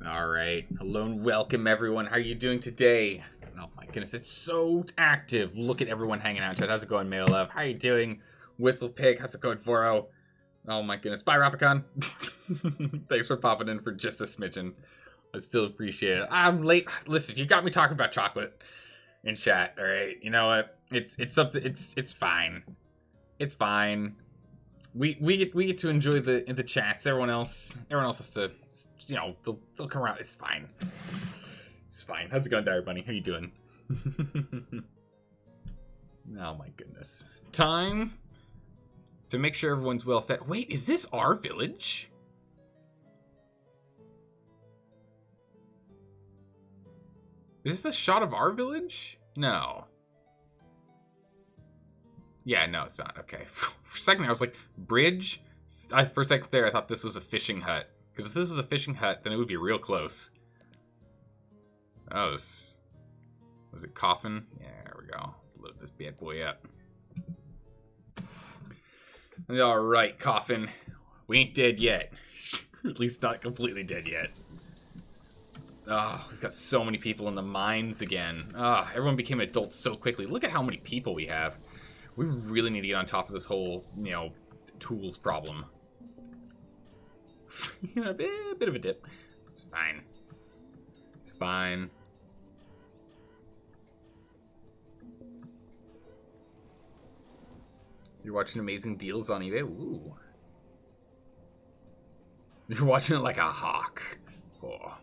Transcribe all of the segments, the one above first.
All right. Hello and welcome, everyone. How are you doing today? Oh, my goodness. It's so active. Look at everyone hanging out. Chat, how's it going, Mail Love? How are you doing? Whistle Pig, how's it going, Foro? Oh, my goodness. Bye, Rapicon. Thanks for popping in for just a smidgen. I still appreciate it. I'm late. Listen, you got me talking about chocolate in chat, all right? You know what? It's something. It's fine. It's fine. We get to enjoy the chats. Everyone else has to, you know, they'll come around. It's fine. It's fine. How's it going, Dire Bunny? How you doing? Oh my goodness. Time to make sure everyone's well fed. Wait, is this our village? Is this a shot of our village? No. Yeah, no, it's not. Okay. For a second, I was like, bridge? For a second there, I thought this was a fishing hut. Because if this was a fishing hut, then it would be real close. Oh, was it coffin? Yeah, there we go. Let's load this bad boy up. Alright, coffin. We ain't dead yet. At least not completely dead yet. Oh, we've got so many people in the mines again. Oh, everyone became adults so quickly. Look at how many people we have. We really need to get on top of this whole, you know, tools problem. You know, a bit of a dip. It's fine. It's fine. You're watching amazing deals on eBay? Ooh. You're watching it like a hawk. Oh.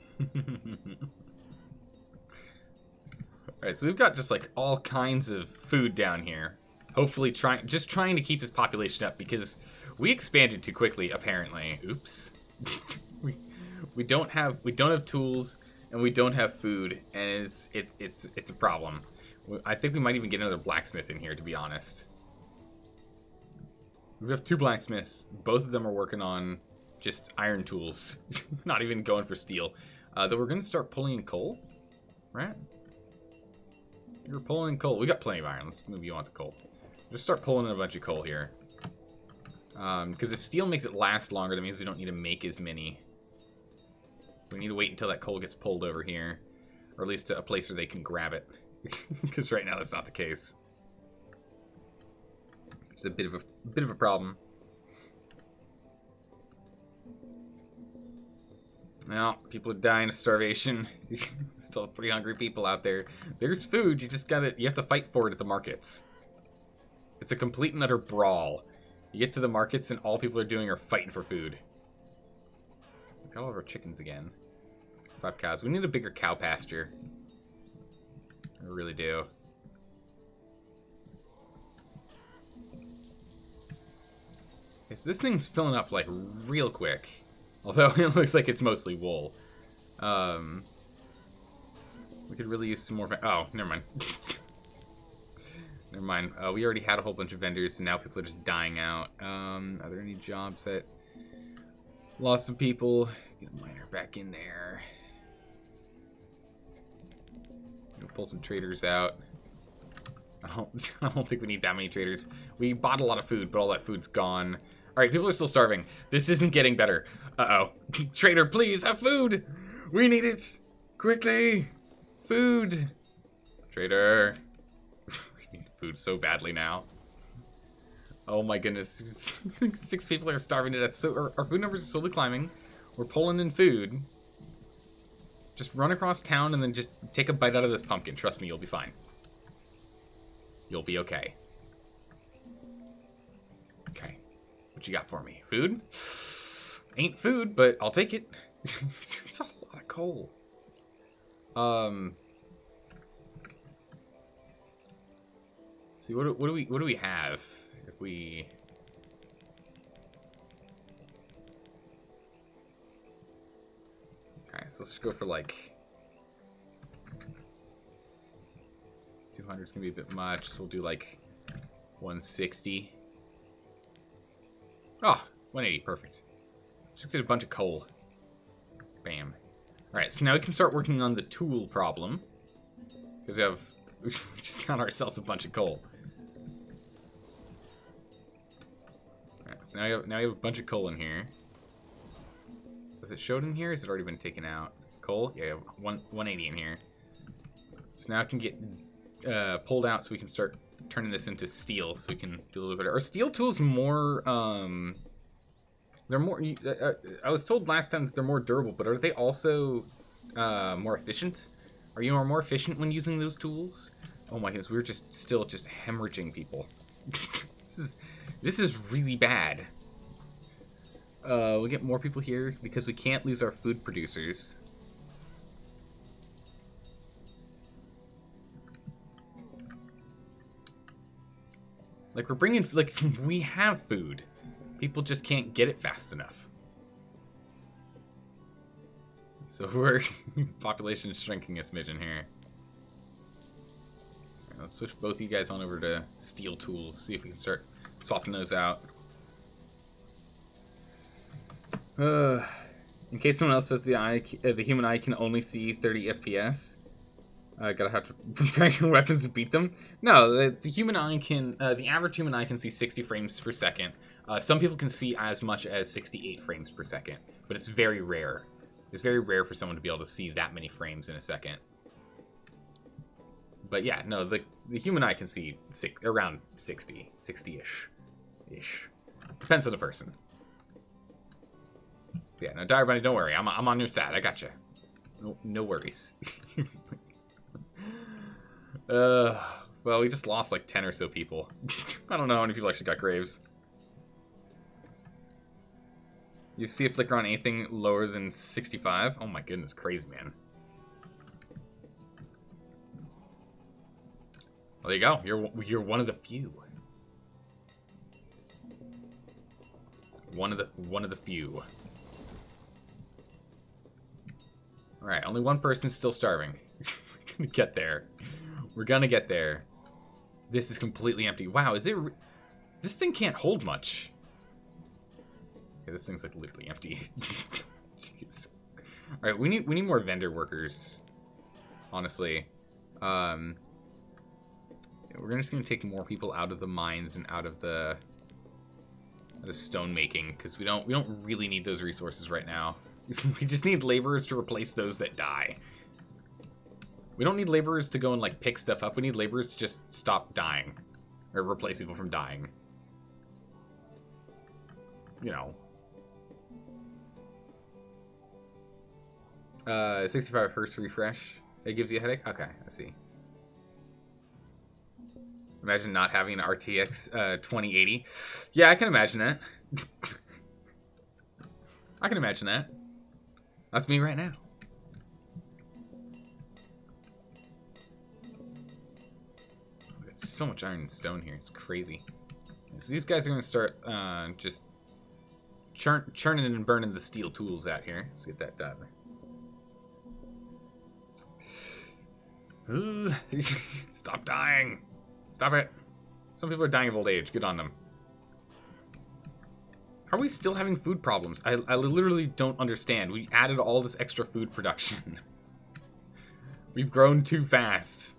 Alright, so we've got just like all kinds of food down here. Hopefully trying to keep this population up because we expanded too quickly, apparently. Oops. we don't have tools and we don't have food, and it's a problem. I think we might even get another blacksmith in here, to be honest. We have two blacksmiths. Both of them are working on just iron tools. Not even going for steel. Though we're going to start pulling in coal, right? We're pulling in coal. We got plenty of iron. Let's move you on to coal. Just start pulling in a bunch of coal here. Because if steel makes it last longer, that means we don't need to make as many. We need to wait until that coal gets pulled over here. Or at least to a place where they can grab it. Because right now that's not the case. It's a bit of a problem. Well, people are dying of starvation. Still 3 hungry people out there. There's food, you have to fight for it at the markets. It's a complete and utter brawl. You get to the markets and all people are doing are fighting for food. Got all of our chickens again. 5 cows. We need a bigger cow pasture. I really do. Okay, so this thing's filling up like real quick. Although it looks like it's mostly wool. We could really use some more... Oh, never mind. Never mind. We already had a whole bunch of vendors, and now people are just dying out. Are there any jobs that lost some people? Get a miner back in there. Gonna pull some traders out. I don't think we need that many traders. We bought a lot of food, but all that food's gone. Alright, people are still starving. This isn't getting better. Uh-oh. Trader, please, have food! We need it! Quickly! Food! Trader. We need food so badly now. Oh my goodness. 6 people are starving to death. So our food numbers are slowly climbing. We're pulling in food. Just run across town and then just take a bite out of this pumpkin. Trust me, you'll be fine. You'll be okay. Okay. What you got for me? Food? Ain't food, but I'll take it. It's a lot of coal. See, what do we have if we... Okay, so let's just go for like 200 is gonna be a bit much, so we'll do like 160. Oh, 180, perfect. Just get a bunch of coal. Bam. Alright, so now we can start working on the tool problem. Because we just got ourselves a bunch of coal. Alright, so now we have a bunch of coal in here. Has it showed in here? Or has it already been taken out? coal? Yeah, 180 in here. So now I can get pulled out so we can start turning this into steel so we can do a little bit. Are steel tools more, they're more, I was told last time that they're more durable, but are they also more efficient? Are you more efficient when using those tools? Oh my goodness, we're still hemorrhaging people. This is really bad. We'll get more people here because we can't lose our food producers. Like, we're bringing, like, we have food. People just can't get it fast enough. So we're population shrinking a smidgen here. Right, let's switch both of you guys on over to steel tools. See if we can start swapping those out. In case someone else says the human eye can only see 30 FPS. Gotta have to prepare your weapons to beat them. No, the human eye can, the average human eye can see 60 frames per second. Some people can see as much as 68 frames per second, but it's very rare. It's very rare for someone to be able to see that many frames in a second. But yeah, no, the human eye can see around 60-ish. Depends on the person. Yeah, no, Dire Bunny, don't worry. I'm on your side. I got you. No worries. Well, we just lost like 10 or so people. I don't know how many people actually got graves. You see a flicker on anything lower than 65? Oh my goodness, crazy, man. Well, there you go. You're one of the few. One of the few. All right, only one person's still starving. We're gonna get there. We're gonna get there. This is completely empty. Wow, is it? This thing can't hold much. Okay, this thing's like literally empty. Jeez. All right, we need more vendor workers. Honestly, yeah, we're just gonna take more people out of the mines and out of the stone making because we don't really need those resources right now. We just need laborers to replace those that die. We don't need laborers to go and like pick stuff up. We need laborers to just stop dying or replace people from dying. You know. 65 hertz refresh. It gives you a headache? Okay, I see. Imagine not having an RTX 2080. Yeah, I can imagine that. I can imagine that. That's me right now. There's so much iron and stone here. It's crazy. So these guys are going to start just churning and burning the steel tools out here. Let's get that done. Stop dying. Stop it. Some people are dying of old age. Good on them. Are we still having food problems? I literally don't understand. We added all this extra food production. We've grown too fast.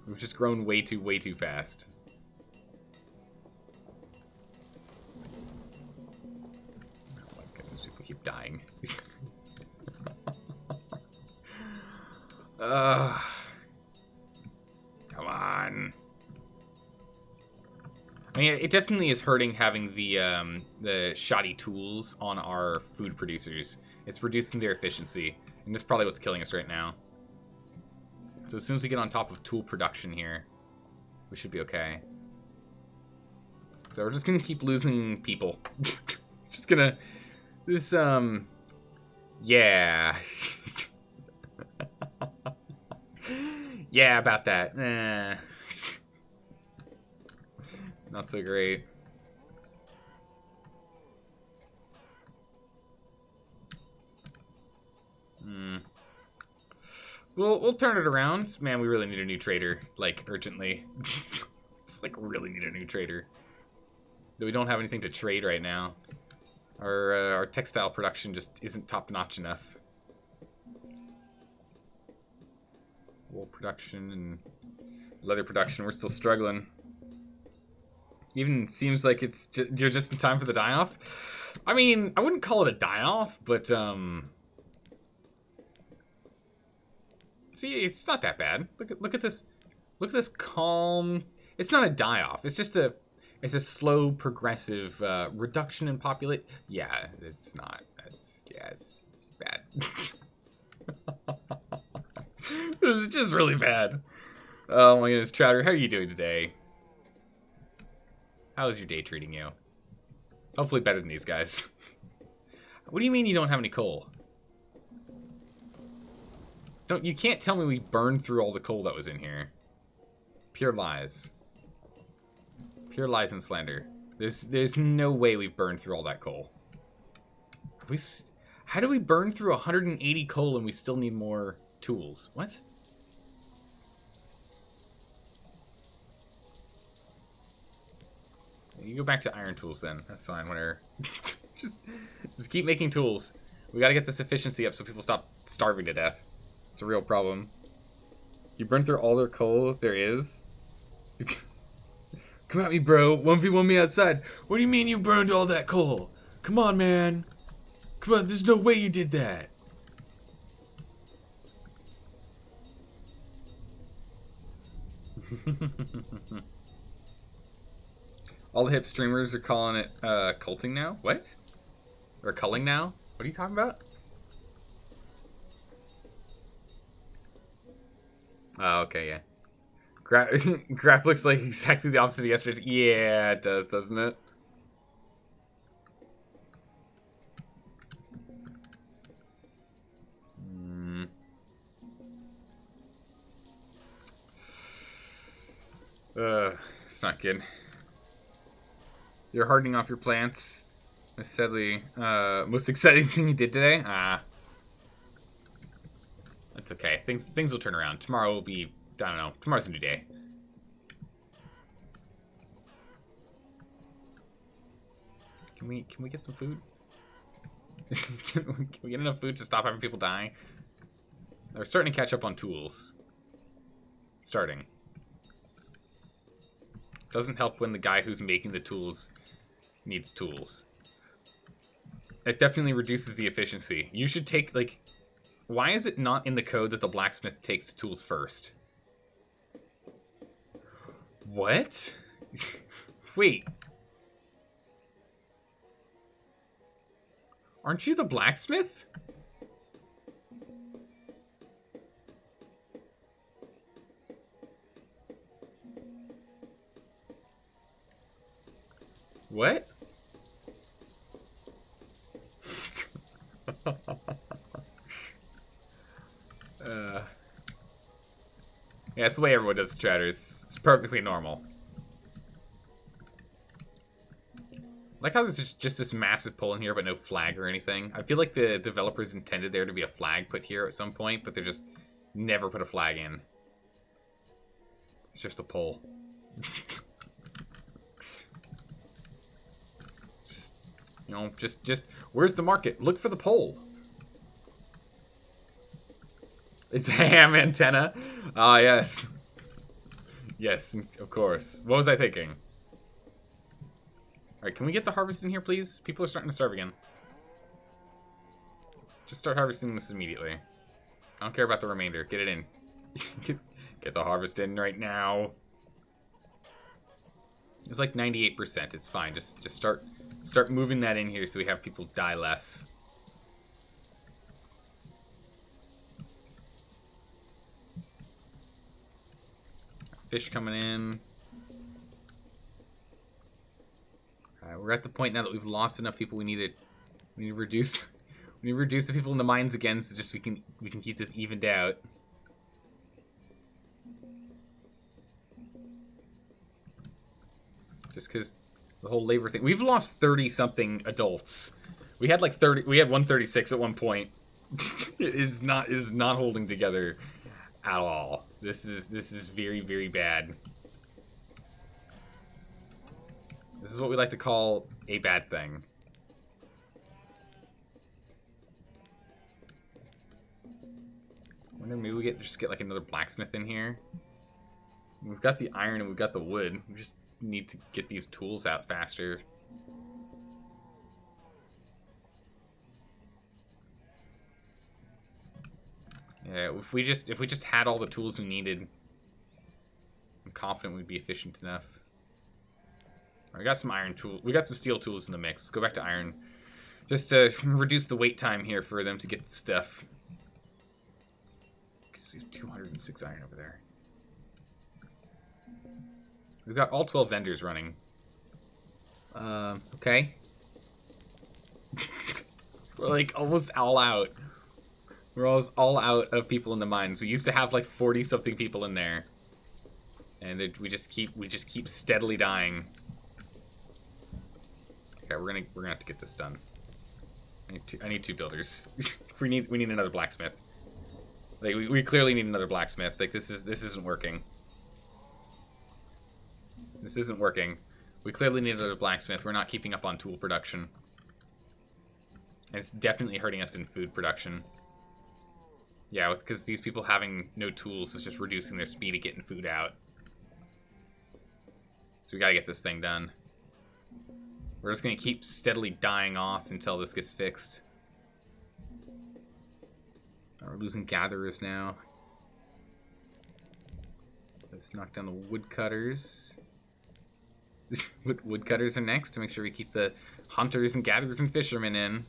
We've just grown way too fast. Oh my goodness, people keep dying. Come on. I mean, it definitely is hurting having the shoddy tools on our food producers. It's reducing their efficiency, and that's probably what's killing us right now. So as soon as we get on top of tool production here, we should be okay. So we're just gonna keep losing people. Just gonna yeah. Yeah, about that. Not so great. We'll turn it around. Man, we really need a new trader, like, urgently. It's like, really need a new trader. We don't have anything to trade right now. Our textile production just isn't top-notch enough. Wool production and leather production, we're still struggling. Even seems like you're just in time for the die-off. I mean, I wouldn't call it a die-off, but, see, it's not that bad. Look at this. Look at this calm. It's not a die-off. It's just it's a slow, progressive reduction in population. Yeah, it's not. It's bad. This is just really bad. Oh my goodness, Chowder, how are you doing today? How is your day treating you? Hopefully better than these guys. What do you mean you don't have any coal? You can't tell me we burned through all the coal that was in here. Pure lies. Pure lies and slander. There's no way we burned through all that coal. How do we burn through 180 coal and we still need more tools? What? You go back to iron tools then. That's fine. Whatever. just keep making tools. We gotta get this efficiency up so people stop starving to death. It's a real problem. You burn through all their coal there is? Come at me, bro. 1v1 me outside. What do you mean you burned all that coal? Come on, man. Come on, there's no way you did that. All the hip streamers are calling it culting now? What? Or culling now? What are you talking about? Oh, okay, yeah. Graph looks like exactly the opposite of yesterday's. Yeah, it does, doesn't it? It's not good. You're hardening off your plants. Sadly, most exciting thing you did today? That's okay. Things will turn around. Tomorrow will be, I don't know. Tomorrow's a new day. Can we get some food? Can we get enough food to stop having people die? We're starting to catch up on tools. Starting. Doesn't help when the guy who's making the tools needs tools. It definitely reduces the efficiency. You should take, like... Why is it not in the code that the blacksmith takes the tools first? What? Wait. Aren't you the blacksmith? What? Yeah, it's the way everyone does the chatter. It's perfectly normal. Like how there's just this massive pole in here, but no flag or anything. I feel like the developers intended there to be a flag put here at some point, but they just never put a flag in. It's just a pole. Just where's the market? Look for the pole. It's a ham antenna. Ah, yes. Yes, of course. What was I thinking? Alright, can we get the harvest in here, please? People are starting to starve again. Just start harvesting this immediately. I don't care about the remainder. Get it in. Get the harvest in right now. It's like 98%. It's fine. Just start moving that in here so we have people die less. Fish coming in. Alright, we're at the point now that we've lost enough people. We need to reduce the people in the mines again, so just we can keep this evened out. Just because the whole labor thing. We've lost 30-something adults. We had like 30. We had 136 at one point. It is not holding together at all. This is very, very bad. This is what we like to call a bad thing. I wonder maybe we just get like another blacksmith in here. We've got the iron and we've got the wood. We just need to get these tools out faster. If we just had all the tools we needed, I'm confident we'd be efficient enough. We got some iron tool. We got some steel tools in the mix. Let's go back to iron, just to reduce the wait time here for them to get the stuff. See, 206 iron over there. We've got all 12 vendors running. Okay. We're like almost all out. We're almost all out of people in the mines. We used to have like 40-something people in there, and we just keep steadily dying. Okay, we're gonna have to get this done. I need 2 builders. we need another blacksmith. Like we clearly need another blacksmith. Like this isn't working. This isn't working. We clearly need another blacksmith. We're not keeping up on tool production. And it's definitely hurting us in food production. Yeah, because these people having no tools is just reducing their speed of getting food out. So we gotta get this thing done. We're just gonna keep steadily dying off until this gets fixed. We're losing gatherers now. Let's knock down the woodcutters. Woodcutters are next to make sure we keep the hunters and gatherers and fishermen in.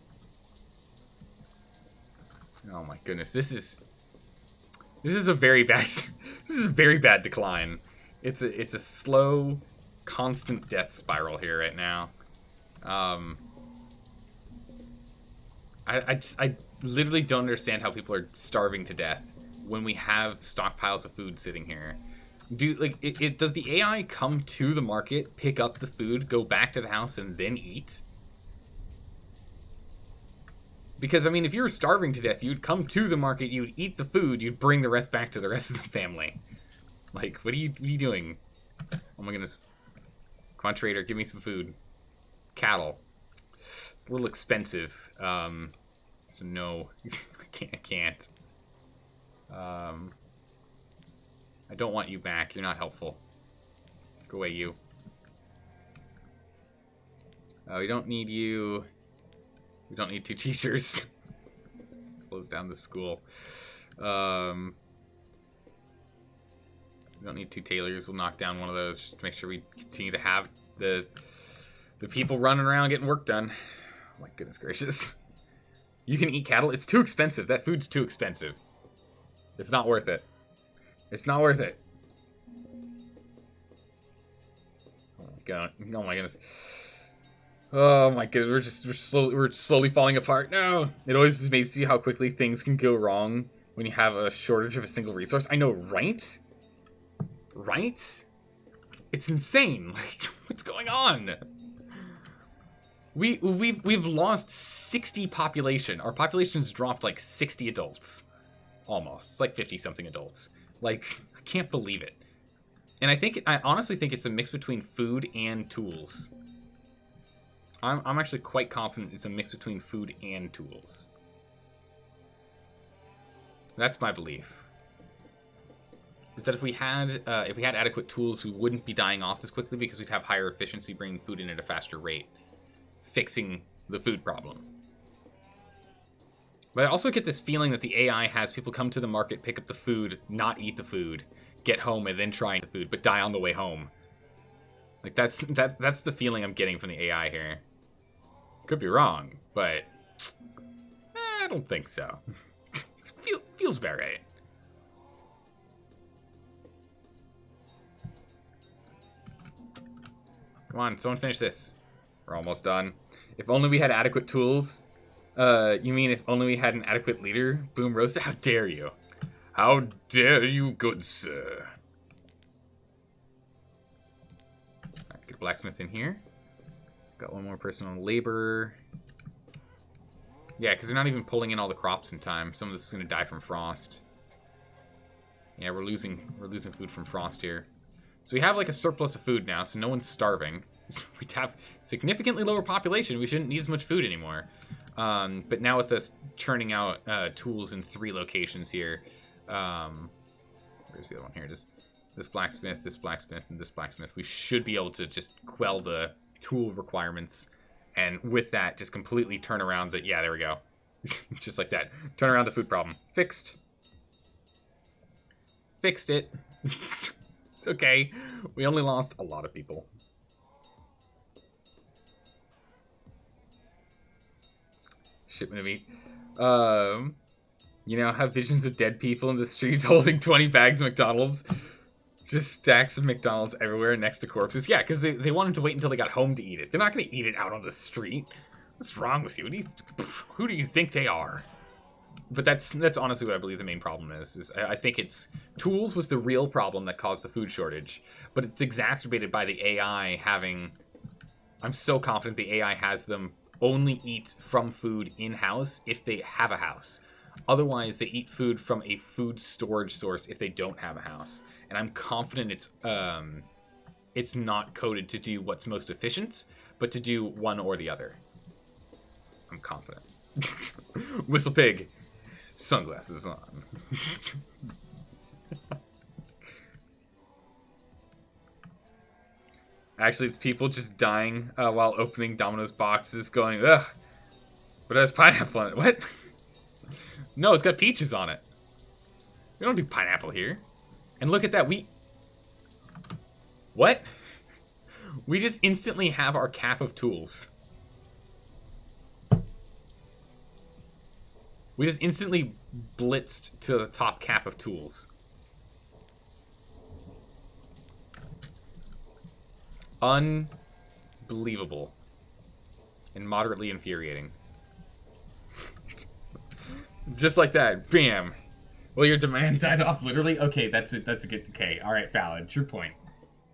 Oh my goodness, this is a very bad this is a very bad decline. It's a slow, constant death spiral here right now. I literally don't understand how people are starving to death when we have stockpiles of food sitting here. Does the AI come to the market, pick up the food, go back to the house, and then eat? Because, I mean, if you were starving to death, you'd come to the market, you'd eat the food, you'd bring the rest back to the rest of the family. Like, what are you doing? Oh my goodness. Come on, trader, give me some food. Cattle. It's a little expensive. So no, I can't. I don't want you back. You're not helpful. Go away, you. We don't need you. We don't need 2 teachers. Close down the school. We don't need 2 tailors. We'll knock down one of those just to make sure we continue to have the people running around getting work done. Oh my goodness gracious. You can eat cattle? It's too expensive. That food's too expensive. It's not worth it. It's not worth it. Oh my god. Oh my goodness. Oh my goodness. We're slowly falling apart. No. It always amazes you how quickly things can go wrong when you have a shortage of a single resource. I know, right? Right? It's insane. Like, what's going on? We've lost 60 population. Our population's dropped like 60 adults. Almost. It's like 50-something adults. Like, I can't believe it. And I honestly think it's a mix between food and tools. I'm actually quite confident it's a mix between food and tools. That's my belief. Is that if we had adequate tools, we wouldn't be dying off this quickly because we'd have higher efficiency, bringing food in at a faster rate, fixing the food problem. But I also get this feeling that the AI has people come to the market, pick up the food, not eat the food, get home, and then try the food, but die on the way home. Like, that's the feeling I'm getting from the AI here. Could be wrong, but I don't think so. Feels about right. Come on, someone finish this. We're almost done. If only we had adequate tools. You mean if only we had an adequate leader? Boom roasted? How dare you? How dare you, good sir? Alright, get a blacksmith in here. Got one more person on labor. Yeah, because they're not even pulling in all the crops in time. Some of this is going to die from frost. Yeah, we're losing food from frost here. So we have like a surplus of food now, so no one's starving. We have significantly lower population. We shouldn't need as much food anymore. But now with us churning out tools in 3 locations here, where's the other one here? This blacksmith, and this blacksmith. We should be able to just quell the tool requirements, and with that, just completely turn around the. Yeah, there we go. Just like that. Turn around the food problem. Fixed. Fixed it. It's okay. We only lost a lot of people. Shipment of meat. You know, have visions of dead people in the streets holding 20 bags of McDonald's. Just stacks of McDonald's everywhere next to corpses. Yeah, because they wanted to wait until they got home to eat it. They're not going to eat it out on the street. What's wrong with you? Who do you think they are? But that's honestly what I believe the main problem is I think it's tools was the real problem that caused the food shortage, but it's exacerbated by the AI having. I'm so confident the AI has them only eat from food in-house if they have a house. Otherwise, they eat food from a food storage source if they don't have a house. And I'm confident it's not coded to do what's most efficient, but to do one or the other. I'm confident. Whistle pig. Sunglasses on. Actually, it's people just dying while opening Domino's boxes going, ugh, but it has pineapple on it. What? No, it's got peaches on it. We don't do pineapple here. And look at that, What? We just instantly have our cap of tools. We just instantly blitzed to the top cap of tools. Unbelievable. And moderately infuriating. Just like that. Bam. Well, your demand died off literally? Okay, that's it. That's a good... Okay, alright, valid. True point.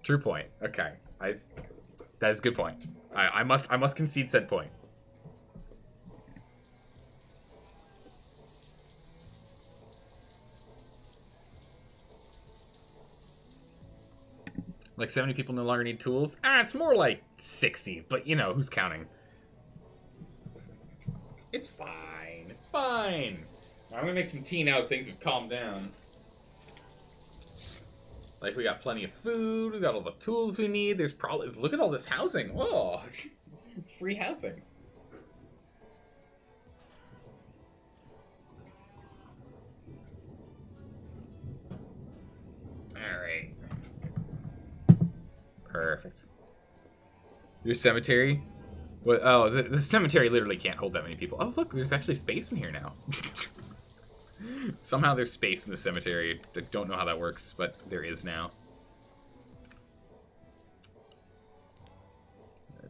True point. Okay. That is a good point. I must concede said point. Like 70 people no longer need tools? It's more like 60, but you know, who's counting? It's fine. It's fine. I'm gonna make some tea now that things have calmed down. Like, we got plenty of food, we got all the tools we need, there's probably... Look at all this housing. Whoa. Free housing. Alright. Perfect. Your cemetery? What? Oh, the cemetery literally can't hold that many people. Oh, look, there's actually space in here now. Somehow there's space in the cemetery. I don't know how that works, but there is now.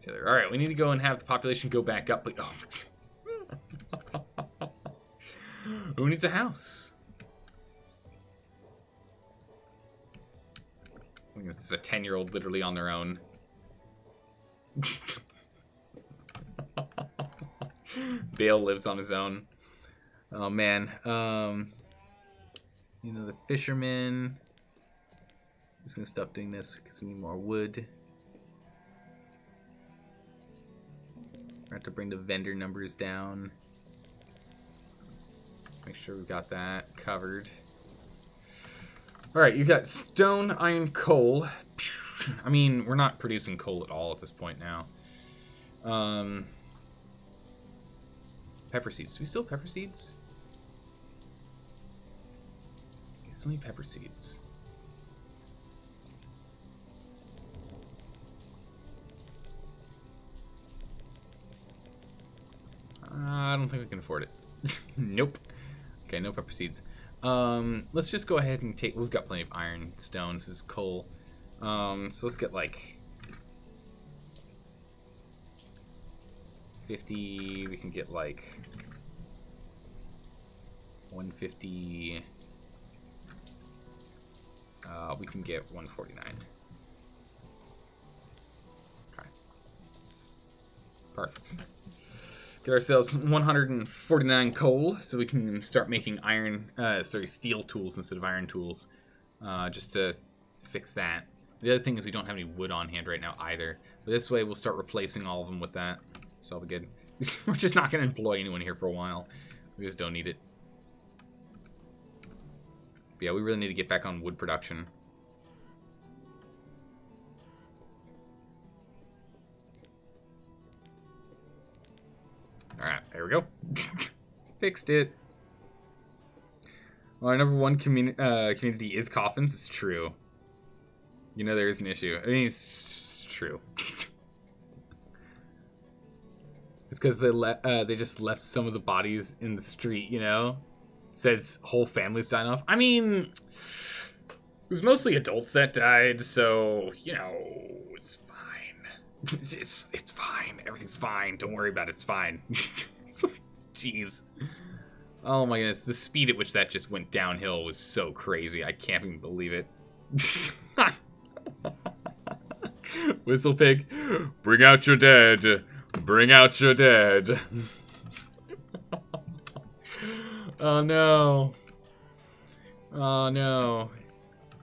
Alright, we need to go and have the population go back up. But, oh. Who needs a house? I think this is a 10-year-old literally on their own. Bale lives on his own. Oh, man. You know, the fisherman. I'm just going to stop doing this because we need more wood. I have to bring the vendor numbers down. Make sure we've got that covered. Alright, you've got stone, iron, coal. I mean, we're not producing coal at all at this point now. Pepper seeds. Do we still have pepper seeds? So many pepper seeds. I don't think we can afford it. Nope. Okay, no pepper seeds. Let's just go ahead and take... We've got plenty of iron, stone. This is coal. So let's get like 50. We can get like 150. We can get 149. Okay. Perfect. Get ourselves 149 coal, so we can start making steel tools instead of iron tools, just to fix that. The other thing is we don't have any wood on hand right now either. But this way we'll start replacing all of them with that. So I'll be good. We're just not going to employ anyone here for a while. We just don't need it. But yeah, we really need to get back on wood production. Alright, there we go. Fixed it. Our number one community is coffins. It's true. You know there is an issue. I mean, it's true. It's because they just left some of the bodies in the street, you know? Says whole families dying off. I mean, it was mostly adults that died, so, you know, it's fine. It's fine. Everything's fine. Don't worry about it. It's fine. Jeez. Oh my goodness, the speed at which that just went downhill was so crazy. I can't even believe it. Whistle pig, bring out your dead. Bring out your dead. Oh no. Oh no.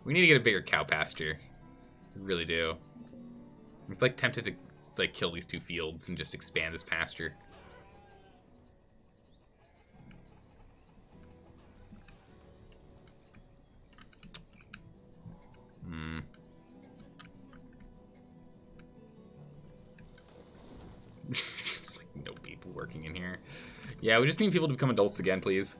We need to get a bigger cow pasture. We really do. I'm like tempted to like kill these 2 fields and just expand this pasture. It's like no people working in here. Yeah, we just need people to become adults again, please.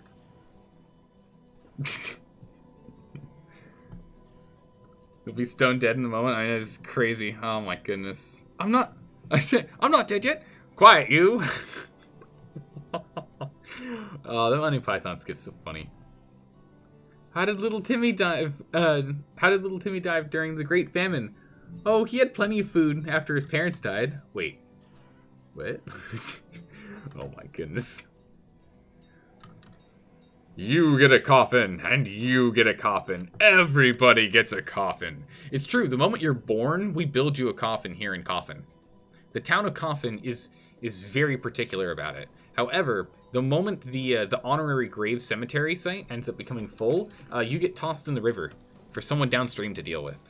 You'll be stone dead in the moment. I know, it's crazy. Oh my goodness. I'm not dead yet. Quiet, you. Oh, that Monty Python skit's so funny. How did little Timmy dive? How did little Timmy dive during the Great Famine? Oh, he had plenty of food after his parents died. Wait. What? Oh my goodness. You get a coffin, and you get a coffin. Everybody gets a coffin. It's true, the moment you're born, we build you a coffin here in Coffin. The town of Coffin is very particular about it. However, the moment the honorary grave cemetery site ends up becoming full, you get tossed in the river for someone downstream to deal with.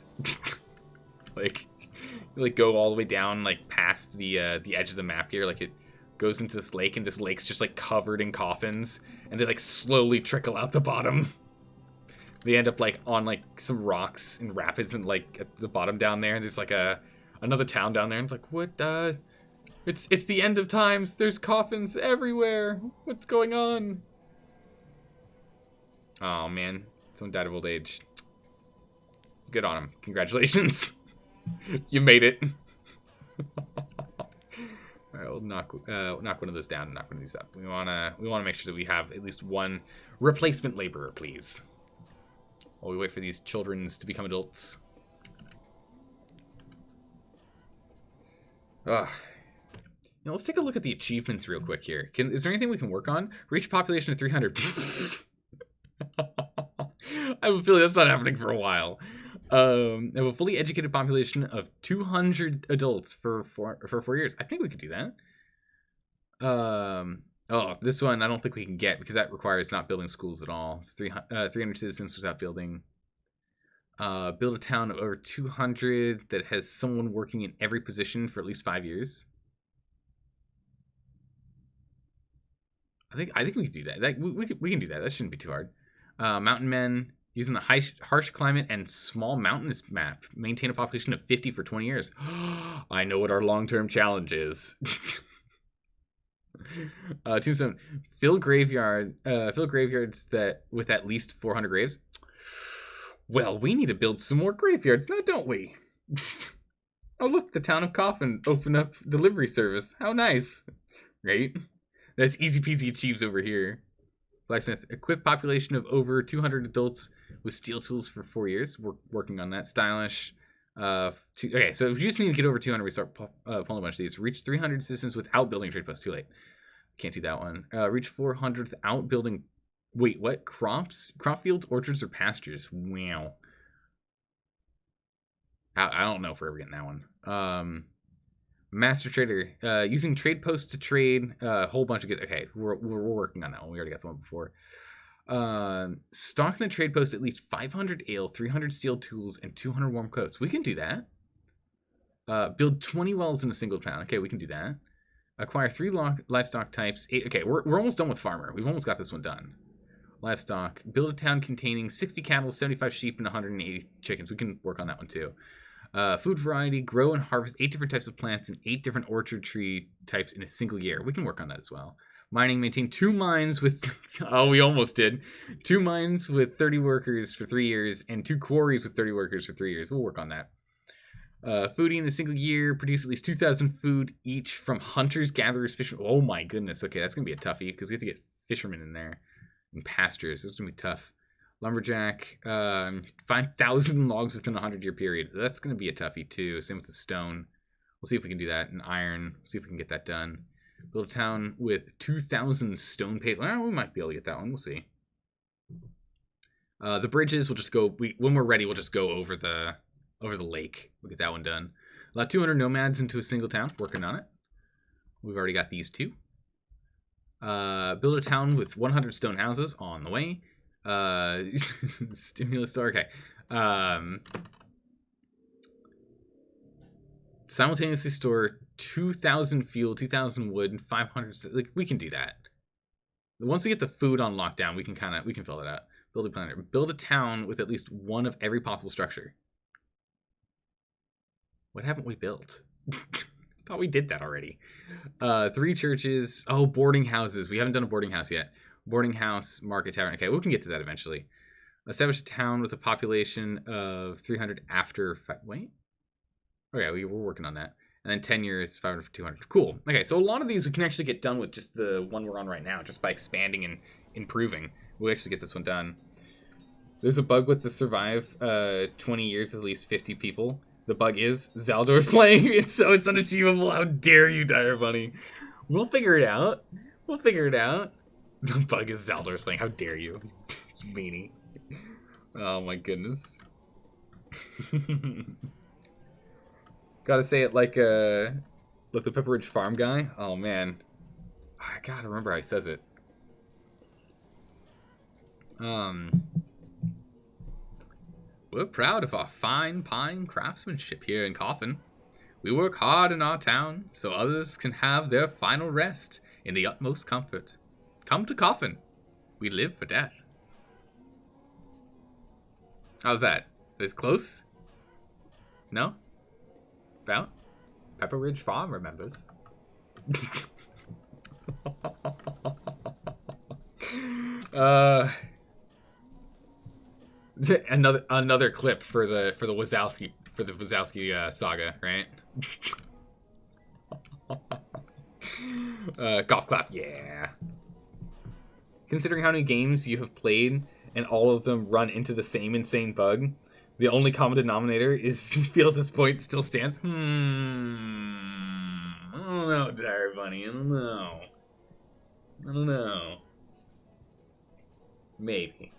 You go all the way down, like past the edge of the map here. Like it goes into this lake, and this lake's just like covered in coffins, and they like slowly trickle out the bottom. They end up like on like some rocks and rapids, and like at the bottom down there, and there's like another town down there. And it's like, what? It's the end of times. There's coffins everywhere. What's going on? Oh man, someone died of old age. Good on him. Congratulations. You made it. Alright, we'll knock one of those down and knock one of these up. We wanna make sure that we have at least one replacement laborer, please. While we wait for these children to become adults. Ugh. Now let's take a look at the achievements real quick here. Is there anything we can work on? Reach population of 300. I have a feeling that's not happening for a while. Have a fully educated population of 200 adults for 4 years. I think we could do that. Oh, this one I don't think we can get because that requires not building schools at all. It's 300 citizens without building. Build a town of over 200 that has someone working in every position for at least 5 years. I think we can do that. We can do that. That shouldn't be too hard. Mountain men. Using the harsh climate and small mountainous map, maintain a population of 50 for 20 years. I know what our long-term challenge is. Tombstone. Fill graveyards that with at least 400 graves. Well, we need to build some more graveyards now, don't we? Oh, look, the town of Coffin opened up delivery service. How nice. Right? That's easy peasy achieves over here. Blacksmith. Equip population of over 200 adults with steel tools for 4 years. We're working on that. Stylish. Okay, so if you just need to get over 200, we start pulling a bunch of these. Reach 300 citizens without building a trade post. Too late. Can't do that one. Reach 400 without building... Wait, what? Crops? Crop fields, orchards, or pastures? Wow. I don't know if we're ever getting that one. Master trader. Using trade posts to trade a whole bunch of... Okay, we're working on that one. We already got the one before. Stock in the trade post at least 500 ale, 300 steel tools, and 200 warm coats. We can do that. Build 20 wells in a single town. Okay, we can do that. Acquire 3 livestock types. 8. Okay, we're almost done with farmer. We've almost got this one done. Livestock. Build a town containing 60 cattle, 75 sheep, and 180 chickens. We can work on that one too. Food variety. Grow and harvest 8 different types of plants and 8 different orchard tree types in a single year. We can work on that as well. Mining, maintain 2 mines with... oh, we almost did. 2 mines with 30 workers for 3 years, and 2 quarries with 30 workers for 3 years. We'll work on that. Foodie in a single year, produce at least 2,000 food each from hunters, gatherers, fishermen. Oh my goodness. Okay, that's going to be a toughie, because we have to get fishermen in there. And pastures. This is going to be tough. Lumberjack, 5,000 logs within a 100-year period. That's going to be a toughie, too. Same with the stone. We'll see if we can do that. And iron. See if we can get that done. Build a town with 2,000 stone paved. Well, we might be able to get that one. We'll see. The bridges will just go. When we're ready, we'll just go over the lake. We'll get that one done. Allow 200 nomads into a single town. Working on it. We've already got these 2. Build a town with 100 stone houses on the way. Stimulus store. Okay. Simultaneously store 2,000 fuel, 2,000 wood, and 500. Like, we can do that. Once we get the food on lockdown, we can fill that out. Build a planner. Build a town with at least one of every possible structure. What haven't we built? I thought we did that already. 3 churches. Oh, boarding houses. We haven't done a boarding house yet. Boarding house, market tavern. Okay, we can get to that eventually. Establish a town with a population of 300 after... Wait. Okay, we're working on that. And then 10 years, 500 for 200. Cool. Okay, so a lot of these we can actually get done with just the one we're on right now, just by expanding and improving. We'll actually get this one done. There's a bug with the survive 20 years, at least 50 people. The bug is Zaldor's playing, so it's unachievable. How dare you, Dire Bunny? We'll figure it out. We'll figure it out. The bug is Zaldor's playing. How dare you, you meanie. Oh my goodness. Gotta say it like the Pepper Ridge Farm guy. Oh man, I gotta remember how he says it. We're proud of our fine pine craftsmanship here in Coffin. We work hard in our town so others can have their final rest in the utmost comfort. Come to Coffin. We live for death. How's that? Is close? No? About? Pepper Ridge Farm remembers. Another clip for the Wazowski saga, right? Golf clap, yeah. Considering how many games you have played and all of them run into the same insane bug, the only common denominator is you feel this point still stands. I don't know, Dire Bunny. I don't know. Maybe.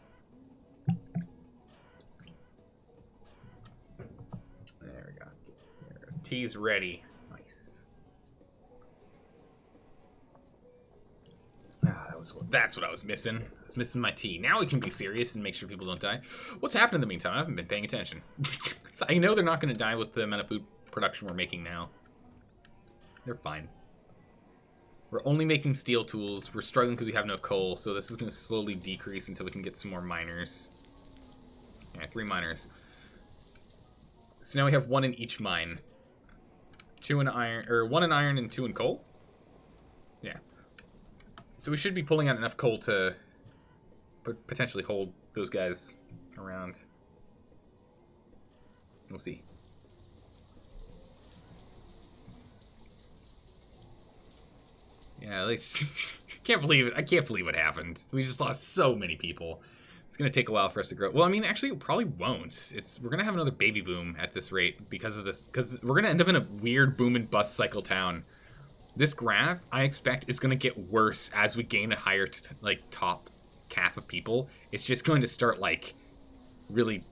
There we go. Tea's ready. Nice. That's what I was missing. I was missing my tea. Now we can be serious and make sure people don't die. What's happened in the meantime? I haven't been paying attention. I know they're not going to die with the amount of food production we're making now. They're fine. We're only making steel tools. We're struggling because we have no coal, so this is going to slowly decrease until we can get some more miners. Yeah, 3 miners. So now we have 1 in each mine. 2 in iron, or 1 in iron and 2 in coal. Yeah. So we should be pulling out enough coal to potentially hold those guys around. We'll see. Yeah, like, can't believe it. I can't believe what happened. We just lost so many people. It's gonna take a while for us to grow. Well, I mean, actually, it probably won't. We're gonna have another baby boom at this rate because of this. Because we're gonna end up in a weird boom and bust cycle town. This graph, I expect, is gonna get worse as we gain a higher top cap of people. It's just going to start really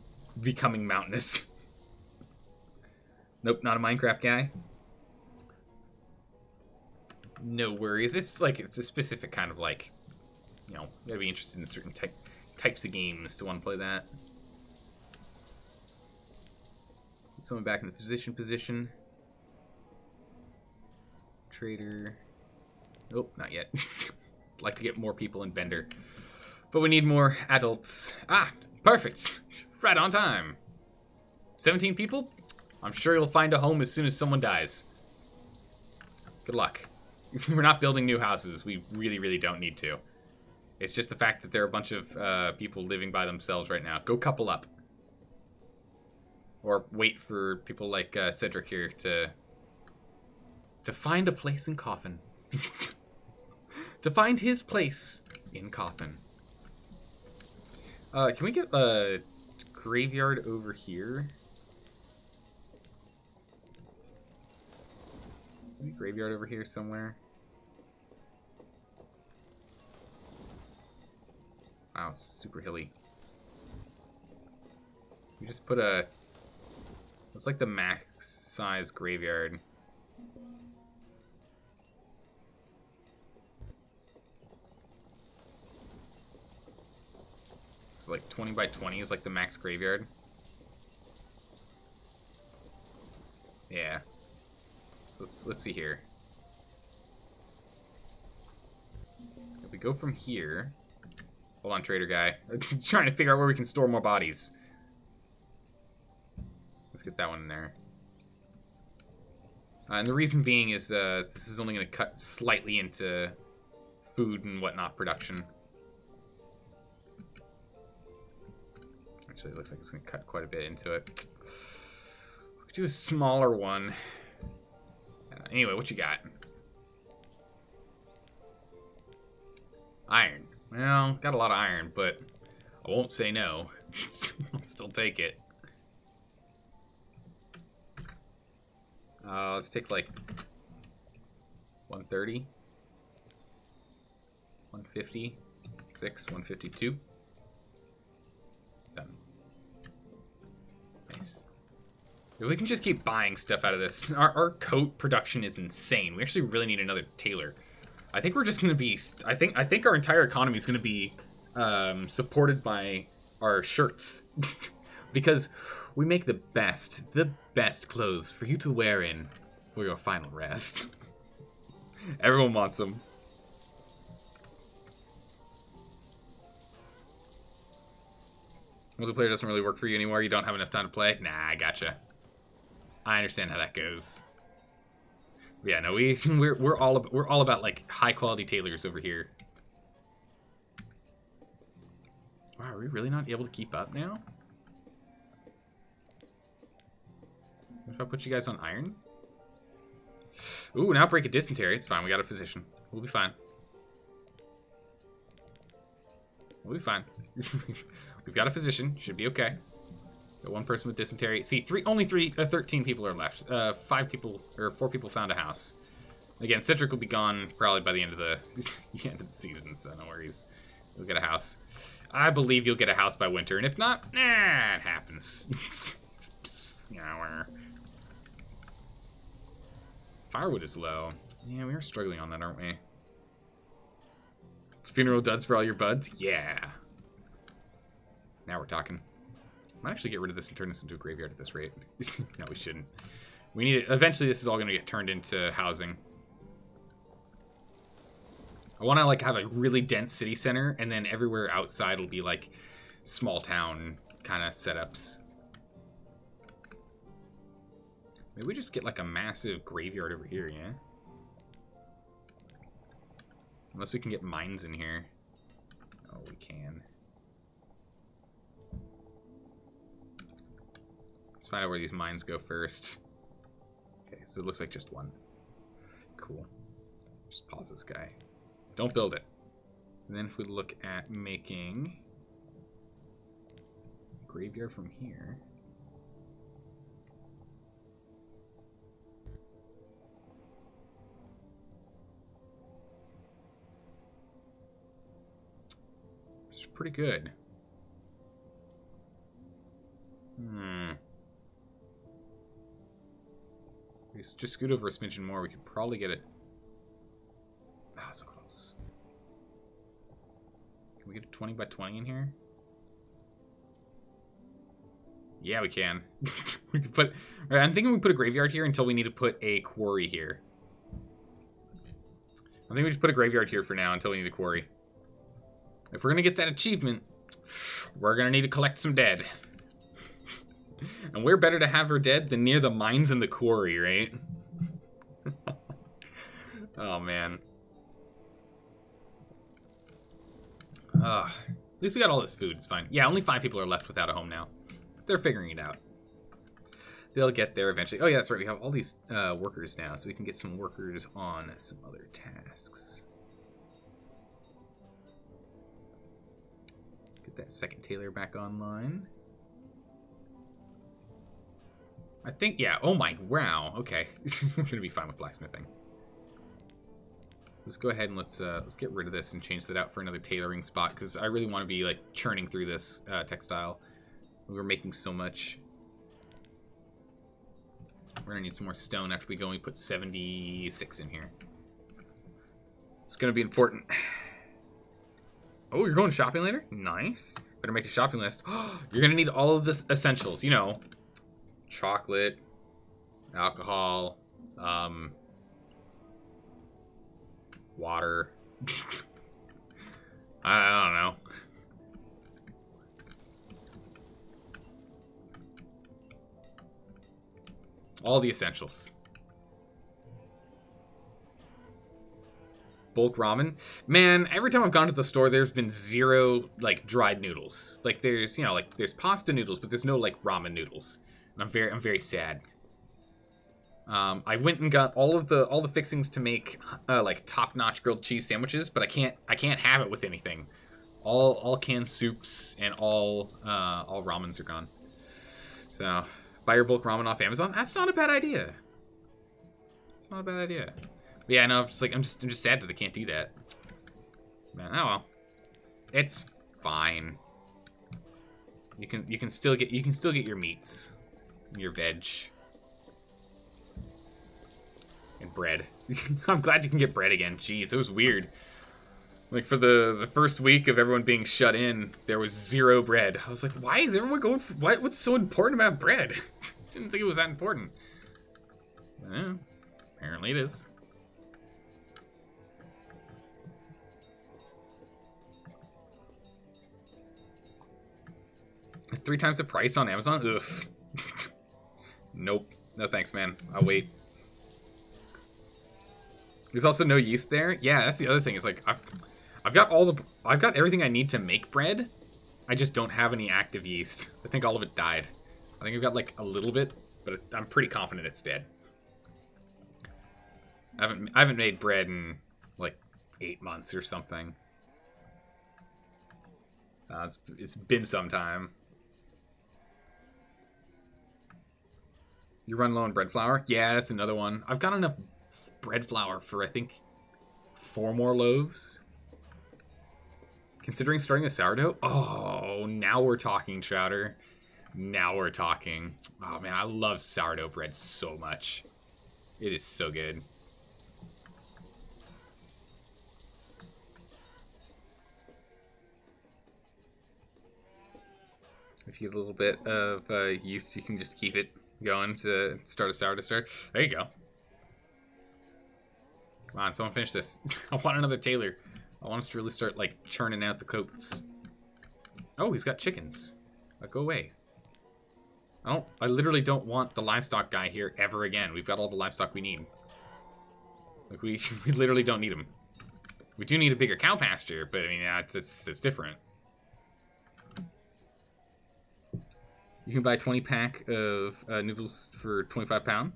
becoming mountainous. Nope, not a Minecraft guy. No worries. It's a specific kind of gotta be interested in certain types of games to want to play that. Get someone back in the position. Trader. Nope, not yet. Like to get more people in Bender. But we need more adults. Ah, perfect. Right on time. 17 people? I'm sure you'll find a home as soon as someone dies. Good luck. We're not building new houses. We really, really don't need to. It's just the fact that there are a bunch of people living by themselves right now. Go couple up. Or wait for people like Cedric here to find a place in Coffin. To find his place in Coffin. Can we get a graveyard over here? Maybe graveyard over here somewhere. Wow, it's super hilly. We just put a... It's like the max size graveyard. So like 20 by 20 is like the max graveyard. Yeah. Let's see here. If we go from here... Hold on, trader guy. I'm trying to figure out where we can store more bodies. Let's get that one in there. And the reason being is this is only going to cut slightly into food and whatnot production. Actually, it looks like it's going to cut quite a bit into it. We could do a smaller one. Anyway, what you got? Iron. Well, got a lot of iron, but I won't say no. I'll still take it. Let's take like 130, 150, 152. Done. Nice. We can just keep buying stuff out of this. Our coat production is insane. We actually really need another tailor. I think we're just going to be... I think our entire economy is going to be supported by our shirts. Because we make the best clothes for you to wear in for your final rest. Everyone wants them. Multiplayer doesn't really work for you anymore. You don't have enough time to play? Nah, I gotcha. I understand how that goes. But yeah, no, we're all about like high quality tailors over here. Wow, are we really not able to keep up now? What if I put you guys on iron? Ooh, an outbreak of dysentery. It's fine. We got a physician. We'll be fine. We'll be fine. We've got a physician. Should be okay. Got one person with dysentery. See, only 13 people are left. 4 people found a house. Again, Cedric will be gone probably by the end of the season, so no worries. You'll get a house. I believe you'll get a house by winter, and if not, nah, it happens. Yeah, firewood is low. Yeah, we are struggling on that, aren't we? Funeral duds for all your buds? Yeah. Now we're talking. Might actually get rid of this and turn this into a graveyard at this rate. No, we shouldn't. We need it. Eventually, this is all going to get turned into housing. I want to like have a really dense city center, and then everywhere outside will be like small town kind of setups. Maybe we just get like a massive graveyard over here, yeah? Unless we can get mines in here. Oh, we can. Let's find out where these mines go first. Okay, so it looks like just one. Cool. Just pause this guy. Don't build it. And then if we look at making a graveyard from here. It's pretty good. We just scoot over a smidgen more, we could probably get it. Ah, so close. Can we get a 20 by 20 in here? Yeah, we can. We can put. Right, I'm thinking we put a graveyard here until we need to put a quarry here. I think we just put a graveyard here for now until we need a quarry. If we're gonna get that achievement, we're gonna need to collect some dead. And where better to have her dead than near the mines and the quarry, right? Oh, man. At least we got all this food. It's fine. Yeah, only 5 people are left without a home now. They're figuring it out. They'll get there eventually. Oh, yeah, that's right. We have all these workers now, so we can get some workers on some other tasks. Get that second tailor back online. I think, yeah. Oh, my. Wow. Okay. We're going to be fine with blacksmithing. Let's go ahead and let's get rid of this and change that out for another tailoring spot, because I really want to be like churning through this textile. We're making so much. We're gonna need some more stone after we go and we put 76 in here. It's gonna be important. Oh, you're going shopping later? Nice. Better make a shopping list. You're gonna need all of this essentials. You know, chocolate, alcohol, water. I don't know. All the essentials. Bulk ramen. Man, every time I've gone to the store, there's been 0, like, dried noodles. Like, there's, you know, like, there's pasta noodles, but there's no, like, ramen noodles. And I'm very sad. I went and got all the fixings to make like top-notch grilled cheese sandwiches, but I can't have it with anything. All canned soups and all ramens are gone. So buy your bulk ramen off Amazon. That's not a bad idea. It's not a bad idea. But yeah, no, I'm just sad that I can't do that. Man, oh well, it's fine. You can still get your meats, your veg. And bread. I'm glad you can get bread again. Jeez, it was weird. Like, for the first week of everyone being shut in, there was 0 bread. I was like, why is everyone going for... What's so important about bread? Didn't think it was that important. Apparently it is. It's 3 times the price on Amazon? Ugh. Nope. No thanks, man. I'll wait. There's also no yeast there. Yeah, that's the other thing. Is like I've got everything I need to make bread. I just don't have any active yeast. I think all of it died. I think I've got like a little bit, but I'm pretty confident it's dead. I haven't made bread in like 8 months or something. It's been some time. You run low on bread flour? Yeah, that's another one. I've got enough bread flour for, I think, 4 more loaves. Considering starting a sourdough? Oh, now we're talking, Chowder. Now we're talking. Oh, man, I love sourdough bread so much. It is so good. If you get a little bit of yeast, you can just keep it going to start a sourdough star. There you go. Come on, someone finish this. I want another tailor. I want us to really start, like, churning out the coats. Oh, he's got chickens. Go away. I literally don't want the livestock guy here ever again. We've got all the livestock we need. Like, we literally don't need him. We do need a bigger cow pasture, but, I mean, yeah, it's different. You can buy a 20-pack of noodles for £25.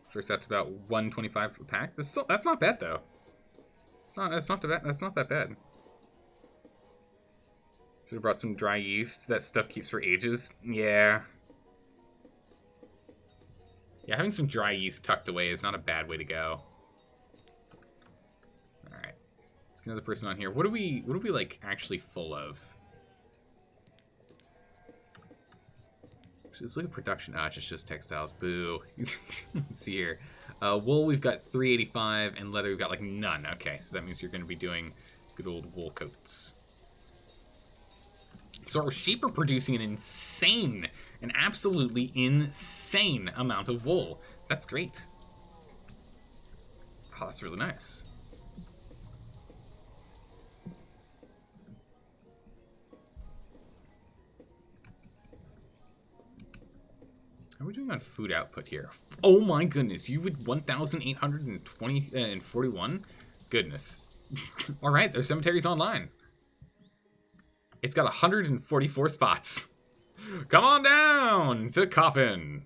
Which works out to about $1.25 a pack. That's not bad though. That's not that bad. Should have brought some dry yeast. That stuff keeps for ages. Yeah. Yeah, having some dry yeast tucked away is not a bad way to go. All right. Let's get another person on here. What are we like actually full of? Let's look at production. Ah, it's just textiles. Boo. Let's see here. Wool, we've got 385, and leather, we've got like none. Okay, so that means you're going to be doing good old wool coats. So our sheep are producing an absolutely insane amount of wool. That's great. Oh, that's really nice. How are we doing on food output here? Oh my goodness, you would 1,820 and 41? Goodness. Alright, their cemetery's online. It's got 144 spots. Come on down to Coffin.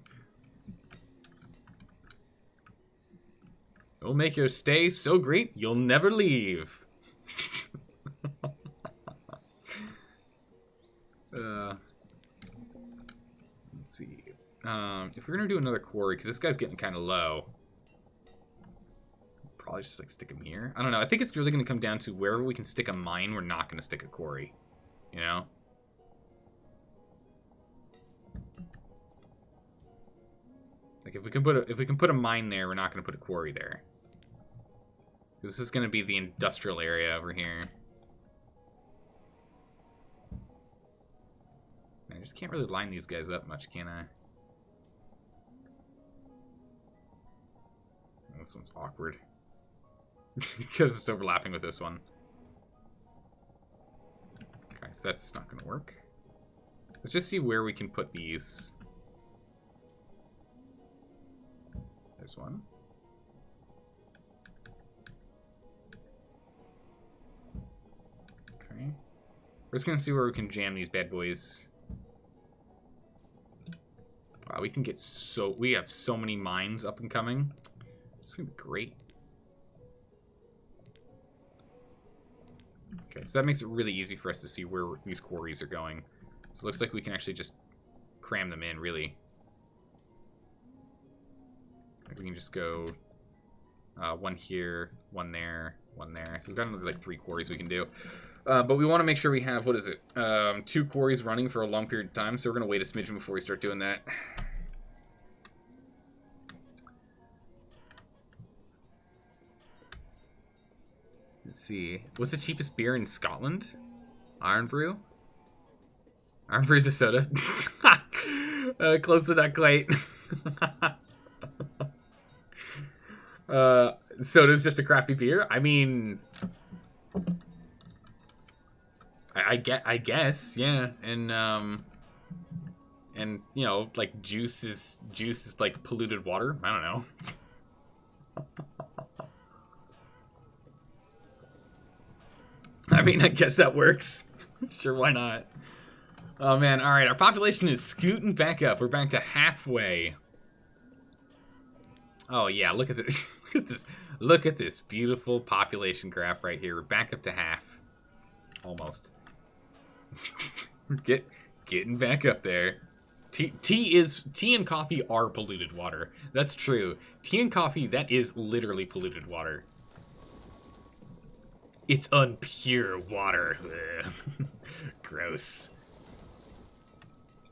It'll make your stay so great you'll never leave. Let's see. If we're gonna do another quarry, because this guy's getting kind of low, probably just like stick him here. I don't know. I think it's really gonna come down to wherever we can stick a mine, we're not gonna stick a quarry. You know. Like if we can put a mine there, we're not gonna put a quarry there. This is gonna be the industrial area over here. I just can't really line these guys up much, can I? This one's awkward. Because it's overlapping with this one. Okay, so that's not gonna work. Let's just see where we can put these. There's one. Okay. We're just gonna see where we can jam these bad boys. Wow, we can get we have so many mines up and coming. It's gonna be great. Okay, so that makes it really easy for us to see where these quarries are going. So it looks like we can actually just cram them in, really. Like we can just go one here, one there, one there. So we've got another like 3 quarries we can do. But we want to make sure we have, what is it, 2 quarries running for a long period of time. So we're going to wait a smidgen before we start doing that. Let's see. What's the cheapest beer in Scotland? Iron Brew? Iron Brew is a soda. Close to not quite. Soda's just a crappy beer? I mean... I guess, yeah. And you know, like juice is like polluted water. I don't know. I mean, I guess that works. Sure, why not? Oh man, all right. Our population is scooting back up. We're back to halfway. Oh yeah, look at this. Look at this. Look at this beautiful population graph right here. We're back up to half, almost. Getting back up there. Tea and coffee are polluted water. That's true. Tea and coffee, that is literally polluted water. It's unpure water. Gross.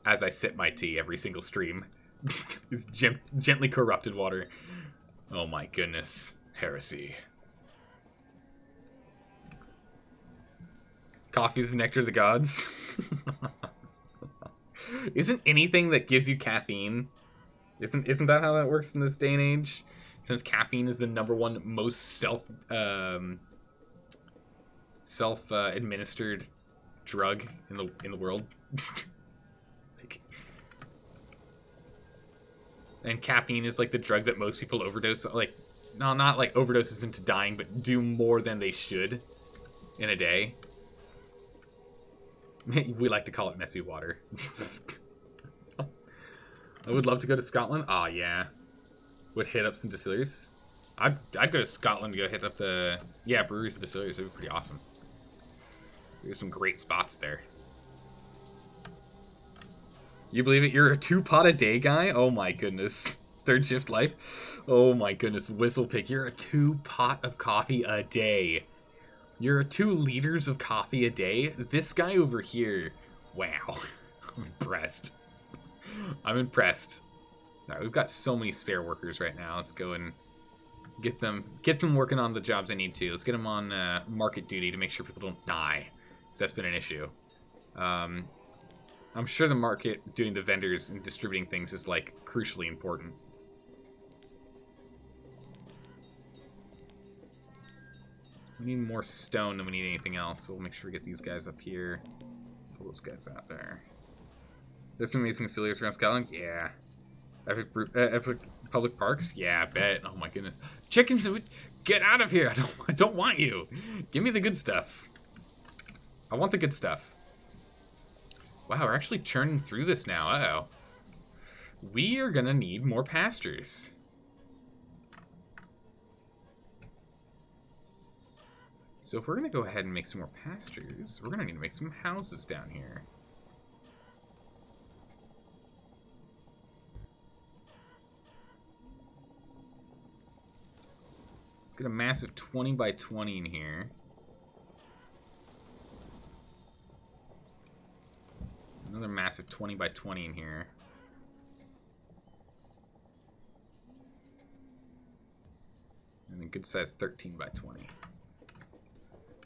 As I sip my tea every single stream. It's gently corrupted water. Oh my goodness. Heresy. Coffee is the nectar of the gods. Isn't anything that gives you caffeine? Isn't that how that works in this day and age? Since caffeine is the #1 most self-administered drug in the world. Like, and caffeine is like the drug that most people overdose. Like, no, not like overdoses into dying, but do more than they should in a day. We like to call it messy water. I would love to go to Scotland. Oh yeah, would hit up some distilleries. I'd go to Scotland to go hit up the breweries and distilleries. It'd be pretty awesome. There's some great spots there. You believe it? You're a 2-pot a day guy? Oh my goodness. Third shift life? Oh my goodness. Whistlepig, you're a 2-pot of coffee a day. You're 2 liters of coffee a day? This guy over here. Wow. I'm impressed. I'm impressed. Alright, we've got so many spare workers right now. Let's go and get them working on the jobs I need to. Let's get them on market duty to make sure people don't die. Because that's been an issue. I'm sure the market doing the vendors and distributing things is like crucially important. We need more stone than we need anything else, so we'll make sure we get these guys up here. Pull those guys out there. There's some amazing distilleries around Scotland? Yeah. Epic public parks? Yeah, I bet. Oh my goodness. Chickens, get out of here. I don't want you. Give me the good stuff. I want the good stuff. Wow, we're actually churning through this now. Uh-oh. We are gonna need more pastures. So if we're gonna go ahead and make some more pastures, we're gonna need to make some houses down here. Let's get a massive 20 by 20 in here. Another massive 20 by 20 in here. And a good size 13 by 20.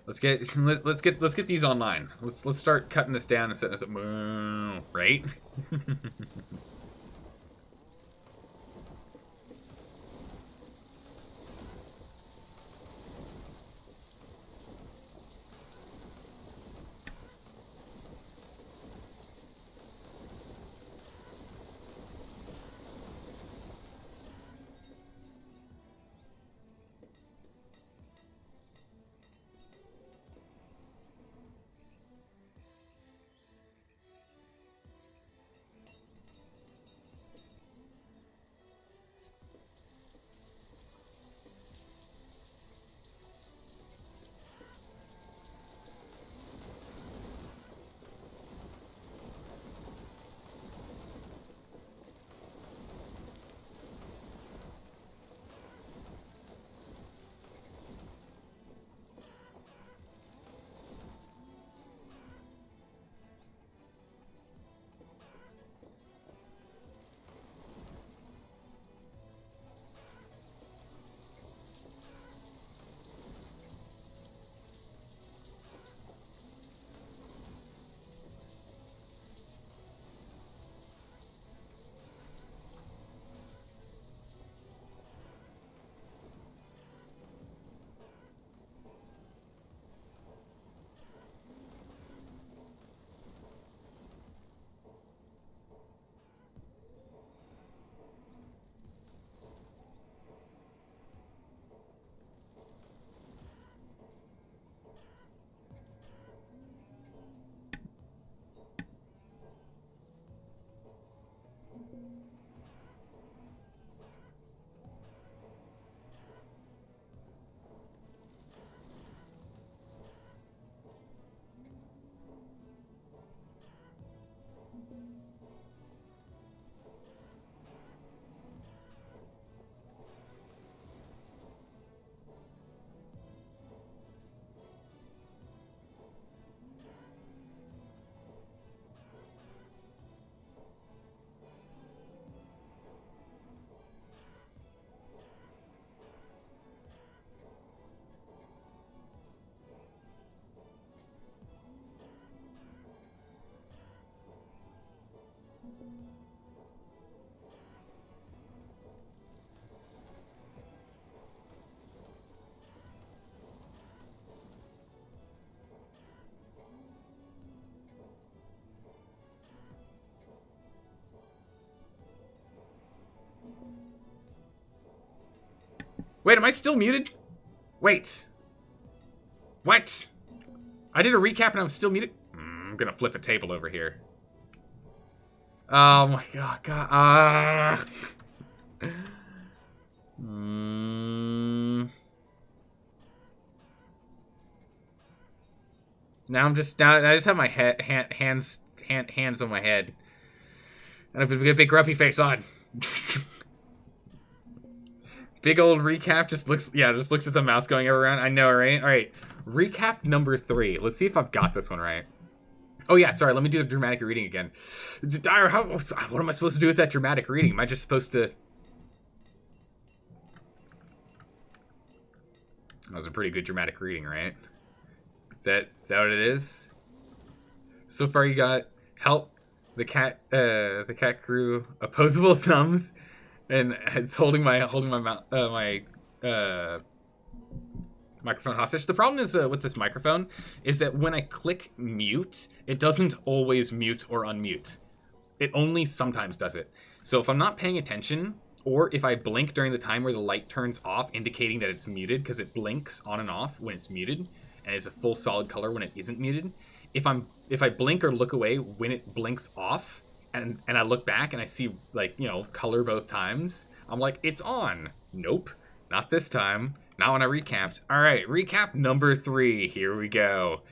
Let's get these online. Let's start cutting this down and setting this up. Right? Wait, am I still muted? Wait. What? I did a recap and I'm still muted? I'm gonna flip a table over here. Oh my god. Now I just have my hands on my head. And I've got a big grumpy face on. Big old recap just looks at the mouse going around. I know, right? All right, recap number 3. Let's see if I've got this one right. Oh yeah, sorry. Let me do the dramatic reading again. Dyer, what am I supposed to do with that dramatic reading? Am I just supposed to? That was a pretty good dramatic reading, right? Is that what it is? So far, you got help. The cat grew opposable thumbs, and it's holding my microphone hostage. The problem is with this microphone is that when I click mute, it doesn't always mute or unmute. It only sometimes does it. So if I'm not paying attention, or if I blink during the time where the light turns off, indicating that it's muted, because it blinks on and off when it's muted, and is a full solid color when it isn't muted. If I blink or look away when it blinks off, and I look back and I see, like, you know, color both times, I'm like, it's on. Nope, not this time. Not when I recapped. All right, recap number 3. Here we go.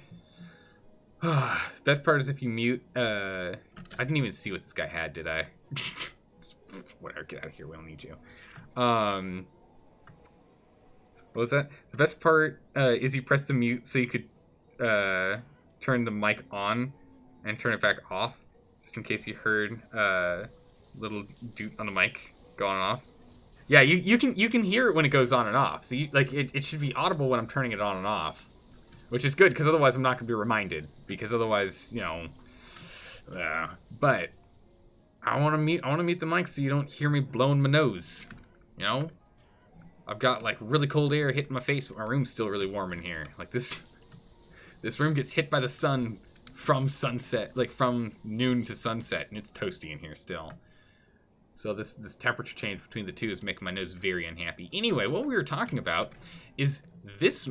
The best part is if you mute. I didn't even see what this guy had, did I? Whatever, get out of here. We don't need you. What was that? The best part is you press the mute so you could turn the mic on and turn it back off, just in case you heard little doot on the mic going off. Yeah, you can hear it when it goes on and off. So it should be audible when I'm turning it on and off, which is good because otherwise I'm not gonna be reminded. Because otherwise, you know, but. I want to mute the mic so you don't hear me blowing my nose. You know, I've got like really cold air hitting my face, but my room's still really warm in here. Like this room gets hit by the sun from sunset, like from noon to sunset, and it's toasty in here still. So this temperature change between the two is making my nose very unhappy. Anyway, what we were talking about is this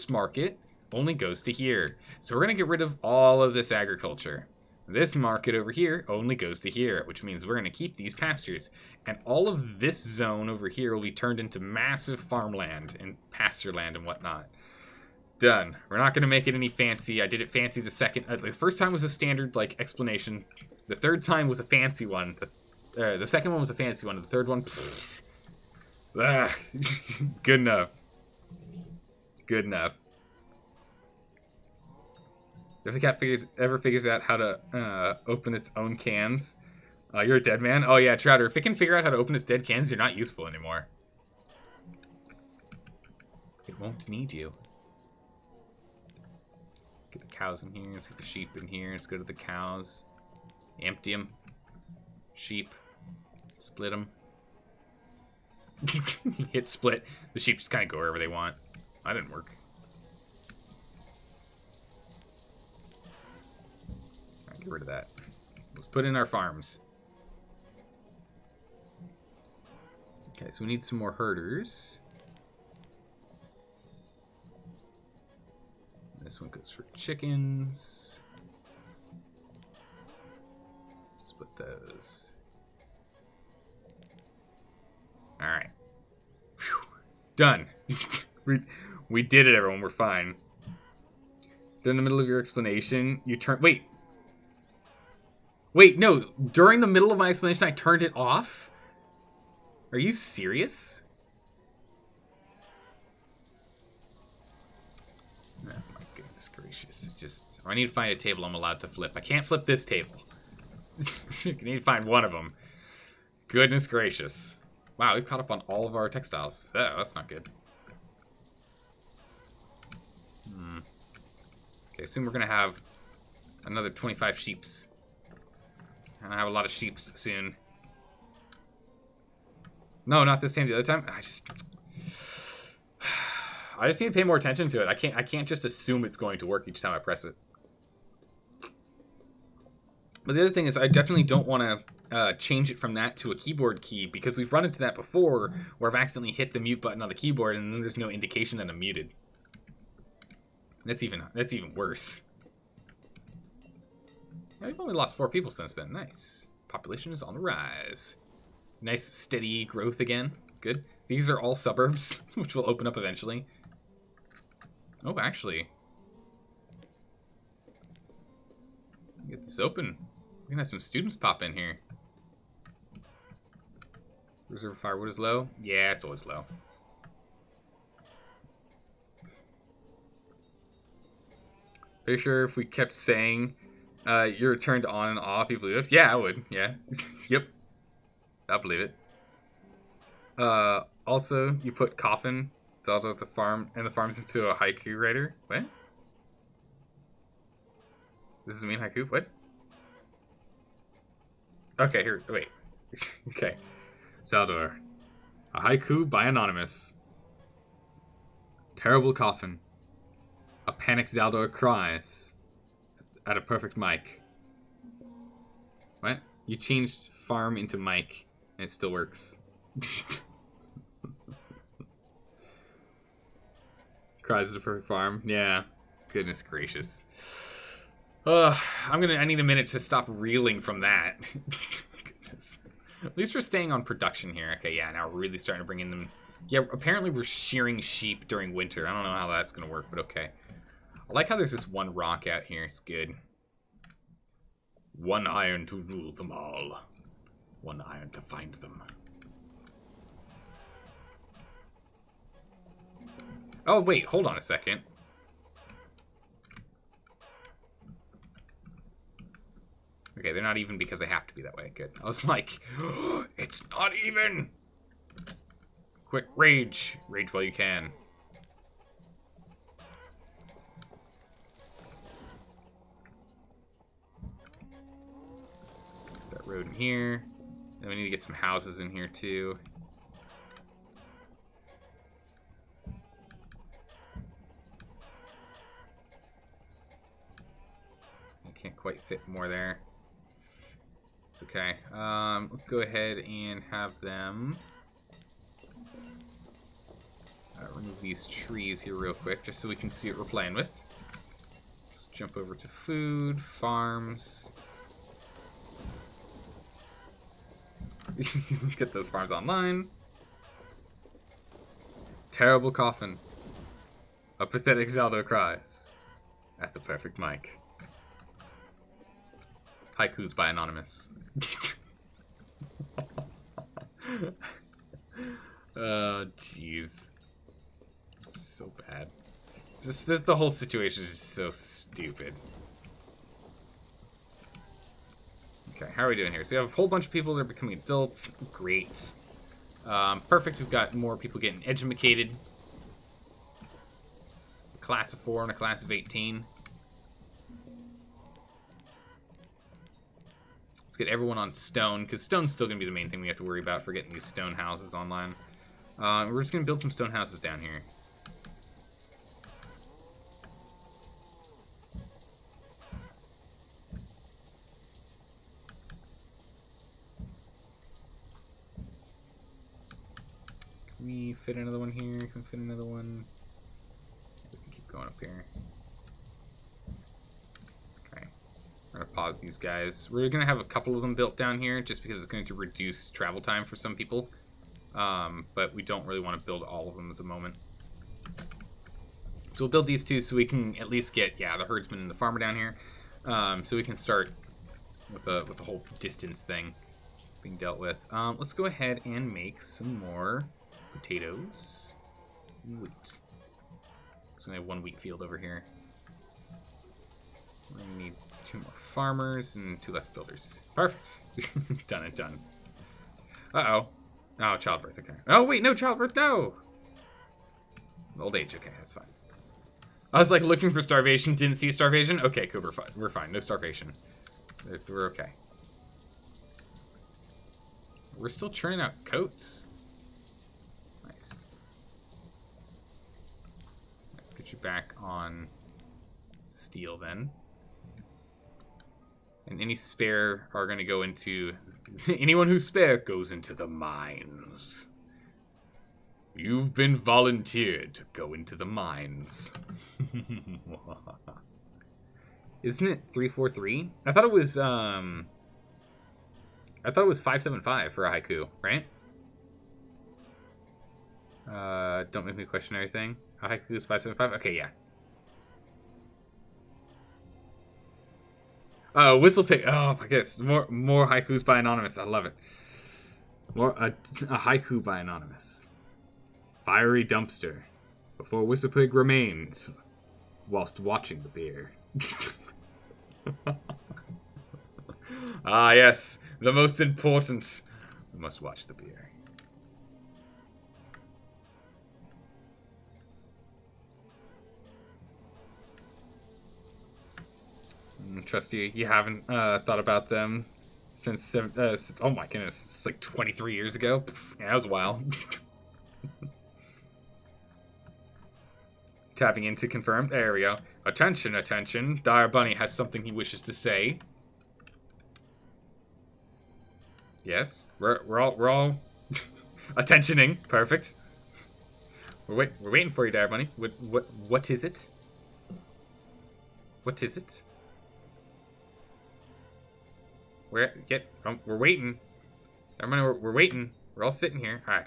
market only goes to here. So we're gonna get rid of all of this agriculture. This market over here only goes to here, which means we're going to keep these pastures. And all of this zone over here will be turned into massive farmland and pasture land and whatnot. Done. We're not going to make it any fancy. I did it fancy the second. The first time was a standard like explanation. The third time was a fancy one. The second one was a fancy one. The third one, good enough. Good enough. If the cat ever figures out how to open its own cans, you're a dead man. Oh yeah, Trouter, if it can figure out how to open its dead cans, you're not useful anymore. It won't need you. Get the cows in here. Let's get the sheep in here. Let's go to the cows. Empty them. Sheep. Split them. Hit split. The sheep just kind of go wherever they want. That didn't work. Get rid of that. Let's put in our farms. Okay, so we need some more herders. This one goes for chickens. Split those. Alright. Done. We did it, everyone. We're fine. During the middle of your explanation, you turn... Wait, no. During the middle of my explanation, I turned it off? Are you serious? Oh my goodness gracious. I need to find a table I'm allowed to flip. I can't flip this table. I need to find one of them. Goodness gracious. Wow, we've caught up on all of our textiles. Oh, that's not good. Okay, soon we're going to have another 25 sheeps. And I have a lot of sheeps soon. No, not this time. The other time, I just need to pay more attention to it. I can't just assume it's going to work each time I press it. But the other thing is, I definitely don't want to change it from that to a keyboard key, because we've run into that before, where I've accidentally hit the mute button on the keyboard and then there's no indication that I'm muted. That's even worse. I've only lost 4 people since then. Nice. Population is on the rise. Nice steady growth again. Good. These are all suburbs, which will open up eventually. Oh, actually. Get this open. We're gonna have some students pop in here. Reserve firewood is low? Yeah, it's always low. Pretty sure if we kept saying you're turned on and off, you believe it? Yeah, I would. Yeah. Yep. I believe it. Also, you put coffin Zelda at the farm and the farms into a haiku writer. What? This is mean haiku? What? Okay, here. Wait. Okay. Zaldor. A haiku by Anonymous. Terrible coffin. A panicked Zaldor cries at a perfect mic. What? You changed farm into Mike, and it still works. Cries is a perfect farm. Yeah. Goodness gracious. I need a minute to stop reeling from that. Goodness. At least we're staying on production here. Okay, yeah, now we're really starting to bring in them. Yeah, apparently we're shearing sheep during winter. I don't know how that's going to work, but okay. I like how there's this one rock out here. It's good. One iron to rule them all. One iron to find them. Oh, wait, hold on a second. Okay, they're not even because they have to be that way. Good. I was like, oh, it's not even! Quick, rage. Rage while you can. Put that road in here. Then we need to get some houses in here, too. I can't quite fit more there. It's okay. Let's go ahead and have them remove these trees here real quick, just so we can see what we're playing with. Let's jump over to food, farms. Let's get those farms online. Terrible coffin. A pathetic Zelda cries at the perfect mic. Haikus by Anonymous. Oh, jeez. So bad. Just the whole situation is just so stupid. Okay, how are we doing here? So we have a whole bunch of people that are becoming adults. Great. Perfect. We've got more people getting educated. A class of 4 and a class of 18. Let's get everyone on stone, because stone's still going to be the main thing we have to worry about for getting these stone houses online. We're just going to build some stone houses down here. Can we fit another one here? Can we fit another one? We can keep going up here. Okay. We're going to pause these guys. We're going to have a couple of them built down here just because it's going to reduce travel time for some people. But we don't really want to build all of them at the moment. So we'll build these two so we can at least get, the herdsman and the farmer down here. So we can start with the whole distance thing being dealt with. Let's go ahead and make some more potatoes and wheat. So I have one wheat field over here. We're going to need 2 more farmers and 2 less builders. Perfect. Done and done. Uh-oh. Oh, childbirth, okay. Oh, wait, no childbirth, no! Old age, okay, that's fine. I was, like, looking for starvation, didn't see starvation. Okay, cool, we're fine. We're fine, no starvation. We're okay. We're still churning out coats. Nice. Let's get you back on steel, then. And any spare are going to go into... Anyone who's spare goes into the mines. You've been volunteered to go into the mines. Isn't it 343? I thought it was 575 for a haiku, right? Don't make me question everything. A haiku is 575? Okay, yeah. Oh, whistle pick. Oh my goodness. More haikus by Anonymous. I love it. A haiku by Anonymous. Fiery dumpster. Before Whistlepig remains. Whilst watching the beer. Ah, yes. The most important. We must watch the beer. Trust you haven't thought about them since, oh my goodness, it's like 23 years ago. Pff, yeah, that was a while. Tapping in to confirm. There we go. Attention, attention. Dire Bunny has something he wishes to say. Yes. We're all attentioning. Perfect. We're waiting for you, Dire Bunny. What is it? What is it? We're waiting. Dire Bunny, we're waiting. We're all sitting here. All right.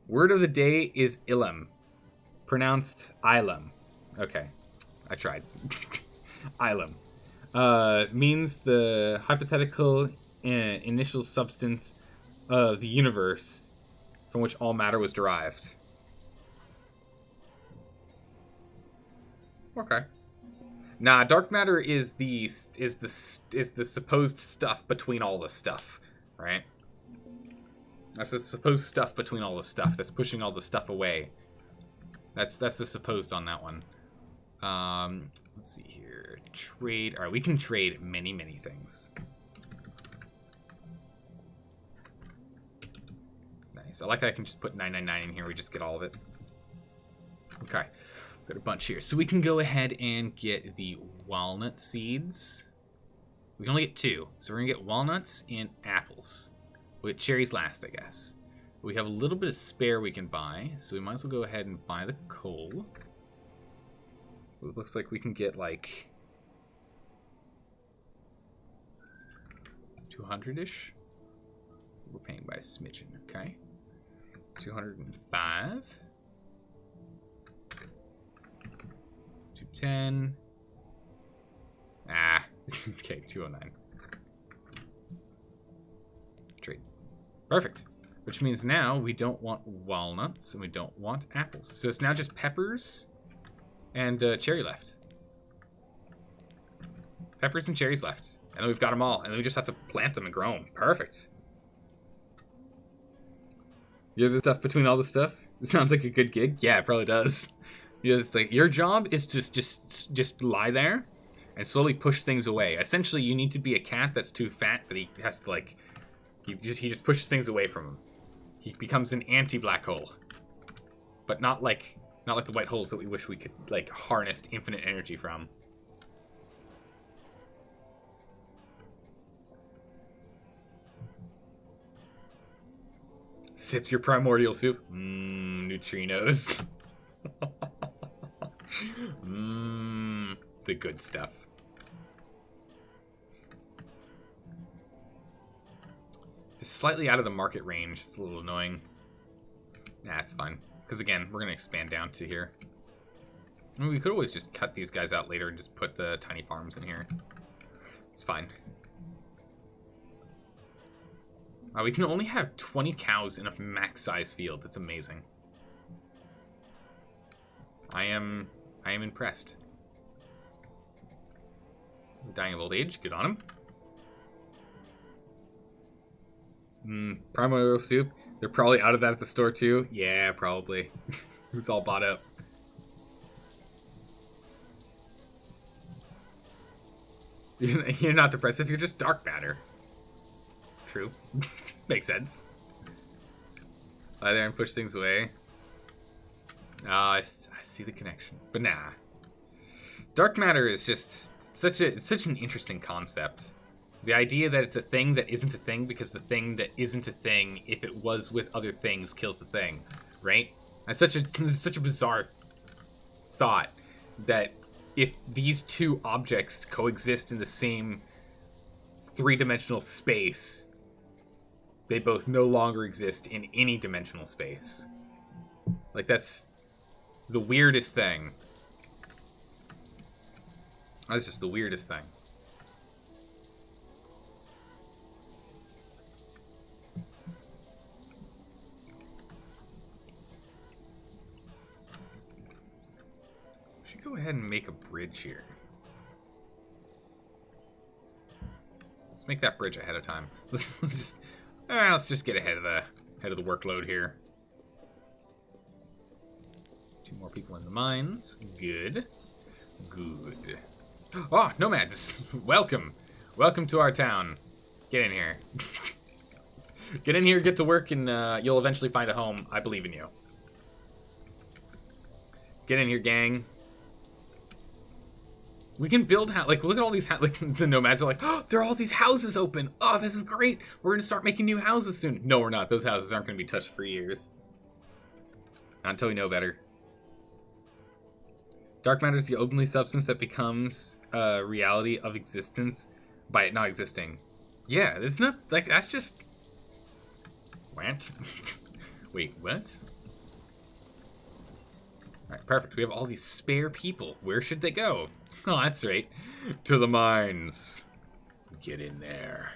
Word of the day is Ilum, pronounced Ilum. Okay, I tried. Ilum means the hypothetical initial substance of the universe from which all matter was derived. Okay. Nah, dark matter is the supposed stuff between all the stuff, right? That's the supposed stuff between all the stuff that's pushing all the stuff away. That's the supposed on that one. Let's see here. Trade. All right, we can trade many things. Nice. I like that I can just put 999 in here. We just get all of it. Okay. Got a bunch here. So we can go ahead and get the walnut seeds. We can only get 2. So we're going to get walnuts and apples. We'll get cherries last, I guess. We have a little bit of spare we can buy. So we might as well go ahead and buy the coal. So it looks like we can get like 200-ish. We're paying by a smidgen, okay. 205. 210. Okay, 209. Trade. Perfect. Which means now we don't want walnuts and we don't want apples. So it's now just peppers and cherry left. Peppers and cherries left. And then we've got them all. And then we just have to plant them and grow them. Perfect. You have the stuff between all the stuff? It sounds like a good gig. Yeah, it probably does. It's like your job is to just lie there and slowly push things away. Essentially, you need to be a cat that's too fat that he has to like... He just pushes things away from him. He becomes an anti-black hole. But not like the white holes that we wish we could like harness infinite energy from. Sips your primordial soup. Neutrinos. The good stuff. Just slightly out of the market range. It's a little annoying. Nah, it's fine. Because again, we're going to expand down to here. I mean, we could always just cut these guys out later and just put the tiny farms in here. It's fine. We can only have 20 cows in a max size field. That's amazing. I am impressed. Dying of old age. Good on him. Primordial soup. They're probably out of that at the store too. Yeah, probably. It was all bought up. You're not depressive. You're just dark matter. True. Makes sense. Lie there and push things away. I see the connection. But nah. Dark matter is just such an interesting concept. The idea that it's a thing that isn't a thing because the thing that isn't a thing, if it was with other things, kills the thing, right? That's such a bizarre thought that if these two objects coexist in the same three-dimensional space, they both no longer exist in any dimensional space. Like, that's the weirdest thing. That's just the weirdest thing. We should go ahead and make a bridge here. Let's make that bridge ahead of time. Let's just get ahead of the workload here. 2 more people in the mines. Good. Good. Oh, nomads! Welcome. Welcome to our town. Get in here. Get in here, get to work, and you'll eventually find a home. I believe in you. Get in here, gang. We can build like, look at all these like the nomads are like, oh, there are all these houses open. Oh, this is great. We're gonna start making new houses soon. No, we're not. Those houses aren't gonna be touched for years. Not until we know better. Dark matter is the only substance that becomes a reality of existence by it not existing. Yeah, it's not like that's just what? Wait, what? Alright, perfect. We have all these spare people. Where should they go? Oh, that's right. To the mines. Get in there.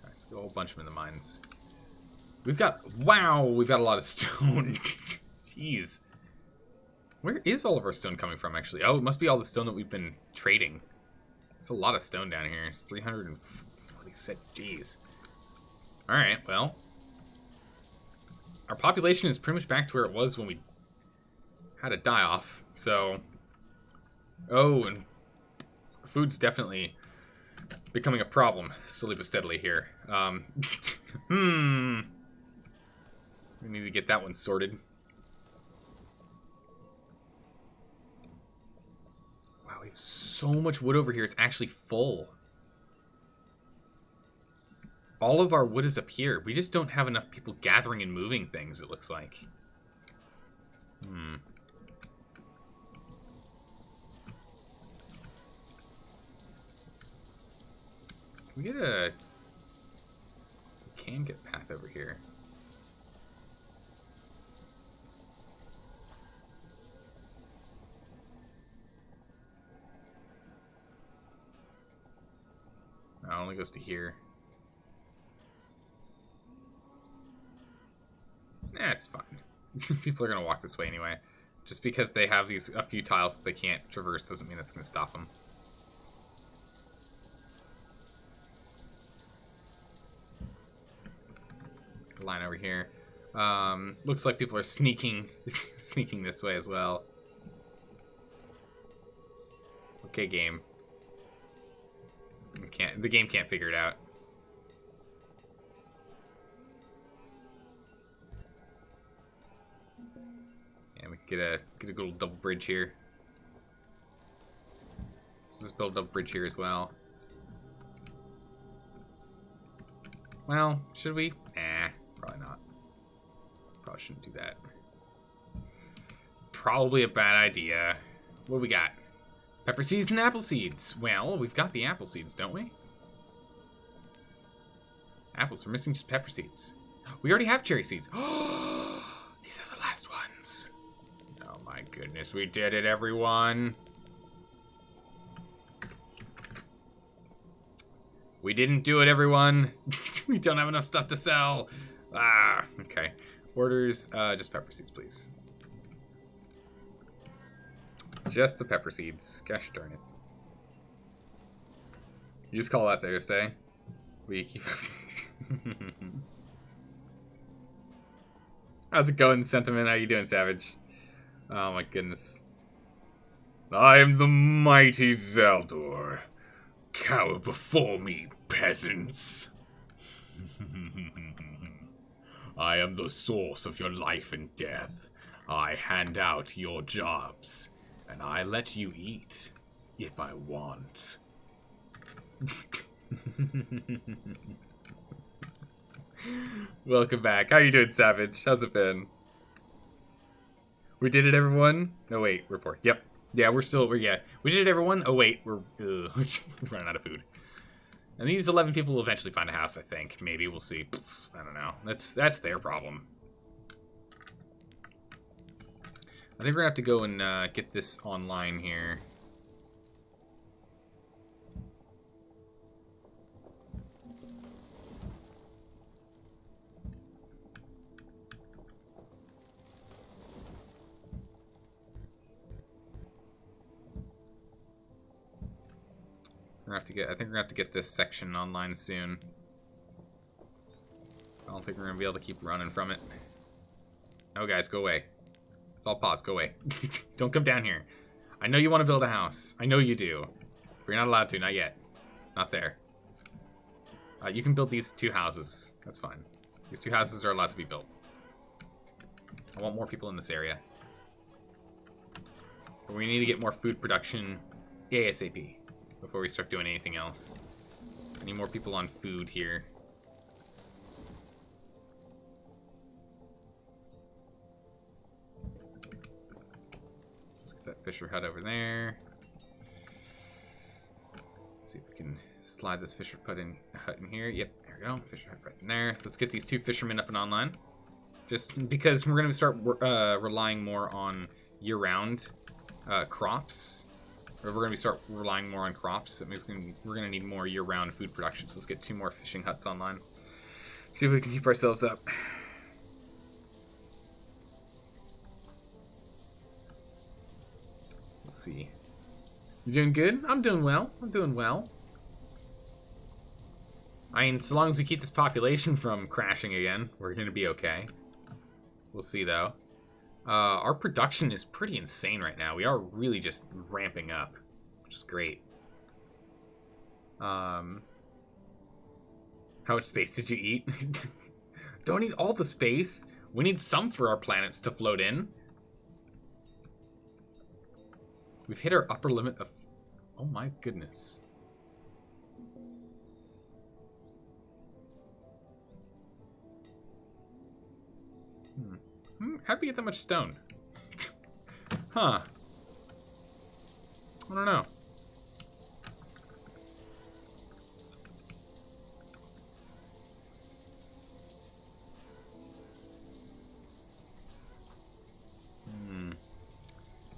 Alright, so go a whole bunch of them in the mines. We've got a lot of stone. Jeez. Where is all of our stone coming from, actually? Oh, it must be all the stone that we've been trading. It's a lot of stone down here. It's 346. Jeez. Alright, well. Our population is pretty much back to where it was when we had a die-off, so... Oh, and food's definitely becoming a problem, slowly but steadily here. We need to get that one sorted. Wow, we have so much wood over here, it's actually full. All of our wood is up here. We just don't have enough people gathering and moving things, it looks like. We get a... We can get path over here. Oh, it only goes to here. It's fine. People are going to walk this way anyway. Just because they have a few tiles that they can't traverse doesn't mean that's going to stop them. Line over here. Looks like people are sneaking sneaking this way as well. Okay, game. The game can't figure it out. Yeah, we can get a little double bridge here. Let's just build a double bridge here as well. Well, should we? Probably not. Probably shouldn't do that. Probably a bad idea. What do we got? Pepper seeds and apple seeds. Well, we've got the apple seeds, don't we? Apples. We're missing just pepper seeds. We already have cherry seeds. Oh, these are the last ones. Oh my goodness, we did it, everyone. We didn't do it, everyone. We don't have enough stuff to sell. Okay. Orders, just pepper seeds, please. Just the pepper seeds. Gosh darn it. You just call that Thursday. We keep... How's it going, Sentiment? How you doing, Savage? Oh my goodness. I am the mighty Zeldor. Cower before me, peasants. I am the source of your life and death. I hand out your jobs, and I let you eat if I want. Welcome back. How you doing, Savage? How's it been? We did it, everyone? No, wait, report. Yep. Yeah, we did it, everyone. Oh, wait, we're running out of food. And these 11 people will eventually find a house, I think. Maybe, we'll see. I don't know. That's their problem. I think we're gonna have to go and get this online here. I think we're gonna have to get this section online soon. I don't think we're gonna be able to keep running from it. No, guys, go away. It's all pause. Go away. Don't come down here. I know you want to build a house. I know you do. But you're not allowed to. Not yet. Not there. You can build these 2 houses. That's fine. These 2 houses are allowed to be built. I want more people in this area. But we need to get more food production ASAP before we start doing anything else. I need more people on food here. So let's get that fisher hut over there. See if we can slide this fisher hut in here. Yep, there we go. Fisher hut right in there. Let's get these 2 fishermen up and online. Just because we're going to start relying more on year-round crops. Or we're going to start relying more on crops. That means we're going to need more year-round food production. So let's get 2 more fishing huts online. See if we can keep ourselves up. Let's see. You doing good? I'm doing well. I'm doing well. I mean, so long as we keep this population from crashing again, we're going to be okay. We'll see, though. Our production is pretty insane right now. We are really just ramping up, which is great. How much space did you eat? Don't eat all the space. We need some for our planets to float in. We've hit our upper limit of... Oh my goodness. How'd we get that much stone? Huh. I don't know.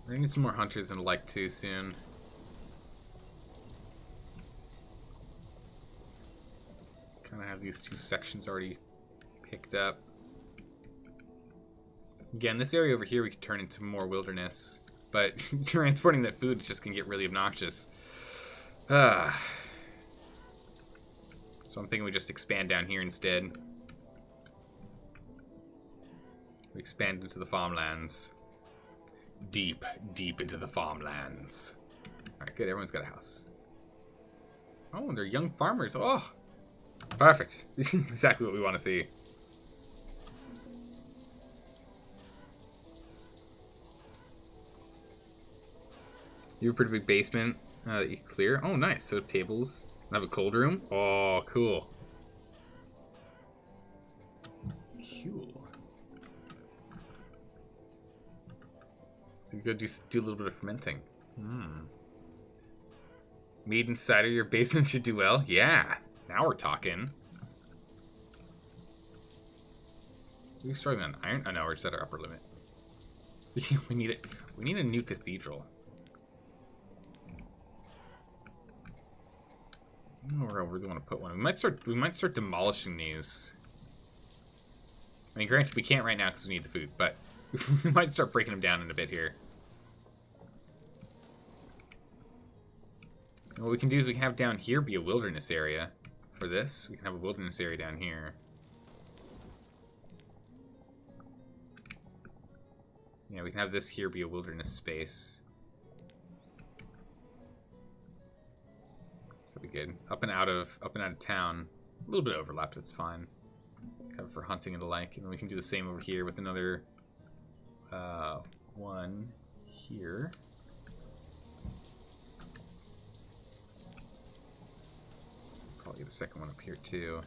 We're gonna need some more hunters and like too soon. Kind of have these 2 sections already picked up. Again, this area over here we could turn into more wilderness, but transporting that food is just gonna get really obnoxious. So I'm thinking we just expand down here instead. We expand into the farmlands. Deep, deep into the farmlands. Alright, good. Everyone's got a house. Oh, and they're young farmers. Oh, perfect. Exactly what we want to see. You have a pretty big basement that you can clear. Oh, nice. Set up tables. I have a cold room. Oh, cool. Cool. So you go do a little bit of fermenting. Mead and cider, your basement should do well. Yeah, now we're talking. We're starting on iron. Oh no, we're just at our upper limit. we need it. We need a new cathedral. I don't know where I really want to put one. We might start demolishing these. I mean, granted, we can't right now because we need the food, but we might start breaking them down in a bit here. And what we can do is we can have down here be a wilderness area for this. We can have a wilderness area down here. Yeah, we can have this here be a wilderness space. So that'd be good. Up and out of town. A little bit of overlap, that's fine. Have it for hunting and the like. And then we can do the same over here with another one here. Probably get a second one up here too.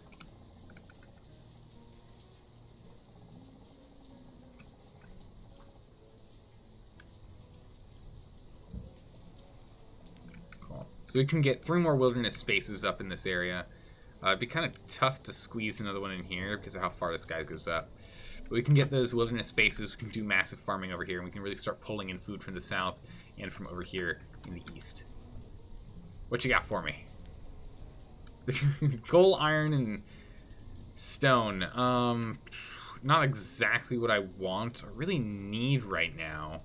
Cool. So we can get 3 more wilderness spaces up in this area. It'd be kind of tough to squeeze another one in here because of how far this guy goes up. But we can get those wilderness spaces, we can do massive farming over here, and we can really start pulling in food from the south and from over here in the east. What you got for me? Coal, iron, and stone. Not exactly what I want or really need right now.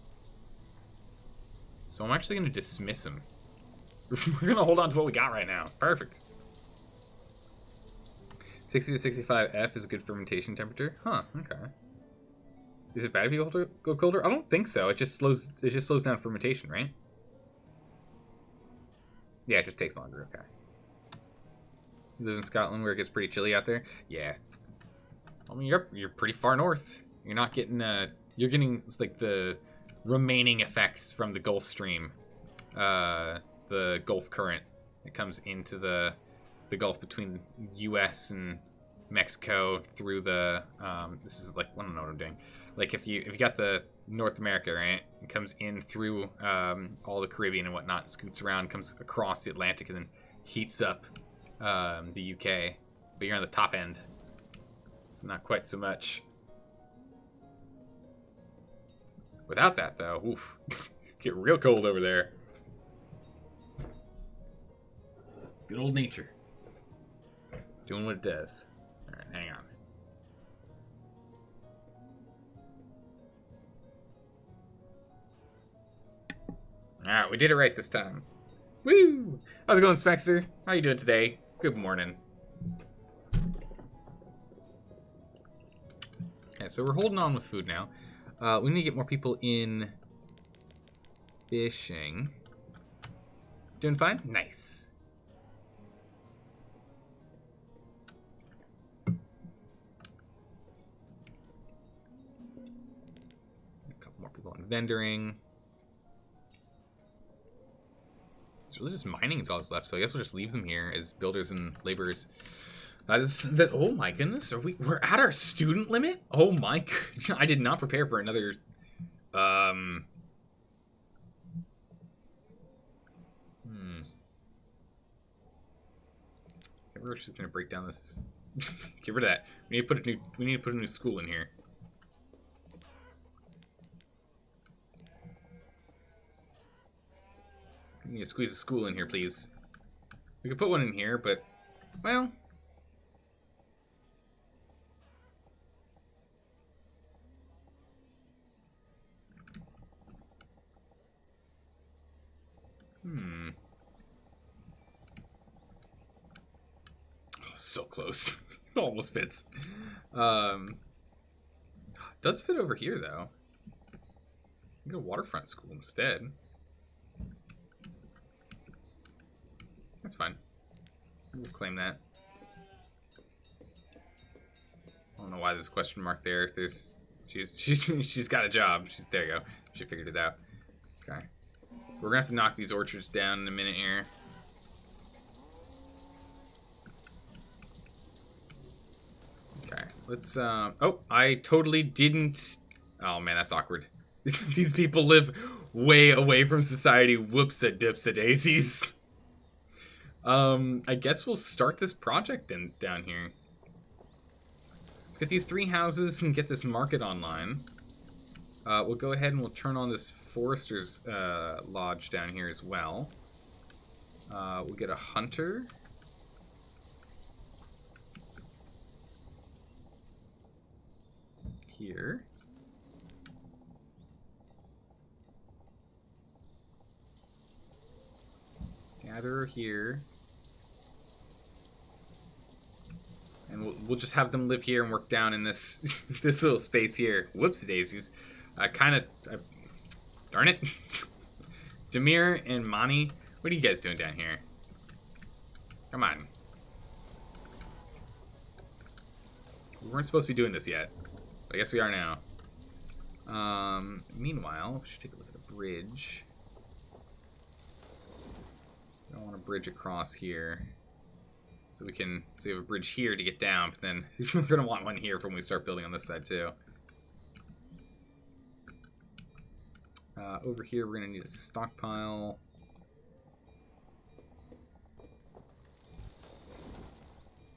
So I'm actually going to dismiss him. We're going to hold on to what we got right now. Perfect. 60 to 65 F is a good fermentation temperature. Huh, okay. Is it bad if you go colder? I don't think so. It just slows down fermentation, right? Yeah, it just takes longer, okay. You live in Scotland where it gets pretty chilly out there? Yeah. I mean, you're pretty far north. You're not getting you're getting, it's like the remaining effects from the Gulf Stream, the Gulf Current that comes into the Gulf between U.S. and Mexico through the. This is like I don't know what I'm doing. Like if you got the North America, right, it comes in through all the Caribbean and whatnot, scoots around, comes across the Atlantic, and then heats up the UK. But you're on the top end. It's not quite so much. Without that, though, oof, get real cold over there. Good old nature. Doing what it does. Alright, hang on. Alright, we did it right this time. Woo! How's it going, Spexter? How you doing today? Good morning. Okay, so we're holding on with food now. We need to get more people in fishing. Doing fine? Nice. A couple more people in vendoring. It's really just mining is all that's left, so I guess we'll just leave them here as builders and laborers. Oh my goodness, we're at our student limit? Oh my goodness, I did not prepare for another We're just gonna break down this. Get rid of that. We need to put a new school in here. We need to squeeze a school in here, please. We could put one in here, but well. Oh, so close. Almost fits. Does fit over here though. Get a waterfront school instead. That's fine. We'll claim that. I don't know why there's a question mark there. She's got a job. There you go. She figured it out. Okay. We're gonna have to knock these orchards down in a minute here. Okay, let's oh, I totally didn't. Oh man, that's awkward. These people live way away from society. Whoops, a dips a daisies. I guess we'll start this project then down here. Let's get these 3 houses and get this market online. We'll go ahead and we'll turn on this forester's lodge down here as well. We'll get a hunter. Here. Gatherer here. And we'll just have them live here and work down in this this little space here. Whoopsie daisies. Darn it. Demir and Mani, what are you guys doing down here? Come on. We weren't supposed to be doing this yet. But I guess we are now. Meanwhile, we should take a look at the bridge. I don't want a bridge across here. So we have a bridge here to get down, but then we're going to want one here for when we start building on this side too. Over here, we're going to need a stockpile.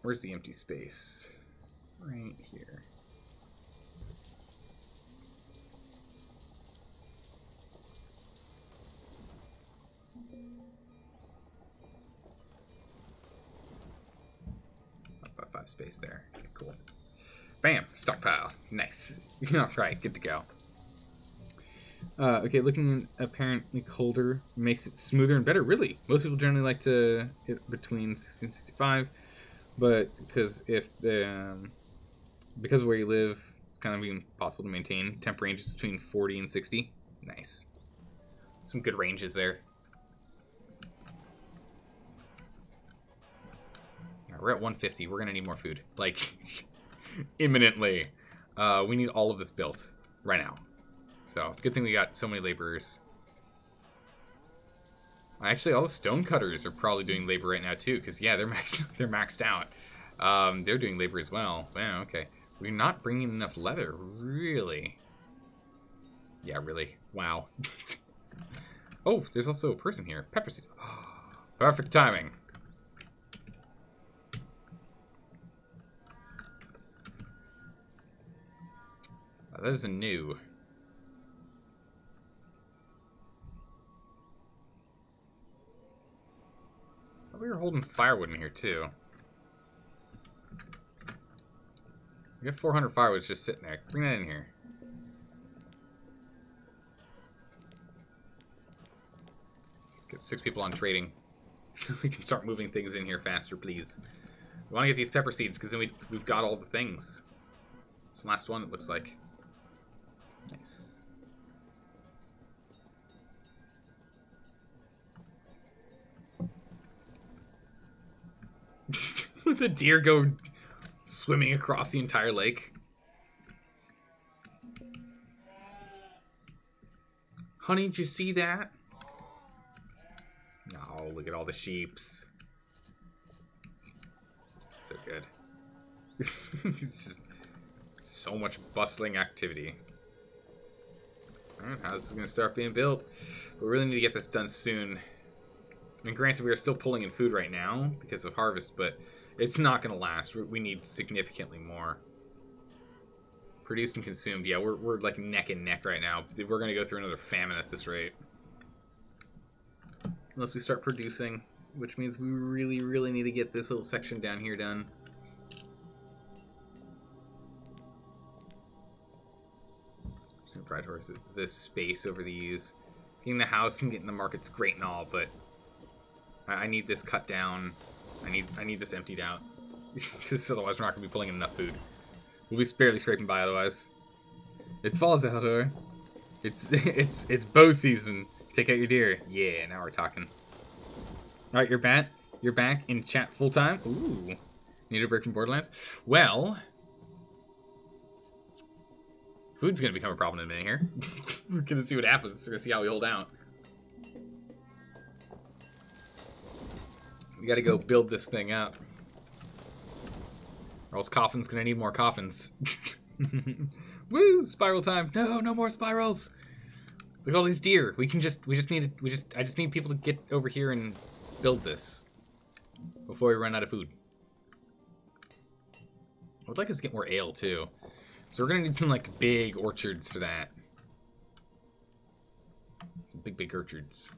Where's the empty space? Right here. Five space there. Okay, cool. Bam! Stockpile. Nice. Alright, good to go. Okay, looking apparently colder makes it smoother and better. Really? Most people generally like to hit between 60 and 65, but because of where you live, it's kind of impossible to maintain. Temp range is between 40 and 60. Nice. Some good ranges there. We're at 150. We're gonna need more food, like imminently. We need all of this built right now. So, good thing we got so many laborers. Actually, all the stone cutters are probably doing labor right now, too. Because, yeah, they're maxed out. They're doing labor as well. Wow, okay. We're not bringing enough leather. Really? Yeah, really. Wow. Oh, there's also a person here. Pepper seed. Perfect timing. That is a new. We were holding firewood in here, too. We got 400 firewood just sitting there. Bring that in here. Get 6 people on trading. So we can start moving things in here faster, please. We want to get these pepper seeds, because then we've got all the things. It's the last one, it looks like. Nice. The deer go swimming across the entire lake. Honey, did you see that? Oh, look at all the sheeps. So good. It's just so much bustling activity. Alright, how's this going to start being built? We really need to get this done soon. I mean, granted, we are still pulling in food right now because of harvest, but it's not going to last. We need significantly more. Produced and consumed. Yeah, we're like neck and neck right now. We're going to go through another famine at this rate. Unless we start producing, which means we really, really need to get this little section down here done. Just going to prioritize this space over these. Getting the house and getting the market's great and all, but I need this cut down. I need this emptied out. Because otherwise we're not going to be pulling in enough food. We'll be barely scraping by otherwise. It's fall, Zaldor. It's bow season. Take out your deer. Yeah, now we're talking. Alright, you're back. You're back in chat full time. Ooh. Need a break from Borderlands? Well, food's going to become a problem in a minute here. We're going to see what happens. We're going to see how we hold out. We got to go build this thing up. Or else Coffin's going to need more coffins. Woo! Spiral time. No, no more spirals. Look at all these deer. I just need people to get over here and build this before we run out of food. I would like us to get more ale too. So we're gonna need some like big orchards for that. Some big orchards.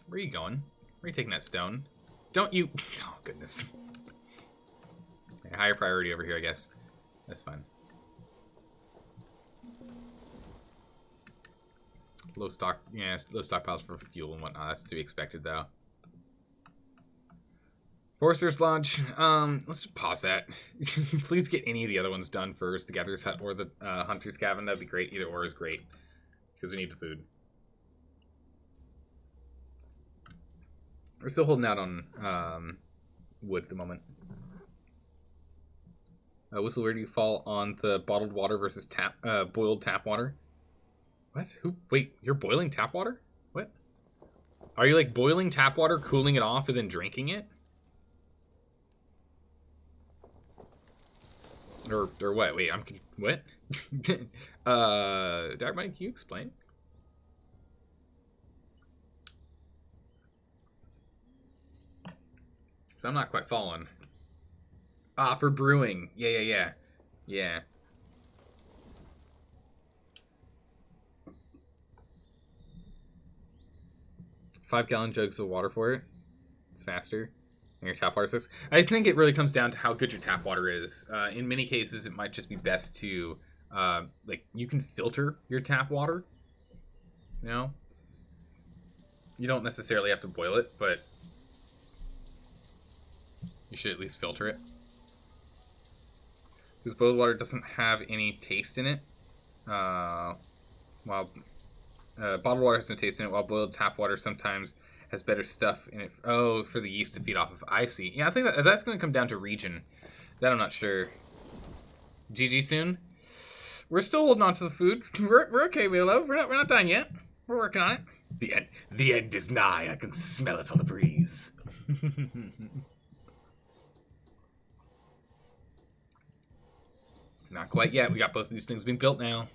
Where are you going? Where are you taking that stone? Don't you? Oh goodness. Higher priority over here, I guess. That's fine. Low stock, yeah, low stockpiles for fuel and whatnot. That's to be expected, though. Foresters Lodge. Let's just pause that. Please get any of the other ones done first. The Gatherer's Hut or the Hunter's Cabin. That'd be great. Either or is great because we need the food. We're still holding out on wood at the moment. Whistle, where do you fall on the bottled water versus boiled tap water? What? Who? Wait, you're boiling tap water? What? Are you like boiling tap water, cooling it off, and then drinking it? Or what? Wait, what? Dark Mike, can you explain? So I'm not quite following. Ah, for brewing. Yeah. 5-gallon jugs of water for it. It's faster. And your tap water sucks. I think it really comes down to how good your tap water is. In many cases, it might just be best to, like, you can filter your tap water. You know? You don't necessarily have to boil it, but you should at least filter it. Because boiled water doesn't have any taste in it. While bottled water has no taste in it, while boiled tap water sometimes has better stuff in it. Oh, for the yeast to feed off of. I see. Yeah, I think that's going to come down to region. That I'm not sure. GG soon. We're still holding on to the food. We're okay, Willow. We're not done yet. We're working on it. The end is nigh. I can smell it on the breeze. Not quite yet. We got both of these things being built now.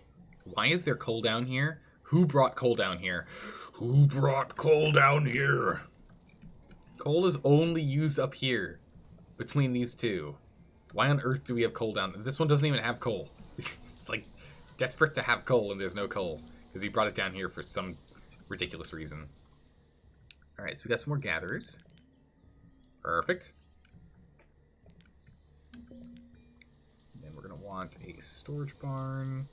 Why is there coal down here? Who brought coal down here? Who brought coal down here? Coal is only used up here. Between these two. Why on earth do we have coal down? This one doesn't even have coal. It's like desperate to have coal and there's no coal. Because he brought it down here for some ridiculous reason. Alright, so we got some more gatherers. Perfect. And then we're going to want a storage barn.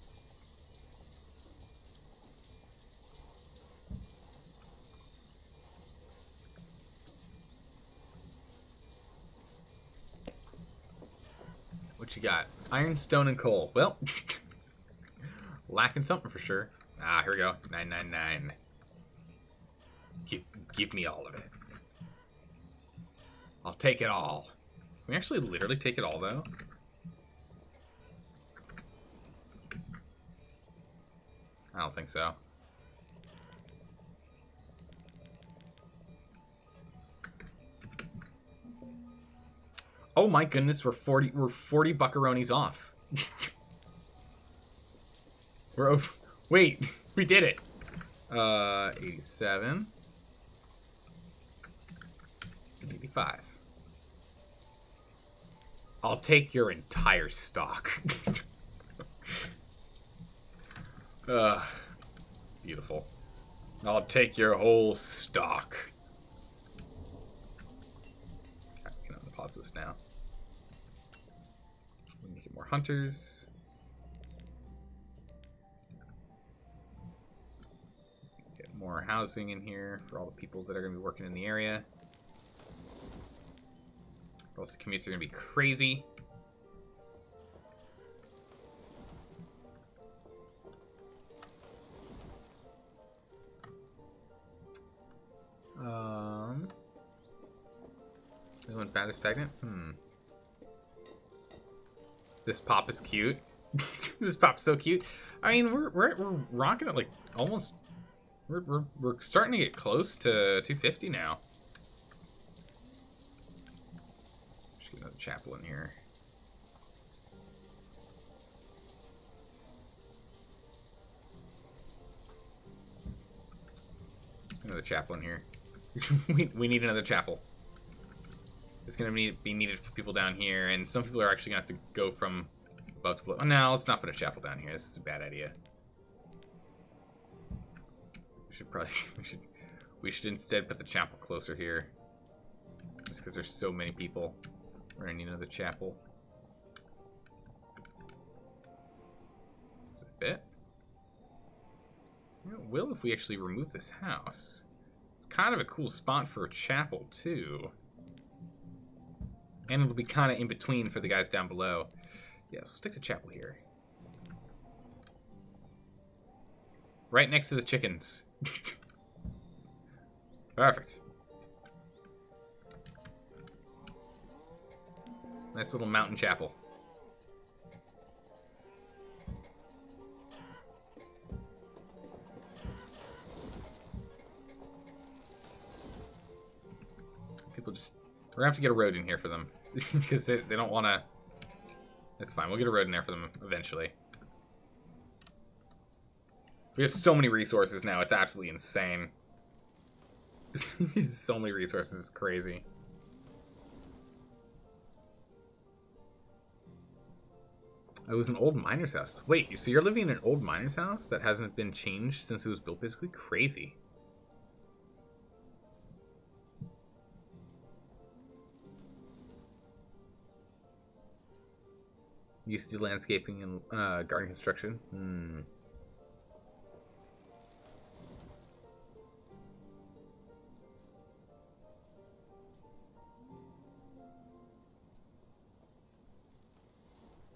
What you got? Iron, stone, and coal. Well, lacking something for sure. Ah, here we go. 999. Give me all of it. I'll take it all. Can we actually literally take it all, though? I don't think so. Oh my goodness, we're 40 buckaronis off. We're over. Wait, we did it. 87. 85. I'll take your entire stock. Beautiful. I'll take your whole stock. Okay, I'm gonna pause this now. We need to get more hunters. Get more housing in here for all the people that are gonna be working in the area. Or else the commutes are gonna be crazy. They went bad or stagnant? This pop is cute. This pop's so cute. I mean, we're rocking it like almost. We're starting to get close to 250 now. Just get another chapel in here. Another chapel in here. we need another chapel. It's going to be needed for people down here, and some people are actually going to have to go from above to below. Oh, no, let's not put a chapel down here. This is a bad idea. We should probably we should instead put the chapel closer here, just because there's so many people. We're going to need another chapel. Does it fit? It will if we actually remove this house. It's kind of a cool spot for a chapel, too. And it'll be kind of in between for the guys down below. Yeah, let's stick the chapel here. Right next to the chickens. Perfect. Nice little mountain chapel. People just... We're gonna have to get a road in here for them. Because they don't want to... It's fine, we'll get a road in there for them eventually. We have so many resources now, it's absolutely insane. So many resources, it's crazy. Oh, it was an old miner's house. Wait, so you're living in an old miner's house that hasn't been changed since it was built? Basically crazy. Used to do landscaping and garden construction.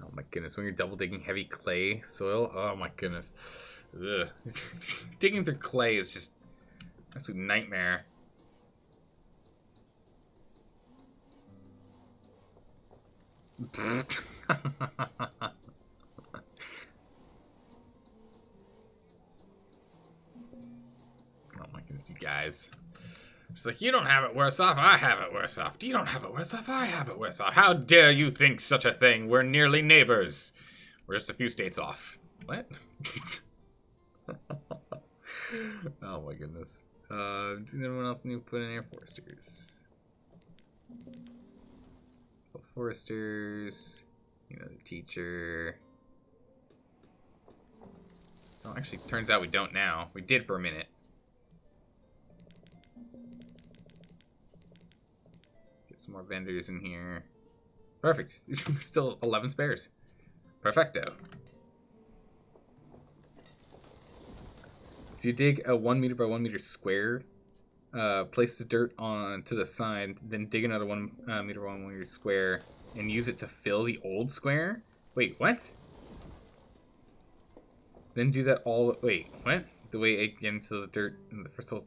Oh my goodness, when you're double digging heavy clay soil, oh my goodness. Ugh. Digging through clay is just an absolute nightmare. Oh my goodness, you guys. She's like, you don't have it worse off, I have it worse off. You don't have it worse off, I have it worse off. How dare you think such a thing? We're nearly neighbors. We're just a few states off. What? Oh my goodness. Did anyone else need to put in Air Foresters? Foresters. You know, the teacher. Oh, actually, turns out we don't now. We did for a minute. Get some more vendors in here. Perfect. Still 11 spares. Perfecto. So you dig a 1 meter by 1 meter square, place the dirt on to the side, then dig another 1 meter by 1 meter square, and use it to fill the old square? Wait, what? Then do that all... Wait, what? The way I get into the dirt in the first hole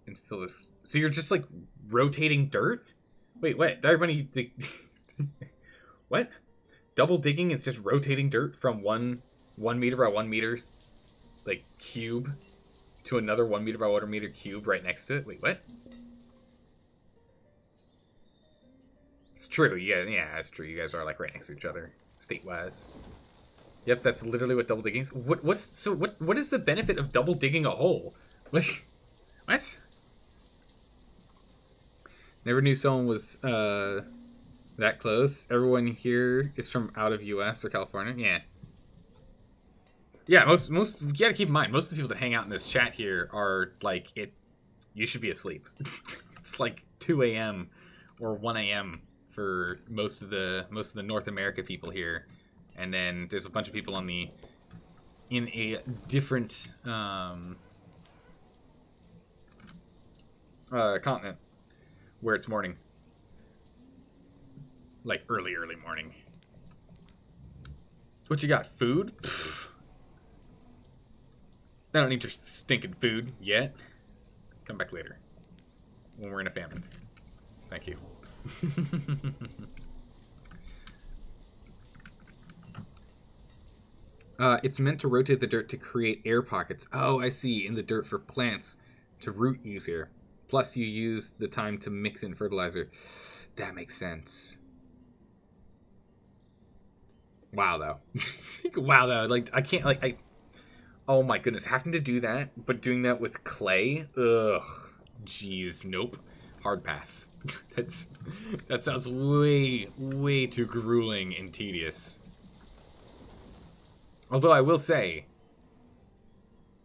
and fill the... So you're just, like, rotating dirt? Wait, what? Did everybody... What? Double digging is just rotating dirt from 1 meter by 1 meter, like, cube to another 1 meter by 1 meter cube right next to it? Wait, what? It's true. Yeah, it's true. You guys are, like, right next to each other, state-wise. Yep, that's literally what double digging is. What is the benefit of double digging a hole? What? Never knew someone was that close. Everyone here is from out of US or California. Yeah. Yeah, most you gotta keep in mind, most of the people that hang out in this chat here are like you should be asleep. It's like 2 a.m. or 1 a.m. for most of the North America people here. And then there's a bunch of people in a different continent where it's morning. Like early morning. What you got? Food? Pfft. I don't need your stinking food yet. Come back later. When we're in a famine. Thank you. It's meant to rotate the dirt to create air pockets. Oh, I see. In the dirt for plants to root easier. Plus, you use the time to mix in fertilizer. That makes sense. Wow, though. Wow, though. Like, I can't, like, oh my goodness. Having to do that, but doing that with clay? Ugh. Jeez. Nope. Hard pass. That sounds way too grueling and tedious. Although I will say,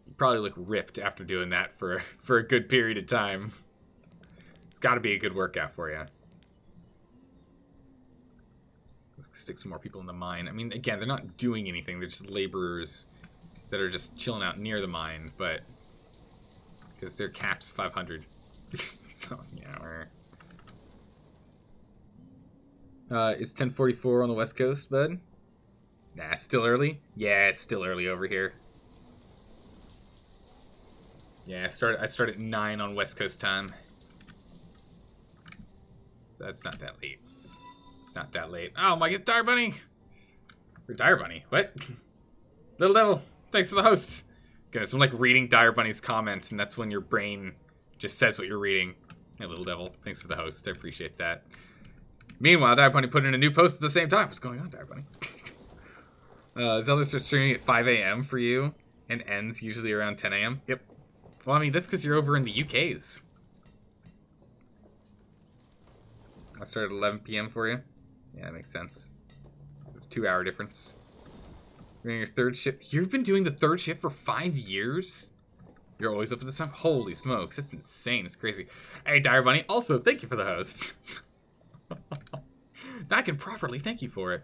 you probably look ripped after doing that for a good period of time. It's got to be a good workout for you. Let's stick some more people in the mine. I mean, again, they're not doing anything. They're just laborers that are just chilling out near the mine, but because their cap's 500. So, yeah, it's 10:44 on the West Coast, bud. Nah, still early? Yeah, it's still early over here. Yeah, I start at 9 on West Coast time. So that's not that late. It's not that late. Oh my god, Dire Bunny! Or Dire Bunny, what? Little Devil, thanks for the host. Goodness, I'm like reading Dire Bunny's comments, and that's when your brain just says what you're reading. Hey, Little Devil, thanks for the host. I appreciate that. Meanwhile, Dire Bunny put in a new post at the same time. What's going on, Dire Bunny? Zelda starts streaming at 5 a.m. for you and ends usually around 10 a.m. Yep. Well, I mean, that's because you're over in the UKs. I started at 11 p.m. for you. Yeah, that makes sense. It's a 2-hour difference. You're doing your third shift. You've been doing the third shift for 5 years? You're always up at the sun? Holy smokes, that's insane. It's crazy. Hey, Dire Bunny, also, thank you for the host. Now I can properly thank you for it.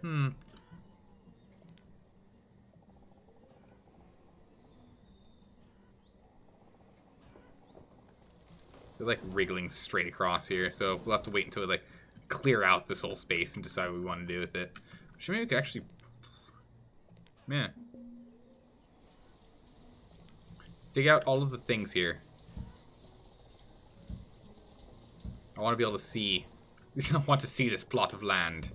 They're like wriggling straight across here, so we'll have to wait until we like clear out this whole space and decide what we want to do with it. Should maybe we could actually, man, dig out all of the things here. I want to be able to see. I want to see this plot of land.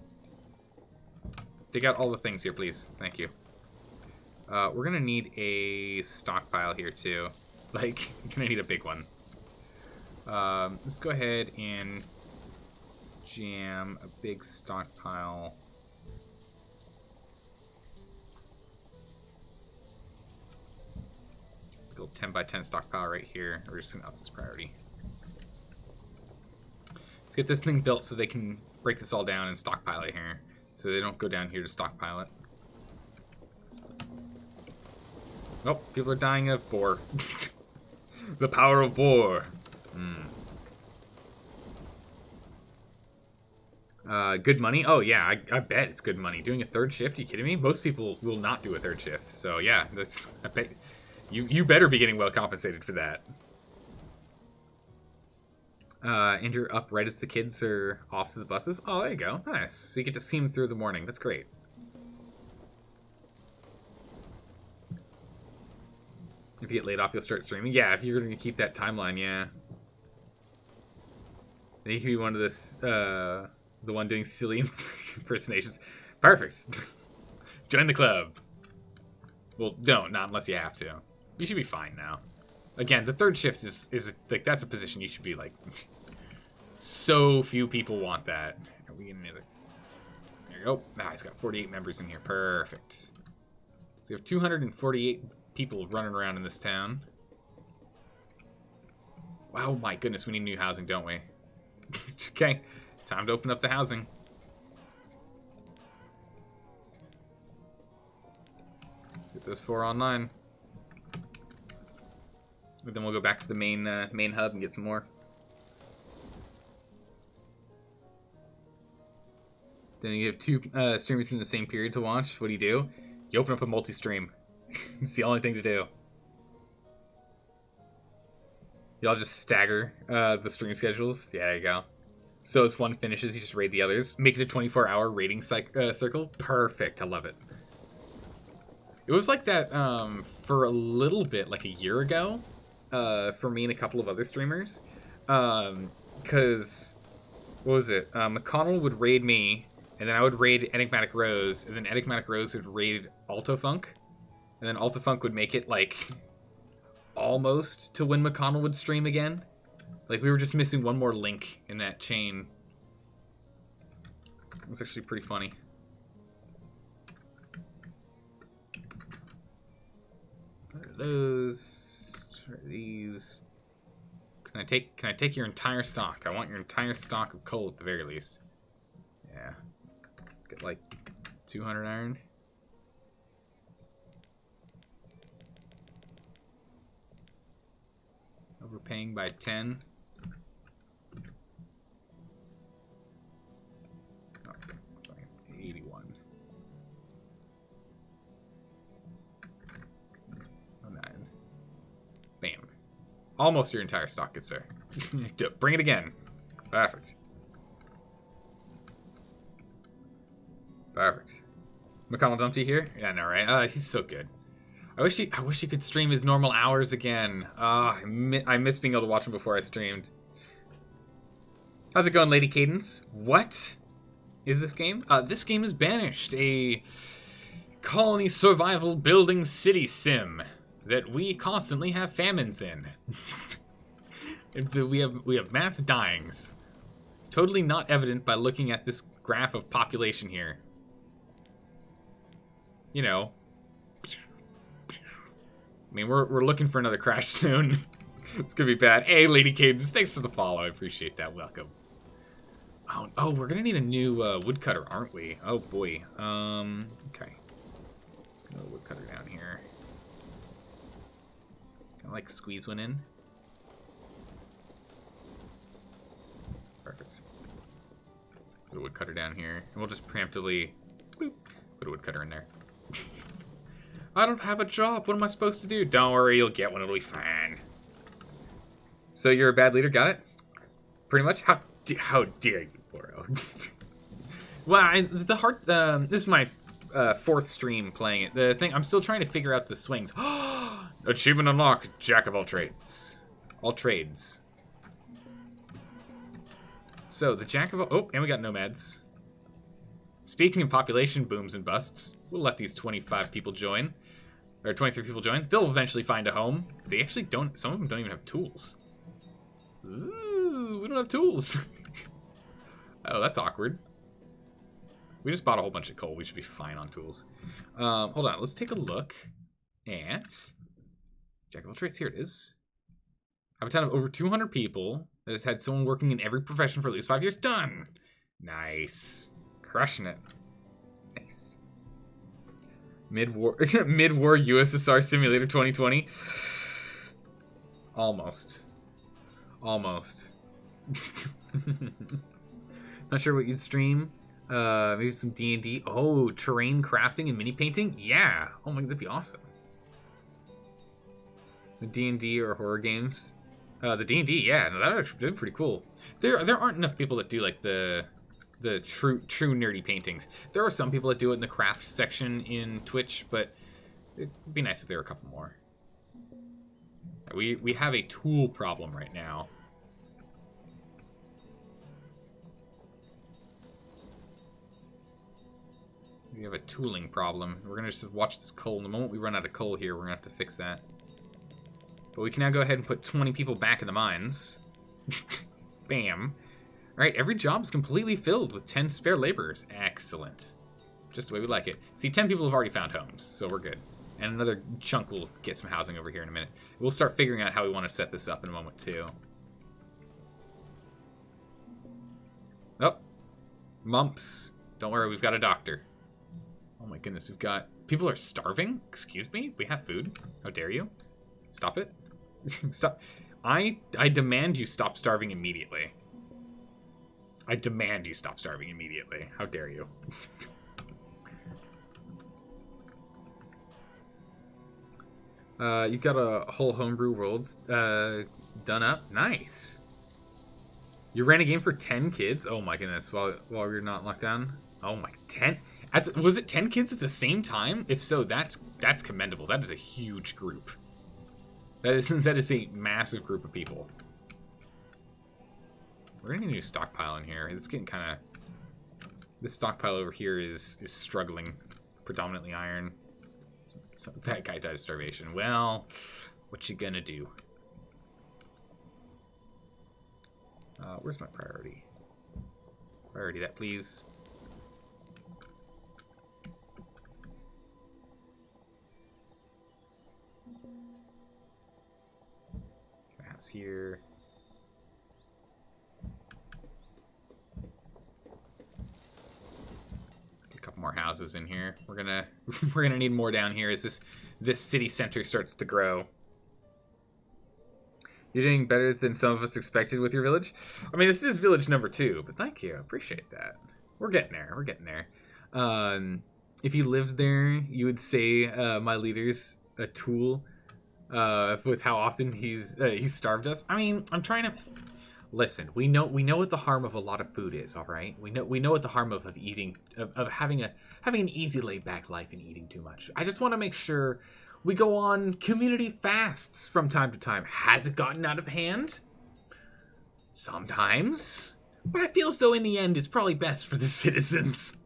Dig out all the things here, please. Thank you. We're gonna need a stockpile here, too. Like, we're gonna need a big one. Let's go ahead and jam a big stockpile. Big old 10 by 10 stockpile right here. We're just gonna up this priority. Let's get this thing built so they can break this all down and stockpile it here. So they don't go down here to stockpile it. Oh, people are dying of boar. The power of boar. Good money? Oh, yeah, I bet it's good money. Doing a third shift? Are you kidding me? Most people will not do a third shift. So, yeah, that's... I bet you better be getting well compensated for that. And you're up right as the kids are off to the buses. Oh, there you go. Nice. So you get to see them through the morning. That's great. If you get laid off, you'll start streaming. Yeah, if you're going to keep that timeline, yeah. Then you can be one of this, the one doing silly impersonations. Perfect. Join the club. Well, don't. Not unless you have to. You should be fine now. Again, the third shift is like, that's a position you should be, like... So few people want that. Are we getting another? There you go. Ah, he's got 48 members in here. Perfect. So we have 248 people running around in this town. Wow, my goodness, we need new housing, don't we? Okay, time to open up the housing. Let's get those 4 online. And then we'll go back to the main hub and get some more. Then you have 2 streamers in the same period to watch. What do? You open up a multi-stream. It's the only thing to do. Y'all just stagger the stream schedules. Yeah, there you go. So as one finishes, you just raid the others. Make it a 24-hour raiding circle. Perfect. I love it. It was like that for a little bit, like a year ago, for me and a couple of other streamers. Because, what was it? McConnell would raid me, and then I would raid Enigmatic Rose, and then Enigmatic Rose would raid Altofunk, and then Altofunk would make it, like, almost to when McConnell would stream again. Like, we were just missing one more link in that chain. It was actually pretty funny. What are those? What are these? Can I take your entire stock? I want your entire stock of coal at the very least. Yeah. Get like 200 iron. Overpaying by 10. Oh, sorry, 81. 09. Bam. Almost your entire stock, good sir. Bring it again. Perfect. Perfect. McConnell Dumpty here? Yeah, no, right? He's so good. I wish he could stream his normal hours again. I miss being able to watch him before I streamed. How's it going, Lady Cadence? What is this game? This game is Banished, a colony survival building city sim that we constantly have famines in. we have mass dyings. Totally not evident by looking at this graph of population here. You know. I mean, we're looking for another crash soon. It's gonna be bad. Hey, Lady Cadence, thanks for the follow. I appreciate that. Welcome. Oh, we're gonna need a new woodcutter, aren't we? Oh boy. Okay. Got a woodcutter down here. Can I like squeeze one in? Perfect. Put a woodcutter down here, and we'll just preemptively boop, put a woodcutter in there. I don't have a job. What am I supposed to do? Don't worry, you'll get one. It'll be fine. So you're a bad leader, got it? Pretty much. How dare you, Boro? Well, this is my 4th stream playing it. The thing, I'm still trying to figure out the swings. Achievement unlocked. Jack of all trades. All trades. So the jack of all. Oh, and we got nomads. Speaking of population booms and busts, we'll let these 25 people join. Or 23 people join. They'll eventually find a home. They actually don't... Some of them don't even have tools. Ooh, we don't have tools. Oh, that's awkward. We just bought a whole bunch of coal. We should be fine on tools. Hold on. Let's take a look at... Jack of all trades. Here it is. Have a town of over 200 people that has had someone working in every profession for at least 5 years. Done! Nice. Crushing it. Nice. Mid-war USSR Simulator 2020. Almost. Almost. Not sure what you'd stream. Maybe some D&D. Oh, terrain crafting and mini painting? Yeah. Oh my god, that'd be awesome. The D&D or horror games. The D&D, yeah, no, that would actually be pretty cool. There aren't enough people that do like the true nerdy paintings. There are some people that do it in the craft section in Twitch, but it'd be nice if there were a couple more. We have a tool problem right now. We have a tooling problem. We're gonna just watch this coal. The moment we run out of coal here, we're gonna have to fix that. But we can now go ahead and put 20 people back in the mines. Bam. Alright, every job is completely filled with 10 spare laborers. Excellent. Just the way we like it. See, 10 people have already found homes, so we're good. And another chunk will get some housing over here in a minute. We'll start figuring out how we want to set this up in a moment, too. Oh. Mumps. Don't worry, we've got a doctor. Oh my goodness, we've got... People are starving? Excuse me? We have food? How dare you? Stop it. Stop. I demand you stop starving immediately. I demand you stop starving immediately. How dare you? You've got a whole homebrew world done up. Nice. You ran a game for 10 kids? Oh my goodness. While you're not locked down? Oh my, 10? Was it 10 kids at the same time? If so, that's commendable. That is a huge group. That is a massive group of people. We're gonna need a new stockpile in here. It's getting kind of... This stockpile over here is struggling. Predominantly iron. So that guy died of starvation. Well, what you gonna do? Where's my priority? Priority that, please. House here. A couple more houses in here. We're gonna need more down here as this city center starts to grow. You're doing better than some of us expected with your village. I mean, this is village number 2, but thank you. I appreciate that. We're getting there. We're getting there. If you lived there, you would say my leader's a tool with how often he's starved us. I mean, I'm trying to... Listen, we know what the harm of a lot of food is, all right? We know what the harm of eating, of having an easy laid back life and eating too much. I just want to make sure we go on community fasts from time to time. Has it gotten out of hand? Sometimes. But I feel as though in the end it's probably best for the citizens.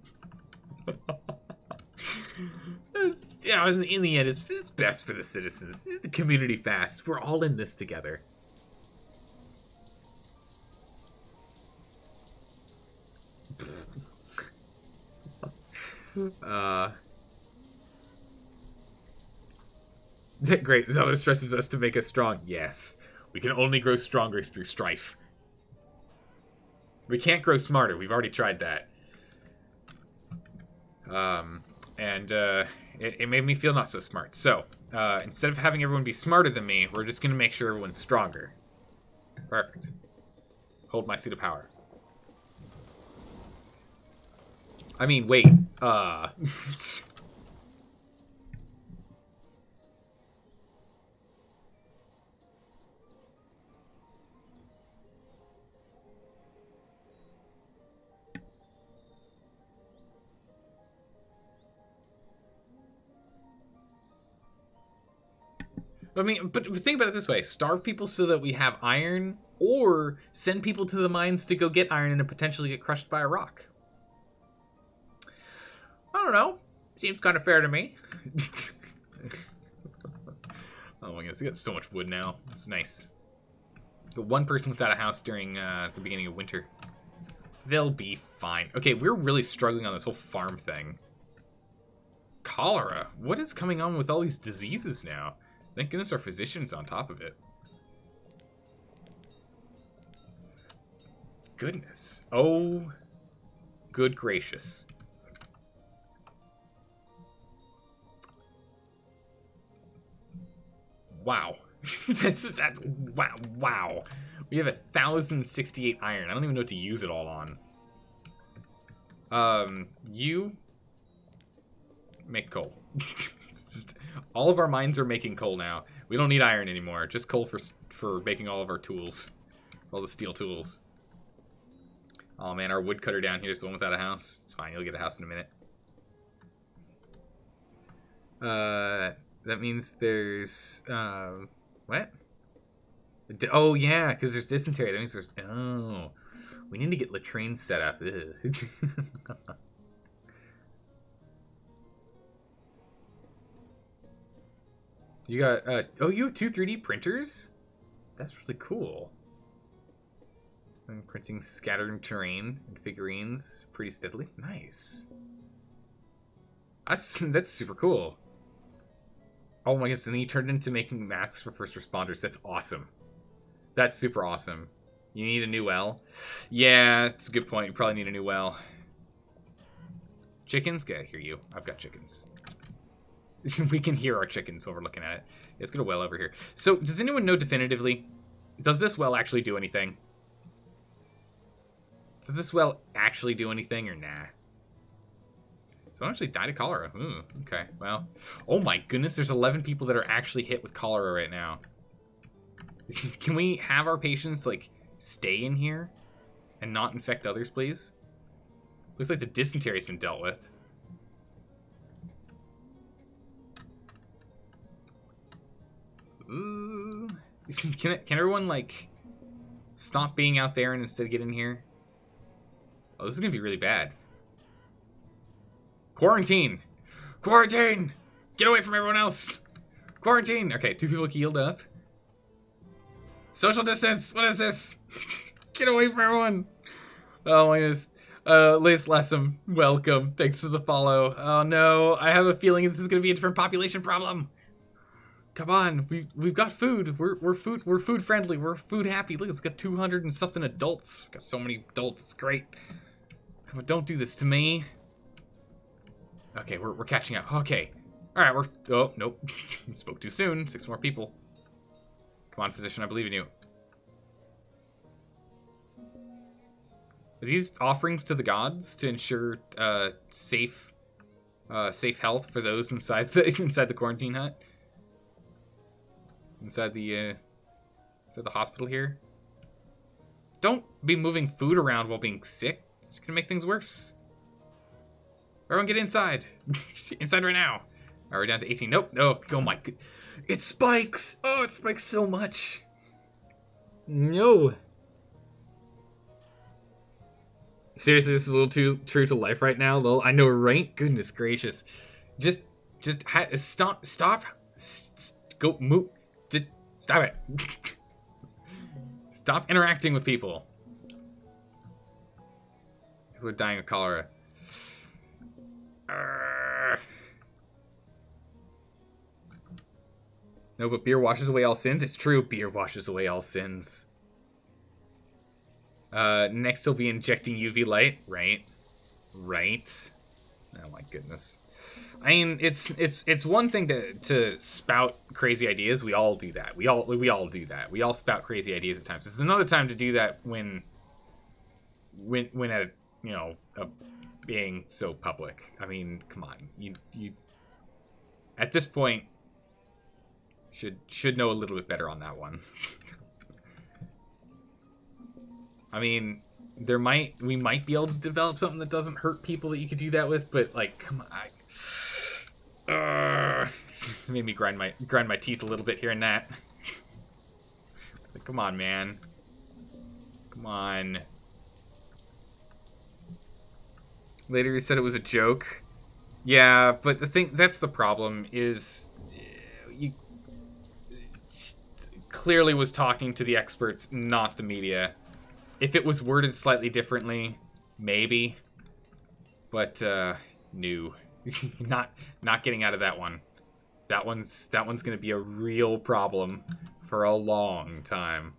Yeah, in the end it's best for the citizens. It's the community fasts. We're all in this together. Great. Zealot stresses us to make us strong. Yes. We can only grow stronger through strife. We can't grow smarter. We've already tried that. It made me feel not so smart. So, instead of having everyone be smarter than me, we're just going to make sure everyone's stronger. Perfect. Hold my seat of power. I mean, wait. I mean, but think about it this way. Starve people so that we have iron, or send people to the mines to go get iron and potentially get crushed by a rock. I don't know. Seems kind of fair to me. Oh my goodness, we got so much wood now. It's nice. But one person without a house during the beginning of winter. They'll be fine. Okay, we're really struggling on this whole farm thing. Cholera. What is coming on with all these diseases now? Thank goodness our physician's on top of it. Goodness. Oh, good gracious. Wow. that's wow. We have 1,068 iron. I don't even know what to use it all on. You make coal. Just, all of our mines are making coal now. We don't need iron anymore. Just coal for making all of our tools. All the steel tools. Oh man, our woodcutter down here is the one without a house. It's fine, you'll get a house in a minute. That means there's what? Oh yeah, because there's dysentery. That means there's we need to get latrines set up. You got you have 2 3D printers? That's really cool. I'm printing scattered terrain and figurines pretty steadily. Nice. That's super cool. Oh my goodness, and then you turned into making masks for first responders. That's awesome. That's super awesome. You need a new well? Yeah, that's a good point. You probably need a new well. Chickens? Yeah, I hear you. I've got chickens. We can hear our chickens while we're looking at it. Let's get a well over here. So, does anyone know definitively, does this well actually do anything? Does this well actually do anything or nah? Someone actually died of cholera. Ooh, okay, well. Oh my goodness, there's 11 people that are actually hit with cholera right now. Can we have our patients, like, stay in here and not infect others, please? Looks like the dysentery's been dealt with. Ooh. Can everyone, like, stop being out there and instead get in here? Oh, this is gonna be really bad. Quarantine! Quarantine! Get away from everyone else! Quarantine! Okay, 2 people healed up. Social distance! What is this? Get away from everyone! Oh my goodness. Lace Lessum, welcome. Thanks for the follow. Oh no, I have a feeling this is gonna be a different population problem. Come on, we've got food. We're food friendly. We're food happy. Look, it's got 200 and something adults. We've got so many adults. It's great. Come on, don't do this to me. Okay, we're catching up. Okay. All right, oh, nope. Spoke too soon. 6 more people. Come on, physician, I believe in you. Are these offerings to the gods to ensure safe health for those inside the quarantine hut? Inside the hospital here? Don't be moving food around while being sick. It's gonna make things worse. Everyone get inside. Inside right now. Alright, we're down to 18. Nope, no. Oh my god. It spikes! Oh, it spikes so much. No. Seriously, this is a little too true to life right now. Lol. I know, right? Goodness gracious. Just stop. Go, move. Stop it. Stop interacting with people. People are dying of cholera. No, but beer washes away all sins. It's true, beer washes away all sins. Next he'll be injecting UV light, right? Right. Oh my goodness. I mean, it's one thing to spout crazy ideas. We all do that. We all do that. We all spout crazy ideas at times. It's another time to do that when at a being so public. I mean, come on. You at this point should know a little bit better on that one. I mean, we might be able to develop something that doesn't hurt people that you could do that with, but like, come on. Made me grind my teeth a little bit here and that. Like, come on, man. Come on. Later he said it was a joke. Yeah, but that's the problem, is you clearly was talking to the experts, not the media. If it was worded slightly differently, maybe. But, no. not getting out of that one. That one's gonna be a real problem for a long time.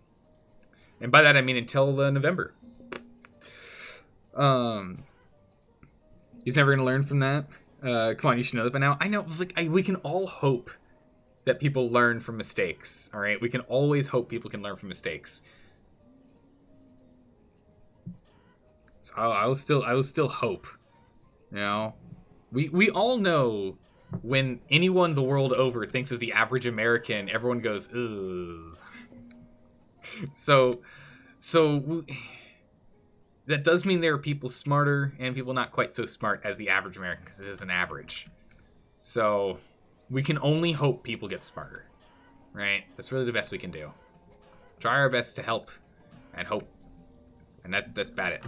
And by that I mean until November. He's never gonna learn from that. Come on, you should know that by now. I know, like, we can all hope that people learn from mistakes. All right, we can always hope people can learn from mistakes. So I will still hope. You know, we all know when anyone the world over thinks of the average American, everyone goes, ugh. So that does mean there are people smarter and people not quite so smart as the average American, because it is an average. So we can only hope people get smarter, right? That's really the best we can do. Try our best to help and hope, and that's about it.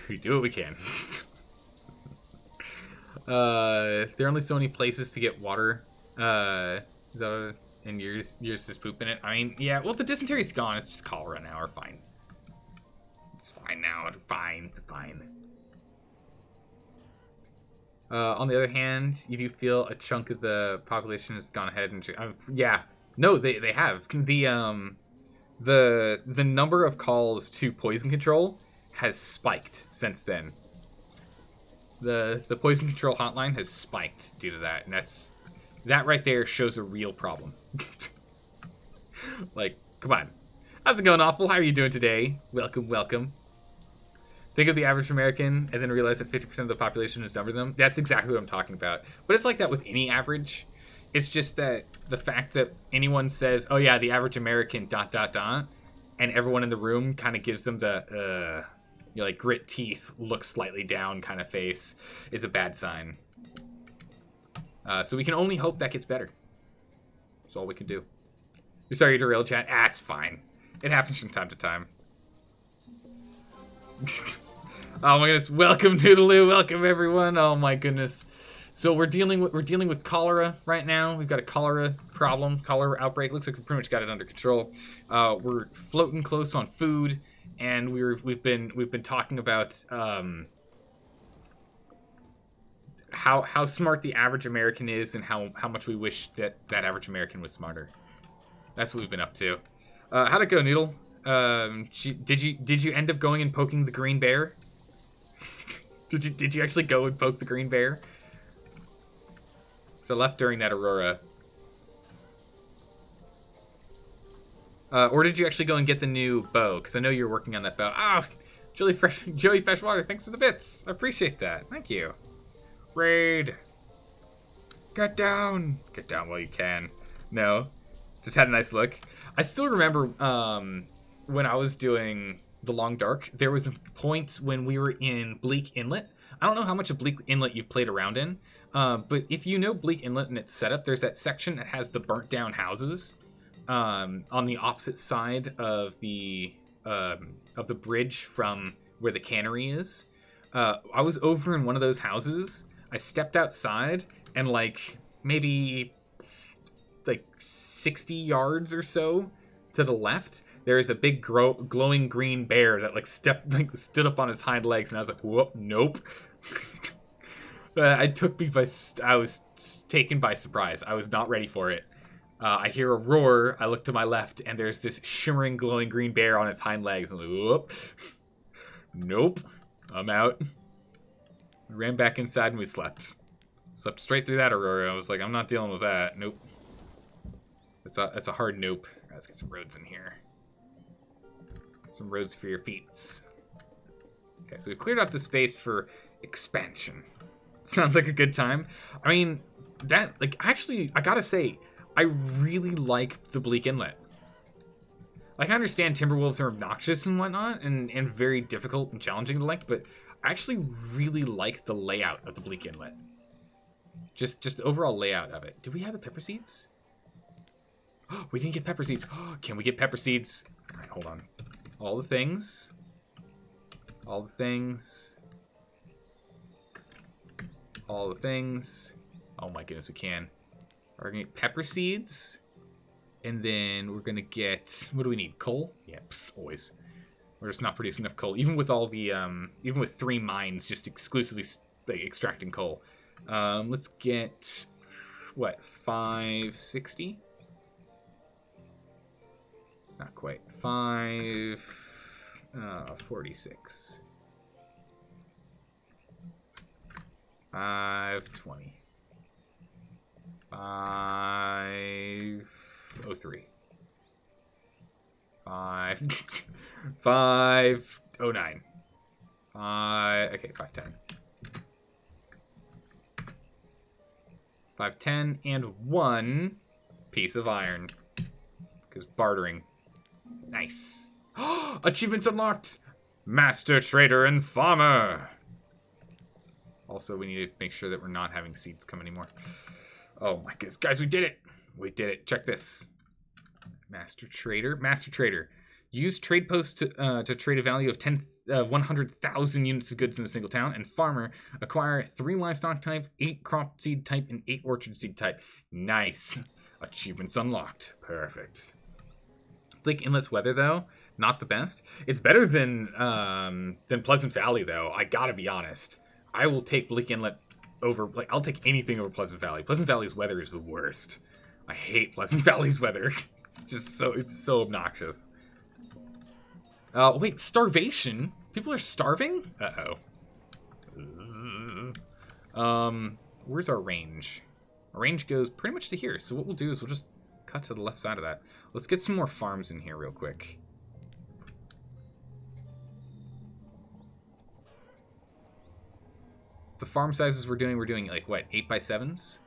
We do what we can. There are only so many places to get water. Is that and you're just pooping it? I mean, yeah. Well, the dysentery's gone. It's just cholera now. We're fine. It's fine now. It's fine. On the other hand, you do feel a chunk of the population has gone ahead and yeah. No, they have the number of calls to poison control has spiked since then. The poison control hotline has spiked due to that, and that right there shows a real problem. Like, come on. How's it going, Awful? How are you doing today? Welcome. Think of the average American and then realize that 50% of the population is dumber than them. That's exactly what I'm talking about. But it's like that with any average. It's just that the fact that anyone says, oh yeah, the average American ... and everyone in the room kind of gives them the like grit teeth, look slightly down kind of face is a bad sign. So we can only hope that gets better. That's all we can do. Sorry to derail, chat. It's fine. It happens from time to time. Oh my goodness! Welcome, Toodaloo. Welcome, everyone. Oh my goodness. So we're dealing with cholera right now. We've got a cholera problem, cholera outbreak. Looks like we pretty much got it under control. We're floating close on food, and we've been talking about how smart the average American is, and how much we wish that average American was smarter. That's what we've been up to. How'd it go, Noodle? Did you end up going and poking the green bear? Did you actually go and poke the green bear? So left during that aurora. Or did you actually go and get the new bow? Because I know you're working on that bow. Ah, Joey Freshwater, thanks for the bits. I appreciate that. Thank you. Raid. Get down. Get down while you can. No. Just had a nice look. I still remember when I was doing The Long Dark, there was a point when we were in Bleak Inlet. I don't know how much of Bleak Inlet you've played around in, but if you know Bleak Inlet and its setup, there's that section that has the burnt down houses on the opposite side of the bridge from where the cannery is. I was over in one of those houses. I stepped outside, and like maybe like 60 yards or so to the left, there is a big glowing green bear that stood up on his hind legs, and I was like, whoop, nope. I was taken by surprise. I was not ready for it. I hear a roar. I look to my left, and there's this shimmering, glowing green bear on its hind legs. I'm like, whoop. Nope. I'm out. I ran back inside, and we slept. Slept straight through that aurora. I was like, I'm not dealing with that. Nope. That's a hard nope. Let's get some roads in here. Some roads for your feet. Okay, so we've cleared up the space for expansion. Sounds like a good time. I mean, actually, I gotta say, I really like the Bleak Inlet. Like, I understand Timberwolves are obnoxious and whatnot, and very difficult and challenging to like, but I actually really like the layout of the Bleak Inlet. Just the overall layout of it. Do we have the pepper seeds? Oh, we didn't get pepper seeds. Oh, can we get pepper seeds? All right, hold on. All the things. all the things. Oh my goodness, we can. We're gonna get pepper seeds. And then we're gonna get, what do we need? Coal? Yeah, always. We're just not producing enough coal. Even with all the, even with 3 mines just exclusively like, extracting coal. Let's get, what, 560? Not quite. 46. 520. 503. 509. Okay, 510. 510 and 1 piece of iron. Because bartering. Nice. Achievements unlocked! Master Trader and Farmer! Also, we need to make sure that we're not having seeds come anymore. Oh my goodness. Guys, we did it! We did it. Check this. Master Trader. Master Trader. Use trade posts to trade a value of 100,000 units of goods in a single town. And Farmer. Acquire 3 livestock type, 8 crop seed type, and 8 orchard seed type. Nice. Achievements unlocked. Perfect. Blake Inlet's weather, though, not the best. It's better than Pleasant Valley, though. I gotta be honest. I will take Blake Inlet over, like, I'll take anything over Pleasant Valley. Pleasant Valley's weather is the worst. I hate Pleasant Valley's weather. It's just it's so obnoxious. Wait, starvation? People are starving? Uh-oh. Where's our range? Our range goes pretty much to here. So what we'll do is we'll just cut to the left side of that. Let's get some more farms in here real quick. The farm sizes we're doing like, what, 8x7s?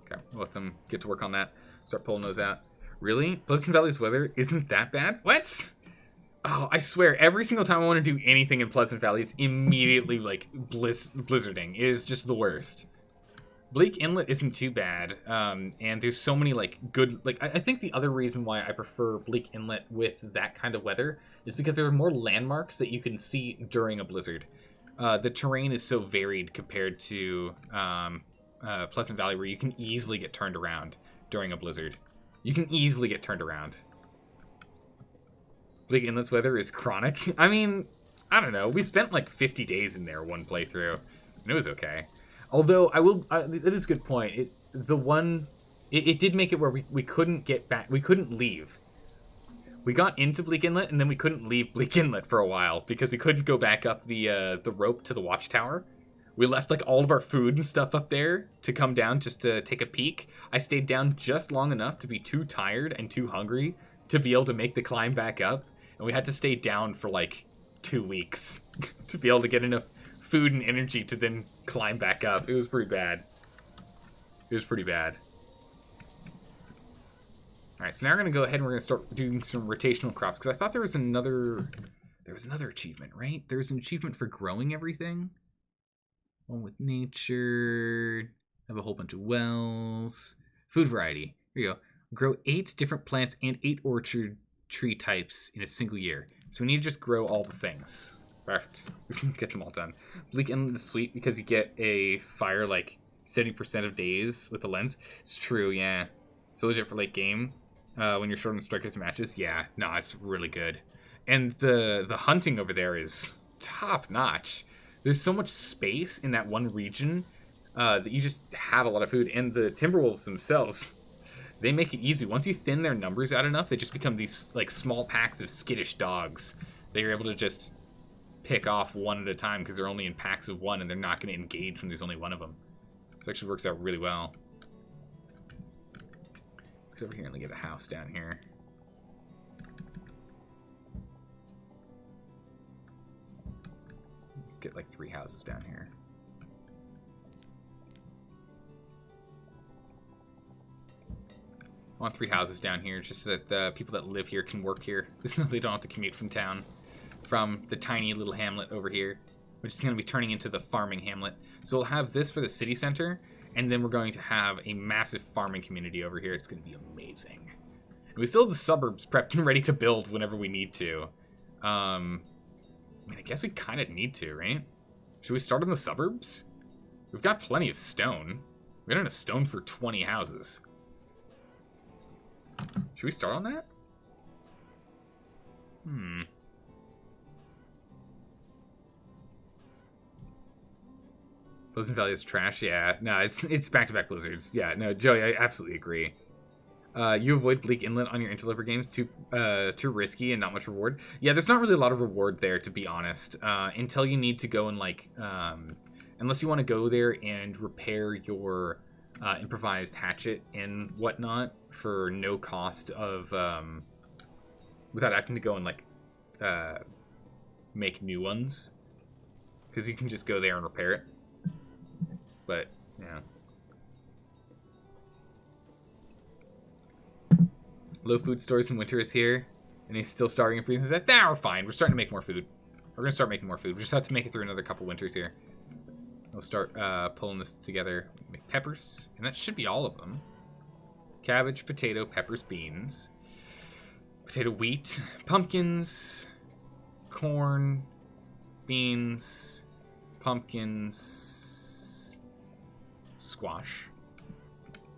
Okay, we'll let them get to work on that. Start pulling those out. Really? Pleasant Valley's weather isn't that bad? What? Oh, I swear, every single time I want to do anything in Pleasant Valley, it's immediately, like, blizzarding. It is just the worst. Bleak Inlet isn't too bad, and there's so many, like, good... Like, I think the other reason why I prefer Bleak Inlet with that kind of weather is because there are more landmarks that you can see during a blizzard. The terrain is so varied compared to Pleasant Valley, where you can easily get turned around during a blizzard. You can easily get turned around. Bleak Inlet's weather is chronic. I mean, I don't know. We spent like 50 days in there one playthrough, and it was okay. Although, that is a good point. It did make it where we couldn't get back. We couldn't leave. We got into Bleak Inlet, and then we couldn't leave Bleak Inlet for a while because we couldn't go back up the rope to the watchtower. We left like all of our food and stuff up there to come down just to take a peek. I stayed down just long enough to be too tired and too hungry to be able to make the climb back up. And we had to stay down for like 2 weeks to be able to get enough food and energy to then climb back up. It was pretty bad. It was pretty bad. Alright, so now we're going to go ahead and we're going to start doing some rotational crops. Because I thought there was another achievement, right? There was an achievement for growing everything. One with nature. Have a whole bunch of wells. Food variety. Here you go. Grow 8 different plants and 8 orchard tree types in a single year. So we need to just grow all the things. Perfect. Get them all done. Bleak Inlet is sweet because you get a fire like 70% of days with the lens. It's true, yeah. So legit for late game. When you're short on strikers matches, yeah. No, it's really good. And the hunting over there is top notch. There's so much space in that one region that you just have a lot of food. And the Timberwolves themselves, they make it easy. Once you thin their numbers out enough, they just become these like small packs of skittish dogs that you're able to just pick off one at a time because they're only in packs of 1 and they're not going to engage when there's only one of them. This actually works out really well. Let's get over here and look at the house down here. Let's get like 3 houses down here. I want 3 houses down here just so that the people that live here can work here. So they don't have to commute from town. From the tiny little hamlet over here, which is going to be turning into the farming hamlet. So we'll have this for the city center, and then we're going to have a massive farming community over here. It's going to be amazing. And We still have the suburbs prepped and ready to build whenever we need to. I mean, I guess we kind of need to, right? Should we start in the suburbs? We've got plenty of stone. We don't have stone for 20 houses. Should we start on that? Pleasant Valley is trash. Yeah, no, it's back-to-back blizzards. Yeah, no, Joey, I absolutely agree. You avoid Bleak Inlet on your interloper games. Too risky and not much reward. Yeah, there's not really a lot of reward there, to be honest. Until you need to go and like, unless you want to go there and repair your improvised hatchet and whatnot for no cost of, without having to go and like, make new ones, because you can just go there and repair it. But yeah. Low food stores in winter is here, and he's still starving and freezing. That we're fine. We're starting to make more food. We're gonna start making more food. We just have to make it through another couple winters here. We'll start pulling this together. Make peppers, and that should be all of them. Cabbage, potato, peppers, beans, potato, wheat, pumpkins, corn, beans, pumpkins, squash.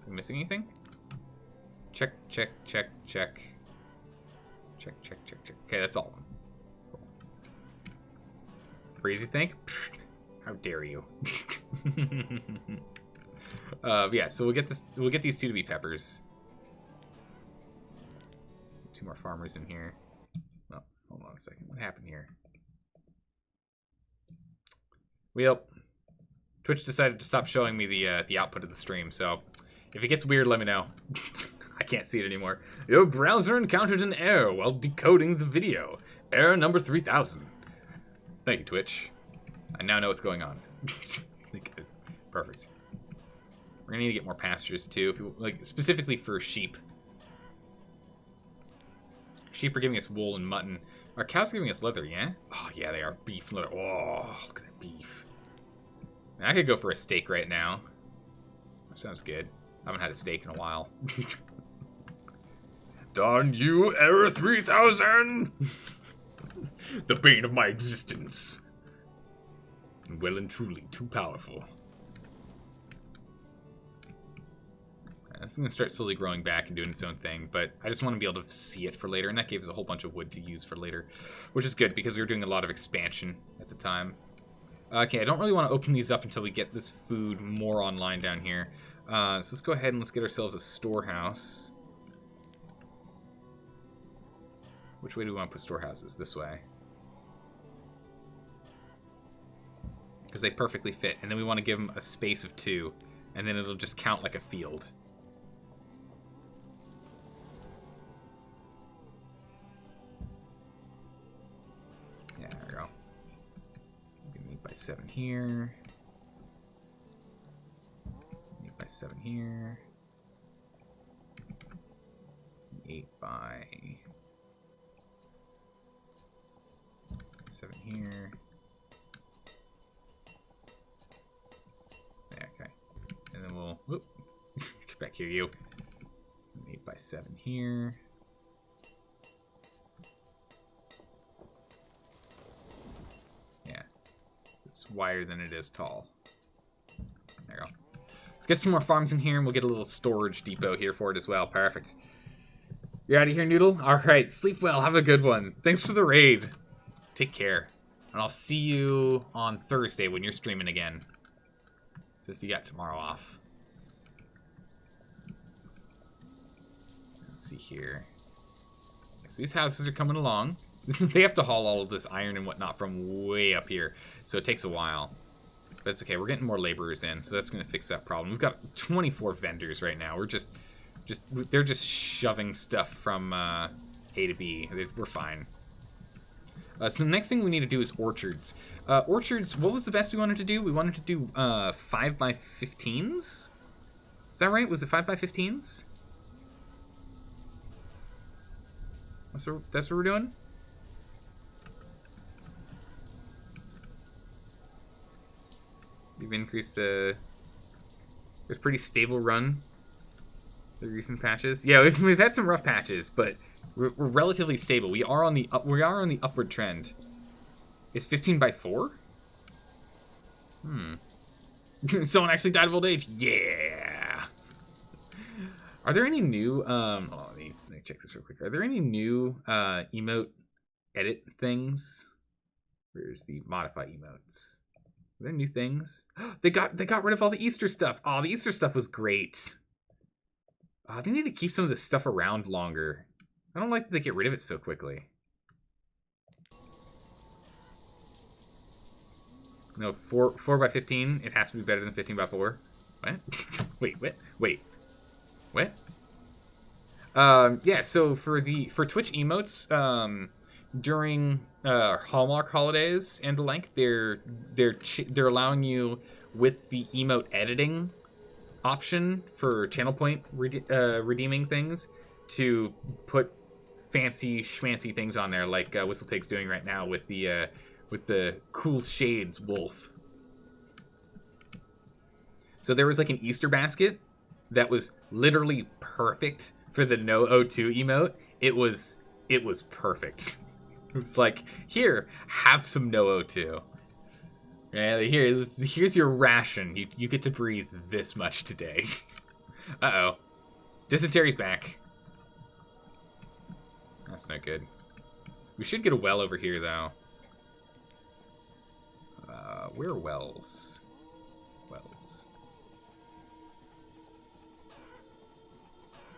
Am I missing anything? Check, check, check, check. Check, check, check, check. Okay, that's all of them. Cool. Freeze, you think? How dare you? Yeah, so we'll get this. We'll get these two to be peppers. Two more farmers in here. Oh, hold on a second. What happened here? Well, Twitch decided to stop showing me the output of the stream. So if it gets weird, let me know. I can't see it anymore. Your browser encountered an error while decoding the video. Error number 3000. Thank you, Twitch. I now know what's going on. Perfect. We're gonna need to get more pastures too, like specifically for sheep. Sheep are giving us wool and mutton. Are cows giving us leather? Yeah. Oh yeah, they are. Beef leather. Oh, look at that beef. I could go for a steak right now. That sounds good. I haven't had a steak in a while. Darn you, Error 3000! The bane of my existence. Well and truly too powerful. It's going to start slowly growing back and doing its own thing, but I just want to be able to see it for later, and that gave us a whole bunch of wood to use for later, which is good because we were doing a lot of expansion at the time. Okay, I don't really want to open these up until we get this food more online down here. So let's go ahead and let's get ourselves a storehouse. Which way do we want to put storehouses? This way. Because they perfectly fit. And then we want to give them a space of 2. And then it'll just count like a field. Yeah, there we go. 8 by 7 here. 8 by 7 here. 8 by 7 here. Yeah, okay. And then we'll whoop, get back here, you. 8 by 7 here. Yeah. It's wider than it is tall. There we go. Let's get some more farms in here, and we'll get a little storage depot here for it as well. Perfect. You're out of here, Noodle? Alright, sleep well. Have a good one. Thanks for the raid. Take care. And I'll see you on Thursday when you're streaming again. Since you got tomorrow off. Let's see here. So these houses are coming along. They have to haul all of this iron and whatnot from way up here. So it takes a while. But it's okay. We're getting more laborers in. So that's going to fix that problem. We've got 24 vendors right now. We're they're just shoving stuff from A to B. We're fine. So the next thing we need to do is orchards. Orchards, what was the best we wanted to do? We wanted to do 5 by 15s? Is that right? Was it 5 by 15s? That's what we're doing? We've increased the... It's pretty stable run. The recent patches. Yeah, we've had some rough patches, but we're relatively stable. We are on the upward trend. Is 15 by 4? Someone actually died of old age. Yeah. Are there any new let me check this real quick. Are there any new emote edit things? Where's the modify emotes? Are there new things? They got rid of all the Easter stuff. Oh, the Easter stuff was great. They need to keep some of this stuff around longer. I don't like that they get rid of it so quickly. No, 4 by 15. It has to be better than 15 by 4. What? Wait. What? Yeah. So for Twitch emotes, during Hallmark holidays and the like, they're allowing you with the emote editing option for channel point redeeming things to put fancy schmancy things on there, like Whistlepig's doing right now with the cool shades wolf. So there was like an Easter basket that was literally perfect for the no O2 emote. It was perfect. It was like, here, have some no O2. Yeah, here's your ration. You get to breathe this much today. Uh-oh. Dysentery's back. That's not good. We should get a well over here, though. Where are wells? Wells.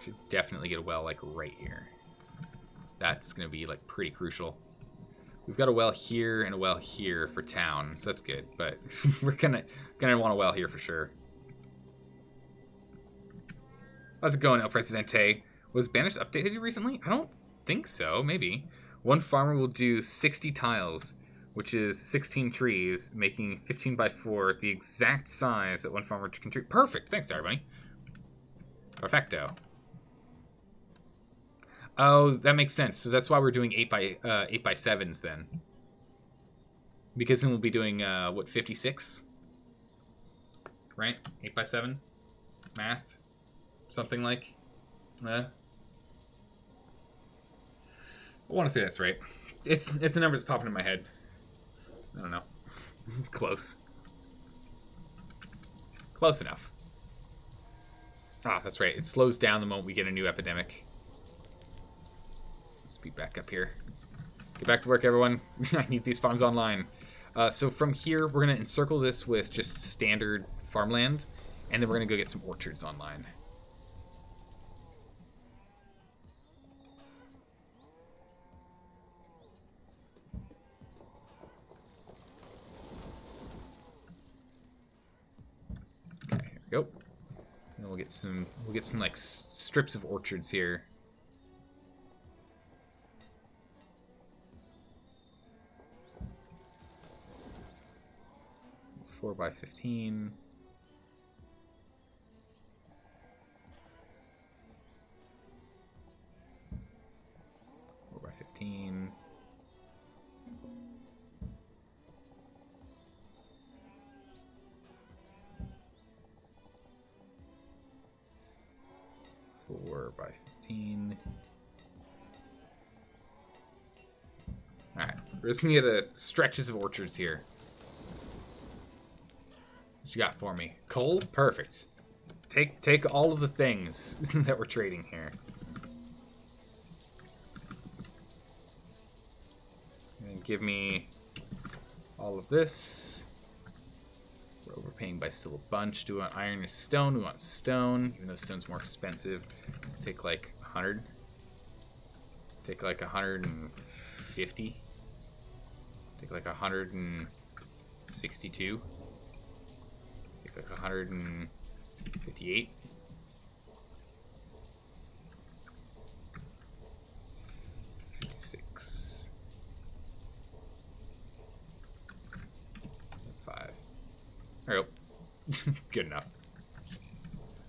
Should definitely get a well, like, right here. That's going to be, like, pretty crucial. We've got a well here and a well here for town, so that's good. But we're gonna want a well here for sure. How's it going, El Presidente? Was Banished updated recently? I don't think so. Maybe. One farmer will do 60 tiles, which is 16 trees, making 15 by 4, the exact size that one farmer can treat. Perfect. Thanks, everybody. Perfecto. Oh, that makes sense. So that's why we're doing 8 by 7s then. Because then we'll be doing what, 56? Right? 8 by 7? Math? Something like. I want to say that's right. It's a number that's popping in my head. I don't know. Close. Close enough. Ah, that's right. It slows down the moment we get a new epidemic. Speed back up here. Get back to work, everyone. I need these farms online. So from here, we're going to encircle this with just standard farmland, and then we're going to go get some orchards online. Okay, here we go. And we'll get some like strips of orchards here. 4 by 15. By 15. By 15. Alright, we're just gonna get stretches of orchards here. What you got for me? Coal? Perfect. Take all of the things that we're trading here. And give me all of this. We're overpaying by still a bunch. Do we want iron or stone? We want stone, even though stone's more expensive. Take like 100. Take like 150. Take like 162. Take like 158. $56. 5. There we go. Good enough.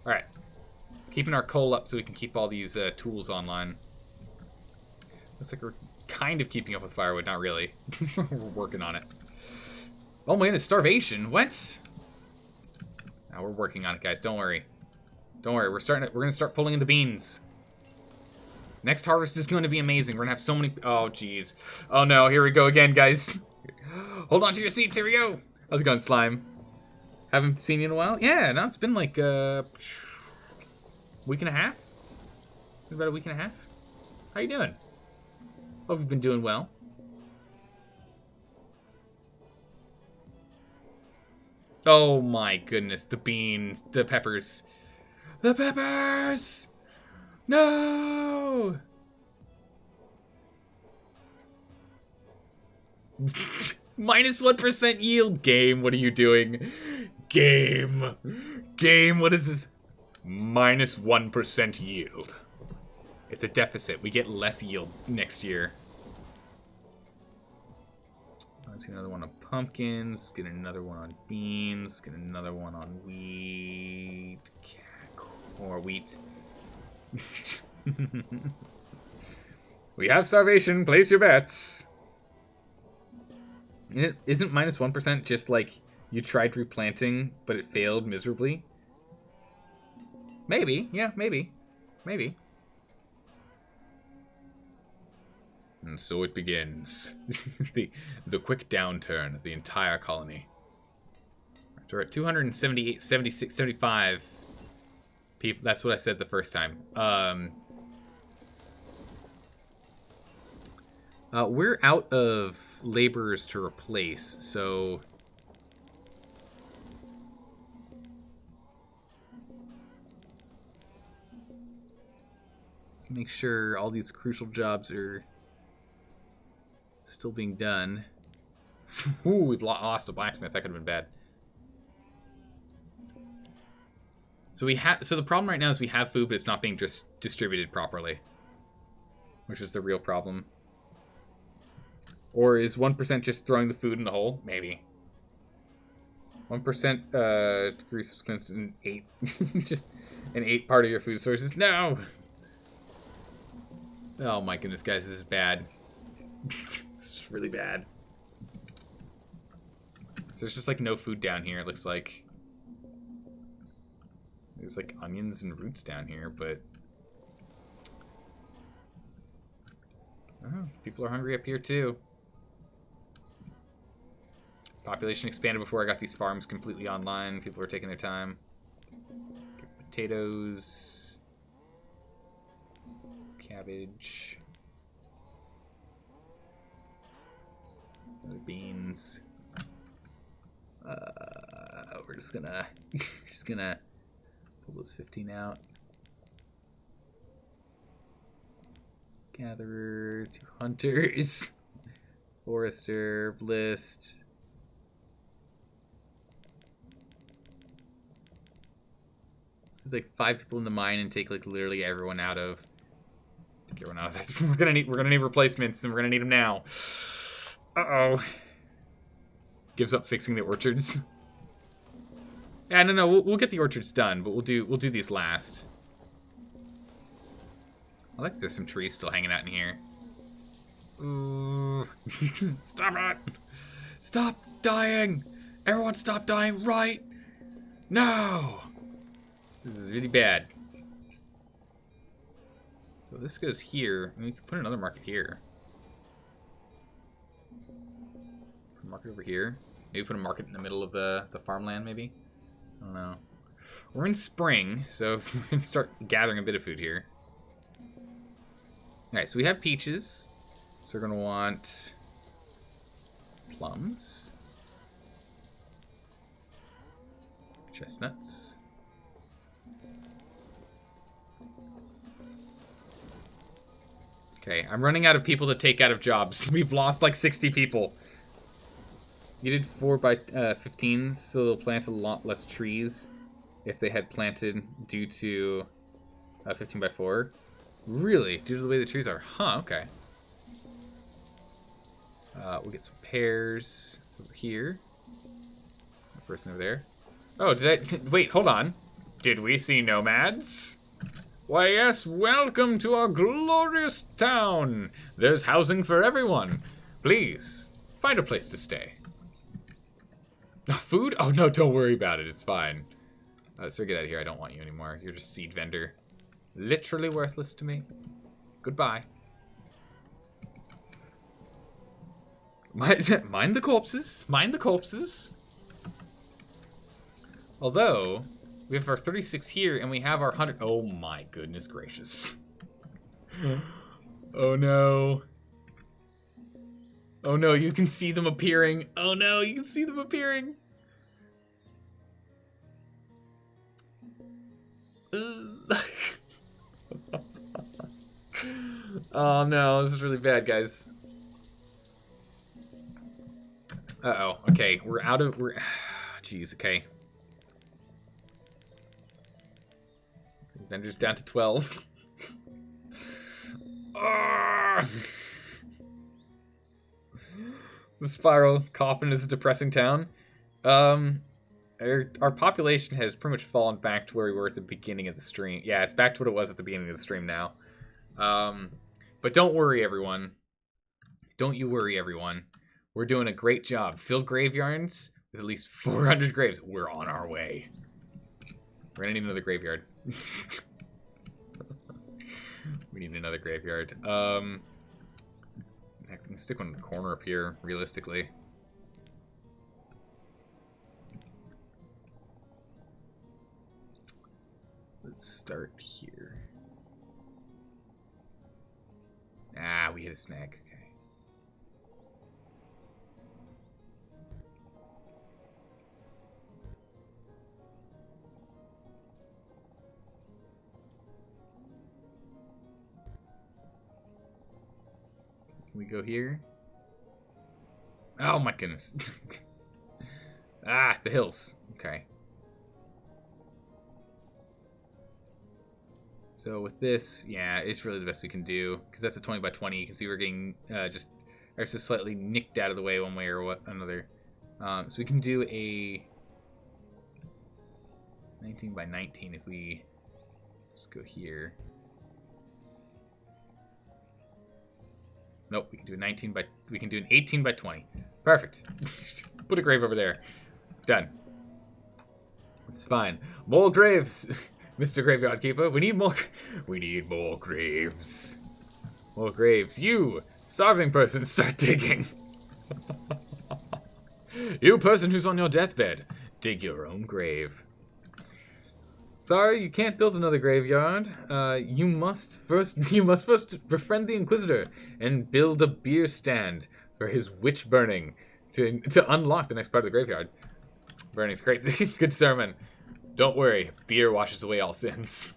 Alright. Keeping our coal up so we can keep all these tools online. Looks like we're kind of keeping up with firewood. Not really. We're working on it. Oh man, it's starvation. What? Now we're working on it, guys. Don't worry. Don't worry, we're gonna start pulling in the beans. Next harvest is going to be amazing. We're gonna have so many. Oh, jeez. Oh no, here we go again, guys. Hold on to your seats. Here we go. How's it going, Slime? Haven't seen you in a while. Yeah, no, it's been like week and a half. About a week and a half. How you doing? Hope you've been doing well. Oh my goodness, the beans, the peppers. The peppers! No! Minus 1% yield. Game, what are you doing? Game, what is this? Minus 1% yield. It's a deficit. We get less yield next year. Let's get another one on pumpkins. Get another one on beans. Get another one on wheat. Or wheat. We have starvation. Place your bets. Isn't minus 1% just like you tried replanting, but it failed miserably? Maybe. Yeah, maybe. Maybe. And so it begins. the quick downturn of the entire colony. We're at 278, 76, 75 people. That's what I said the first time. We're out of laborers to replace, so let's make sure all these crucial jobs are still being done. Ooh, we've lost a blacksmith. That could have been bad. So the problem right now is we have food, but it's not being distributed properly, which is the real problem. Or is 1% just throwing the food in the hole? Maybe. 1% degree subsequence in 8. Just an 8 part of your food sources. No! Oh my goodness, guys, this is bad. This is really bad. So there's just like no food down here, it looks like. There's like onions and roots down here, but oh, people are hungry up here too. Population expanded before I got these farms completely online. People are taking their time. Potatoes. Cabbage. Other beans. We're just gonna pull those 15 out. Gatherer, 2 hunters. Forester, list. There's like 5 people in the mine and take like literally everyone out of. Take everyone out of this. We're gonna need replacements, and we're gonna need them now. Uh-oh. Gives up fixing the orchards. Yeah, no, we'll get the orchards done, but we'll do these last. I like there's some trees still hanging out in here. Ooh. Stop it! Stop dying! Everyone stop dying right now! This is really bad. So this goes here. I mean, we can put another market here. Put a market over here. Maybe put a market in the middle of the farmland, maybe? I don't know. We're in spring, so we're going to start gathering a bit of food here. Alright, so we have peaches. So we're going to want plums. Chestnuts. Okay, I'm running out of people to take out of jobs. We've lost like 60 people. You did 4 by 15s, so they'll plant a lot less trees if they had planted due to 15 by 4. Really? Due to the way the trees are? Huh, okay. We'll get some pears over here. The person over there. Oh, wait, hold on. Did we see nomads? Why, yes, welcome to our glorious town. There's housing for everyone. Please, find a place to stay. Food? Oh, no, don't worry about it. It's fine. So get out of here. I don't want you anymore. You're just seed vendor. Literally worthless to me. Goodbye. Mind the corpses. Mind the corpses. Although, we have our 36 here, and we have our 100... Oh my goodness gracious. Oh no. Oh no, you can see them appearing. Oh no, you can see them appearing. Oh no, this is really bad, guys. Uh-oh. Okay, we're out of... Jeez, okay. Vendor's down to 12. The Spiral Coffin is a depressing town. Our population has pretty much fallen back to where we were at the beginning of the stream. Yeah, it's back to what it was at the beginning of the stream now. But don't worry, everyone. Don't you worry, everyone. We're doing a great job. Fill graveyards with at least 400 graves. We're on our way. We're gonna need another graveyard. We need another graveyard. I can stick one in the corner up here, realistically. Let's start here. Ah, we hit a snag. Okay. Can we go here? Oh my goodness. Ah, the hills. Okay. So with this, yeah, it's really the best we can do, because that's a 20 by 20. You can see we're getting just slightly nicked out of the way one way or what another. So we can do a 19 by 19 if we just go here. Nope, we can do an 18 by 20. Perfect. Put a grave over there. Done. It's fine. More graves. Mr. Graveyard Keeper, we need more graves. More graves. You, starving person, start digging. You person who's on your deathbed, dig your own grave. Sorry, you can't build another graveyard. You must first befriend the Inquisitor and build a beer stand for his witch burning to unlock the next part of the graveyard. Burning's great. Good sermon. Don't worry, beer washes away all sins.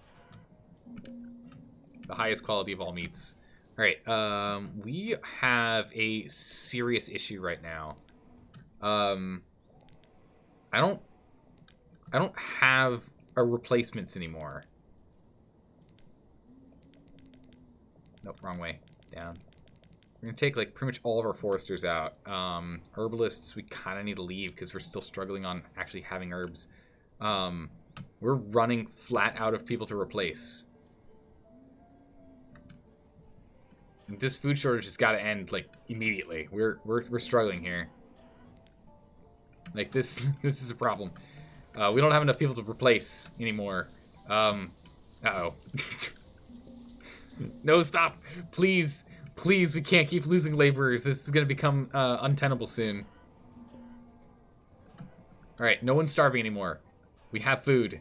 The highest quality of all meats. Alright, we have a serious issue right now. I don't have replacements anymore. Nope, wrong way. Down. We're gonna take like pretty much all of our foresters out. Herbalists, we kind of need to leave because we're still struggling on actually having herbs. We're running flat out of people to replace. This food shortage has got to end like immediately. We're struggling here. Like this is a problem. We don't have enough people to replace anymore. Uh-oh. No, stop. Please, we can't keep losing laborers. This is going to become untenable soon. Alright, no one's starving anymore. We have food.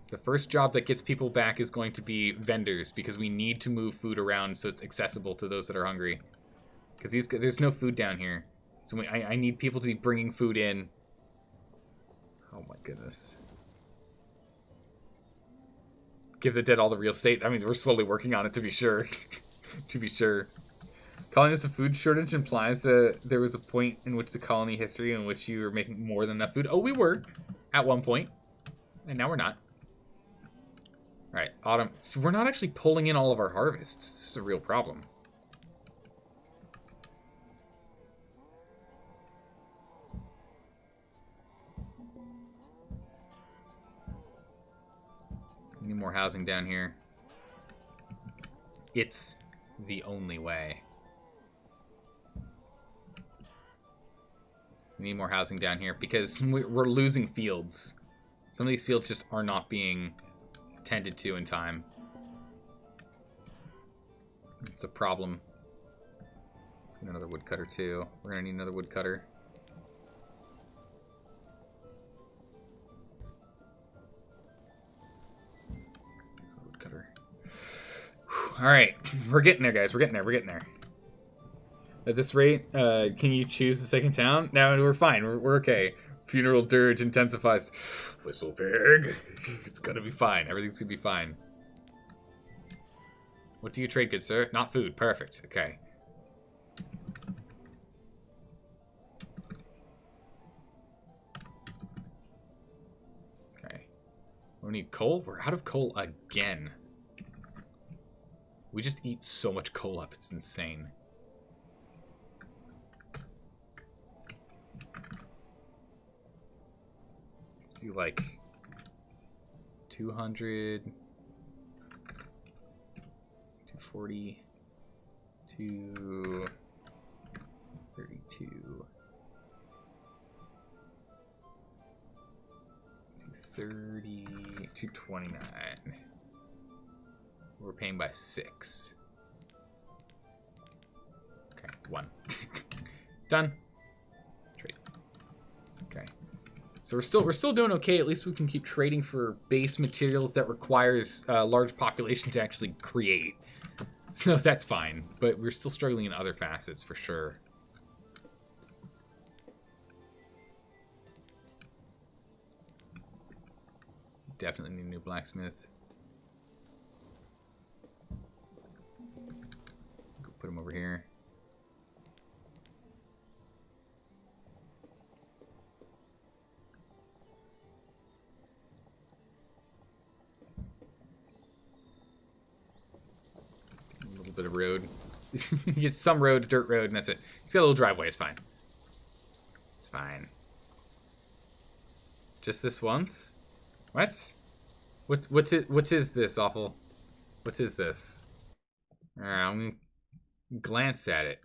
The first job that gets people back is going to be vendors, because we need to move food around so it's accessible to those that are hungry. Because there's no food down here. So I need people to be bringing food in. Oh my goodness. Give the dead all the real estate. I mean, we're slowly working on it, to be sure. To be sure. Calling this a food shortage implies that there was a point in which the colony history in which you were making more than enough food. Oh, we were at one point, and now we're not. All right, autumn. So we're not actually pulling in all of our harvests. This is a real problem. We need more housing down here. It's the only way. We need more housing down here because we're losing fields. Some of these fields just are not being tended to in time. It's a problem. Let's get another woodcutter too. We're gonna need another woodcutter. Woodcutter. All right, we're getting there, guys. We're getting there. We're getting there. At this rate, can you choose the second town? No, we're fine. We're okay. Funeral dirge intensifies. Whistle pig. It's gonna be fine. Everything's gonna be fine. What do you trade, good sir? Not food. Perfect. Okay. Okay. We need coal? We're out of coal again. We just eat so much coal up. It's insane. Do like 200, 240, 232, 230, 229. We're paying by 6. Okay, 1. Done. Trade. Okay. So we're still doing okay. At least we can keep trading for base materials that requires a large population to actually create. So that's fine. But we're still struggling in other facets for sure. Definitely need a new blacksmith. Go put him over here. Bit of road. Get some road, dirt road, and that's it. He's got a little driveway. It's fine. It's fine. Just this once? What? What's this awful? What is this? Alright, I'm gonna glance at it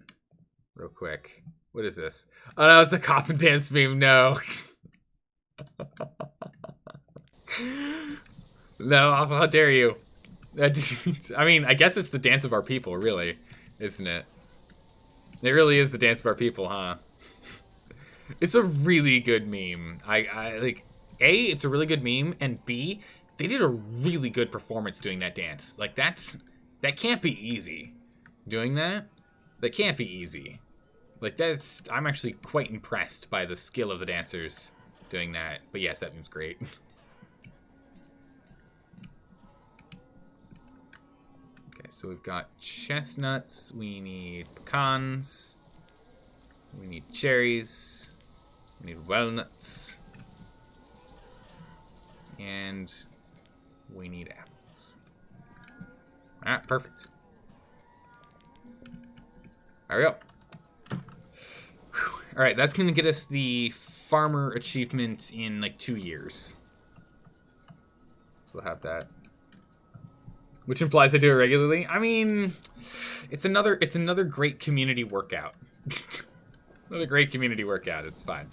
real quick. What is this? Oh no, it's a coffin dance meme. No. No, how dare you? I mean, I guess it's the dance of our people, really, isn't it? It really is the dance of our people, huh? It's a really good meme. I like, A, it's a really good meme, and B, they did a really good performance doing that dance. Like, that can't be easy. Doing that can't be easy. Like, I'm actually quite impressed by the skill of the dancers doing that. But yes, that meme's great. So we've got chestnuts, we need pecans, we need cherries, we need walnuts, and we need apples. Ah, perfect. There we go. Alright, that's going to get us the farmer achievement in like 2 years. So we'll have that. Which implies I do it regularly. I mean, it's another great community workout. Another great community workout. It's fine.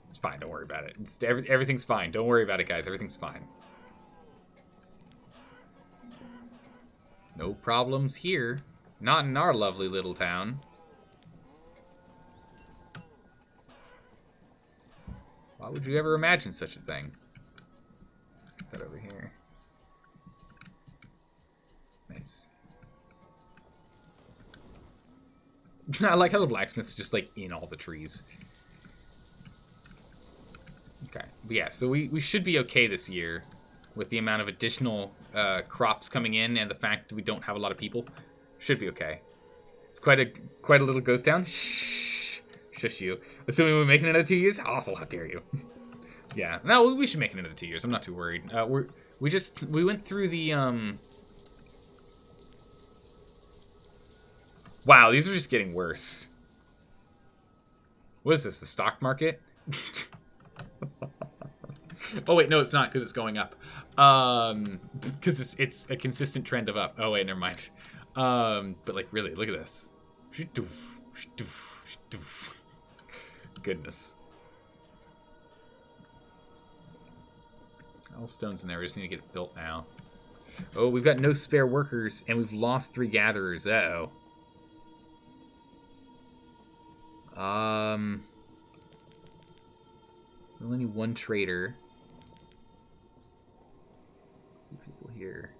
It's fine. Don't worry about it. Everything's fine. Don't worry about it, guys. Everything's fine. No problems here. Not in our lovely little town. Why would you ever imagine such a thing? Let's get that over here. Nice. I like how the blacksmith's just like in all the trees. Okay, but yeah, so we should be okay this year with the amount of additional crops coming in and the fact that we don't have a lot of people. Should be okay. It's quite a little ghost town. Shh, shush you. Assuming we make it another 2 years. Awful, how dare you? Yeah, no, we should make it another 2 years. I'm not too worried. We went through the Wow, these are just getting worse. What is this, the stock market? Oh, wait, no, it's not, because it's going up. Because it's a consistent trend of up. Oh, wait, never mind. But, like, really, look at this. Goodness. All stones in there. We just need to get it built now. Oh, we've got no spare workers, and we've lost 3 gatherers. Uh-oh. We only need 1 trader. 2 people here.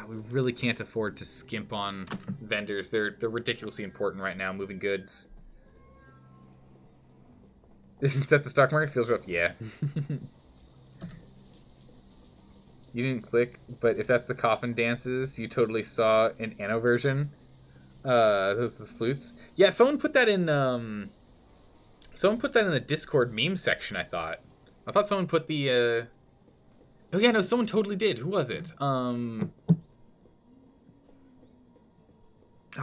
We really can't afford to skimp on vendors. They're ridiculously important right now, moving goods. Isn't that the stock market feels rough? Yeah. You didn't click, but if that's the coffin dances, you totally saw an Anno version. Those are the flutes. Yeah, someone put that in the Discord meme section, I thought. I thought someone put the Oh yeah, no, someone totally did. Who was it? Oh,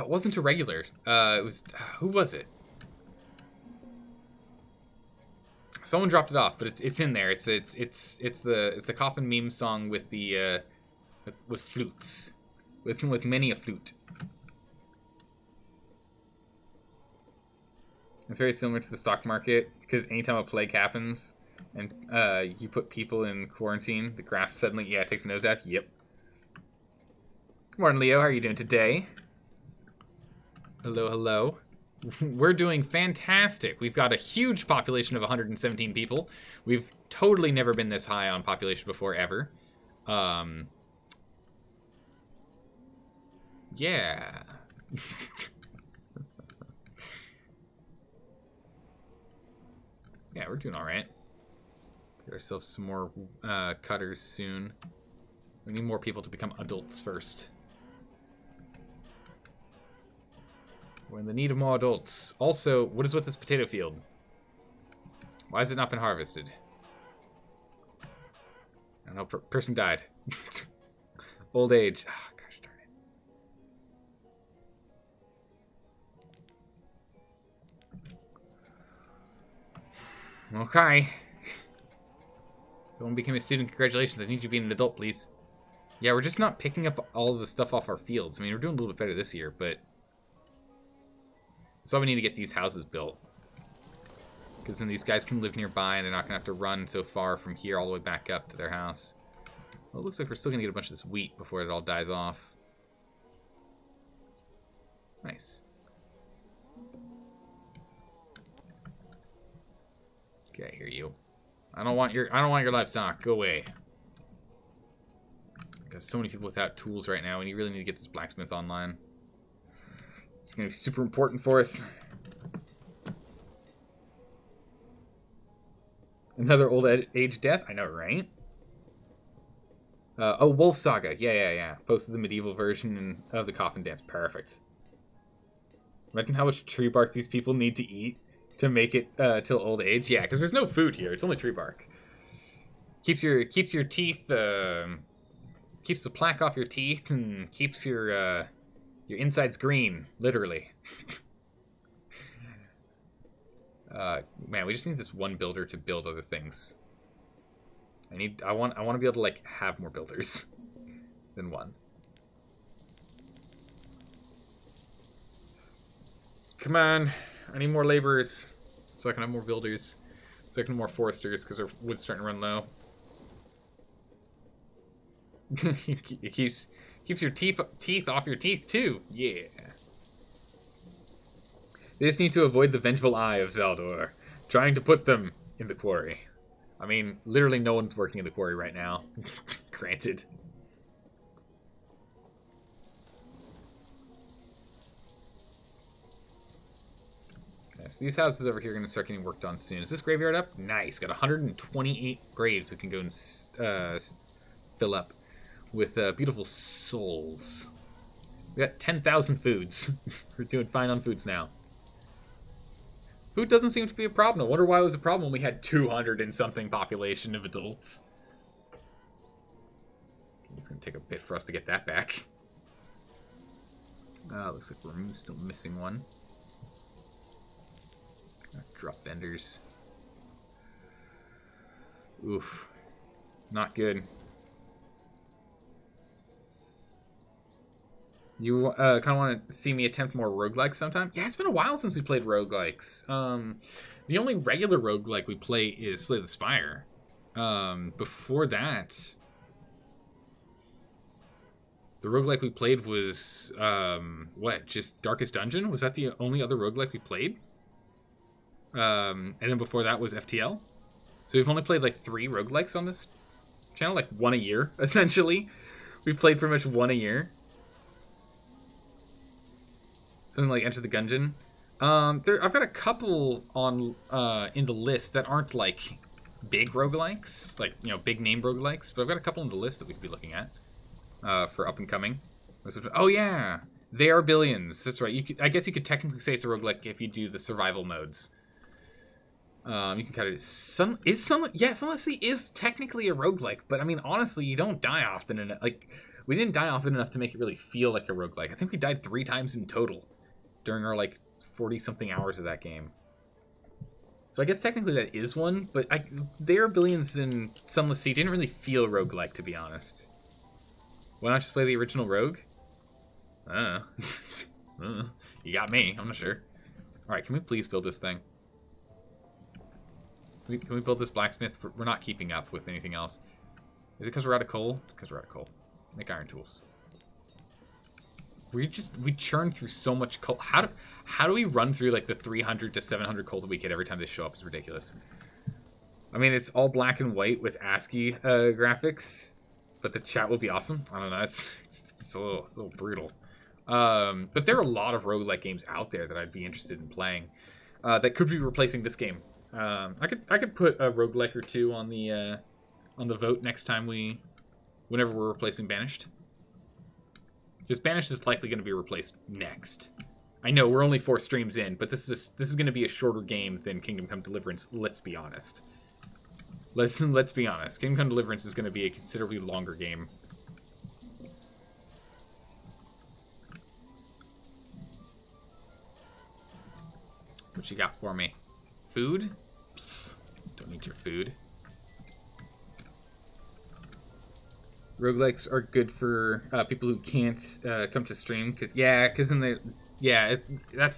it wasn't a regular. It was who was it? Someone dropped it off, but it's in there. It's the coffin meme song with the with flutes, with many a flute. It's very similar to the stock market because anytime a plague happens and you put people in quarantine, the graph suddenly takes a nosedive. Yep. Good morning, Leo. How are you doing today? Hello, hello. We're doing fantastic. We've got a huge population of 117 people. We've totally never been this high on population before, ever. Yeah. Yeah, we're doing all right. Get ourselves some more cutters soon. We need more people to become adults first. We're in the need of more adults. Also, what is with this potato field? Why has it not been harvested? I don't know, person died. Old age. Oh, gosh darn it. Okay. Someone became a student. Congratulations. I need you to be an adult, please. Yeah, we're just not picking up all of the stuff off our fields. I mean, we're doing a little bit better this year, but... So we need to get these houses built. Because then these guys can live nearby and they're not going to have to run so far from here all the way back up to their house. Well, it looks like we're still going to get a bunch of this wheat before it all dies off. Nice. Okay, I hear you. I don't want your livestock. Go away. Got so many people without tools right now, and you really need to get this blacksmith online. It's going to be super important for us. Another old age death? I know, right? Oh, Wolf Saga. Yeah. Posted the medieval version of the coffin dance. Perfect. Imagine how much tree bark these people need to eat to make it till old age. Yeah, because there's no food here. It's only tree bark. Keeps your teeth... keeps the plaque off your teeth and keeps your insides green, literally. Man, we just need this one builder to build other things. I want to be able to like have more builders than one. Come on, I need more laborers so I can have more builders, so I can have more foresters because our wood's starting to run low. It keeps your teeth off your teeth too. Yeah. They just need to avoid the vengeful eye of Zaldor, trying to put them in the quarry. I mean, literally no one's working in the quarry right now. Granted. Okay, so these houses over here are going to start getting worked on soon. Is this graveyard up? Nice. Got 128 graves we can go and fill up with beautiful souls. We got 10,000 foods. We're doing fine on foods now. Food doesn't seem to be a problem. I wonder why it was a problem when we had 200 and something population of adults. It's going to take a bit for us to get that back. Looks like we're still missing one. Drop vendors. Oof. Not good. You kind of want to see me attempt more roguelikes sometime? Yeah, it's been a while since we played roguelikes. The only regular roguelike we play is Slay the Spire. Before that, the roguelike we played was, what, just Darkest Dungeon? Was that the only other roguelike we played? And then before that was FTL. So we've only played like 3 roguelikes on this channel, like 1 a year, essentially. We've played pretty much 1 a year. Something like Enter the Gungeon. I've got a couple on in the list that aren't like big roguelikes, like, you know, big name roguelikes, but I've got a couple on the list that we could be looking at for up and coming. Oh yeah, They Are Billions. That's right. I guess you could technically say it's a roguelike if you do the survival modes. You can cut it. Sunless Sea is technically a roguelike, but I mean, honestly, you don't die often enough. Like, we didn't die often enough to make it really feel like a roguelike. I think we died 3 times in total during our, like, 40-something hours of that game. So I guess technically that is one, but They Are Billions and Sunless Sea didn't really feel roguelike, to be honest. Why not just play the original Rogue? You got me. I'm not sure. Alright, can we please build this thing? Can we build this blacksmith? We're not keeping up with anything else. Is it because we're out of coal? It's because we're out of coal. Make iron tools. We churn through so much coal. How do we run through like the 300 to 700 coal that we get every time they show up? Is ridiculous. I mean, it's all black and white with ASCII graphics, but the chat will be awesome. I don't know. It's a little brutal. But there are a lot of roguelike games out there that I'd be interested in playing that could be replacing this game. I could put a roguelike or 2 on the vote next time whenever we're replacing Banished. Because Banished is likely going to be replaced next. I know we're only 4 streams in, but this is going to be a shorter game than Kingdom Come Deliverance. Let's be honest. Let's be honest. Kingdom Come Deliverance is going to be a considerably longer game. What you got for me? Food? Don't need your food. Roguelikes are good for people who can't come to stream, that's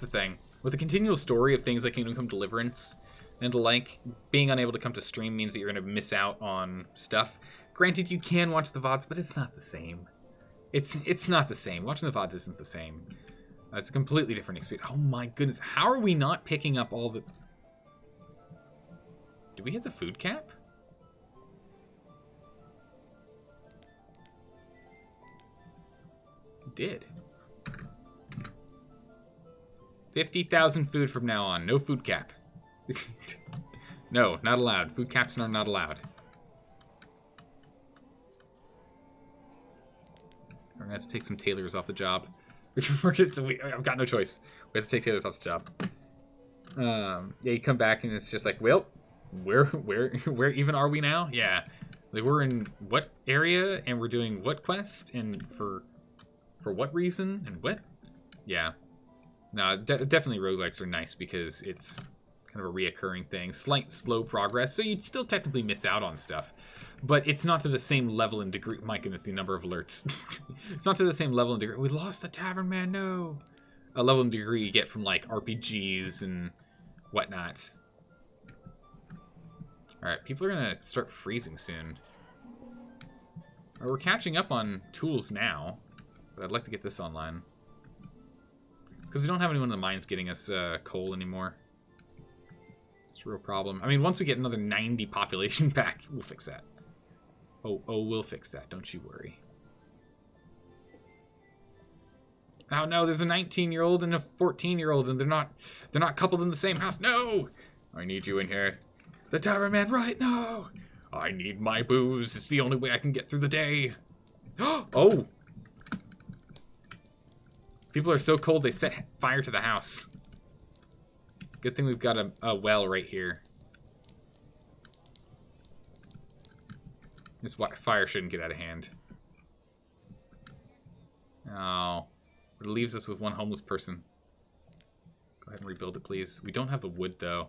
the thing. With the continual story of things like Kingdom Come Deliverance and the like, being unable to come to stream means that you're going to miss out on stuff. Granted, you can watch the VODs, but it's not the same. It's not the same. Watching the VODs isn't the same. It's a completely different experience. Oh my goodness, how are we not picking up all the... Did we hit the food cap? We did. 50,000 food from now on. No food cap. No, not allowed. Food caps are not allowed. We're gonna have to take some tailors off the job. I've got no choice. We have to take tailors off the job. Yeah, you come back and it's just like, well, where even are we now? Yeah, like we're in what area and we're doing what quest and for what reason and what? Yeah, no, definitely roguelikes are nice because it's kind of a reoccurring thing. Slight slow progress, so you'd still technically miss out on stuff, but it's not to the same level and degree. My goodness, the number of alerts. It's not to the same level and degree. We lost the tavern man. No, a level and degree you get from like RPGs and whatnot. Alright, people are going to start freezing soon. We're catching up on tools now, but I'd like to get this online. Because we don't have anyone in the mines getting us coal anymore. It's a real problem. I mean, once we get another 90 population back, we'll fix that. Oh, we'll fix that. Don't you worry. Oh no, there's a 19-year-old and a 14-year-old, and they're not coupled in the same house. No! I need you in here. The tavern man, right? No! I need my booze. It's the only way I can get through the day. Oh! People are so cold they set fire to the house. Good thing we've got a well right here. This fire shouldn't get out of hand. Oh. It leaves us with one homeless person. Go ahead and rebuild it, please. We don't have the wood, though.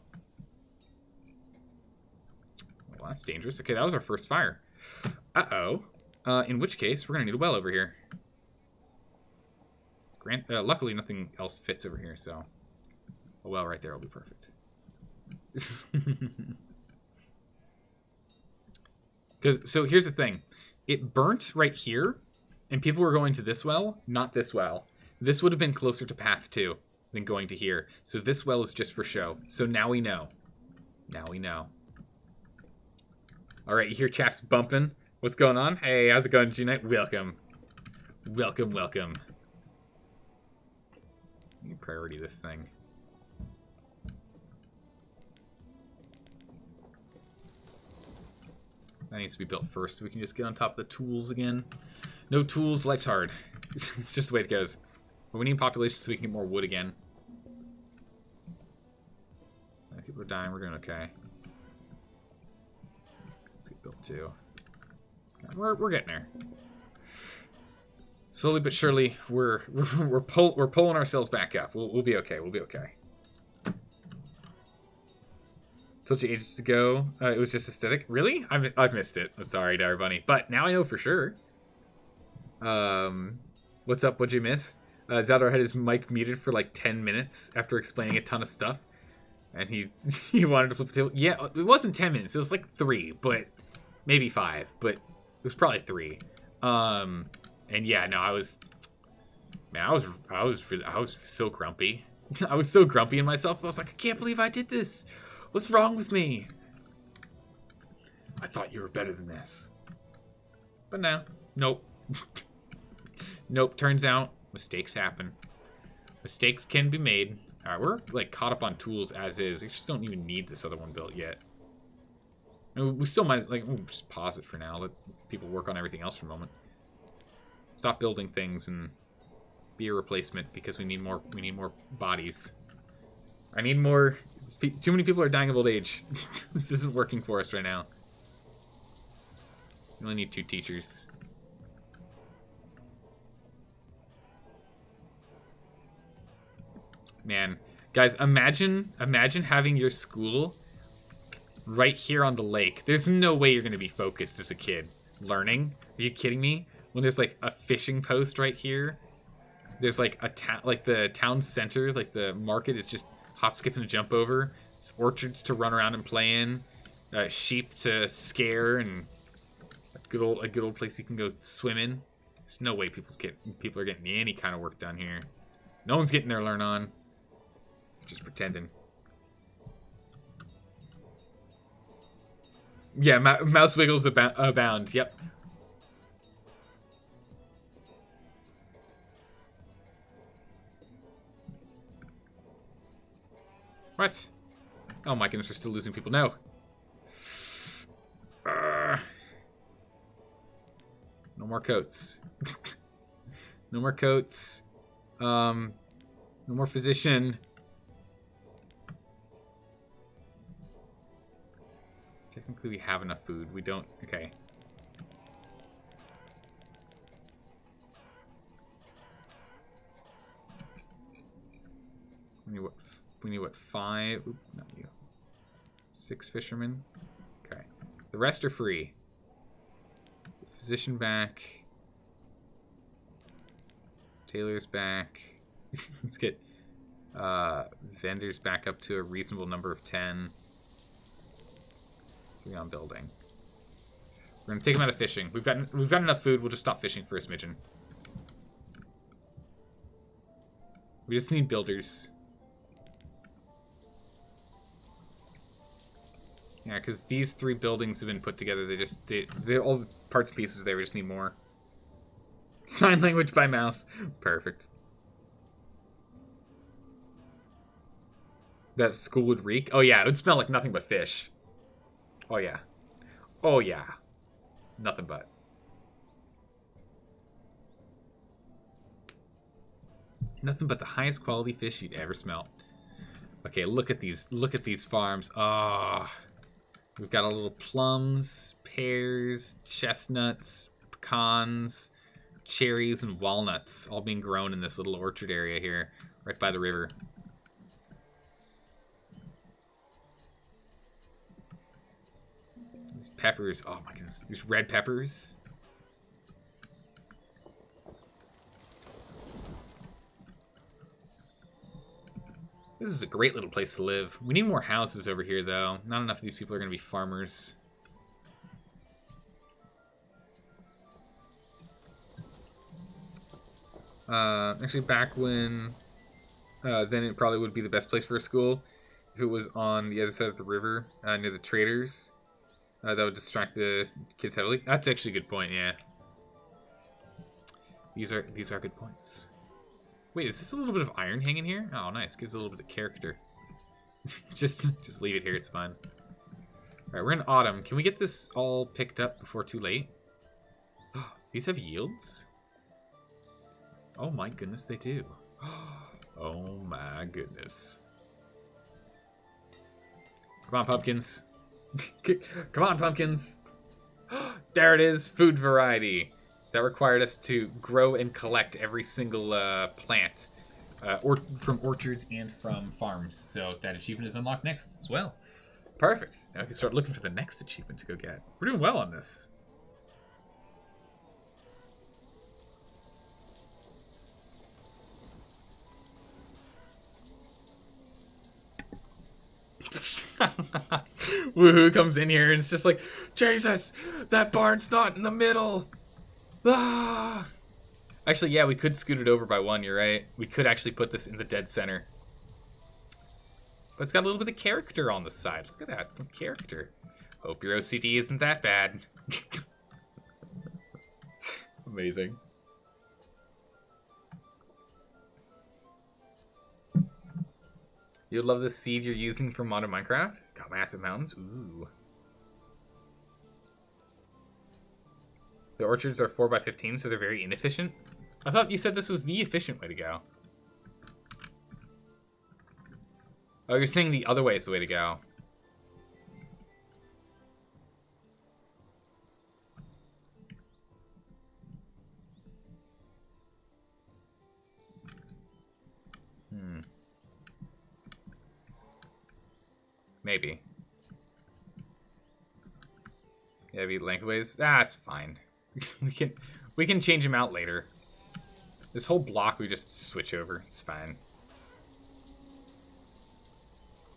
Well, that's dangerous. Okay, that was our first fire. Uh-oh. In which case, we're going to need a well over here. Luckily, nothing else fits over here, so a well right there will be perfect. So here's the thing. It burnt right here, and people were going to this well, not this well. This would have been closer to path 2 than going to here. So this well is just for show. So now we know. Now we know. All right, you hear chaps bumping. What's going on? Hey, how's it going, G-Night? Welcome. Welcome, welcome. Let me priority this thing. That needs to be built first so we can just get on top of the tools again. No tools, life's hard. It's just the way it goes. But we need population so we can get more wood again. People are dying, we're doing okay. Let's get built too. We're getting there. Slowly but surely, we're pulling ourselves back up. We'll be okay. We'll be okay. Told you ages ago, it was just aesthetic. Really? I've missed it. I'm sorry, Dire Bunny, but now I know for sure. What's up? What'd you miss? Zaldar had his mic muted for like 10 minutes after explaining a ton of stuff, and he wanted to flip the table. Yeah, it wasn't 10 minutes. It was like 3, but maybe 5, but it was probably 3. And yeah, no, I was so grumpy. I was so grumpy in myself. I was like, I can't believe I did this. What's wrong with me? I thought you were better than this. But no. Nope. Nope. Turns out mistakes happen. Mistakes can be made. Alright, we're like caught up on tools as is. We just don't even need this other one built yet. And we still might, like, we'll just pause it for now. Let people work on everything else for a moment. Stop building things and be a replacement because we need more bodies. I need more. Too many people are dying of old age. This isn't working for us right now. We only need 2 teachers. Man, guys, imagine having your school right here on the lake. There's no way you're going to be focused as a kid learning. Are you kidding me? When there's like a fishing post right here, there's like a like the town center, like the market is just hop, skip, and a jump over. It's orchards to run around and play in, sheep to scare, and a good old place you can go swim in. There's no way people are getting any kind of work done here. No one's getting their learn on. Just pretending. Yeah, mouse wiggles abound. Yep. What? Oh my goodness, we're still losing people. No. No more coats. No more coats. No more physician. Technically, we have enough food. We don't. Okay. We need what? 5? Oop, not you. 6 fishermen. Okay. The rest are free. Physician back. Tailor's back. Let's get vendors back up to a reasonable number of 10. 3 on building. We're gonna take them out of fishing. We've got enough food. We'll just stop fishing for a smidgen. We just need builders. Yeah, because these 3 buildings have been put together. They're all the parts and pieces there. We just need more. Sign language by mouse. Perfect. That school would reek. Oh yeah, it would smell like nothing but fish. Oh yeah. Oh yeah. Nothing but. Nothing but the highest quality fish you'd ever smell. Okay, look at these farms. Ah. We've got a little plums, pears, chestnuts, pecans, cherries, and walnuts all being grown in this little orchard area here, right by the river. These peppers, oh my goodness, these red peppers. This is a great little place to live. We need more houses over here, though. Not enough of these people are going to be farmers. Actually, back when... then it probably would be the best place for a school. If it was on the other side of the river, near the traders. That would distract the kids heavily. That's actually a good point, yeah. These are good points. Wait, is this a little bit of iron hanging here? Oh, nice. Gives a little bit of character. just leave it here. It's fine. All right, we're in autumn. Can we get this all picked up before too late? These have yields? Oh my goodness, they do. Oh my goodness. Come on, pumpkins. Come on, pumpkins. There it is. Food variety. That required us to grow and collect every single plant. Or from orchards and from farms. So that achievement is unlocked next as well. Perfect. Now we can start looking for the next achievement to go get. We're doing well on this. Woohoo comes in here and it's just like, Jesus, that barn's not in the middle. Ah. Actually, yeah, we could scoot it over by one, you're right. We could actually put this in the dead center. But it's got a little bit of character on the side. Look at that, some character. Hope your OCD isn't that bad. Amazing. You'll love the seed you're using for modern Minecraft. Got massive mountains. Ooh. The orchards are 4x15, so they're very inefficient. I thought you said this was the efficient way to go. Oh, you're saying the other way is the way to go. Maybe. Yeah, be lengthways. Ah, it's fine. we can change them out later. This whole block we just switch over. It's fine.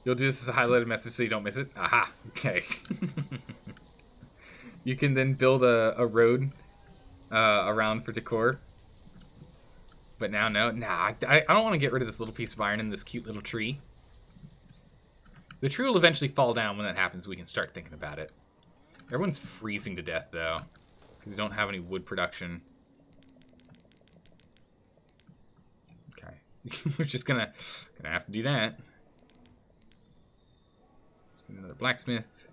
You'll do this as a highlighted message so you don't miss it. Aha. Okay. You can then build a road around for decor. But now, no. Nah, I don't want to get rid of this little piece of iron in this cute little tree. The tree will eventually fall down. When that happens, we can start thinking about it. Everyone's freezing to death, though, because we don't have any wood production. Okay. We're just gonna have to do that. Let's get another blacksmith.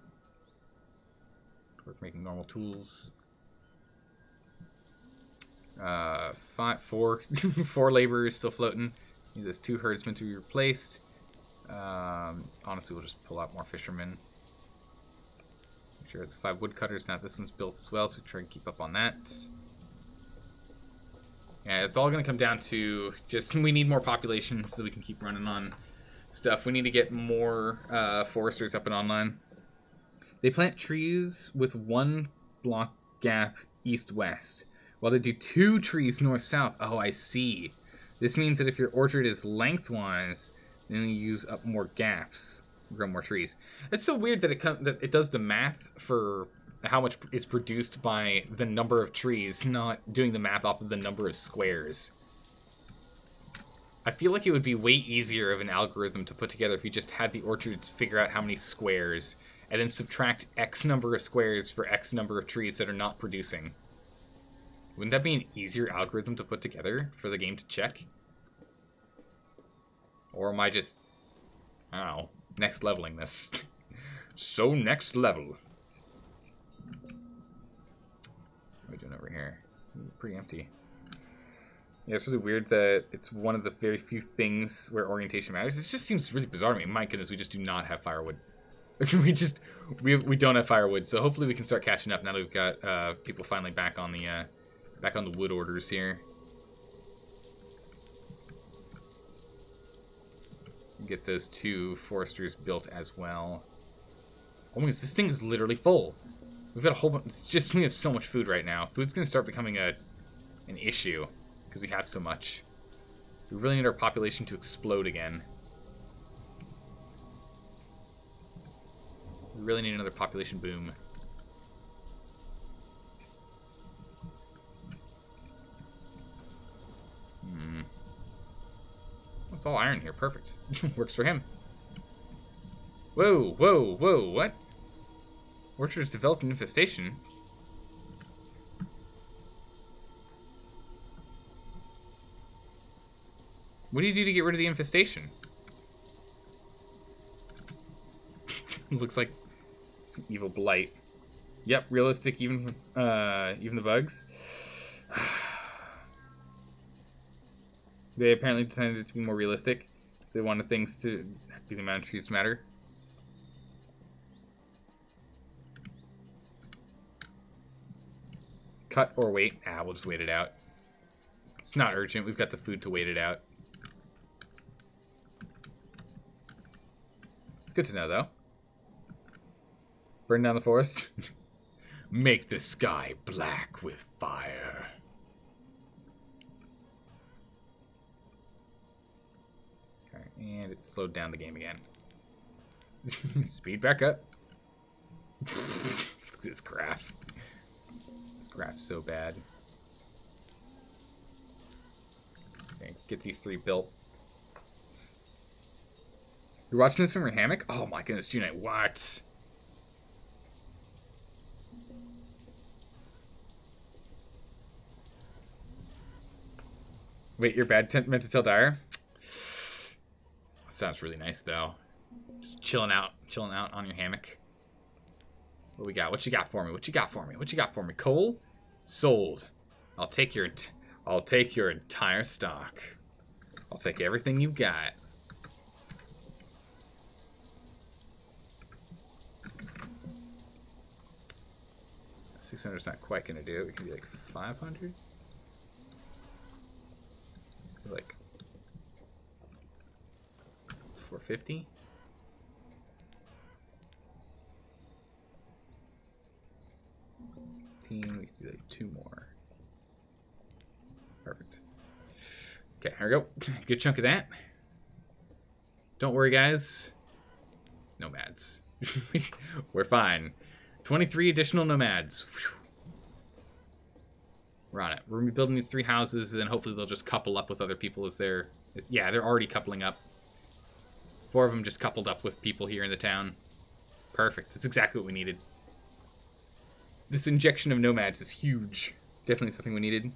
We're making normal tools. Four laborers still floating. Need those 2 herdsmen to be replaced. Honestly, we'll just pull out more fishermen. Make sure the 5 woodcutters. Now this one's built as well, so we try and keep up on that. Yeah, it's all going to come down to just we need more population so we can keep running on stuff. We need to get more foresters up and online. They plant trees with 1 block gap east-west, while they do 2 trees north-south. Oh, I see. This means that if your orchard is lengthwise, then you use up more gaps, grow more trees. It's so weird that it does the math for how much is produced by the number of trees, not doing the math off of the number of squares. I feel like it would be way easier of an algorithm to put together if you just had the orchards figure out how many squares, and then subtract X number of squares for X number of trees that are not producing. Wouldn't that be an easier algorithm to put together for the game to check? Or am I just, I don't know, next leveling this? So next level. What are we doing over here? Pretty empty. Yeah, it's really weird that it's one of the very few things where orientation matters. It just seems really bizarre to me. My goodness, we just do not have firewood. we don't have firewood, so hopefully we can start catching up now that we've got people finally back on the wood orders here. Get those 2 foresters built as well. Oh my goodness, this thing is literally full. We've got a whole bunch. It's just we have so much food right now. Food's gonna start becoming an issue because we have so much. We really need our population to explode again. We really need another population boom. It's all iron here. Perfect. Works for him. Whoa, whoa, whoa, what? Orchard's developed an infestation. What do you do to get rid of the infestation? Looks like some evil blight. Yep, realistic even with, even the bugs. They apparently decided it to be more realistic, so they wanted things to be the amount of trees to matter. Cut or wait? Ah, we'll just wait it out. It's not urgent. We've got the food to wait it out. Good to know, though. Burn down the forest. Make the sky black with fire. Okay, and it slowed down the game again. Speed back up. This graph. This graph's so bad. Okay, get these 3 built. You're watching this from your hammock? Oh my goodness, Junite, what? Wait, you're bad meant to tell Dyer? Sounds really nice though. Just chilling out on your hammock. What we got? What you got for me? What you got for me? What you got for me? Coal? Sold. I'll take your entire stock. I'll take everything you got. 600 is not quite gonna do it. We can be like 500. Like 450. We can do like 2 more. Perfect. Okay, here we go. Good chunk of that. Don't worry, guys. Nomads. We're fine. 23 additional nomads. Whew. We're on it. We're going to be building these 3 houses, and then hopefully they'll just couple up with other people as they're... Yeah, they're already coupling up. 4 of them just coupled up with people here in the town. Perfect. That's exactly what we needed. This injection of nomads is huge. Definitely something we needed.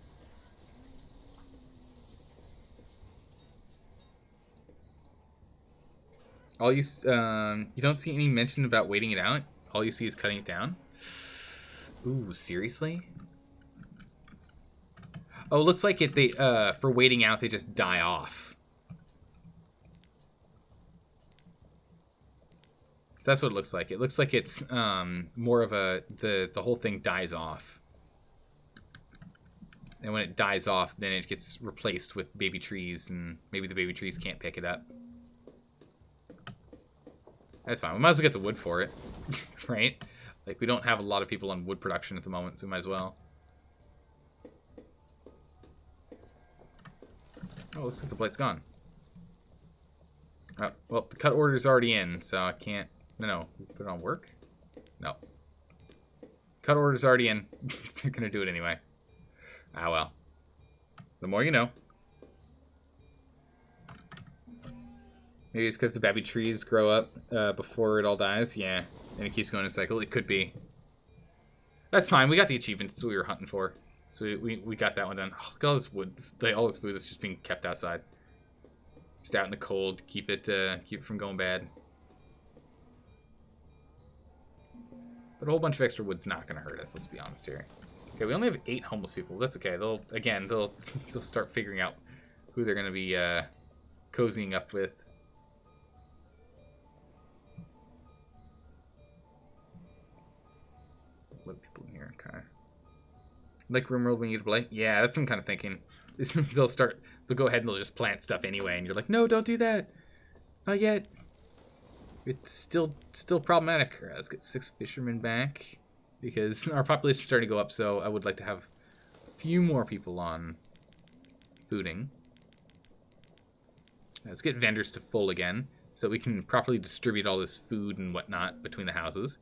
All you don't see any mention about waiting it out. All you see is cutting it down. Ooh, seriously? Oh, it looks like they for waiting out they just die off. So that's what it looks like. It looks like it's more of the whole thing dies off. And when it dies off, then it gets replaced with baby trees, and maybe the baby trees can't pick it up. That's fine. We might as well get the wood for it, right? Like, we don't have a lot of people on wood production at the moment, so we might as well. Oh, looks like the blight's gone. Oh, well, the cut order's already in, so I can't... No. Put it on work? No. Cut order's already in. They're gonna do it anyway. Ah, well. The more you know. Maybe it's because the baby trees grow up before it all dies. Yeah, and it keeps going in a cycle. It could be. That's fine. We got the achievements we were hunting for. So we got that one done. Oh, look at all this wood. All this food that's just being kept outside. Just out in the cold. Keep it from going bad. But a whole bunch of extra wood's not going to hurt us, let's be honest here. Okay, we only have 8 homeless people. That's okay. They'll start figuring out who they're going to be cozying up with. Let people in here, okay. Like RimWorld when you get a blight? Yeah, that's what I'm kind of thinking. They'll go ahead and they'll just plant stuff anyway, and you're like, no, don't do that. Not yet. It's still problematic. All right, let's get 6 fishermen back, because our population is starting to go up, so I would like to have a few more people on fooding. Let's get vendors to full again. so we can properly distribute all this food and whatnot between the houses.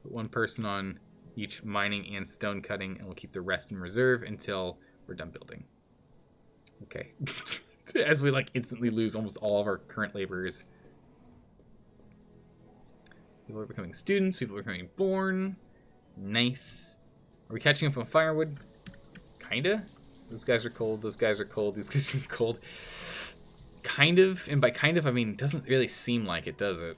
Put one person on each mining and stone cutting, and we'll keep the rest in reserve until we're done building. Okay. As we like instantly lose almost all of our current laborers. People are becoming students, people are becoming born. Nice. Are we catching up on firewood? Kinda. Those guys are cold, those guys are cold, these guys are cold. Kind of, and by kind of I mean it doesn't really seem like it, does it?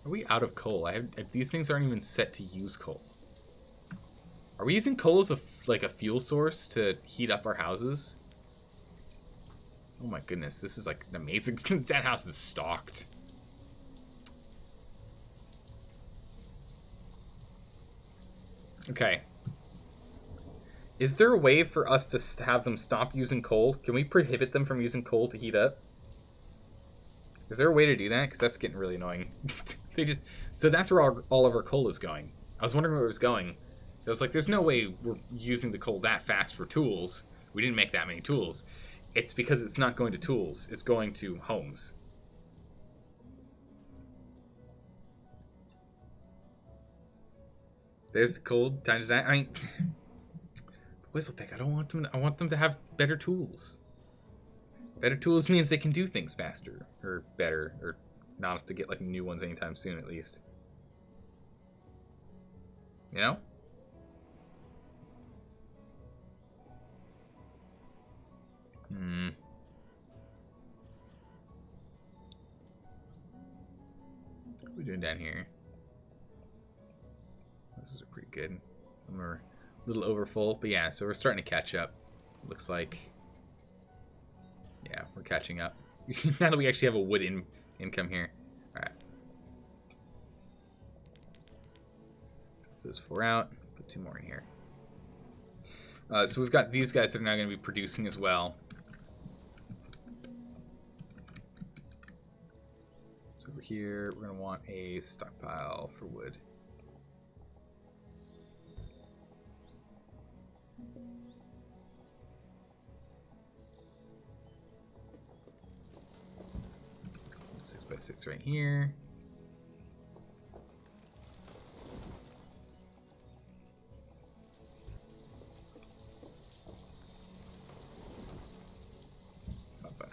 Are we out of coal? These things aren't even set to use coal. Are we using coal as like a fuel source to heat up our houses? Oh my goodness, this is like amazing. That house is stocked. Okay. Is there a way for us to have them stop using coal? Can we prohibit them from using coal to heat up? Is there a way to do that? Because that's getting really annoying. So that's where all of our coal is going. I was wondering where it was going. I was like, there's no way we're using the coal that fast for tools. We didn't make that many tools. It's because it's not going to tools. It's going to homes. There's the coal. Time to die. I mean, Whistlepick, I don't want them. I want them to have better tools. Better tools means they can do things faster or better, or not have to get like new ones anytime soon, at least. You know? What are we doing down here? This is pretty good. Some are a little overfull, but yeah, so we're starting to catch up. Looks like, yeah, we're catching up. Now that we actually have a wood income here. All right. Put those 4 out. Put 2 more in here. So we've got these guys that are now going to be producing as well. So over here, we're going to want a stockpile for wood. Six by 6 right here.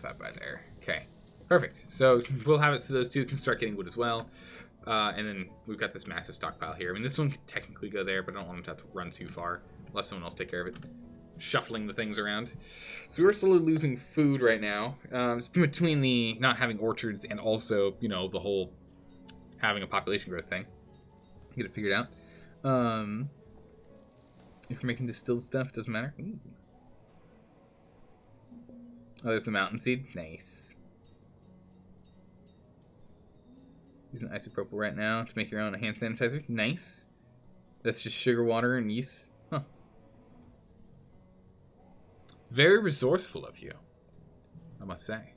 Five by there. Okay, perfect. So we'll have it so those two can start getting wood as well. And then we've got this massive stockpile here. I mean, this one could technically go there, but I don't want them to have to run too far. Let someone else take care of it. Shuffling the things around. So we're slowly losing food right now. It's between the not having orchards and also, you know, the whole having a population growth thing. Get it figured out. If we're making distilled stuff, doesn't matter. Ooh. Oh, there's the mountain seed. Nice. Using isopropyl right now to make your own hand sanitizer. Nice. That's just sugar, water, and yeast. Huh. Very resourceful of you, I must say.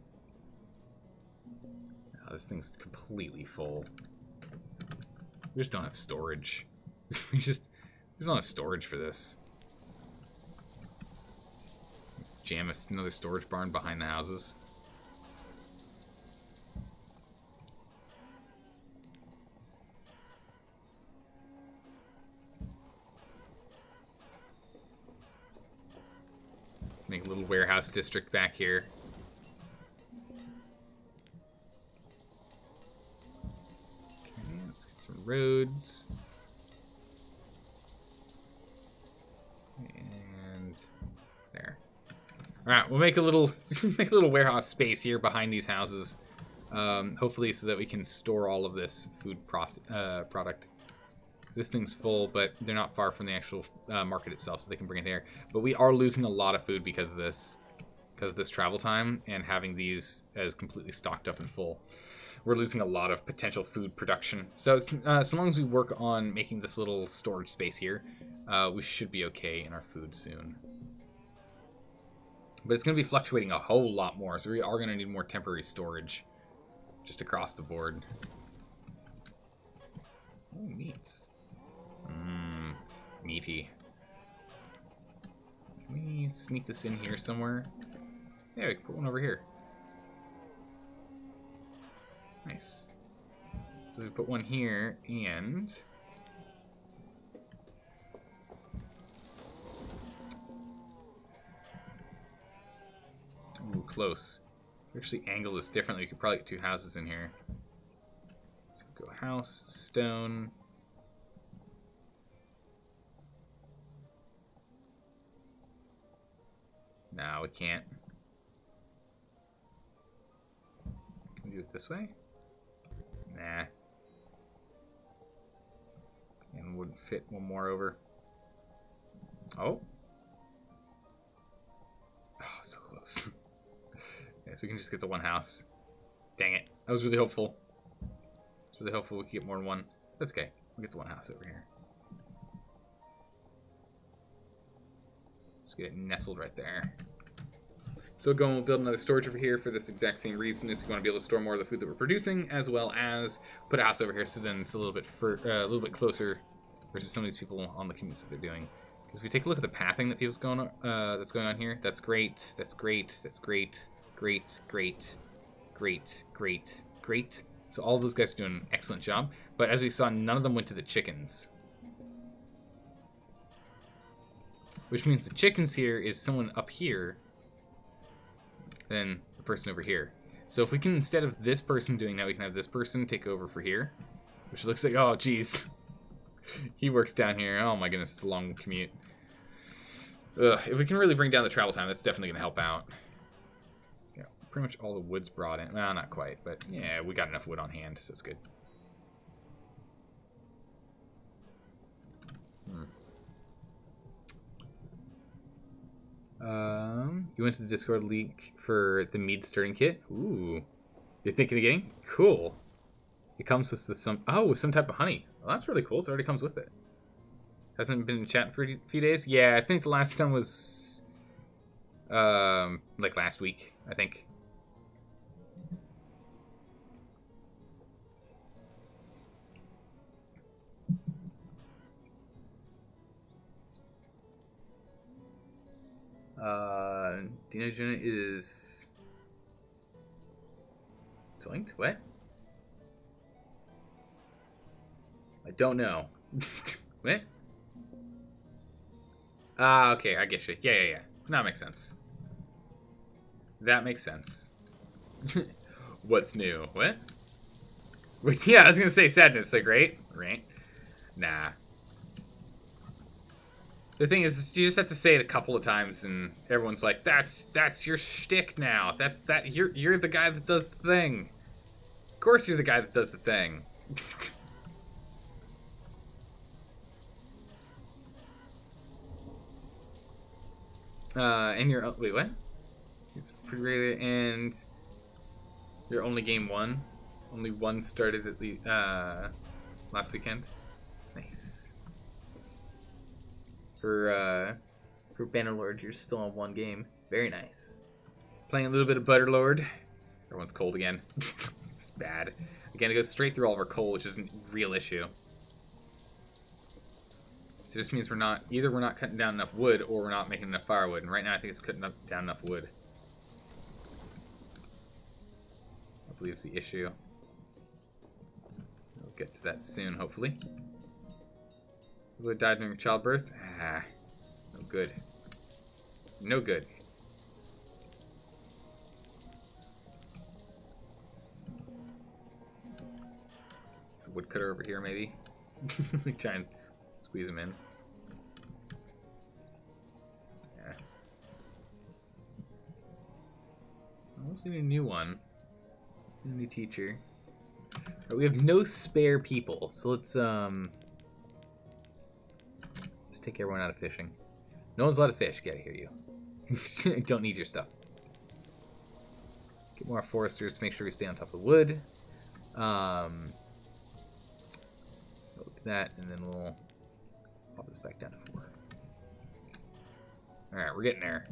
Oh, this thing's completely full. We just don't have storage. we just don't have storage for this. Jam another storage barn behind the houses. Make a little warehouse district back here. Okay, let's get some roads. And there. All right, we'll make a little warehouse space here behind these houses. Hopefully, so that we can store all of this food product. This thing's full, but they're not far from the actual market itself, so they can bring it here. But we are losing a lot of food because of this travel time and having these as completely stocked up and full. We're losing a lot of potential food production. So so long as we work on making this little storage space here, we should be okay in our food soon. But it's going to be fluctuating a whole lot more, so we are going to need more temporary storage just across the board. Oh, meats. Mmm, meaty. Can we sneak this in here somewhere? Yeah, we can put one over here. Nice. So we put one here, and... Ooh, close. We actually angle this differently. We could probably get 2 houses in here. So go house, stone. No, we can't. Can we do it this way? Nah. And wouldn't fit one more over. Oh. Oh, so close. Yeah, so we can just get the one house. Dang it. I was really hopeful. I was really hopeful we could get more than one. That's okay. We'll get the one house over here. Let's get it nestled right there. So we'll build another storage over here for this exact same reason, is we want to be able to store more of the food that we're producing, as well as put a house over here so then it's a little bit closer versus some of these people on the commutes that they're doing. Because if we take a look at the pathing that people's that's going on here, that's great, that's great, that's great, great, great, great, great, great. So all of those guys are doing an excellent job. But as we saw, none of them went to the chickens. Which means the chickens here is someone up here than the person over here. So if we can, instead of this person doing that, we can have this person take over for here. Which looks like, oh, geez. He works down here. Oh, my goodness, it's a long commute. Ugh, if we can really bring down the travel time, that's definitely going to help out. Yeah, pretty much all the wood's brought in. Well, not quite, but yeah, we got enough wood on hand, so it's good. You went to the Discord leak for the mead stirring kit. Ooh, you're thinking of getting? Cool. It comes with some type of honey. Well, that's really cool. So it already comes with it. Hasn't been in chat for a few days. Yeah, I think the last time was like last week, I think. Dino Juna is Zoinked? What? I don't know. What? Ah, okay, I get you. Yeah. That makes sense. That makes sense. What's new? What? Yeah, I was gonna say sadness, like, right? Nah. The thing is, you just have to say it a couple of times, and everyone's like, "That's your shtick now. You're the guy that does the thing. Of course, you're the guy that does the thing." And you're wait, what? It's pretty rare, and your only game one. Only one started at the last weekend. Nice. For Bannerlord, you're still on one game. Very nice. Playing a little bit of Butterlord. Everyone's cold again. It's bad. Again, it goes straight through all of our coal, which is a real issue. So this means we're not cutting down enough wood, or we're not making enough firewood. And right now, I think it's cutting down enough wood. I believe it's the issue. We'll get to that soon, hopefully. People that died during childbirth? Ah, no good. No good. A woodcutter over here, maybe? We try and squeeze him in. Yeah. I don't see a new one. See a new teacher. Right, we have no spare people, so let's just take everyone out of fishing. No one's allowed to fish. Get out of here, you. Don't need your stuff. Get more foresters to make sure we stay on top of the wood. We'll do that, and then we'll pop this back down to 4. Alright, we're getting there.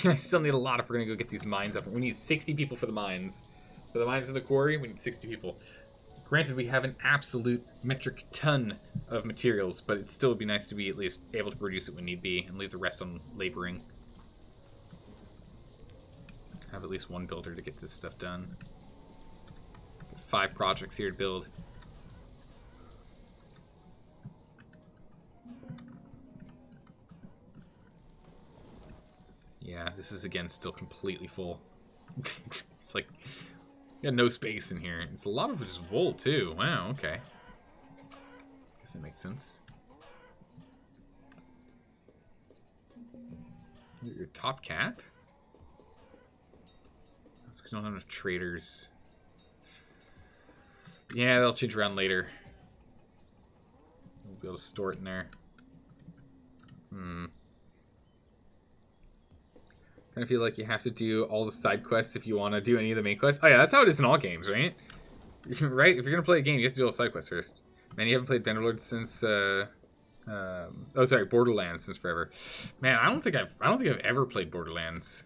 I still need a lot if we're going to go get these mines up. We need 60 people for the mines. For the mines in the quarry, we need 60 people. Granted, we have an absolute metric ton of materials, but it still would be nice to be at least able to produce it when need be and leave the rest on laboring. Have at least one builder to get this stuff done. 5 projects here to build. Yeah, this is again still completely full. It's like, got no space in here. It's a lot of just wool too. Wow, okay. Guess that makes sense. Your top cap? That's because we don't have enough traders. Yeah, they'll change around later. We'll be able to store it in there. I feel like you have to do all the side quests if you want to do any of the main quests. Oh yeah, that's how it is in all games, right? Right? If you're gonna play a game, you have to do all the side quests first. Man, you haven't played Bannerlord since oh sorry, Borderlands since forever. Man, I don't think I've ever played Borderlands.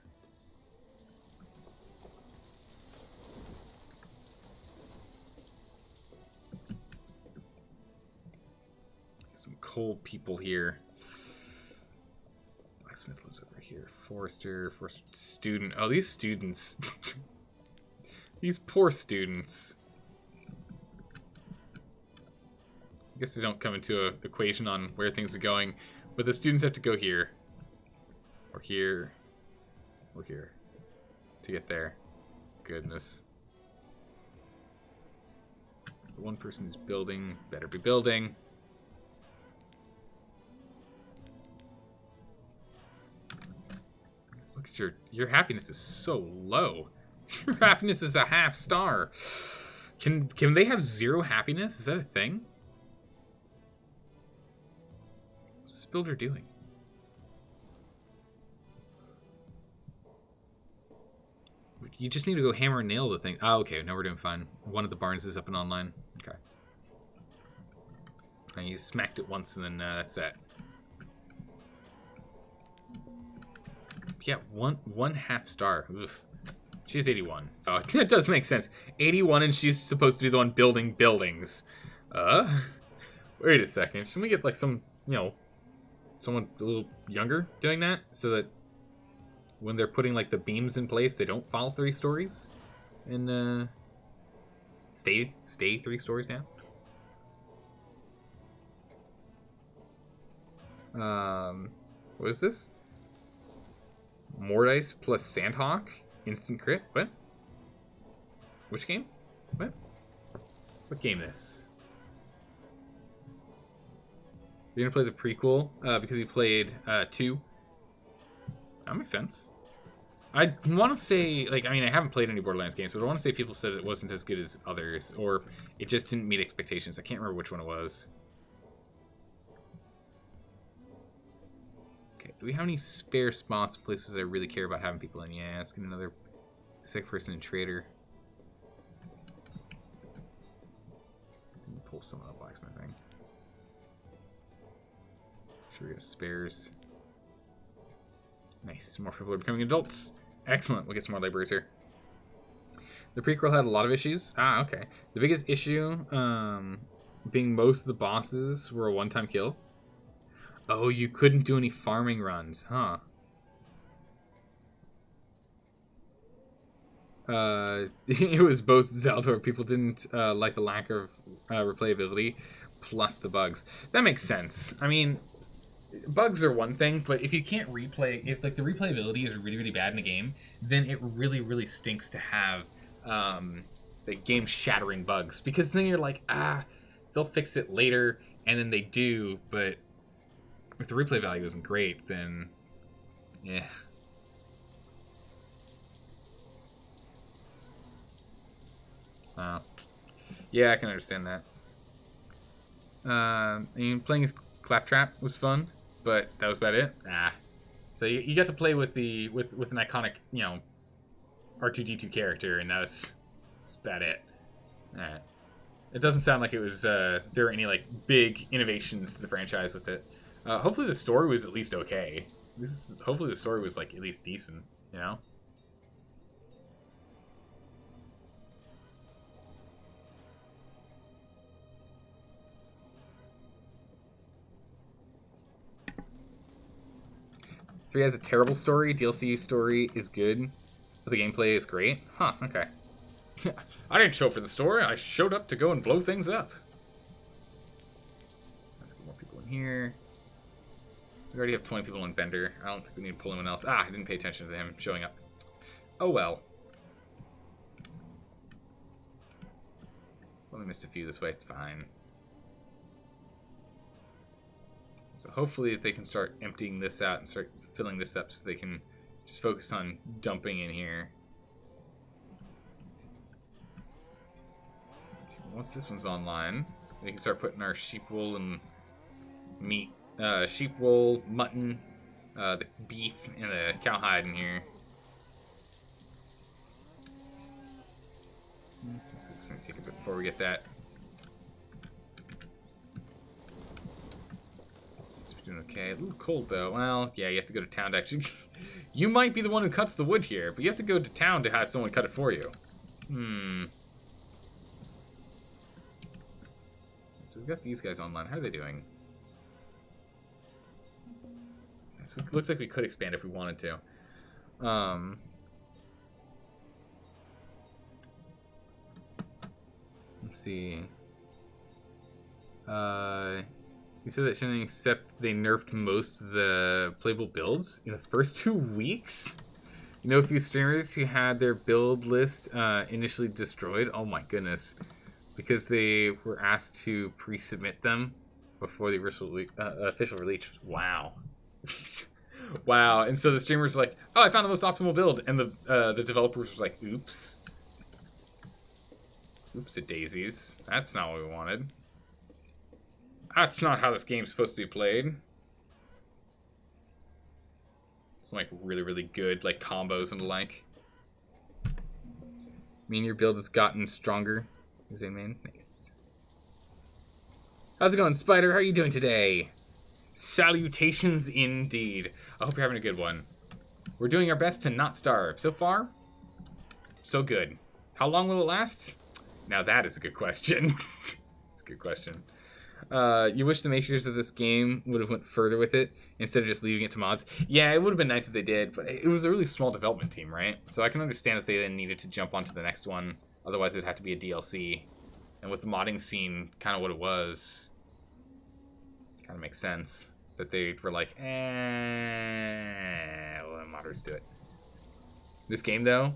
Some cold people here. Blacksmith lives over here. Forester, student. Oh, these students. These poor students. I guess they don't come into an equation on where things are going, but the students have to go here. Or here. Or here. To get there. Goodness. The one person who's building better be building. Look at your happiness is so low. Your happiness is a half star. Can they have 0 happiness? Is that a thing? What's this builder doing? You just need to go hammer and nail the thing. Oh, okay. Now we're doing fine. One of the barns is up and online. Okay. And you smacked it once and then that's that. Yeah, one half star. Oof. She's 81. So it does make sense. 81 and she's supposed to be the one building buildings. Wait a second. Shouldn't we get like some, you know, someone a little younger doing that? So that when they're putting like the beams in place, they don't fall 3 stories? And stay 3 stories down? What is this? Mordice plus Sandhawk? Instant crit? What? Which game? What? What game this? You're gonna play the prequel because you played 2? That makes sense. I want to say, like, I mean, I haven't played any Borderlands games, but I want to say people said it wasn't as good as others, or it just didn't meet expectations. I can't remember which one it was. Do we have any spare spots, places that I really care about having people in? Yeah, let's get another sick person and trader. Pull some of the blacksmithing. Sure we have spares. Nice, more people are becoming adults. Excellent, we'll get some more laborers here. The prequel had a lot of issues. Ah, okay. The biggest issue being most of the bosses were a one-time kill. Oh, you couldn't do any farming runs, huh? It was both Zaldor. People didn't like the lack of replayability, plus the bugs. That makes sense. I mean, bugs are one thing, but if you can't replay, if like the replayability is really, really bad in a game, then it really, really stinks to have the game-shattering bugs. Because then you're like, they'll fix it later, and then they do, but if the replay value isn't great, then yeah. Yeah, I can understand that. I mean, playing as Claptrap was fun, but that was about it. So you got to play with the with an iconic, you know, R2-D2 character, and that's about it. Alright. It doesn't sound like it was there were any like big innovations to the franchise with it. Hopefully the story was at least okay. Hopefully the story was like at least decent, you know? 3 has a terrible story. DLC story is good, but the gameplay is great. Huh, okay. I didn't show up for the story. I showed up to go and blow things up. Let's get more people in here. We already have 20 people in Vendor. I don't think we need to pull anyone else. Ah, I didn't pay attention to him showing up. Oh well. Only missed a few this way. It's fine. So hopefully they can start emptying this out and start filling this up so they can just focus on dumping in here. Once this one's online, we can start putting our sheep wool and meat, sheep wool, mutton, the beef, and the cowhide in here. It's gonna take a bit before we get that. Doing okay. A little cold though. Well, yeah, you have to go to town to actually. You might be the one who cuts the wood here, but you have to go to town to have someone cut it for you. So we've got these guys online. How are they doing? So it looks like we could expand if we wanted to. Let's see. You said that shouldn't accept they nerfed most of the playable builds in the first 2 weeks? You know a few streamers who had their build list initially destroyed? Oh my goodness. Because they were asked to pre-submit them before the official release. Wow. Wow. And so the streamers were like, oh, I found the most optimal build. And the developers were like, oops. Oops-a-daisies. That's not what we wanted. That's not how this game's supposed to be played. Some like really, really good like combos and the like. I mean, your build has gotten stronger. Is it, man? Nice. How's it going, Spider? How are you doing today? Salutations indeed. I hope you're having a good one. We're doing our best to not starve. So far, so good. How long will it last? Now that is a good question. It's a good question. You wish the makers of this game would have went further with it instead of just leaving it to mods. Yeah, it would have been nice if they did, but it was a really small development team, right? So I can understand that they then needed to jump onto the next one. Otherwise, it would have to be a DLC. And with the modding scene kind of what it was, kind of makes sense that they were like, we'll let modders do it. This game, though,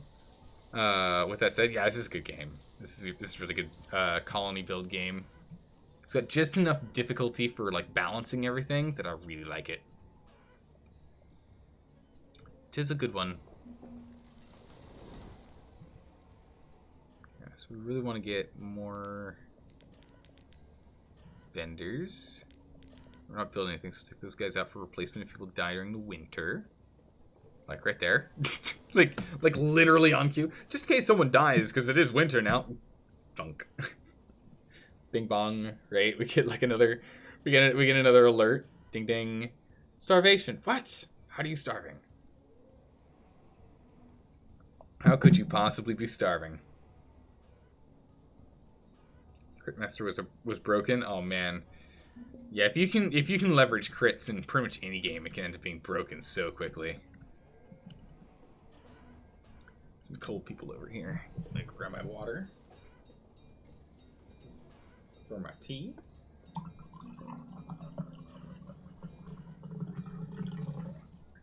with that said, yeah, this is a good game. This is really good colony build game. It's got just enough difficulty for like balancing everything that I really like it. Tis a good one. Yeah, so we really want to get more vendors. We're not building anything, so we'll take those guys out for replacement if people die during the winter. Like right there. like literally on cue. Just in case someone dies, because it is winter now. Thunk. Bing bong, right? We get like another, we get another alert. Ding ding. Starvation. What? How are you starving? How could you possibly be starving? Crit Master was broken. Oh man. Yeah, if you can leverage crits in pretty much any game, it can end up being broken so quickly. Some cold people over here. Like grab my water. For my tea.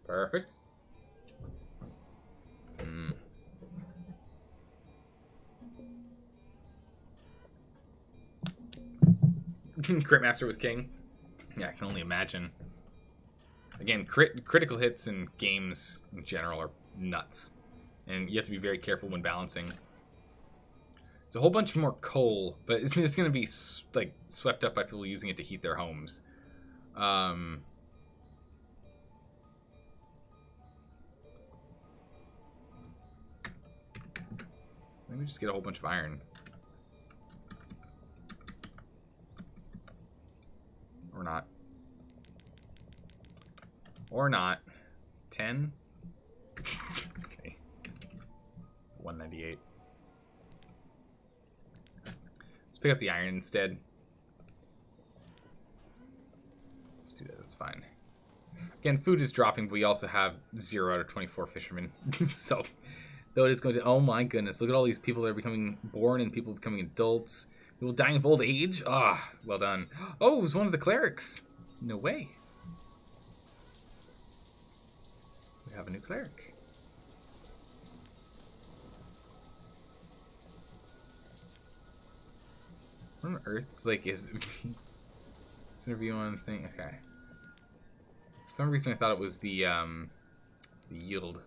Perfect. Crit Master was king. Yeah, I can only imagine. Again, critical hits in games in general are nuts. And you have to be very careful when balancing. It's a whole bunch more coal, but it's going to be like swept up by people using it to heat their homes. Let me just get a whole bunch of iron. Or not. Or not. 10? Okay. 198. Let's pick up the iron instead. Let's do that, that's fine. Again, food is dropping, but we also have 0 out of 24 fishermen. So, though it is going to... Oh my goodness, look at all these people that are becoming born and people becoming adults. People dying of old age. Ah, well done. Oh, it was one of the clerics. No way. We have a new cleric. What on earth? It's like, is... This interview on thing... Okay. For some reason I thought it was the yield.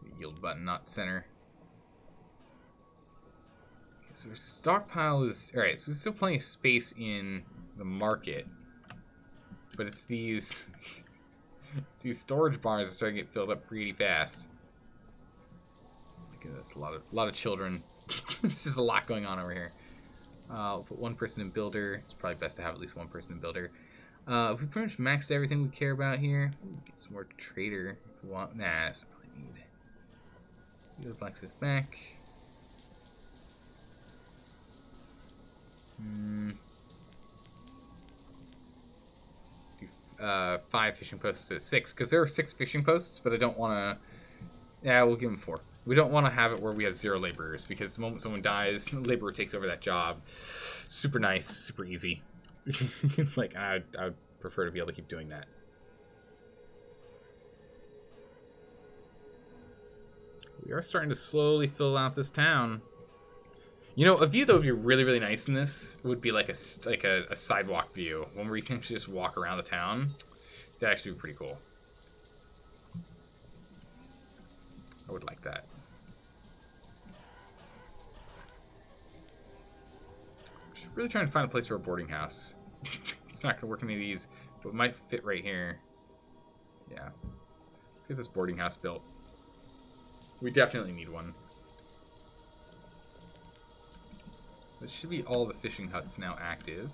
The yield button, not center. Okay, so our stockpile is... Alright, so there's still plenty of space in the market. But it's these... it's these storage barns are starting to get filled up pretty fast. Look at this, a lot of children. There's just a lot going on over here. I'll put one person in builder. It's probably best to have at least one person in builder. If we pretty much maxed everything we care about here, get some more trader if we want. Nah, that's not what we need. Get the blacksmith back. 5 fishing posts instead of 6, because there are 6 fishing posts, but I don't want to. Yeah, we'll give them 4. We don't want to have it where we have 0 laborers, because the moment someone dies, a laborer takes over that job. Super nice, super easy. Like, I would prefer to be able to keep doing that. We are starting to slowly fill out this town. You know, a view that would be really, really nice in this would be like a sidewalk view, one where you can just walk around the town. That'd actually be pretty cool. I would like that. Really trying to find a place for a boarding house. It's not gonna work in any of these, but it might fit right here. Yeah. Let's get this boarding house built. We definitely need one. This should be all the fishing huts now active.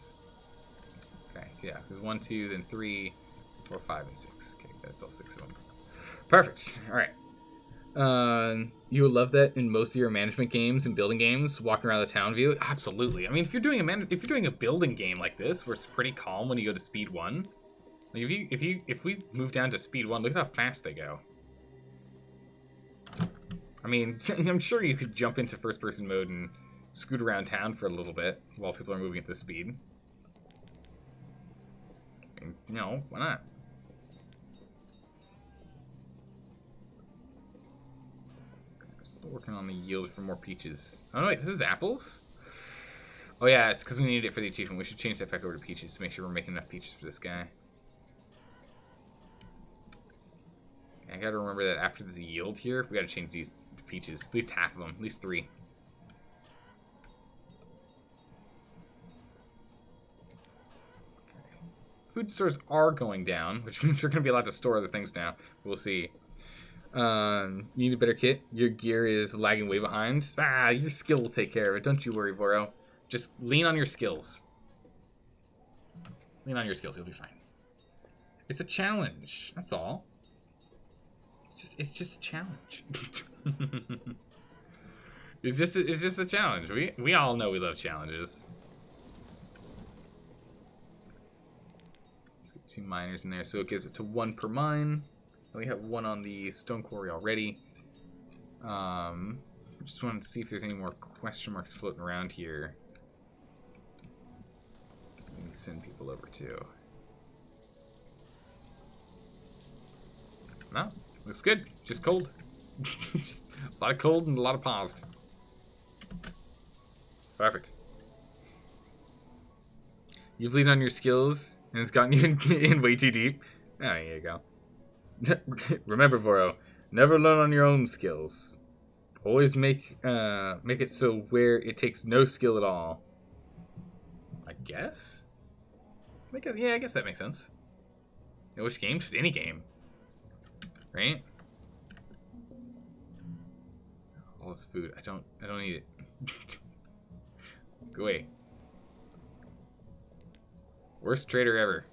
Okay, yeah. There's 1, 2, then 3, 4, 5, and 6. Okay, that's all 6 of them. Perfect. All right. You would love that in most of your management games and building games, walking around the town view. Absolutely. I mean, if you're doing a building game like this, where it's pretty calm when you go to speed 1, like if we move down to speed 1, look at how fast they go. I mean, I'm sure you could jump into first person mode and scoot around town for a little bit while people are moving at this speed. I mean, no, why not? Still working on the yield for more peaches. Oh no, wait, this is apples? Oh yeah, it's because we needed it for the achievement. We should change that back over to peaches to make sure we're making enough peaches for this guy. I gotta remember that after there's a yield here, we gotta change these to peaches. At least half of them, at least 3. Okay. Food stores are going down, which means we're gonna be allowed to store other things now. We'll see. You need a better kit. Your gear is lagging way behind. Your skill will take care of it. Don't you worry, Voro. Just lean on your skills. Lean on your skills. You'll be fine. It's a challenge. That's all. It's just a challenge. It's just a challenge. We all know we love challenges. Let's get 2 miners in there, so it gives it to 1 per mine. We have 1 on the stone quarry already. Just wanted to see if there's any more question marks floating around here. Let me send people over too. No, looks good. Just cold. Just a lot of cold and a lot of paused. Perfect. You've leaned on your skills and it's gotten you in way too deep. Oh, there you go. Remember, Voro, never learn on your own skills. Always make it so where it takes no skill at all. I guess? Yeah, I guess that makes sense. In which game? Just any game. Right? All this food. I don't need it. Go away. Worst trader ever.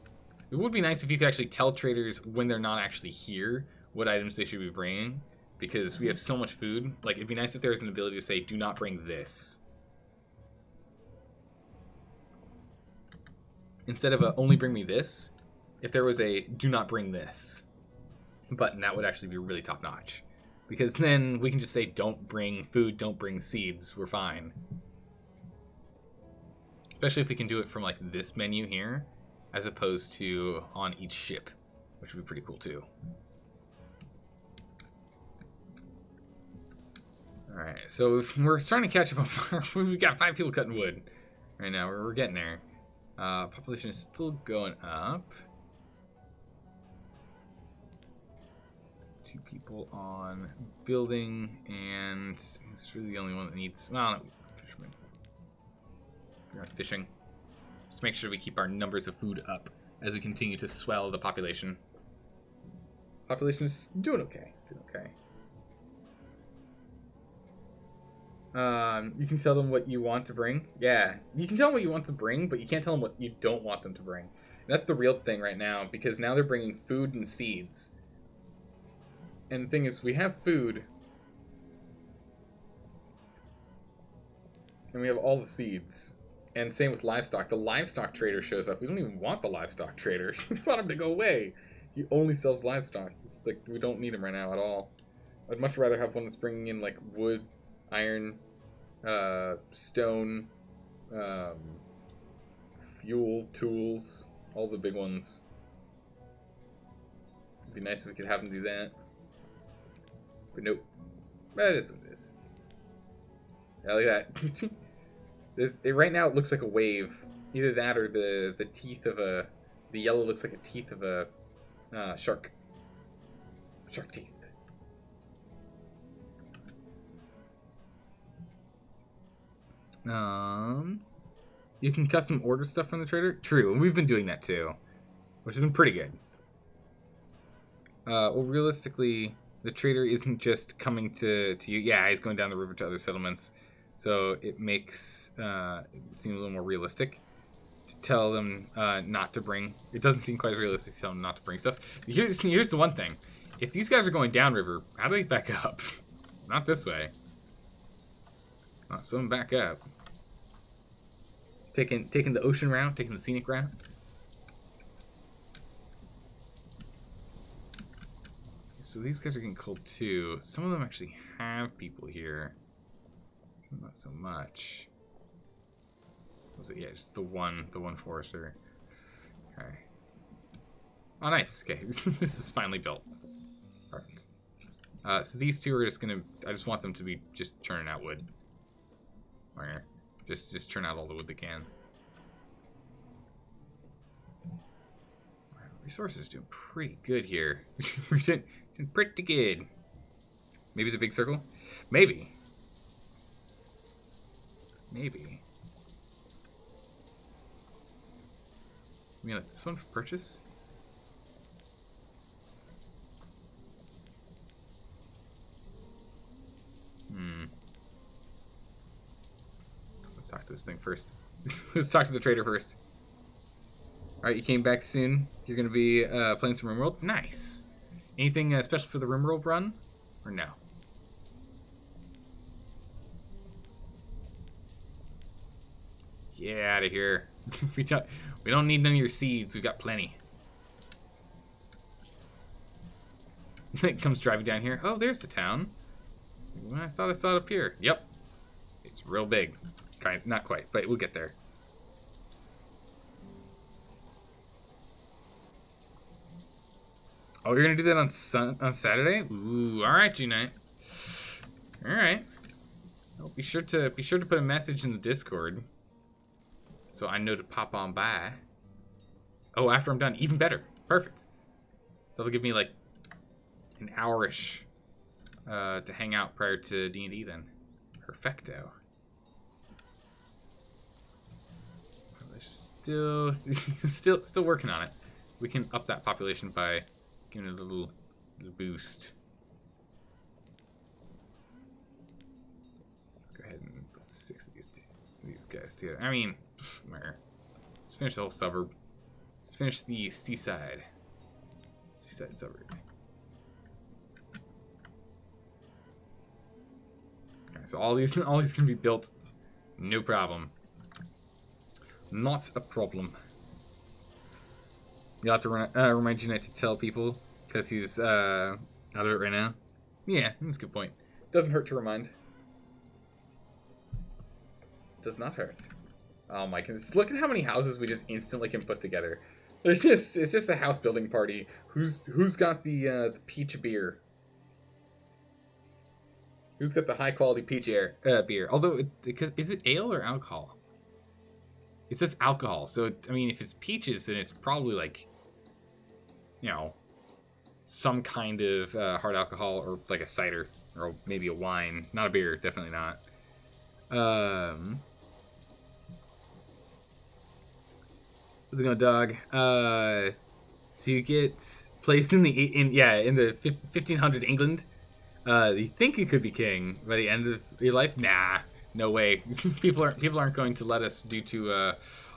It would be nice if you could actually tell traders when they're not actually here what items they should be bringing, because we have so much food. Like, it'd be nice if there was an ability to say, do not bring this. Instead of only bring me this, if there was a do not bring this button, that would actually be really top notch. Because then we can just say don't bring food, don't bring seeds, we're fine. Especially if we can do it from like this menu here, as opposed to on each ship, which would be pretty cool too. Alright, so we're starting to catch up on fire. We've got 5 people cutting wood right now. We're getting there. Population is still going up. 2 people on building, and it's really the only one that needs. Well, no, fishermen. We're on fishing. Just make sure we keep our numbers of food up as we continue to swell the population. Population is doing okay. Doing okay. You can tell them what you want to bring. Yeah, you can tell them what you want to bring, but you can't tell them what you don't want them to bring. And that's the real thing right now, because now they're bringing food and seeds. And the thing is, we have food. And we have all the seeds. And same with livestock. The livestock trader shows up. We don't even want the livestock trader. We want him to go away. He only sells livestock. This is like, we don't need him right now at all. I'd much rather have one that's bringing in like wood, iron, stone, fuel, tools, all the big ones. It'd be nice if we could have him do that. But nope. That is what it is. Yeah, look at that. Right now it looks like a wave. Either that or the teeth of a... The yellow looks like a teeth of a shark. Shark teeth. You can custom order stuff from the trader? True, and we've been doing that too. Which has been pretty good. Well, realistically, the trader isn't just coming to you. Yeah, he's going down the river to other settlements. So it makes it seem a little more realistic to tell them not to bring. It doesn't seem quite as realistic to tell them not to bring stuff. Here's the one thing. If these guys are going downriver, how do they back up? Not this way. Not swimming back up. Taking the ocean route, taking the scenic route. So these guys are getting cold too. Some of them actually have people here. Some not so much. What was it? Yeah, just the one forester. Okay. Oh, nice. Okay, this is finally built. Perfect. So these two are just gonna. I just want them to be just churning out wood. Where? Just churn out all the wood they can. Resources doing pretty good here. We're doing pretty good. Maybe the big circle? Maybe. Maybe. I mean, like this one for purchase? Let's talk to this thing first. Let's talk to the trader first. Alright, you came back soon. You're going to be playing some RimWorld? Nice. Anything special for the RimWorld run? Or no? Get out of here. we don't need none of your seeds. We've got plenty. It comes driving down here. Oh, there's the town. I thought I saw it up here. Yep. It's real big. Not quite, but we'll get there. Oh, you're gonna do that on Saturday? Ooh, all right, G-Night. All right. Well, be sure to put a message in the Discord, so I know to pop on by. Oh, after I'm done, even better. Perfect. So they'll give me like an hour-ish to hang out prior to D&D then. Perfecto. Still working on it. We can up that population by giving it a little boost. Go ahead and put 6 of these guys together. I mean, let's finish the whole suburb. Let's finish the seaside suburb. Okay, so all these can be built, no problem. Not a problem. You'll have to remind Jeanette to tell people because he's out of it right now. Yeah, that's a good point. Doesn't hurt to remind. Does not hurt. Oh my goodness! Look at how many houses we just instantly can put together. It's just a house building party. Who's got the peach beer? Who's got the high quality peach beer? Although, because is it ale or alcohol? It says alcohol, so I mean, if it's peaches, then it's probably like, you know, some kind of hard alcohol or like a cider or maybe a wine, not a beer, definitely not. How's it going, dog? So you get placed in the 1500 England. You think you could be king by the end of your life? Nah, no way. people aren't going to let us due to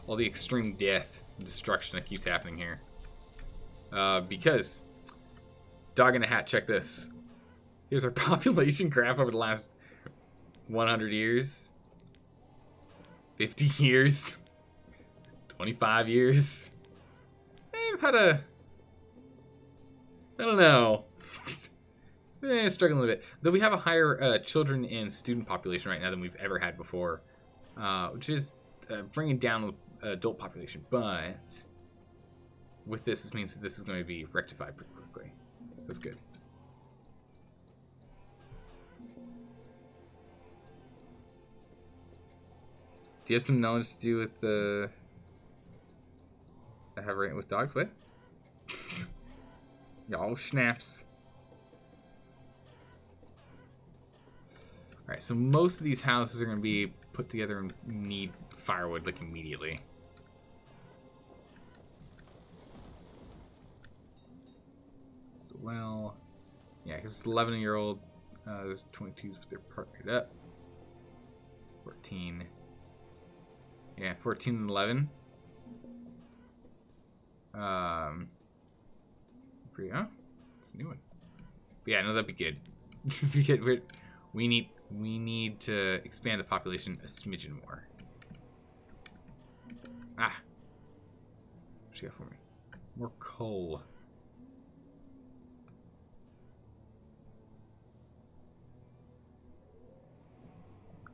all the extreme death and destruction that keeps happening here. Because dog in a hat. Check this. Here's our population graph over the last 100 years, 50 years. 25 years. I've had I don't know. Struggling a little bit. Though we have a higher children and student population right now than we've ever had before, which is bringing down adult population. But with this, it means that this is going to be rectified pretty quickly. That's good. Do you have some knowledge to do with the... I have right with dog foot. Y'all snaps. Alright, so most of these houses are going to be put together and need firewood like immediately. So, well, yeah, because it's 11-year-old. There's 22s, but they're partnered up. 14. Yeah, 14 and 11. It's a new one. But yeah, no, that'd be good. we need to expand the population a smidgen more. What you got for me? More coal.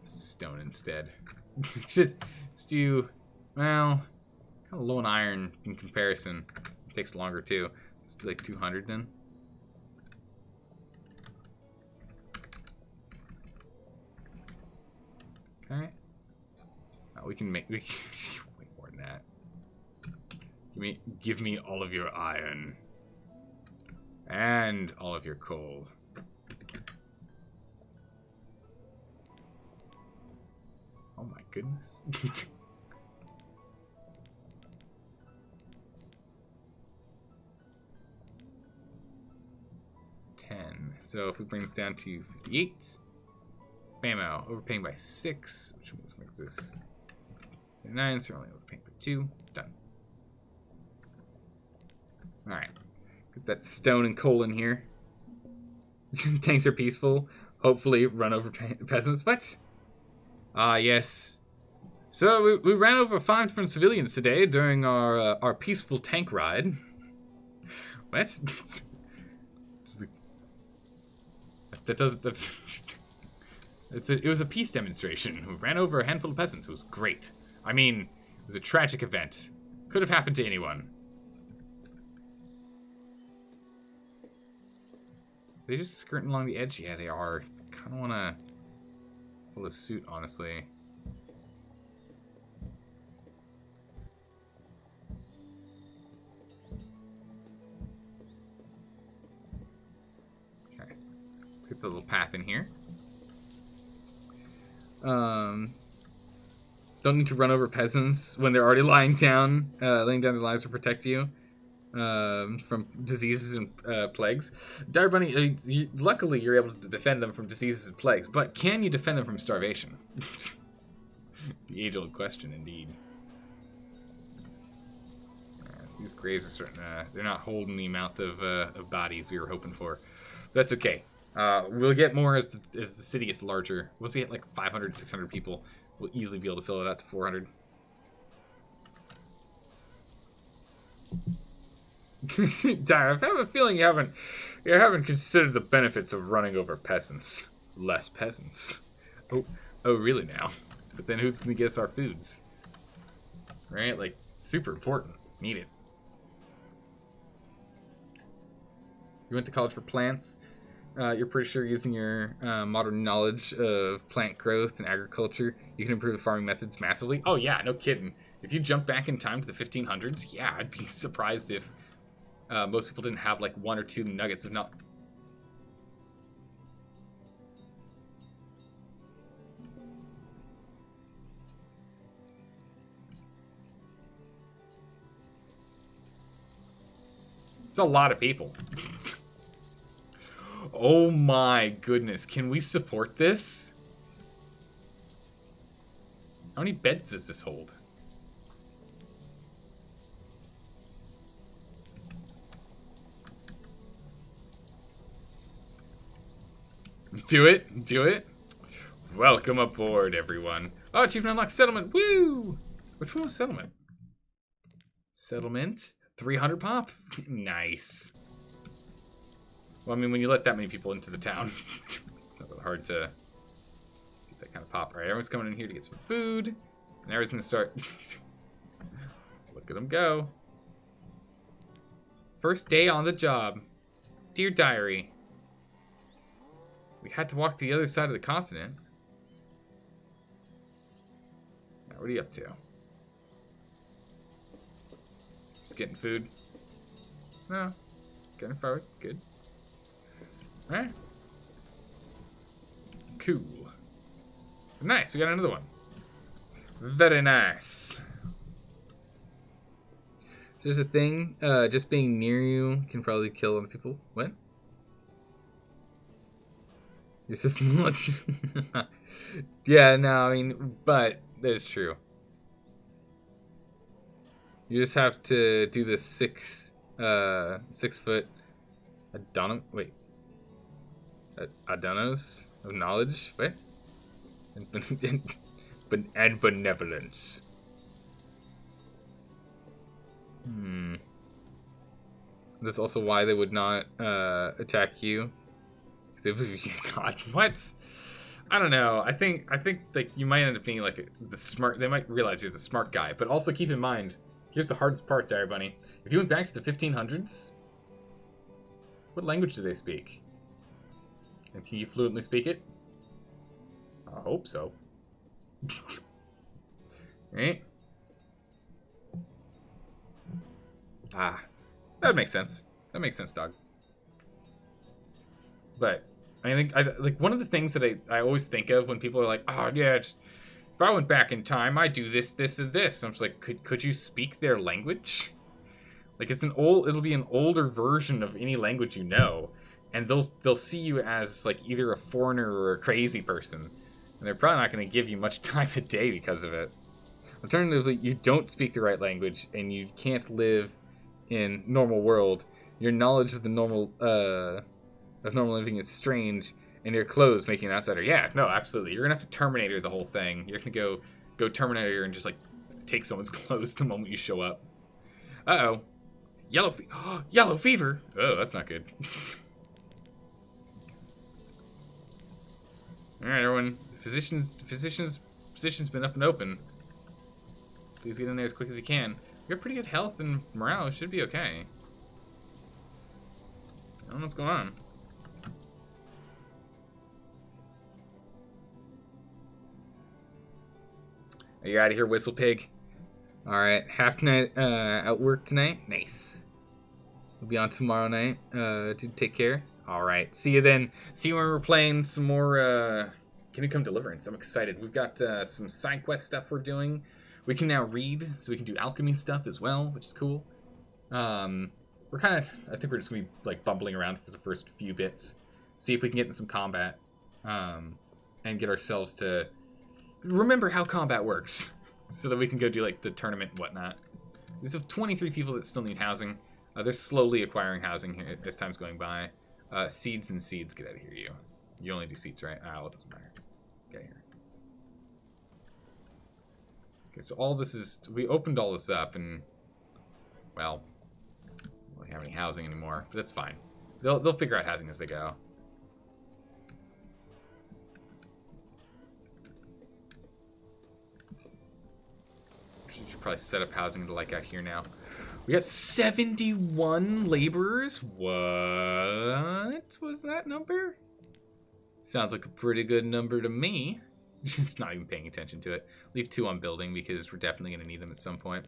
This is stone instead. just do, well, kind of low on iron in comparison. It takes longer too. Let's do like 200 then. Okay. We can make way more than that. Give me all of your iron and all of your coal. Oh my goodness. 10. So if we bring this down to 58, bammo, overpaying by 6, which makes this 9, so we're only overpaying by 2. Done. Alright. Get that stone and coal in here. Tanks are peaceful. Hopefully run over peasants. What? Yes. So we ran over 5 different civilians today during our peaceful tank ride. What? It was a peace demonstration. We ran over a handful of peasants. It was great. I mean, it was a tragic event. Could have happened to anyone. Are they just skirting along the edge? Yeah, they are. Kind of want to pull a suit, honestly. Okay. Let's get the little path in here. Don't need to run over peasants when they're already laying down their lives to protect you from diseases and plagues. Dire Bunny, luckily you're able to defend them from diseases and plagues, but can you defend them from starvation? The age-old question, indeed. So these graves are starting they're not holding the amount of bodies we were hoping for. That's okay. We'll get more as the city gets larger. Once we hit like 500, 600 people, we'll easily be able to fill it out to 400. Dire, I have a feeling you haven't considered the benefits of running over peasants. Less peasants. Oh, really now? But then who's gonna get us our foods? Right? Like, super important. Need it. You went to college for plants. You're pretty sure using your modern knowledge of plant growth and agriculture, you can improve the farming methods massively. Oh yeah, no kidding. If you jump back in time to the 1500s, yeah, I'd be surprised if most people didn't have like 1 or 2 nuggets of knowledge. It's a lot of people. Oh my goodness, can we support this? How many beds does this hold? Do it, do it. Welcome aboard, everyone. Oh, achievement unlocked settlement, woo! Which one was settlement? Settlement, 300 pop, nice. Well, I mean, when you let that many people into the town, it's not that hard to get that kind of pop. All right, everyone's coming in here to get some food. And everyone's going to start. Look at them go. First day on the job. Dear Diary. We had to walk to the other side of the continent. Now, what are you up to? Just getting food? No. Getting forward. Good. Alright. Cool. Nice, we got another one. Very nice. So there's a thing, just being near you can probably kill other people. What? Yeah, no, I mean, but that is true. You just have to do the 6 foot wait. Adonos of knowledge, wait, and benevolence. That's also why they would not attack you. God, what? I don't know. I think like you might end up being like the smart. They might realize you're the smart guy, but also keep in mind. Here's the hardest part, Dire Bunny. If you went back to the 1500s, what language do they speak? And can you fluently speak it? I hope so. Right? Ah, that would make sense. That makes sense, dog. But I think like one of the things that I always think of when people are like, oh yeah, just, if I went back in time, I'd do this, this, and this. I'm just like, could you speak their language? Like it'll be an older version of any language you know, and they'll see you as like either a foreigner or a crazy person, and they're probably not going to give you much time of day because of it. Alternatively, you don't speak the right language and you can't live in normal world. Your knowledge of the normal living is strange, and your clothes make you an outsider. Yeah, no, absolutely. You're gonna have to Terminator the whole thing. You're gonna go Terminator and just like take someone's clothes the moment you show up. Uh-oh. Yellow fever. Oh, that's not good. All right, everyone. Physician's position's been up and open. Please get in there as quick as you can. You got pretty good health and morale. It should be okay. I don't know what's going on. Are you out of here, Whistle Pig? Alright, half night at work tonight. Nice. We'll be on tomorrow night. Dude, take care. Alright, see you then. See you when we're playing some more Kingdom Come Deliverance. I'm excited. We've got some side quest stuff we're doing. We can now read, so we can do alchemy stuff as well, which is cool. We're kind of, I think we're just going to be like bumbling around for the first few bits. See if we can get in some combat. And get ourselves to remember how combat works. So that we can go do like the tournament and whatnot. There's 23 people that still need housing. They're slowly acquiring housing here as time's going by. Seeds and seeds, get out of here, you. You only do seeds, right? Well, it doesn't matter. Get here. Okay, so all this is... We opened all this up and... Well, we have any housing anymore, but that's fine. They'll figure out housing as they go. Should probably set up housing to like out here now. We got 71 laborers. What was that number? Sounds like a pretty good number to me. Just not even paying attention to it. Leave 2 on building because we're definitely going to need them at some point.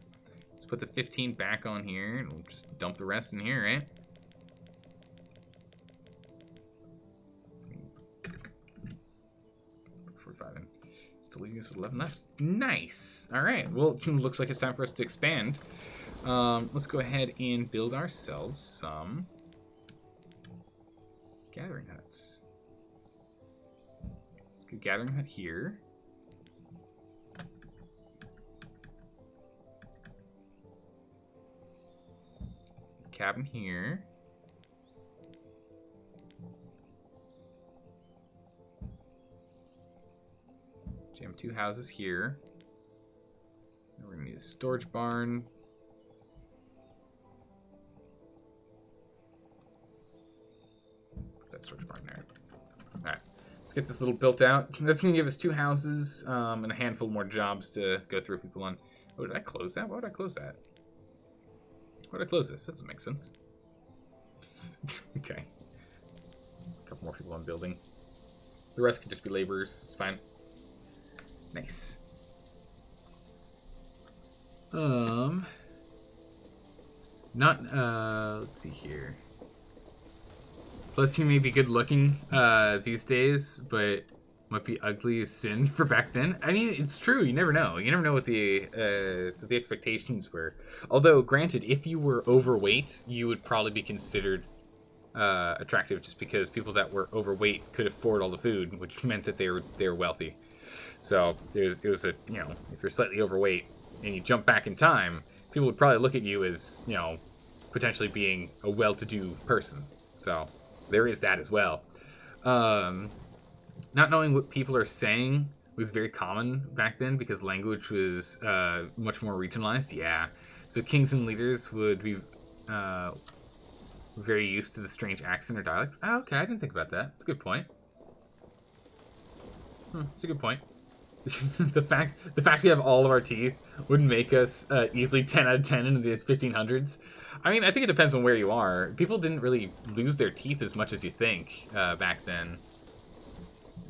Let's put the 15 back on here and we'll just dump the rest in here, right? Still leaving us 11 left. Nice. All right. Well, it looks like it's time for us to expand. Let's go ahead and build ourselves some gathering huts. Let's get a gathering hut here. Cabin here. Jam 2 houses here. And we're gonna need a storage barn. Put that storage barn there. Alright, let's get this little built out. That's gonna give us 2 houses and a handful more jobs to go through people on. Oh, did I close that? Why would I close that? Why would I close this? That doesn't make sense. Okay. A couple more people on building. The rest can just be laborers. It's fine. Nice. Let's see here. Plus, he may be good looking these days, but might be ugly as sin for back then. I mean, it's true. You never know. You never know what the expectations were. Although, granted, if you were overweight, you would probably be considered attractive just because people that were overweight could afford all the food, which meant that they were wealthy. So it was a, you know, if you're slightly overweight and you jump back in time, people would probably look at you as, you know, potentially being a well-to-do person. So there is that as well. Not knowing what people are saying was very common back then because language was much more regionalized. Yeah. So kings and leaders would be very used to the strange accent or dialect. Oh, okay, I didn't think about that. That's a good point. It's a good point. the fact we have all of our teeth would make us easily 10 out of 10 in the 1500s. I mean, I think it depends on where you are. People didn't really lose their teeth as much as you think back then.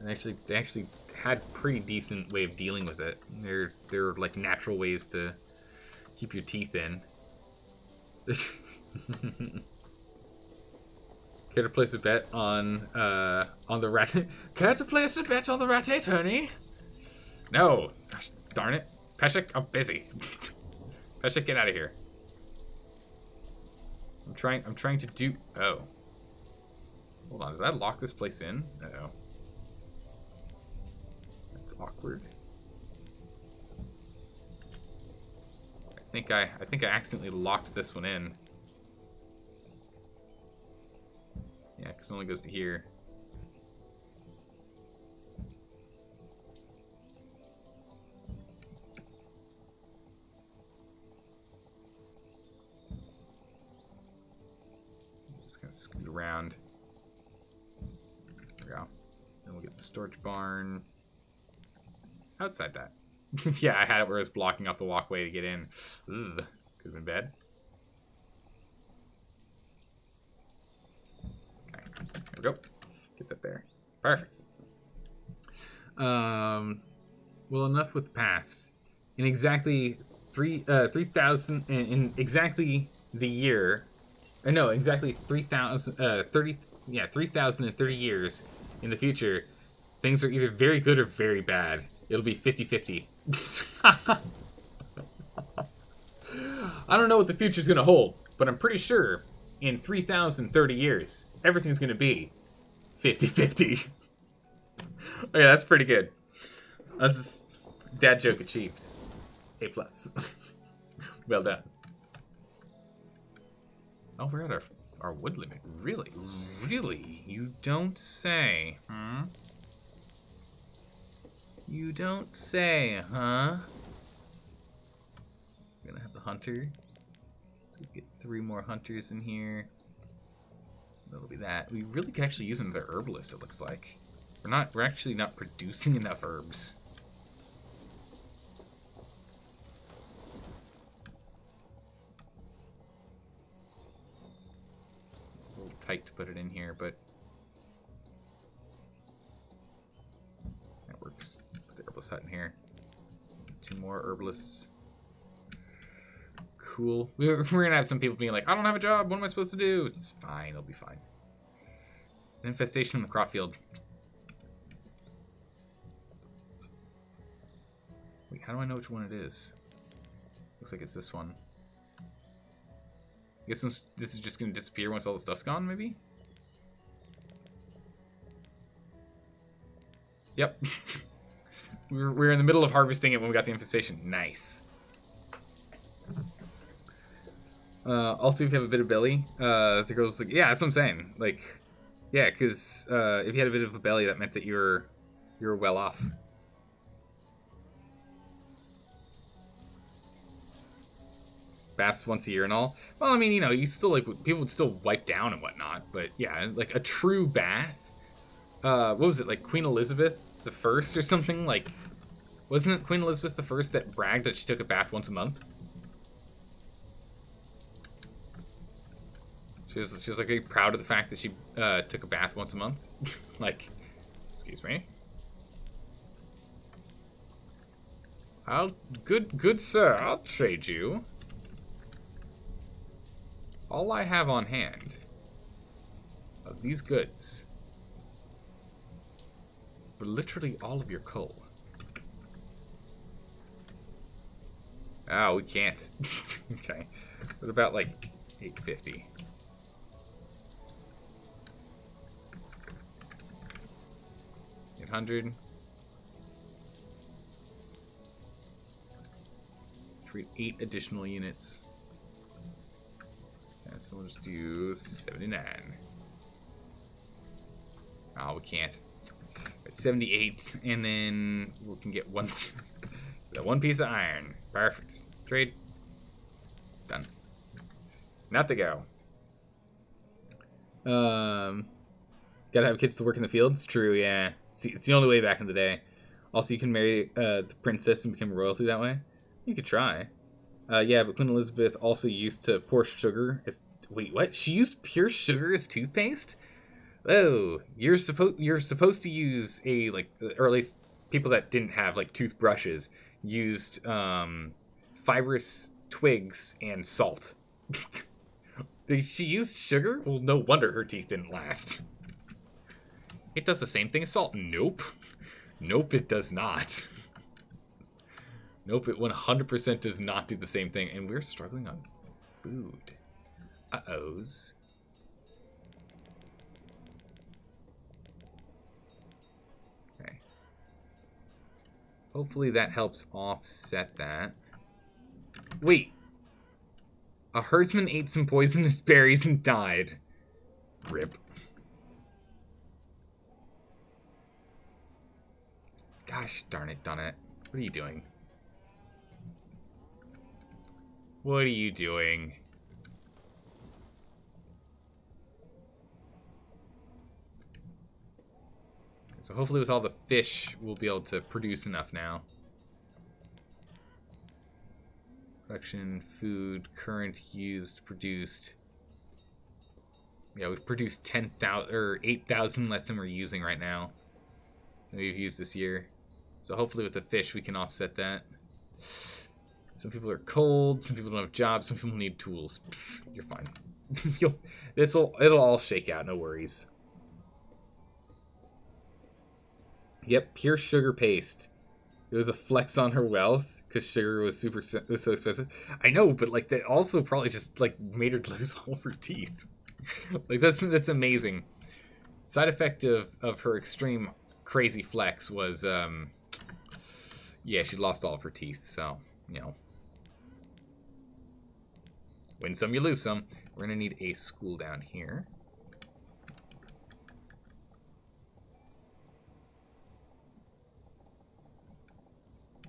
They actually had pretty decent way of dealing with it. They're like natural ways to keep your teeth in. Care to place a bet on the rat? Care to place a bet on the rat, Tony? No. Gosh, darn it. Peshek, I'm busy. Peshek, get out of here. I'm trying to do... Oh. Hold on, did I lock this place in? Uh-oh. That's awkward. I think I accidentally locked this one in. Yeah, because it only goes to here. Just gonna scoot around. There we go. Then we'll get the storage barn outside that. Yeah, I had it where it was blocking off the walkway to get in. Ugh, could have been bad. Okay, there we go. Get that there. Perfect. Well, enough with the past. In exactly 3,000, in exactly the year. No, exactly 3,030 years in the future, things are either very good or very bad. It'll be 50-50. I don't know what the future's going to hold, but I'm pretty sure in 3,030 years, everything's going to be 50-50. Okay, that's pretty good. That's dad joke achieved. A+. Well done. Oh, we're at our wood limit. Really? Really? You don't say, huh? You don't say, huh? We're gonna have the hunter. Let's So we get 3 more hunters in here. That'll be that. We really could actually use another herbalist, it looks like. We're actually not producing enough herbs. It's a little tight to put it in here, but that works. Put the herbalist hut in here. 2 more herbalists. Cool. We're gonna have some people being like, I don't have a job, what am I supposed to do? It's fine, it'll be fine. An infestation in the crop field. Wait, how do I know which one it is? Looks like it's this one. I guess this is just gonna disappear once all the stuff's gone, maybe? Yep. we're in the middle of harvesting it when we got the infestation. Nice. Also, if you have a bit of belly, the girl's like, yeah, that's what I'm saying. Like, yeah, because if you had a bit of a belly, that meant that you were well off. Baths once a year and all. Well, I mean, you know, you still like people would still wipe down and whatnot, but yeah, like a true bath. What was it, like Queen Elizabeth the First or something? Like, wasn't it Queen Elizabeth the First that bragged that she took a bath once a month? She was like very proud of the fact that she took a bath once a month. Like, excuse me. Good sir, I'll trade you all I have on hand of these goods for literally all of your coal. Oh, we can't. Okay. What about like 850? $800. Create 8 additional units. Okay, so we'll just do 79. Oh, we can't. 78, and then we can get one piece of iron. Perfect. Trade. Done. Not to go. Gotta have kids to work in the fields. True, yeah. It's the only way back in the day. Also, you can marry the princess and become royalty that way. You could try. Yeah, but Queen Elizabeth also used to pour sugar as... Wait, what? She used pure sugar as toothpaste? Oh, you're supposed to use a, like, or at least people that didn't have, like, toothbrushes used fibrous twigs and salt. She used sugar? Well, no wonder her teeth didn't last. It does the same thing as salt. Nope. Nope, it does not. Nope, it 100% does not do the same thing. And we're struggling on food. Uh-ohs. Okay. Hopefully that helps offset that. Wait. A herdsman ate some poisonous berries and died. Rip. Gosh darn it, done it. What are you doing? What are you doing? So hopefully with all the fish, we'll be able to produce enough now. Production, food, current, used, produced. Yeah, we've produced 10,000 or 8,000 less than we're using right now. That we've used this year. So hopefully with the fish, we can offset that. Some people are cold, some people don't have jobs, some people need tools. You're fine. It'll all shake out, no worries. Yep, pure sugar paste. It was a flex on her wealth because sugar was so expensive. I know, but like that also probably just like made her lose all of her teeth. Like that's amazing. Side effect of her extreme crazy flex was yeah, she lost all of her teeth. So you know, win some, you lose some. We're gonna need a school down here.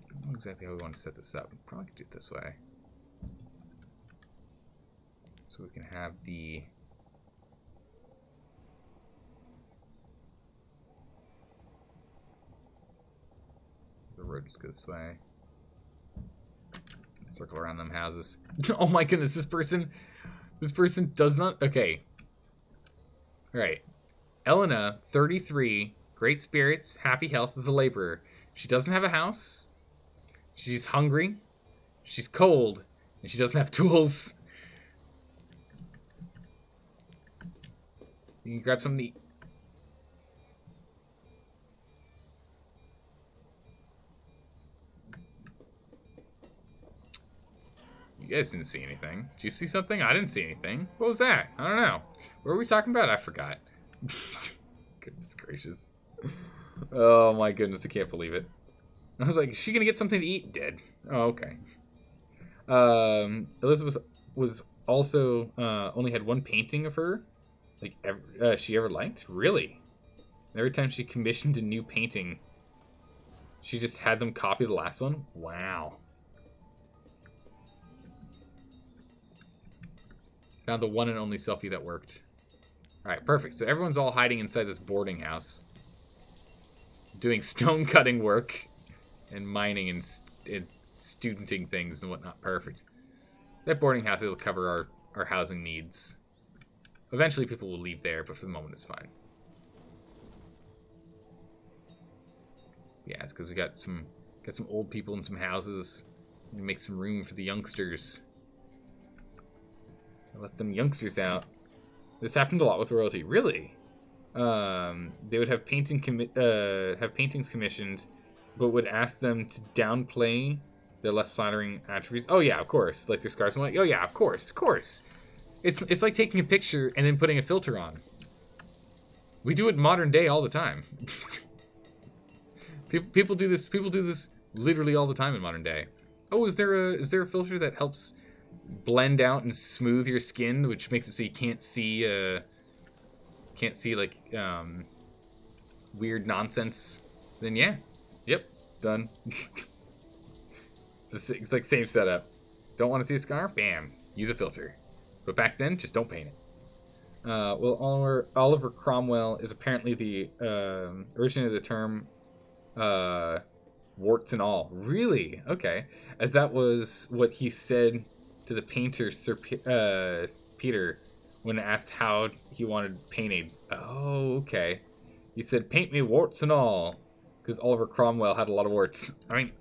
I don't know exactly how we want to set this up. We probably could do it this way. So we can have the... The road just goes this way. Circle around them houses. Oh my goodness, this person does not... Okay. Alright. Elena, 33, great spirits, happy health as a laborer. She doesn't have a house. She's hungry. She's cold. And she doesn't have tools. You can grab something to eat. You guys didn't see anything. Did you see something? I didn't see anything. What was that? I don't know. What were we talking about? I forgot. Goodness gracious. Oh my goodness, I can't believe it. I was like, is she gonna get something to eat? Dead. Oh, okay. Elizabeth was also only had one painting of her, like she ever liked. Really? Every time she commissioned a new painting, she just had them copy the last one. Wow. Found the one and only selfie that worked. All right, perfect. So everyone's all hiding inside this boarding house, doing stone cutting work, and mining and studenting things and whatnot. Perfect. That boarding house, it'll cover our housing needs. Eventually people will leave there, but for the moment it's fine. Yeah, it's because we got some old people in some houses. We make some room for the youngsters. Let them youngsters out. This happened a lot with royalty. Really? They would have paintings commissioned, but would ask them to downplay their less flattering attributes. Oh yeah, of course. Like their scars. I'm like, oh yeah, of course. It's like taking a picture and then putting a filter on. We do it modern day all the time. People do this. People do this literally all the time in modern day. Oh, is there a filter that helps blend out and smooth your skin, which makes it so you can't see like weird nonsense? Then yeah, yep, done. It's like same setup. Don't want to see a scar? Bam, use a filter. But back then, just don't paint it. Well, Oliver Cromwell is apparently the originator of the term warts and all. Really? Okay, as that was what he said to the painter Sir Peter when asked how he wanted painted. Oh, okay. He said, "Paint me warts and all," because Oliver Cromwell had a lot of warts. I mean,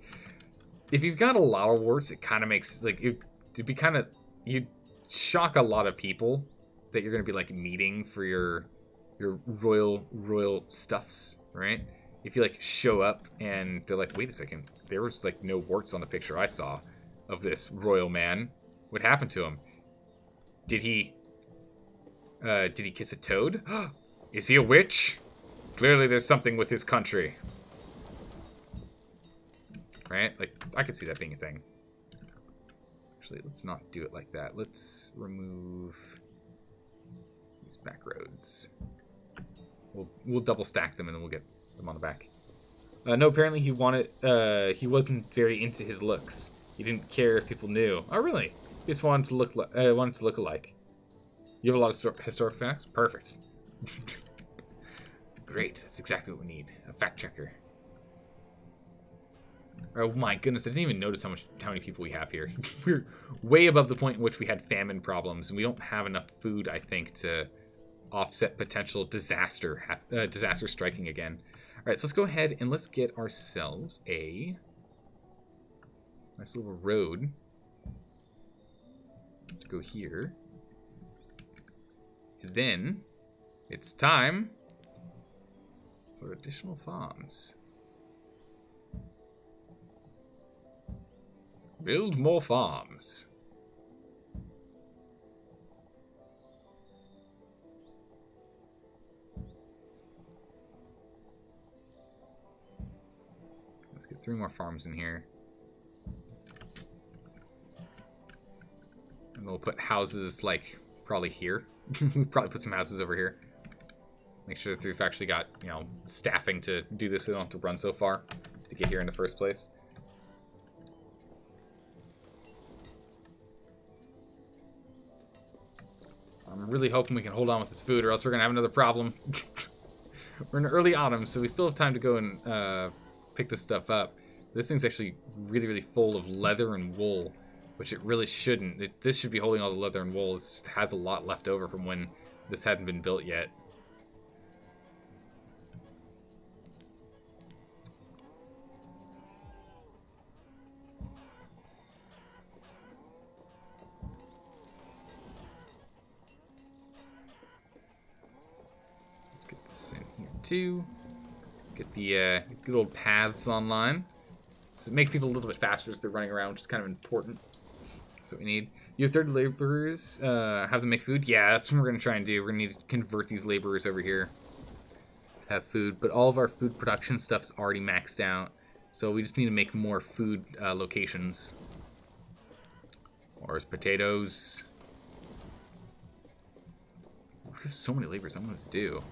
if you've got a lot of warts, it kind of makes like it'd be kind of, you'd shock a lot of people that you're gonna be like meeting for your royal stuffs, right? If you like show up and they're like, wait a second, there was like no warts on the picture I saw of this royal man. What happened to him? Did he kiss a toad? Is he a witch? Clearly there's something with his country. Right? Like, I could see that being a thing. Actually, let's not do it like that. Let's remove these back roads. We'll double stack them and then we'll get them on the back. No, apparently he wasn't very into his looks. He didn't care if people knew. Oh, really? He just wanted to look alike. You have a lot of historic facts? Perfect. Great. That's exactly what we need. A fact checker. Oh my goodness, I didn't even notice how many people we have here. We're way above the point in which we had famine problems, and we don't have enough food, I think, to offset potential disaster striking again. All right, so let's go ahead and let's get ourselves a nice little road to go here. And then it's time for additional farms. Build more farms. Let's get 3 more farms in here. And we'll put houses, like, probably here. We'll probably put some houses over here. Make sure that we've actually got, staffing to do this. So they don't have to run so far to get here in the first place. I'm really hoping we can hold on with this food, or else we're going to have another problem. We're in early autumn, so we still have time to go and pick this stuff up. This thing's actually really, really full of leather and wool, which it really shouldn't. This should be holding all the leather and wool. It just has a lot left over from when this hadn't been built yet. Let's get this in here too. Get the good old paths online. So it makes people a little bit faster as they're running around, which is kind of important. That's what we need. You have 30 laborers. Have them make food? Yeah, that's what we're going to try and do. We're going to need to convert these laborers over here to have food. But all of our food production stuff's already maxed out. So we just need to make more food locations. Or as potatoes. We have so many laborers. I don't know what to do.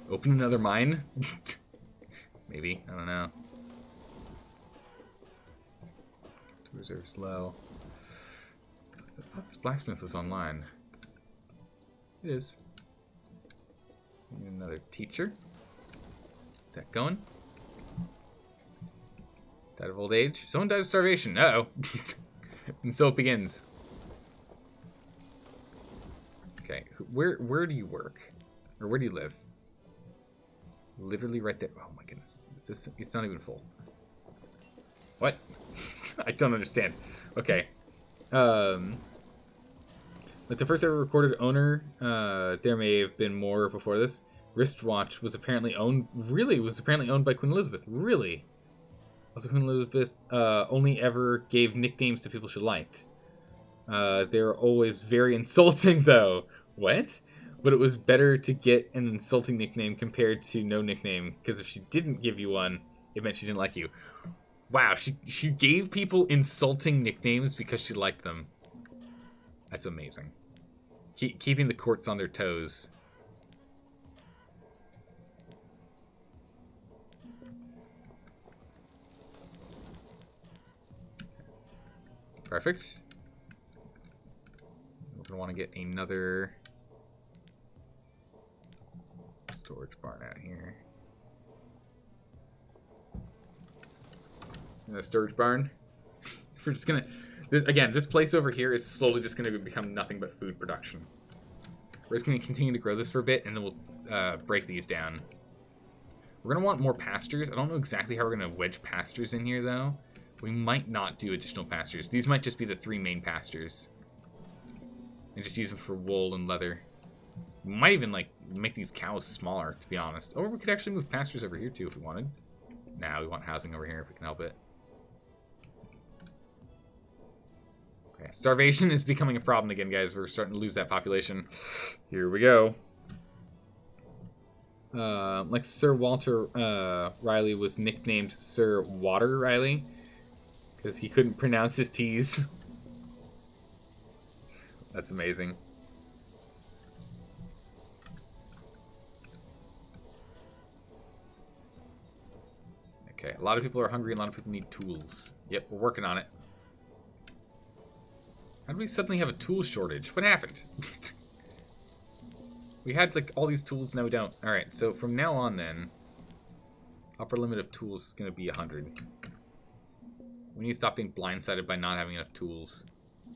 Open another mine? Maybe. I don't know. Reserves low. I thought this blacksmith was online. It is. We need another teacher. Get that going. Died of old age. Someone died of starvation. Uh-oh. And so it begins. Okay. Where do you work? Or where do you live? Literally right there. Oh my goodness. It's not even full. What? I don't understand. Okay. Like the first ever recorded owner, there may have been more before this. Wristwatch was apparently owned. Really, was apparently owned by Queen Elizabeth. Really. Also, Queen Elizabeth only ever gave nicknames to people she liked. They're always very insulting, though. What? But it was better to get an insulting nickname compared to no nickname, because if she didn't give you one, it meant she didn't like you. Wow, she gave people insulting nicknames because she liked them. That's amazing. Keeping the courts on their toes. Perfect. We're gonna want to get another storage barn out here. A storage barn. We're just gonna... This place over here is slowly just going to become nothing but food production. We're just going to continue to grow this for a bit, and then we'll break these down. We're going to want more pastures. I don't know exactly how we're going to wedge pastures in here, though. We might not do additional pastures. These might just be the 3 main pastures. And just use them for wool and leather. We might even, like, make these cows smaller, to be honest. Or we could actually move pastures over here, too, if we wanted. Nah, we want housing over here if we can help it. Okay, starvation is becoming a problem again, guys. We're starting to lose that population. Here we go. Like Sir Walter Riley was nicknamed Sir Water Riley because he couldn't pronounce his T's. That's amazing. Okay, a lot of people are hungry, and a lot of people need tools. Yep, we're working on it. How did we suddenly have a tool shortage? What happened? We had, like, all these tools, now we don't. Alright, so from now on, then, upper limit of tools is going to be 100. We need to stop being blindsided by not having enough tools.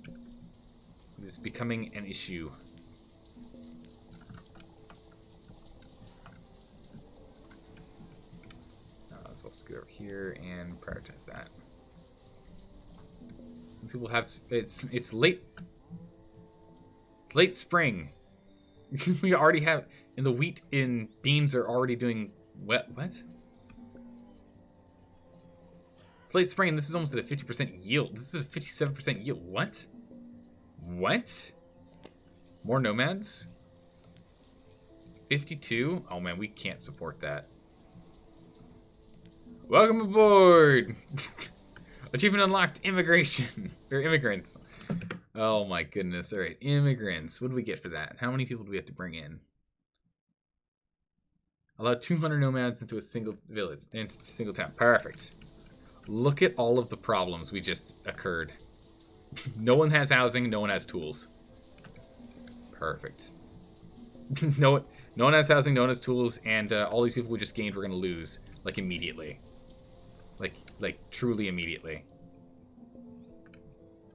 It is becoming an issue. So let's go over here and prioritize that. Some people have it's late spring. We already have, and the wheat and beans are already doing what? It's late spring and this is almost at a 50% yield. This is a 57% yield. What? More nomads? 52? Oh man, we can't support that. Welcome aboard! Achievement unlocked, immigration. Or immigrants. Oh my goodness. Alright, immigrants. What do we get for that? How many people do we have to bring in? Allow 200 nomads into a single village, into a single town. Perfect. Look at all of the problems we just occurred. No one has housing, no one has tools. Perfect. No one has housing, no one has tools, and all these people we just gained we're going to lose, like, immediately. Like, truly immediately.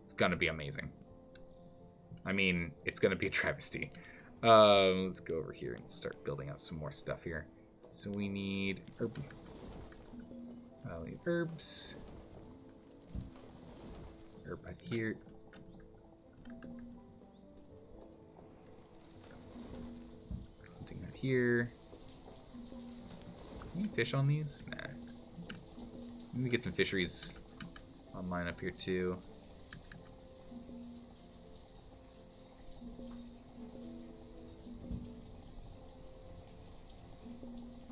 It's going to be amazing. I mean, it's going to be a travesty. Let's go over here and start building out some more stuff here. So we need herbs. Herb right here. Putting that here. Any fish on these? Nah. Let me get some fisheries online up here too.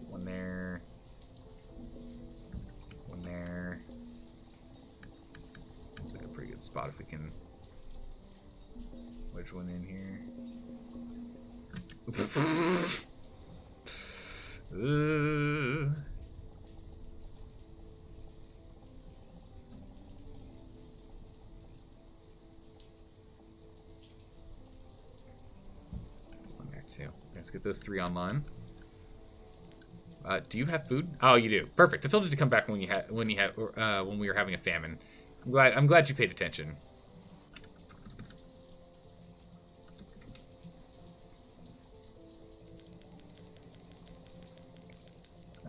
One there. One there. Seems like a pretty good spot if we can wedge one in here. One there too. Let's get those 3 online. Do you have food? Oh, you do. Perfect. I told you to come back when we were having a famine. I'm glad you paid attention.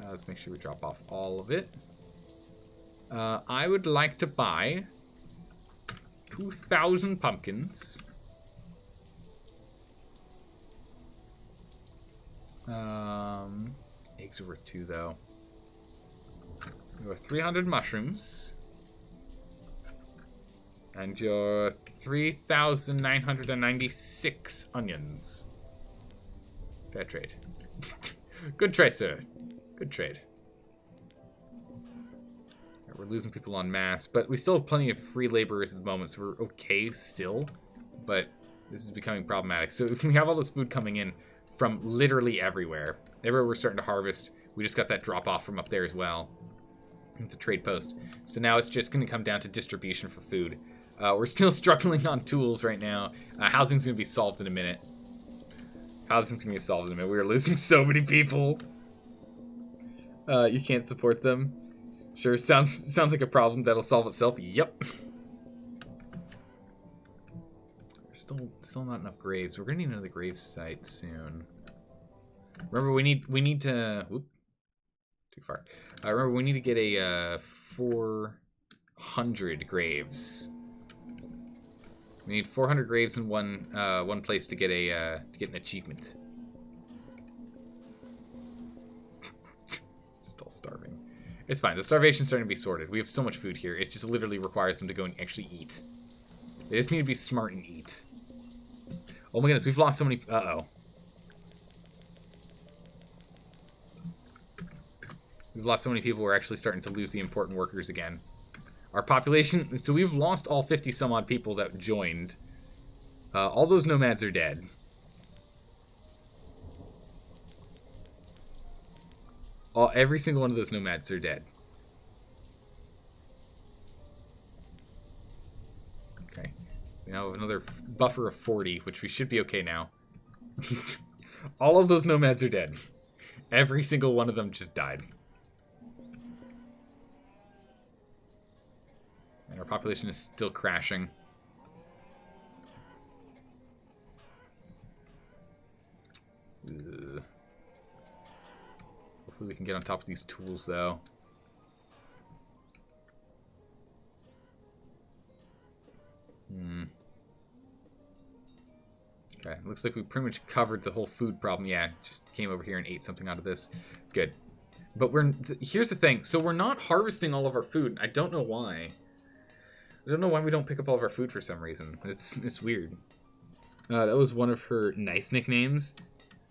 Let's make sure we drop off all of it. I would like to buy 2,000 pumpkins. Eggs are worth 2 though. Your 300 mushrooms. And your 3,996 onions. Fair trade. Good trade, sir. Good trade. Right, we're losing people en masse, but we still have plenty of free laborers at the moment, so we're okay still. But this is becoming problematic. So if we have all this food coming in from literally everywhere we're starting to harvest. We just got that drop off from up there as well. It's a trade post. So now it's just going to come down to distribution for food. We're still struggling on tools right now. Housing's going to be solved in a minute. Housing's going to be solved in a minute. We are losing so many people. You can't support them. Sure, sounds like a problem that'll solve itself. Yep. There's still not enough graves. We're gonna need another grave site soon. Remember, we need to. Whoop, too far. Remember, we need to get a 400 graves. We need 400 graves in one place to get an achievement. Still starving. It's fine. The starvation's starting to be sorted. We have so much food here. It just literally requires them to go and actually eat. They just need to be smart and eat. Oh my goodness, we've lost so many. Uh-oh. We've lost so many people. We're actually starting to lose the important workers again. Our population. So we've lost all 50 some odd people that joined. All those nomads are dead. Every single one of those nomads are dead. Okay. We now have another buffer of 40, which we should be okay now. All of those nomads are dead. Every single one of them just died. And our population is still crashing. Ugh. Hopefully we can get on top of these tools, though. Okay, looks like we pretty much covered the whole food problem. Yeah, just came over here and ate something out of this. Good. But here's the thing. So we're not harvesting all of our food. I don't know why. I don't know why we don't pick up all of our food for some reason. It's weird. That was one of her nice nicknames.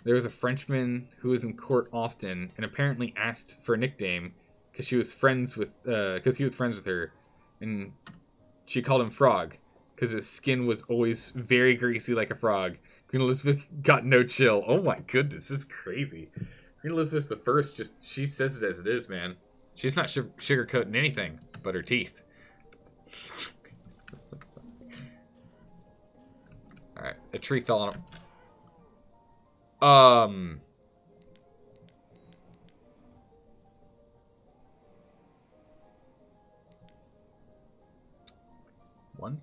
There was a Frenchman who was in court often and apparently asked for a nickname because he was friends with her, and she called him Frog because his skin was always very greasy like a frog. Queen Elizabeth got no chill. Oh my goodness, this is crazy. Queen Elizabeth I, she says it as it is, man. She's not sugarcoating anything but her teeth. Alright, a tree fell on him. One,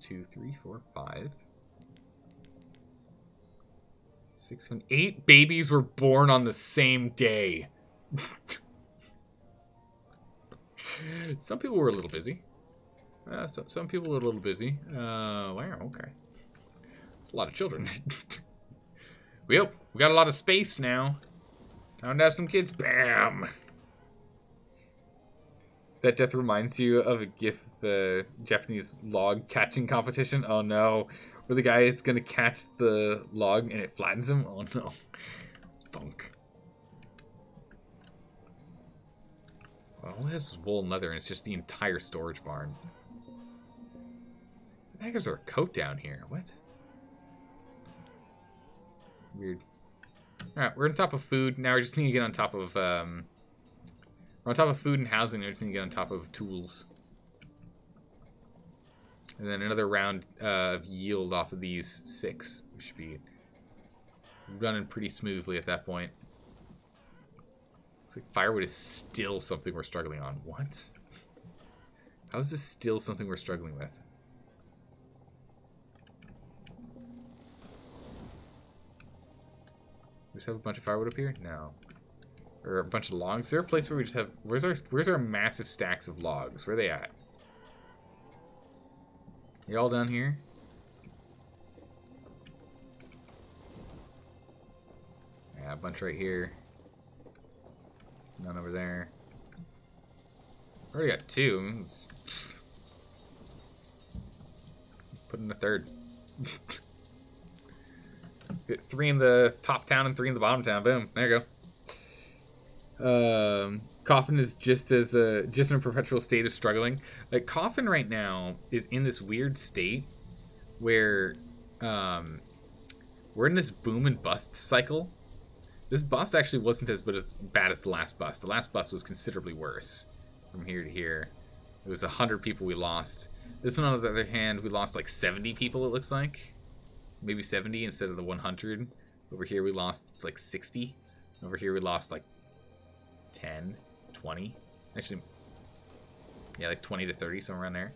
two, three, four, 5, 6, 7, 8 babies were born on the same day. Some people were a little busy. Some people were a little busy. Wow, okay. It's a lot of children. Well, we got a lot of space now. Time to have some kids. Bam! That death reminds you of a GIF, Japanese log catching competition. Oh no. Where the guy is going to catch the log and it flattens him. Oh no. Funk. Well, all it has is wool and leather, and it's just the entire storage barn. The heck is there a coat down here? What? Weird. Alright, we're on top of food. Now we just need to get on top of, we're on top of food and housing. We just need to get on top of tools. And then another round of yield off of these 6. We should be running pretty smoothly at that point. Looks like firewood is still something we're struggling on. What? How is this still something we're struggling with? We just have a bunch of firewood up here? No. Or a bunch of logs. Is there a place where we just have... Where's our massive stacks of logs? Where are they at? You all down here? Yeah, a bunch right here. None over there. Already got 2. Let's put in a third. Get 3 in the top town and 3 in the bottom town. Boom. There you go. Coffin is just in a perpetual state of struggling. Like, Coffin right now is in this weird state where we're in this boom and bust cycle. This bust actually wasn't as bad as the last bust. The last bust was considerably worse from here to here. It was 100 people we lost. This one, on the other hand, we lost like 70 people, it looks like. Maybe 70 instead of the 100. Over here we lost like 60. Over here we lost like 10, 20. Actually, yeah, like 20 to 30, somewhere around there.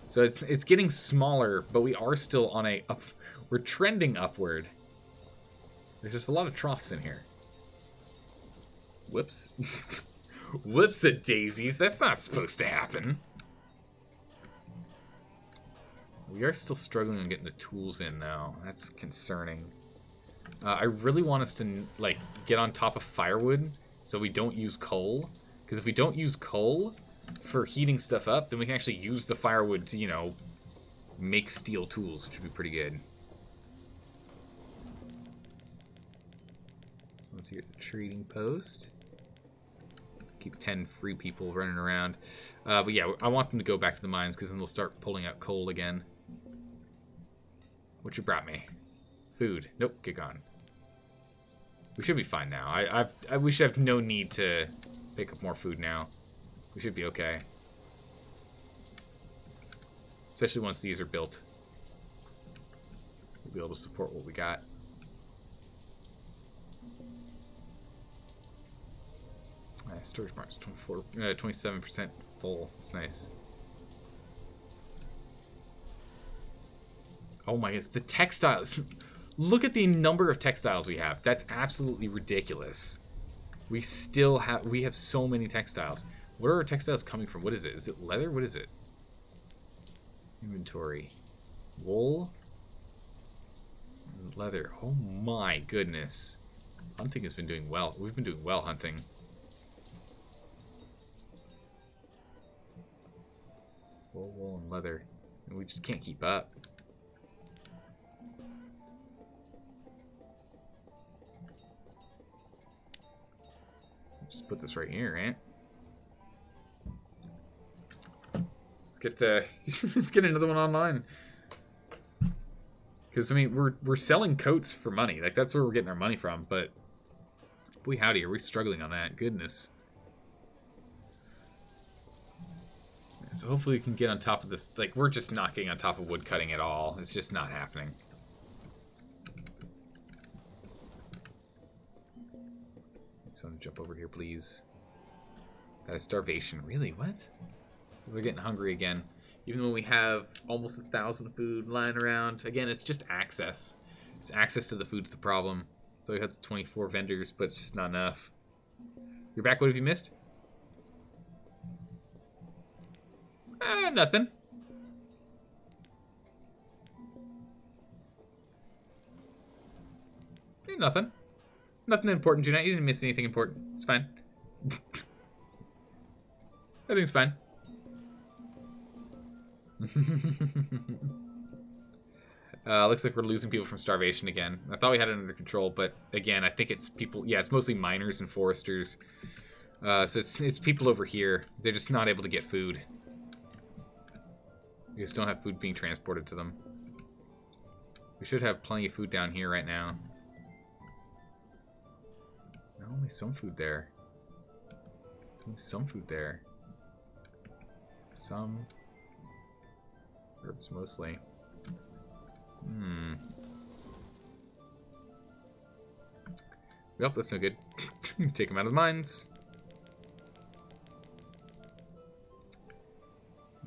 So it's getting smaller, but we are still on a up. We're trending upward. There's just a lot of troughs in here. Whoops. Whoops at daisies. That's not supposed to happen. We are still struggling on getting the tools in now. That's concerning. I really want us to like get on top of firewood so we don't use coal. Because if we don't use coal for heating stuff up, then we can actually use the firewood to, you know, make steel tools, which would be pretty good. So let's get the trading post. Let's keep 10 free people running around. But yeah, I want them to go back to the mines because then they'll start pulling out coal again. What you brought me? Food. Nope, get gone. We should be fine now. We should have no need to pick up more food now. We should be okay. Especially once these are built. We'll be able to support what we got. Storage barns, 27% full. That's nice. Oh my goodness, the textiles. Look at the number of textiles we have. That's absolutely ridiculous. We have so many textiles. Where are our textiles coming from? What is it? Is it leather? What is it? Inventory. Wool. Leather. Oh my goodness. Hunting has been doing well. We've been doing well hunting. Wool and leather. And we just can't keep up. Just put this right here, right? Let's get another one online. Because I mean, we're selling coats for money. Like that's where we're getting our money from. But boy, howdy, are we struggling on that? Goodness. So hopefully we can get on top of this. Like we're just not getting on top of wood cutting at all. It's just not happening. Someone jump over here, please. That is starvation. Really? What? We're getting hungry again. Even though we have almost 1,000 food lying around. Again, it's just access. It's access to the food's the problem. So we have the 24 vendors, but it's just not enough. You're back. What have you missed? Nothing. Nothing. Nothing important, Jeanette. You didn't miss anything important. It's fine. Everything's fine. Looks like we're losing people from starvation again. I thought we had it under control, but again, I think it's people. Yeah, it's mostly miners and foresters. So it's people over here. They're just not able to get food. We just don't have food being transported to them. We should have plenty of food down here right now. Only some food there. Only some food there. Some herbs mostly. Well, that's no good. Take them out of the mines.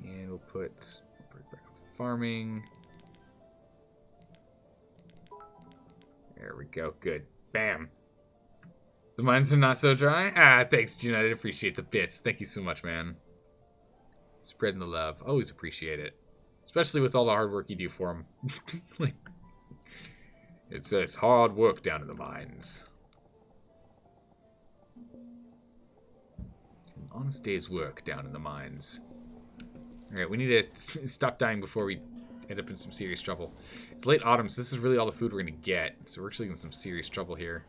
And we'll put back up farming. There we go. Good. Bam. The mines are not so dry? Thanks, June. I appreciate the bits. Thank you so much, man. Spreading the love. Always appreciate it. Especially with all the hard work you do for them. Like, it's hard work down in the mines. An honest day's work down in the mines. Alright, we need to stop dying before we end up in some serious trouble. It's late autumn, so this is really all the food we're going to get. So we're actually in some serious trouble here.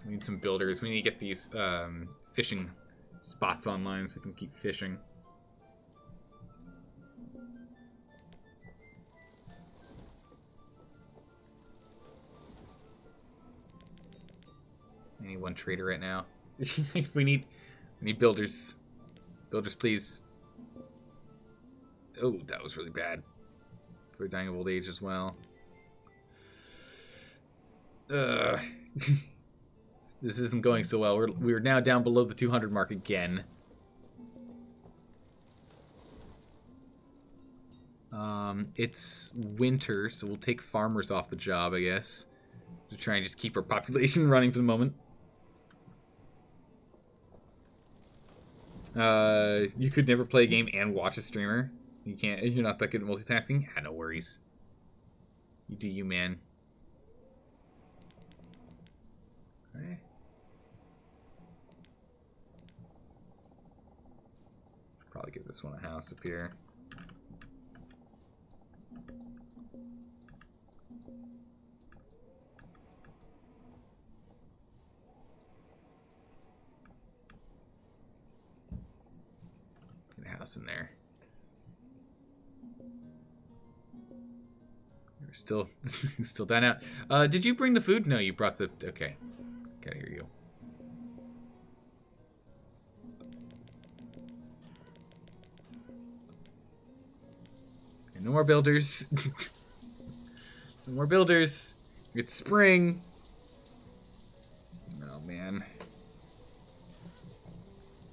We need some builders. We need to get these fishing spots online so we can keep fishing. I need one trader right now. we need builders. Builders, please. Oh, that was really bad. We're dying of old age as well. This isn't going so well. We're now down below the 200 mark again. It's winter, so we'll take farmers off the job, I guess, to try and just keep our population running for the moment. You could never play a game and watch a streamer. You can't. You're not that good at multitasking. No worries. You do you, man. Okay. Probably give this one a house up here. Get a house in there. We're still down out. Did you bring the food? No, you brought the. Okay. Gotta hear you. No more builders. No more builders. It's spring. Oh, man.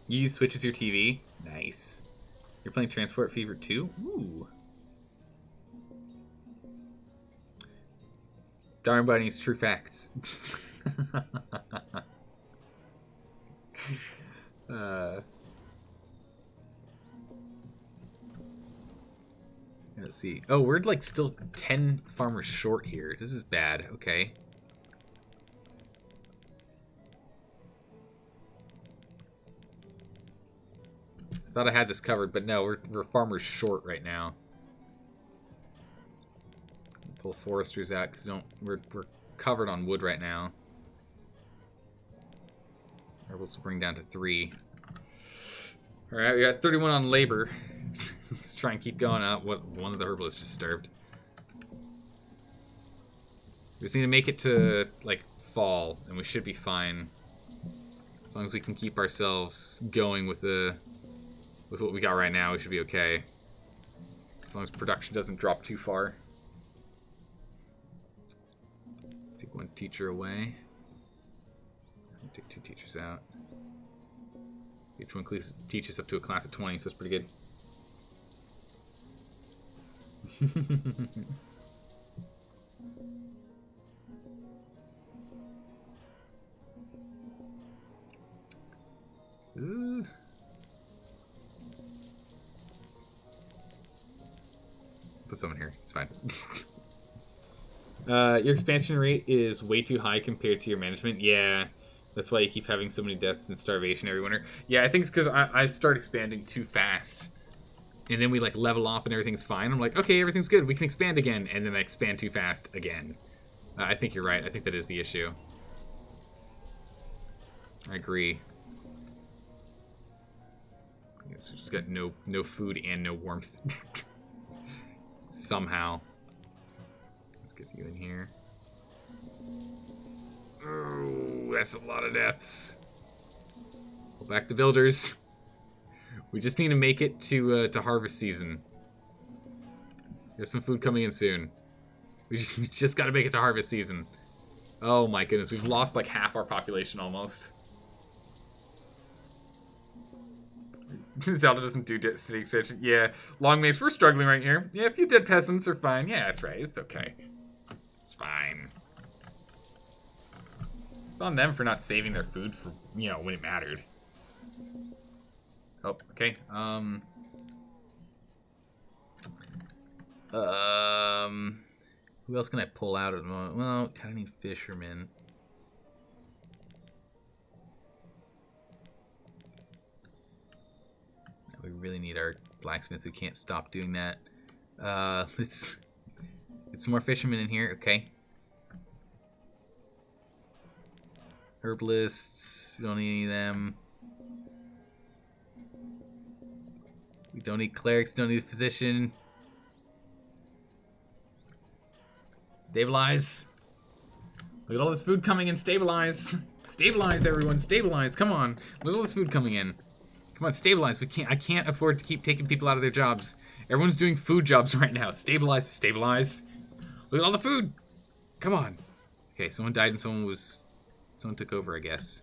You use Switch as your TV? Nice. You're playing Transport Fever 2? Ooh. Darn Bunny's true facts. Let's see. Oh, we're like still 10 farmers short here. This is bad. Okay. I thought I had this covered, but no, we're farmers short right now. Pull foresters out because we're covered on wood right now. Herbals will bring down to 3. All right, we got 31 on labor. Let's try and keep going up. One of the herbalists just starved. We just need to make it to like fall, and we should be fine. As long as we can keep ourselves going with what we got right now, we should be okay. As long as production doesn't drop too far. one teacher away. Take 2 teachers out. Each one teaches up to a class of 20, so it's pretty good. Ooh. Put someone here. It's fine. Your expansion rate is way too high compared to your management. Yeah, that's why you keep having so many deaths and starvation every winter. Yeah, I think it's because I start expanding too fast. And then we like level off and everything's fine. I'm like, okay, everything's good. We can expand again. And then I expand too fast again. I think you're right. I think that is the issue. I agree. I guess we just got no food and no warmth. Somehow. Let's get you in here. Oh, that's a lot of deaths. Go back to builders. We just need to make it to harvest season. There's some food coming in soon. We just got to make it to harvest season. Oh my goodness, we've lost like half our population almost. Zelda doesn't do city expansion. Yeah, long maze, we're struggling right here. Yeah, a few dead peasants are fine. Yeah, that's right. It's okay. It's fine. It's on them for not saving their food for, you know, when it mattered. Oh, okay. Who else can I pull out at the moment? Well, kind of need fishermen. We really need our blacksmiths. We can't stop doing that. Let's get some more fishermen in here. Okay. Herbalists. We don't need any of them. We don't need clerics. Don't need a physician. Stabilize. Look at all this food coming in. Stabilize. Stabilize, everyone. Stabilize. Come on. Look at all this food coming in. Come on, stabilize. I can't afford to keep taking people out of their jobs. Everyone's doing food jobs right now. Stabilize. Stabilize. Look at all the food. Come on. Okay, someone died and someone took over, I guess.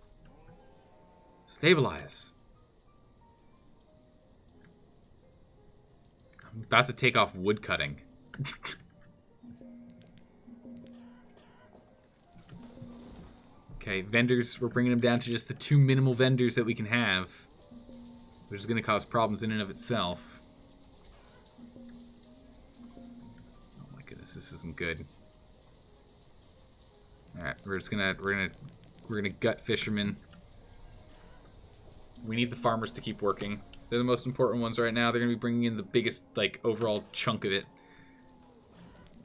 Stabilize. I'm about to take off wood cutting. Okay, vendors, we're bringing them down to just the 2 minimal vendors that we can have, which is going to cause problems in and of itself. Oh my goodness, this isn't good. All right, we're gonna gut fishermen. We need the farmers to keep working. They're the most important ones right now. They're gonna be bringing in the biggest, like, overall chunk of it.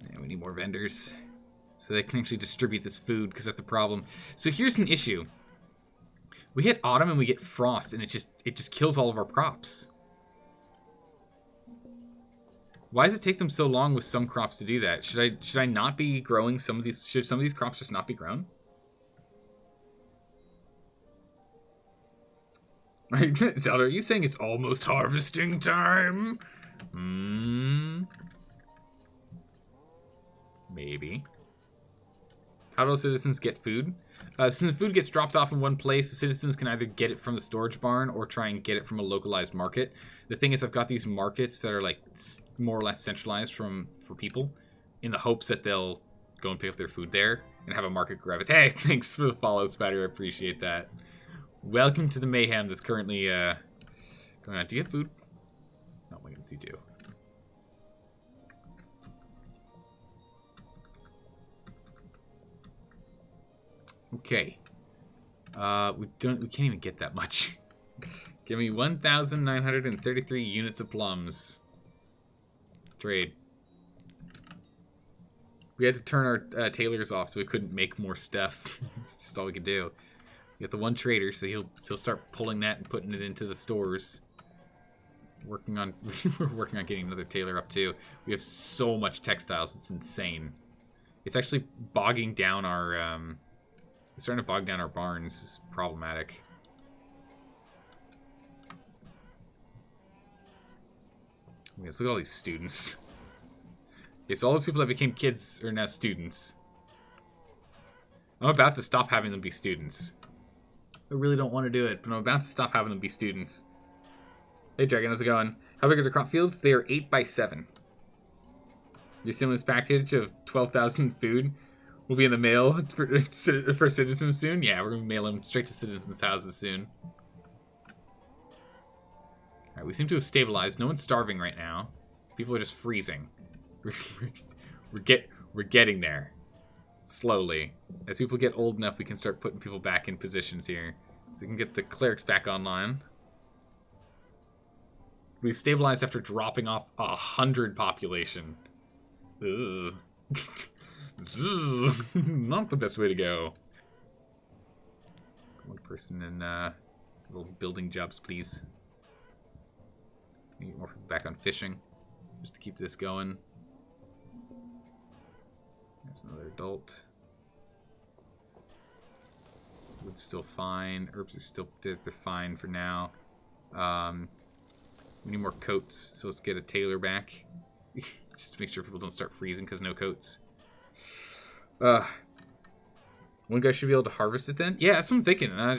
Yeah, we need more vendors so they can actually distribute this food, because that's a problem. So here's an issue. We hit autumn and we get frost, and it just kills all of our crops. Why does it take them so long with some crops to do that? Should I not be growing some of these? Should some of these crops just not be grown? Zelda, are you saying it's almost harvesting time? Maybe. How do citizens get food? Since the food gets dropped off in one place, the citizens can either get it from the storage barn or try and get it from a localized market. The thing is, I've got these markets that are like more or less centralized for people, in the hopes that they'll go and pick up their food there and have a market grab it. Hey, thanks for the follow, Spider. I appreciate that. Welcome to the mayhem that's currently going on. Do you have food? Oh my goodness, you do. Okay. We can't even get that much. Give me 1,933 units of plums. Trade. We had to turn our tailors off so we couldn't make more stuff. That's just all we could do. We got the one trader, so he'll start pulling that and putting it into the stores. We're working on getting another tailor up too. We have so much textiles, it's insane. It's actually bogging down our it's starting to bog down our barns. It's problematic. Let's look at all these students. Okay, so all those people that became kids are now students. I'm about to stop having them be students. I really don't want to do it, but I'm about to stop having them be students. Hey, Dragon, how's it going? How big are the crop fields? They are 8 by 7. Your stimulus package of 12,000 food will be in the mail for citizens soon. Yeah, we're going to mail them straight to citizens' houses soon. Alright, we seem to have stabilized. No one's starving right now. People are just freezing. We're getting there. Slowly. As people get old enough, we can start putting people back in positions here. So we can get the clerics back online. We've stabilized after dropping off 100 population. Ugh. Ugh. Not the best way to go. One person in little building jobs, please. Get more people back on fishing, just to keep this going. There's another adult. Wood's still fine. Herbs are still they're fine for now. We need more coats, so let's get a tailor back. Just to make sure people don't start freezing because no coats. One guy should be able to harvest it then? Yeah, that's what I'm thinking. I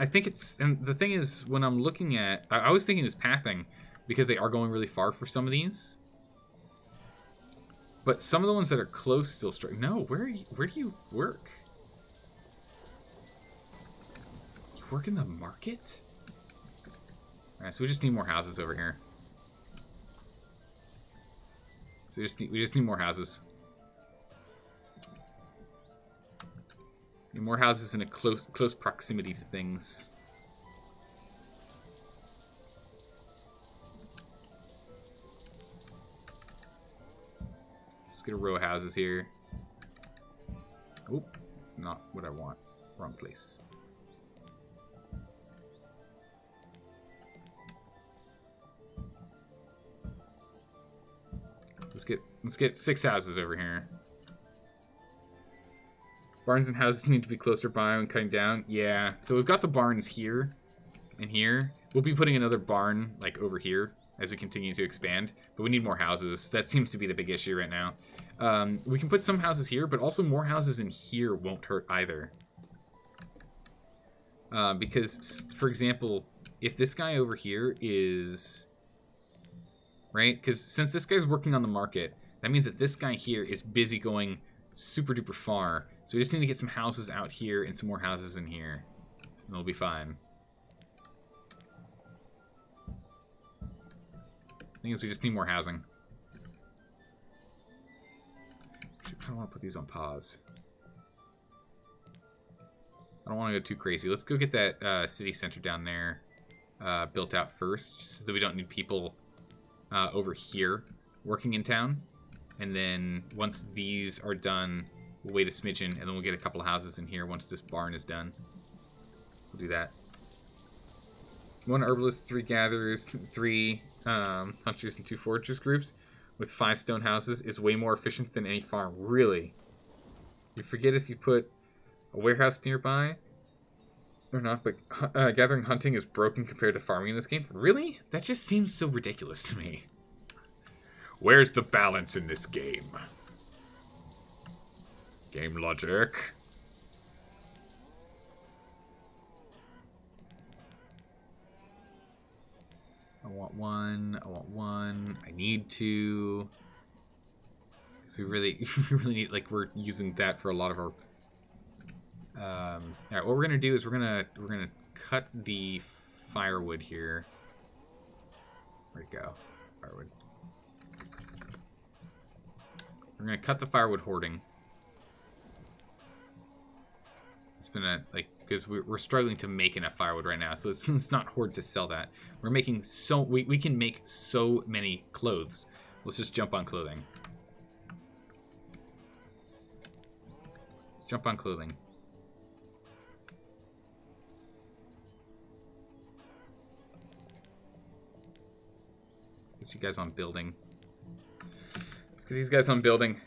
think it's... And the thing is, when I'm looking at... I was thinking it was pathing, because they are going really far for some of these. But some of the ones that are close still strike. No, where do you work? You work in the market? Alright, so we just need more houses over here. So we just need more houses. Need more houses in a close proximity to things. Let's get a row of houses here. Oop, that's not what I want. Wrong place. Let's get 6 houses over here. Barns and houses need to be closer by when cutting down. Yeah, so we've got the barns here and here. We'll be putting another barn like over here as we continue to expand, but we need more houses. That seems to be the big issue right now. We can put some houses here, but also more houses in here won't hurt either. Because, for example, if this guy over here is... Right? Because since this guy's working on the market, that means that this guy here is busy going super duper far. So we just need to get some houses out here and some more houses in here. And it'll be fine. The thing is, we just need more housing. I don't want to put these on pause. I don't want to go too crazy. Let's go get that city center down there built out first, just so that we don't need people over here working in town. And then once these are done, we'll wait a smidgen, and then we'll get a couple of houses in here once this barn is done. We'll do that. 1 herbalist, 3 gatherers, 3 hunters, and 2 foragers groups with 5 stone houses is way more efficient than any farm. Really? You forget if you put a warehouse nearby or not, but gathering hunting is broken compared to farming in this game. Really? That just seems so ridiculous to me. Where's the balance in this game? Game logic. I want one. I need 2. So we really need, like, we're using that for a lot of our... Alright, what we're gonna do is we're gonna cut the firewood here. Where'd it go? Firewood. We're gonna cut the firewood hoarding. It's been because we're struggling to make enough firewood right now, so it's not hoard to sell that. We're making we can make so many clothes. Let's just jump on clothing. Let's jump on clothing. Get you guys on building. Let's get these guys on building.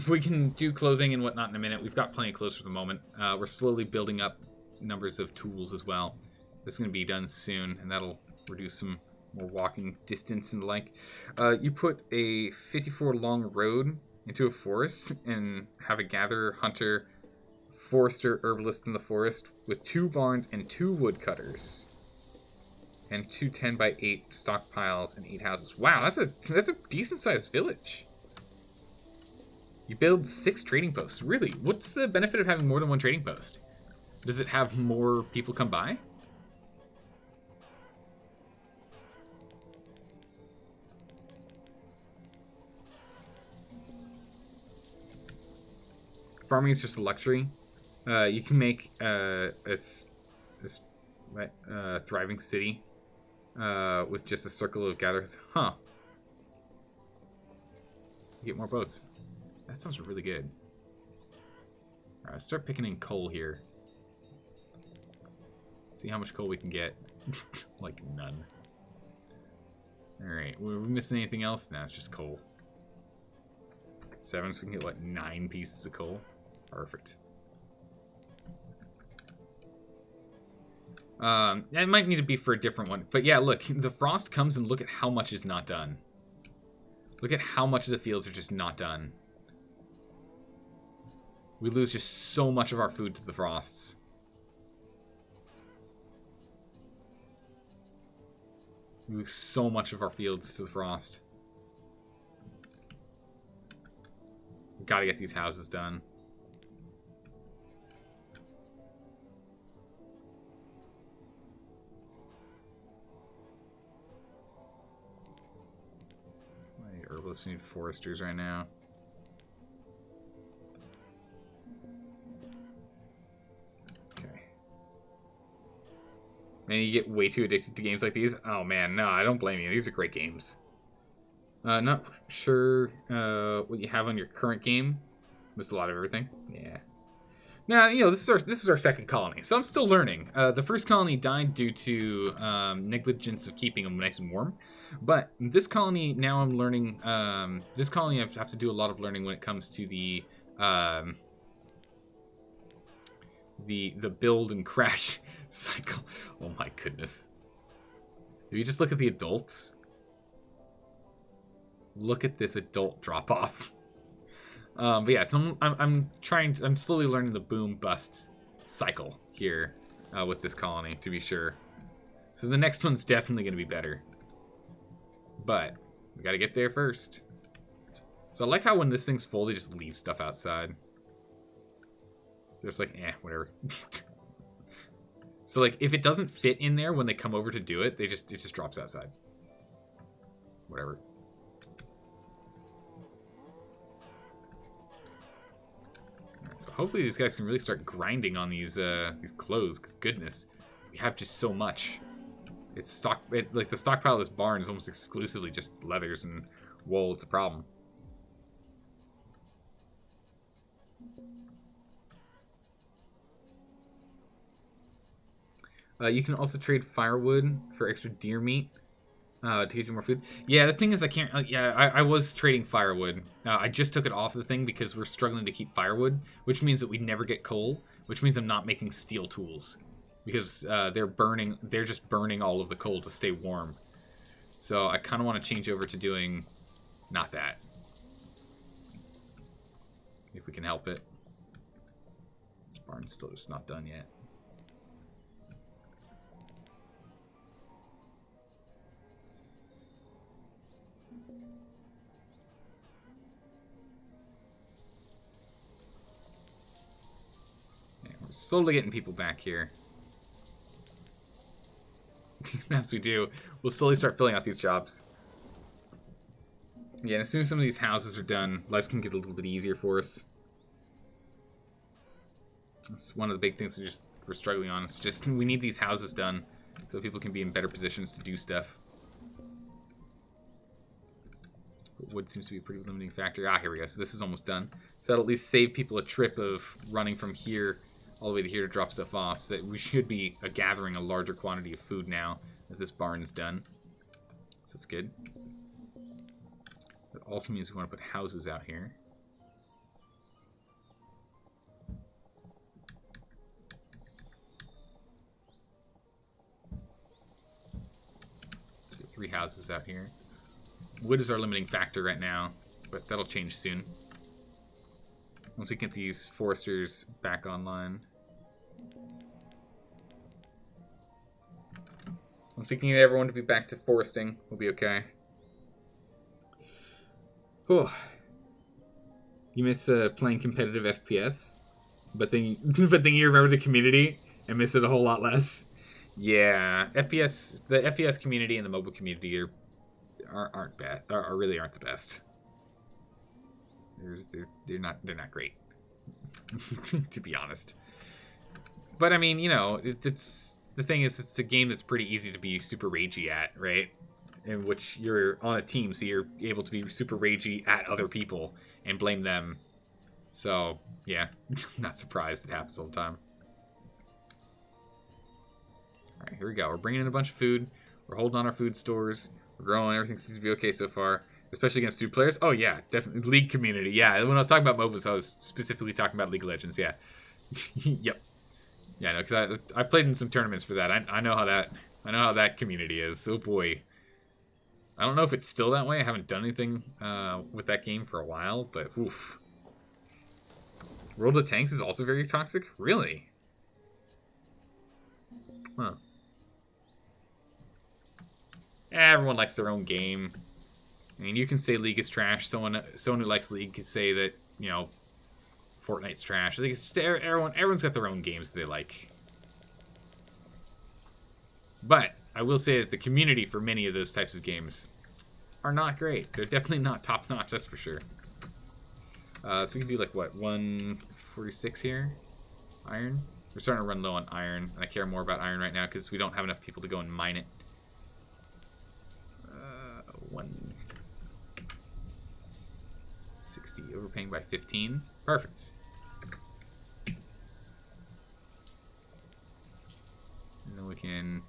We can do clothing and whatnot in a minute. We've got plenty of clothes for the moment. We're slowly building up numbers of tools as well. This is going to be done soon, and that'll reduce some more walking distance and the like. You put a 54 long road into a forest and have a gatherer, hunter, forester herbalist in the forest with 2 barns and 2 woodcutters. And 2 10x8 stockpiles and 8 houses. Wow, that's a decent sized village. You build 6 trading posts. Really? What's the benefit of having more than 1 trading post? Does it have more people come by? Farming is just a luxury. You can make a thriving city with just a circle of gatherers. Huh. Get more boats. That sounds really good. Alright, let's start picking in coal here. See how much coal we can get. Like, none. Alright, were we missing anything else? Nah, it's just coal. 7, so we can get, like, 9 pieces of coal. Perfect. It might need to be for a different one. But yeah, look, the frost comes and look at how much is not done. Look at how much of the fields are just not done. We lose just so much of our food to the frosts. We lose so much of our fields to the frost. We've got to get these houses done. My herbalists need foresters right now. Man, you get way too addicted to games like these. Oh man, no, I don't blame you. These are great games. Not sure what you have on your current game. Missed a lot of everything. Yeah. Now, you know, this is our second colony, so I'm still learning. The first colony died due to negligence of keeping them nice and warm. But this colony, now I'm learning. This colony, I have to do a lot of learning when it comes to the build and crash cycle. Oh my goodness. If you just look at the adults. Look at this adult drop off. But yeah, so I'm slowly learning the boom bust cycle here with this colony, to be sure. So the next one's definitely going to be better. But we got to get there first. So I like how when this thing's full, they just leave stuff outside. They're just like, whatever. So like, if it doesn't fit in there when they come over to do it, it just drops outside. Whatever. Right, so hopefully these guys can really start grinding on these clothes. Cause goodness, we have just so much. It's like the stockpile of this barn is almost exclusively just leathers and wool. It's a problem. You can also trade firewood for extra deer meat to get you more food. Yeah, the thing is I can't... I was trading firewood. I just took it off the thing because we're struggling to keep firewood, which means that we never get coal, which means I'm not making steel tools. Because they're just burning all of the coal to stay warm. So I kind of want to change over to doing not that. If we can help it. This barn's still just not done yet. We're slowly getting people back here. As we do, we'll slowly start filling out these jobs. Yeah, and as soon as some of these houses are done, life can get a little bit easier for us. That's one of the big things we're struggling on. It's just we need these houses done so people can be in better positions to do stuff. But wood seems to be a pretty limiting factor. Ah, here we go. So this is almost done. So that'll at least save people a trip of running from here all the way to here to drop stuff off. So that we should be gathering a larger quantity of food now that this barn is done. So that's good. That also means we want to put houses out here. So 3 houses out here. Wood is our limiting factor right now, but that'll change soon. Once we get these foresters back online. Once we can get everyone to be back to foresting, we'll be okay. Whew. You miss playing competitive FPS, but then you remember the community and miss it a whole lot less. Yeah, the FPS community and the mobile community aren't bad. Really aren't the best. They're not great, to be honest. But I mean, you know, it's the thing is, it's a game that's pretty easy to be super ragey at, right? In which you're on a team, so you're able to be super ragey at other people and blame them. So yeah, not surprised it happens all the time. All right, here we go. We're bringing in a bunch of food. We're holding on our food stores. We're growing. Everything seems to be okay so far. Especially against new players. Oh, yeah, definitely. League community. Yeah, when I was talking about MOBAs, I was specifically talking about League of Legends. Yeah. Yep. Yeah, no, because I played in some tournaments for that. I know how that community is. Oh, boy. I don't know if it's still that way. I haven't done anything with that game for a while, but oof. World of Tanks is also very toxic? Really? Huh. Everyone likes their own game. I mean, you can say League is trash. Someone who likes League could say that, you know, Fortnite's trash. I think it's just everyone's got their own games they like. But I will say that the community for many of those types of games are not great. They're definitely not top notch, that's for sure. So we can do like what, 146 here? Iron? We're starting to run low on iron, and I care more about iron right now because we don't have enough people to go and mine it. 160, overpaying by 15. Perfect. And then we can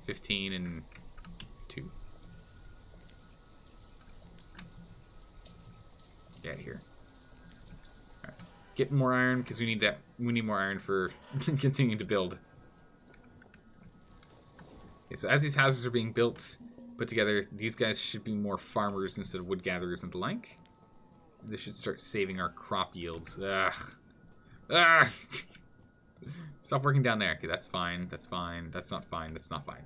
15 and 2. Get out of here. All right. Get more iron because we need that. We need more iron for continuing to build. Okay, so as these houses are being built, put together, these guys should be more farmers instead of wood gatherers and the like. This should start saving our crop yields. Ugh. Ah! Stop working down there. Okay, that's fine. That's fine. That's not fine. That's not fine.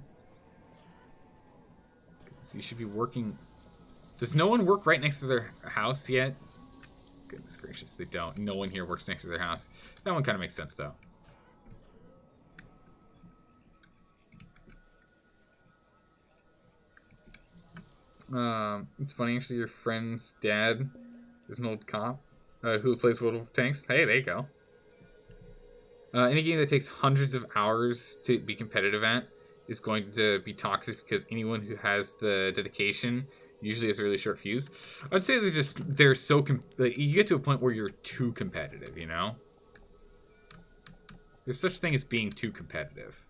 Okay, so you should be working. Does no one work right next to their house yet? Goodness gracious, they don't. No one here works next to their house. That one kind of makes sense, though. It's funny, actually, your friend's dad is an old cop who plays World of Tanks. Hey, there you go. Any game that takes hundreds of hours to be competitive at is going to be toxic because anyone who has the dedication usually has a really short fuse. I'd say they're so you get to a point where you're too competitive, you know? There's such thing as being too competitive.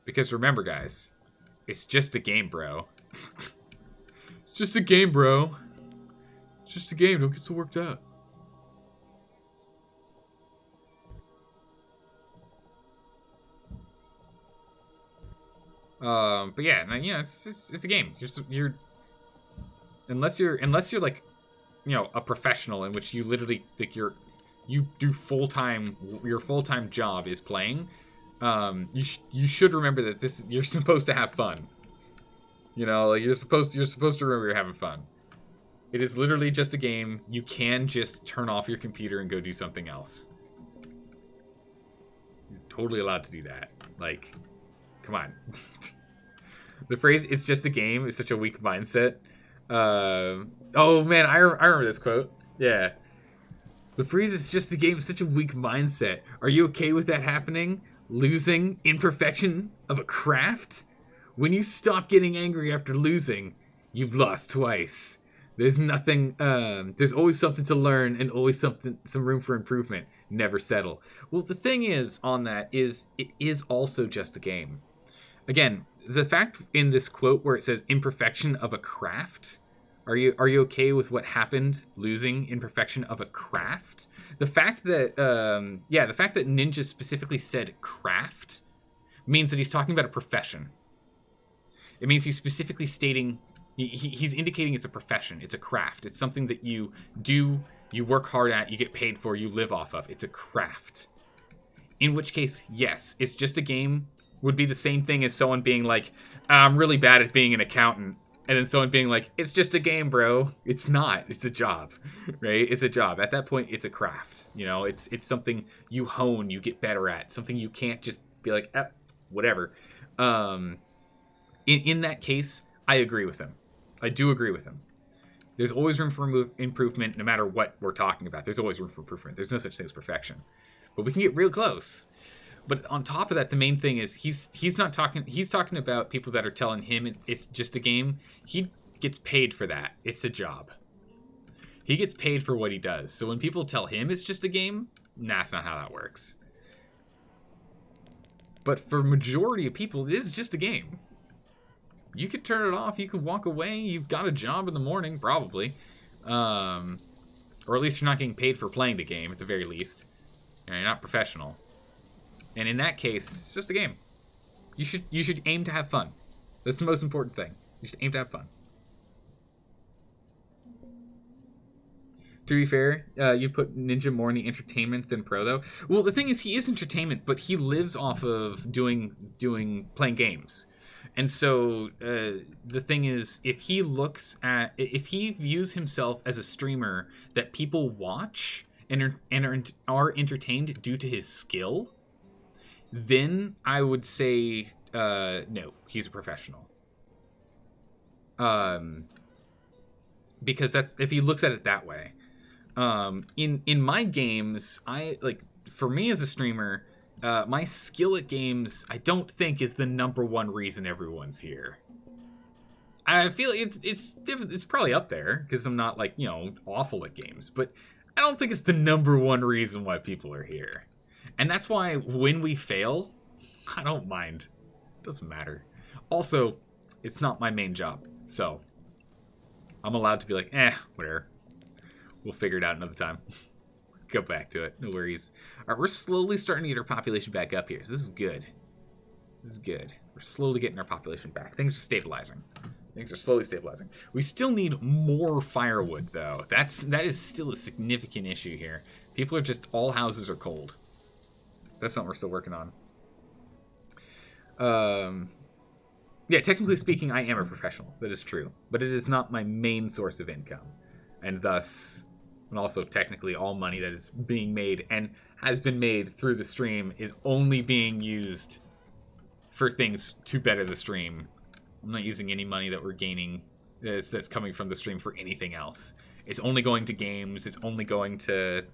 Because remember, guys, it's just a game, bro. It's just a game, bro. It's just a game. Don't get so worked up. But yeah, it's a game. You're unless you're like, you know, a professional in which you literally like you do full-time. Your full-time job is playing. You should remember that you're supposed to have fun. You know, like you're supposed to remember you're having fun. It is literally just a game. You can just turn off your computer and go do something else. You're totally allowed to do that. Like, come on. The phrase "it's just a game" is such a weak mindset. Oh man, I remember this quote. Yeah. The phrase "it's just a game" is such a weak mindset. Are you okay with that happening? Losing imperfection of a craft? When you stop getting angry after losing, you've lost twice. There's nothing, there's always something to learn and always some room for improvement. Never settle. Well, the thing is on that is it is also just a game. Again, the fact in this quote where it says imperfection of a craft, are you okay with what happened losing imperfection of a craft? The fact that, the fact that Ninja specifically said craft means that he's talking about a profession. It means he's specifically stating, he's indicating it's a profession. It's a craft. It's something that you do you work hard at, you get paid for, you live off of. It's a craft. In which case, yes, it's just a game would be the same thing as someone being like, I'm really bad at being an accountant. And then someone being like, it's just a game, bro. It's not. It's a job, right? It's a job. At that point, it's a craft. You know, it's something you hone, you get better at. Something you can't just be like, whatever. In that case, I agree with him. I do agree with him. There's always room for improvement no matter what we're talking about. There's always room for improvement. There's no such thing as perfection. But we can get real close. But on top of that, the main thing is he's not talking. He's talking about people that are telling him it's just a game. He gets paid for that. It's a job. He gets paid for what he does. So when people tell him it's just a game, that's not how that works. But for majority of people, it is just a game. You could turn it off. You could walk away. You've got a job in the morning, probably, or at least you're not getting paid for playing the game at the very least. You're not professional. And in that case, it's just a game. You should aim to have fun. That's the most important thing. You should aim to have fun. To be fair, you put Ninja more in the entertainment than pro, though. Well, the thing is, he is entertainment, but he lives off of playing games. And so the thing is, if he views himself as a streamer that people watch and are entertained due to his skill, then I would say no, he's a professional. Because that's if he looks at it that way. In my games, for me as a streamer, my skill at games I don't think is the number one reason everyone's here. I feel it's probably up there because I'm not awful at games, but I don't think it's the number one reason why people are here. And that's why when we fail, I don't mind. It doesn't matter. Also, it's not my main job, so I'm allowed to be like, whatever. We'll figure it out another time. Go back to it. No worries. All right, we're slowly starting to get our population back up here, so this is good. This is good. We're slowly getting our population back. Things are stabilizing. Things are slowly stabilizing. We still need more firewood, though. That is still a significant issue here. People are just, all houses are cold. That's something we're still working on. Yeah, technically speaking, I am a professional. That is true. But it is not my main source of income. And thus, and also technically all money that is being made and has been made through the stream is only being used for things to better the stream. I'm not using any money that we're gaining that's coming from the stream for anything else. It's only going to games. It's only going to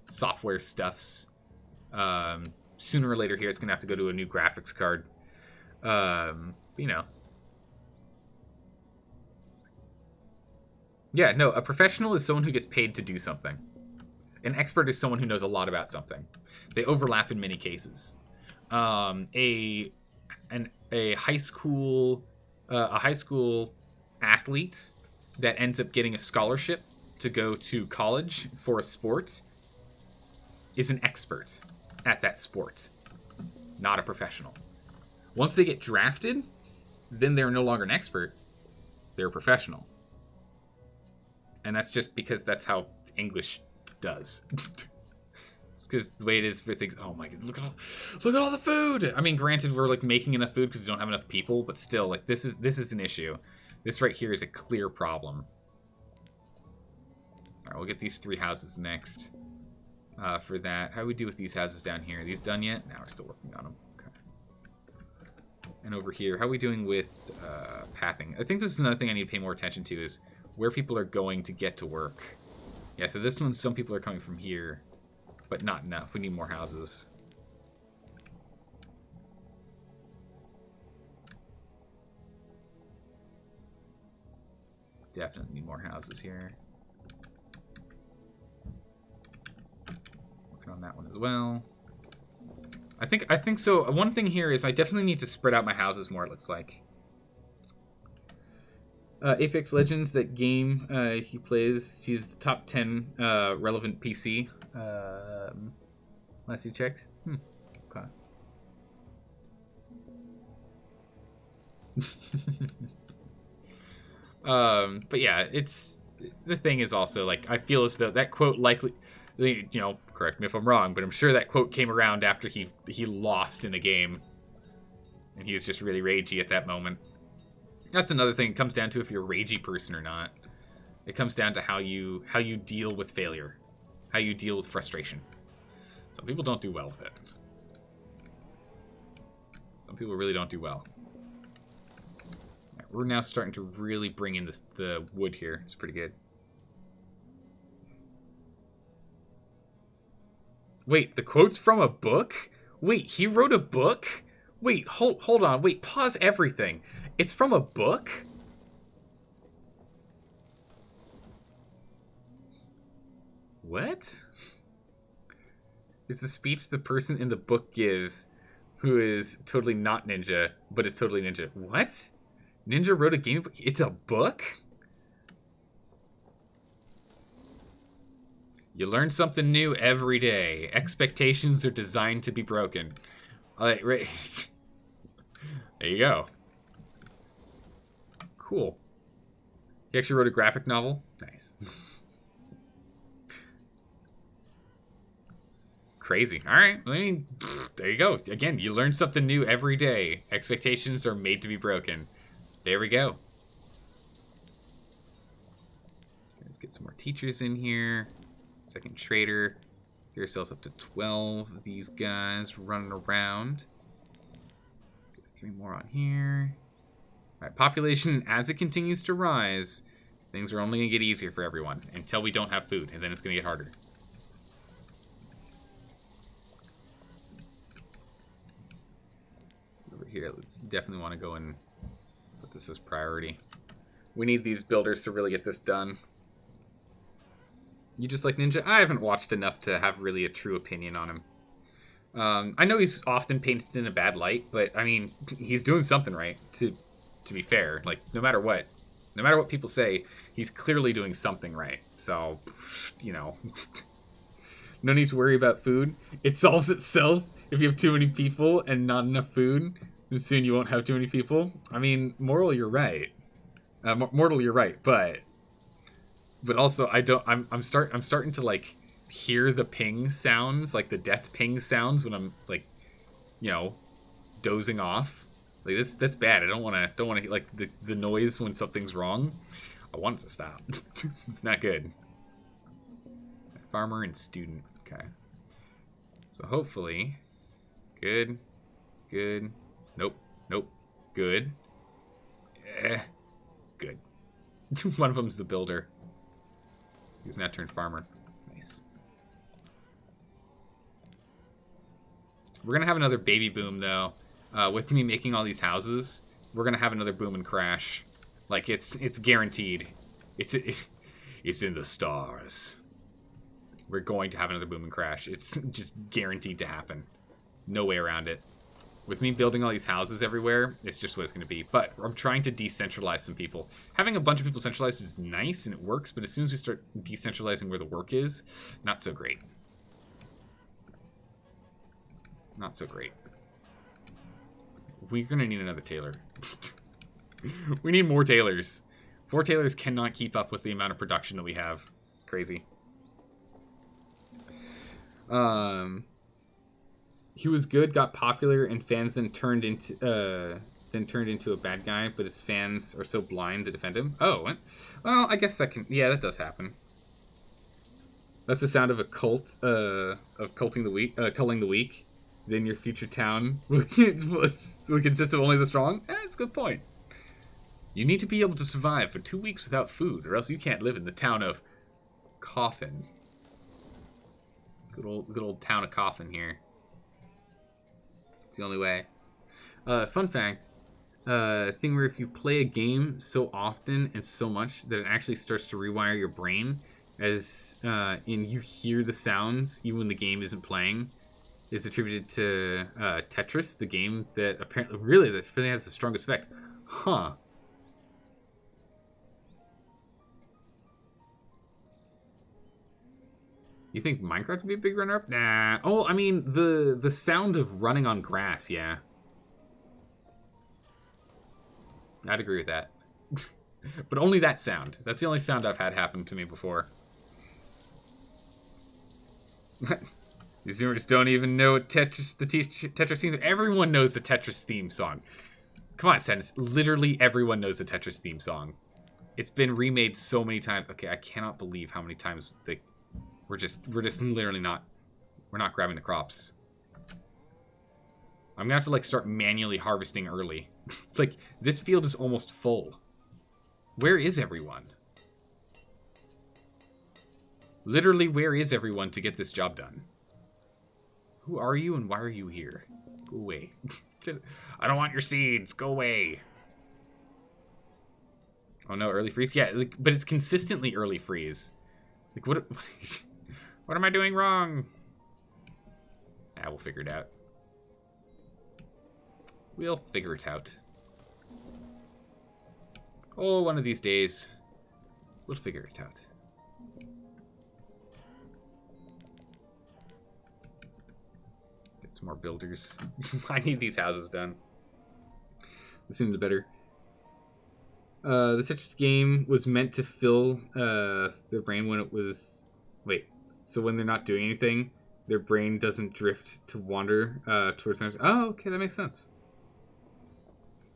software stuffs. Sooner or later here, it's going to have to go to a new graphics card. Yeah, no, a professional is someone who gets paid to do something. An expert is someone who knows a lot about something. They overlap in many cases. A high school athlete that ends up getting a scholarship to go to college for a sport is an expert at that sport, not a professional. Once they get drafted, then they're no longer an expert. They're a professional. And that's just because that's how English does. It's because the way it is for things. Oh my god! Look at all the food. I mean, granted, we're making enough food because we don't have enough people, but still, this is an issue. This right here is a clear problem. All right, we'll get these 3 houses next. For that, how do we do with these houses down here? Are these done yet? No, we're still working on them. Okay. And over here, how are we doing with pathing? I think this is another thing I need to pay more attention to is where people are going to get to work. Yeah, so this one, some people are coming from here, but not enough. We need more houses. Definitely need more houses here. Working on that one as well. I think so. One thing here is I definitely need to spread out my houses more, it looks like. Apex Legends, that game he plays, he's the top 10 relevant PC. Last you checked? Okay. But yeah, the thing is also, like, I feel as though that quote likely, you know, correct me if I'm wrong, but I'm sure that quote came around after he lost in a game. And he was just really ragey at that moment. That's another thing. It comes down to if you're a ragey person or not. It comes down to how you deal with failure. How you deal with frustration. Some people don't do well with it. Some people really don't do well. Right, we're now starting to really bring in the wood here. It's pretty good. Wait, the quote's from a book? Wait, he wrote a book? Wait, hold on. Wait, pause everything. It's from a book? What? It's a speech the person in the book gives who is totally not ninja, but is totally ninja. What? Ninja wrote a game book? It's a book? You learn something new every day. Expectations are designed to be broken. Alright, right. There you go. Cool. He actually wrote a graphic novel? Nice. Crazy. Alright, I mean, there you go. Again, you learn something new every day. Expectations are made to be broken. There we go. Let's get some more teachers in here. Second trader. Get ourselves up to 12 of these guys running around. Get 3 more on here. Alright, population, as it continues to rise, things are only going to get easier for everyone until we don't have food, and then it's going to get harder. Over here, let's definitely want to go and put this as priority. We need these builders to really get this done. You just like Ninja? I haven't watched enough to have really a true opinion on him. I know he's often painted in a bad light, but I mean, he's doing something right, to be fair. Like, no matter what people say, he's clearly doing something right. So, you know, no need to worry about food. It solves itself. If you have too many people and not enough food, then soon you won't have too many people. I mean, moral, you're right. Mortal, you're right, but also I'm starting to like hear the ping sounds, like the death ping sounds when I'm like, you know, dozing off. Like that's bad. I don't want to like the noise when something's wrong. I want it to stop. It's not good. Farmer and student. Okay. So hopefully, good. Nope. Good. Good. One of them's the builder. He's now turned farmer. Nice. We're gonna have another baby boom though. With me making all these houses, we're gonna have another boom and crash. Like it's guaranteed. It's in the stars. We're going to have another boom and crash. It's just guaranteed to happen. No way around it. With me building all these houses everywhere, it's just what it's going to be. But I'm trying to decentralize some people. Having a bunch of people centralized is nice and it works, but as soon as we start decentralizing where the work is, not so great. Not so great. We're going to need another tailor. We need more tailors. 4 tailors cannot keep up with the amount of production that we have. It's crazy. He was good, got popular, and fans then turned into a bad guy, but his fans are so blind to defend him. Oh, what? Well, I guess that can... Yeah, that does happen. That's the sound of a cult, of culling the weak. Then your future town will consist of only the strong? That's a good point. You need to be able to survive for 2 weeks without food, or else you can't live in the town of Coffin. Good old town of Coffin here. It's the only way. Fun fact, thing where if you play a game so often and so much that it actually starts to rewire your brain, as in you hear the sounds even when the game isn't playing, is attributed to Tetris, the game that apparently really has the strongest effect. Huh. You think Minecraft would be a big runner-up? Nah. Oh, I mean, the sound of running on grass, yeah. I'd agree with that. But only that sound. That's the only sound I've had happen to me before. These Zoomers don't even know what Tetris, the Tetris theme. Everyone knows the Tetris theme song. Come on, Sadness. Literally everyone knows the Tetris theme song. It's been remade so many times. Okay, I cannot believe how many times we're just literally not. We're not grabbing the crops. I'm gonna have to like start manually harvesting early. It's like this field is almost full. Where is everyone? Literally, where is everyone to get this job done? Who are you and why are you here? Go away. I don't want your seeds. Go away. Oh no, early freeze? Yeah, like, but it's consistently early freeze. Like, what am I doing wrong? Ah, we'll figure it out. We'll figure it out. Oh, one of these days, we'll figure it out. Get some more builders. I need these houses done. The sooner the better. The Tetris game was meant to fill their brain when it was... Wait, so when they're not doing anything, their brain doesn't drift to wander towards... Oh, okay, that makes sense.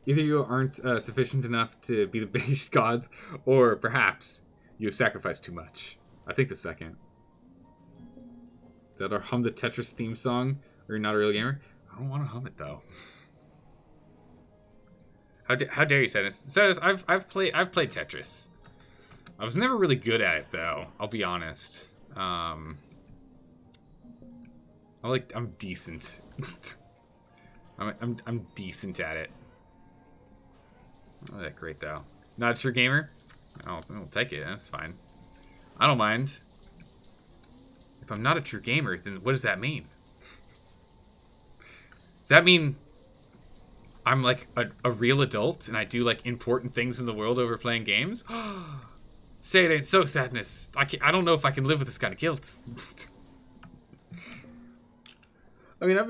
Either you aren't sufficient enough to be the Banished gods, or perhaps you have sacrificed too much. I think the second. Is that our Hum the Tetris theme song? Or you're not a real gamer? I don't want to hum it, though. How dare you say this? Says I've played Tetris. I was never really good at it, though. I'll be honest. I'm decent. I'm decent at it. Not that great, though. Not a true gamer? I'll take it. That's fine. I don't mind. If I'm not a true gamer, then what does that mean? Does that mean I'm like a real adult and I do like important things in the world over playing games? Say it ain't so, Sadness. I don't know if I can live with this kind of guilt. I mean, I've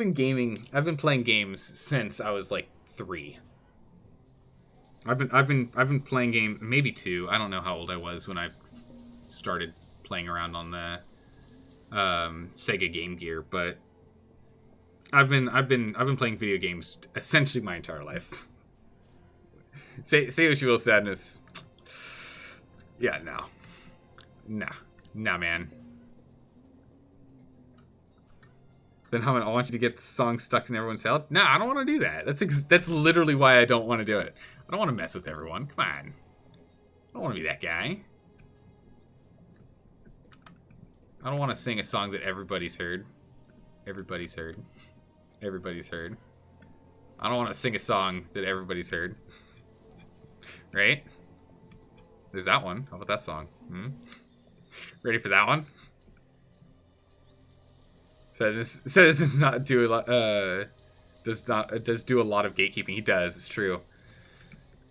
been playing games since I was like 3. I've been playing games, maybe 2. I don't know how old I was when I started playing around on the Sega Game Gear, but I've been playing video games essentially my entire life. Say what you will, Sadness. Yeah, nah, man. Then I want you to get the song stuck in everyone's head. Nah, I don't want to do that. That's literally why I don't want to do it. I don't want to mess with everyone. Come on. I don't want to be that guy. I don't want to sing a song that everybody's heard. Everybody's heard. Everybody's heard. I don't want to sing a song that everybody's heard. Right? There's that one. How about that song? Ready for that one? Says does not do a lot. Does do a lot of gatekeeping. He does. It's true.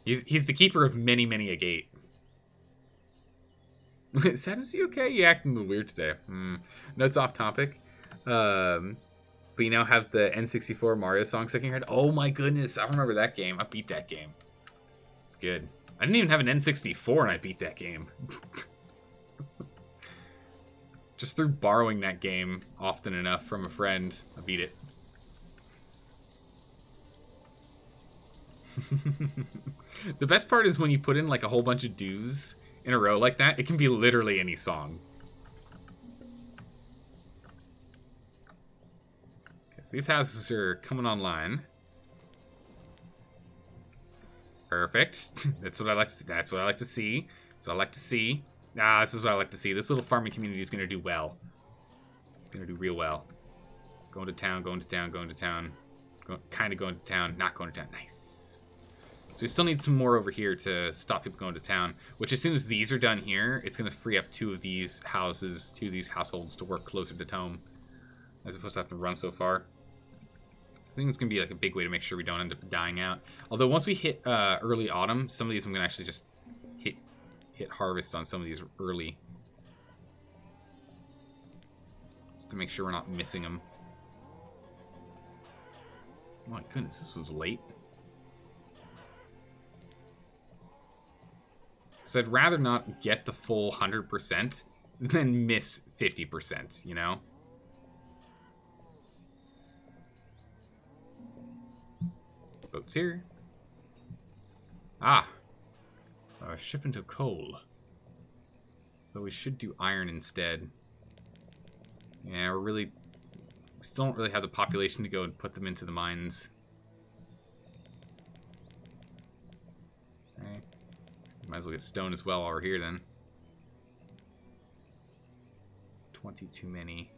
He's the keeper of many a gate. Sadness, you okay? You acting a little weird today. No, it's off topic. But you now have the N64 Mario song stuck in your head. Oh my goodness, I remember that game. I beat that game. It's good. I didn't even have an N64 and I beat that game. Just through borrowing that game often enough from a friend, I beat it. The best part is when you put in like a whole bunch of do's in a row like that, it can be literally any song. Okay, so these houses are coming online. Perfect. That's what I like to see. That's what I like to see. So I like to see. This is what I like to see. This little farming community is going to do well. It's going to do real well. Going to town, going to town, going to town. Kind of going to town, not going to town. Nice. So we still need some more over here to stop people going to town. Which as soon as these are done here, it's going to free up 2 of these houses, 2 of these households to work closer to home. As opposed to have to run so far. I think it's going to be like a big way to make sure we don't end up dying out. Although once we hit early autumn, some of these I'm going to actually just hit harvest on some of these early. Just to make sure we're not missing them. Oh my goodness, this was late. So I'd rather not get the full 100% than miss 50%, you know? Boats here. Ah. Shipment of coal. Though we should do iron instead. Yeah, we still don't really have the population to go and put them into the mines. Okay. Might as well get stone as well while we're here then. 20 too many.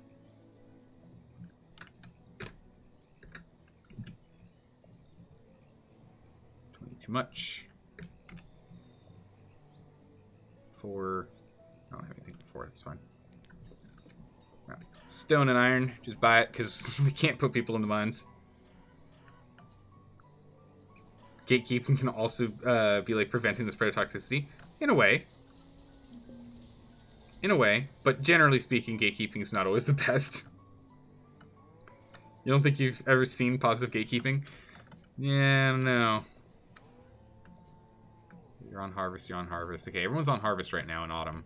20 too much. 4. I don't have anything for 4, that's fine. Right. Stone and iron, just buy it because we can't put people in the mines. Gatekeeping can also be like preventing the spread of toxicity. In a way. In a way. But generally speaking, gatekeeping is not always the best. You don't think you've ever seen positive gatekeeping? Yeah, no. You're on harvest, you're on harvest. Okay, everyone's on harvest right now in autumn.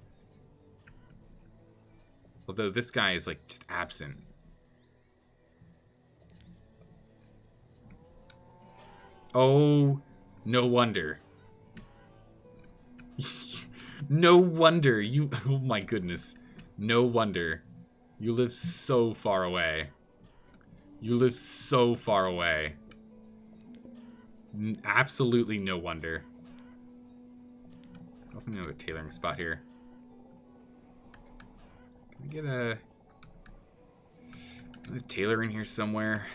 Although this guy is like just absent. Oh, no wonder. No wonder. You, oh my goodness. No wonder. You live so far away. You live so far away. Absolutely no wonder. Also need another tailoring spot here. Can we get a tailor in here somewhere?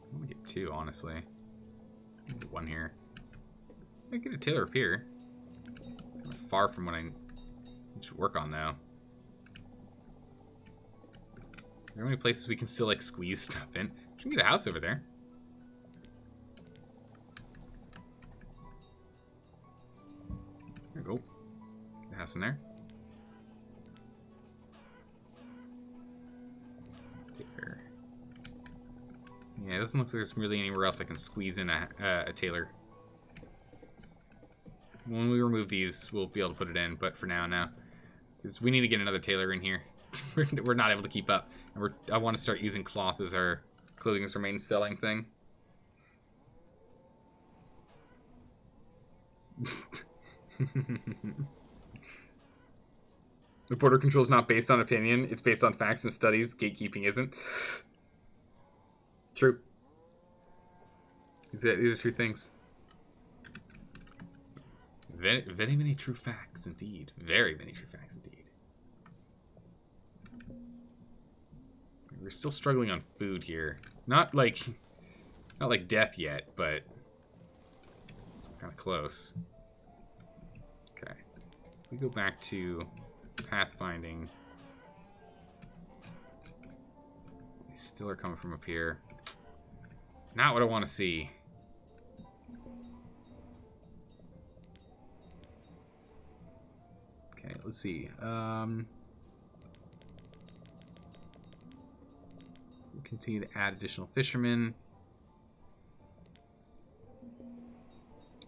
I want to get 2, honestly. Get 1 here. I get a tailor up here. Kind of far from what I should work on now. Are there any places we can still like squeeze stuff in? We can get a house over there. There we go. Get a house in there. There. Yeah, it doesn't look like there's really anywhere else I can squeeze in a tailor. When we remove these, we'll be able to put it in, but for now, no. Because we need to get another tailor in here. We're not able to keep up. And I want to start using cloth as our clothing as our main selling thing. The border control is not based on opinion. It's based on facts and studies. Gatekeeping isn't. True. These are true things. Very, very many true facts indeed. Very many true facts indeed. We're still struggling on food here. Not like death yet, but it's kind of close. Okay. We go back to pathfinding. They still are coming from up here. Not what I want to see. Okay, let's see. We'll continue to add additional fishermen.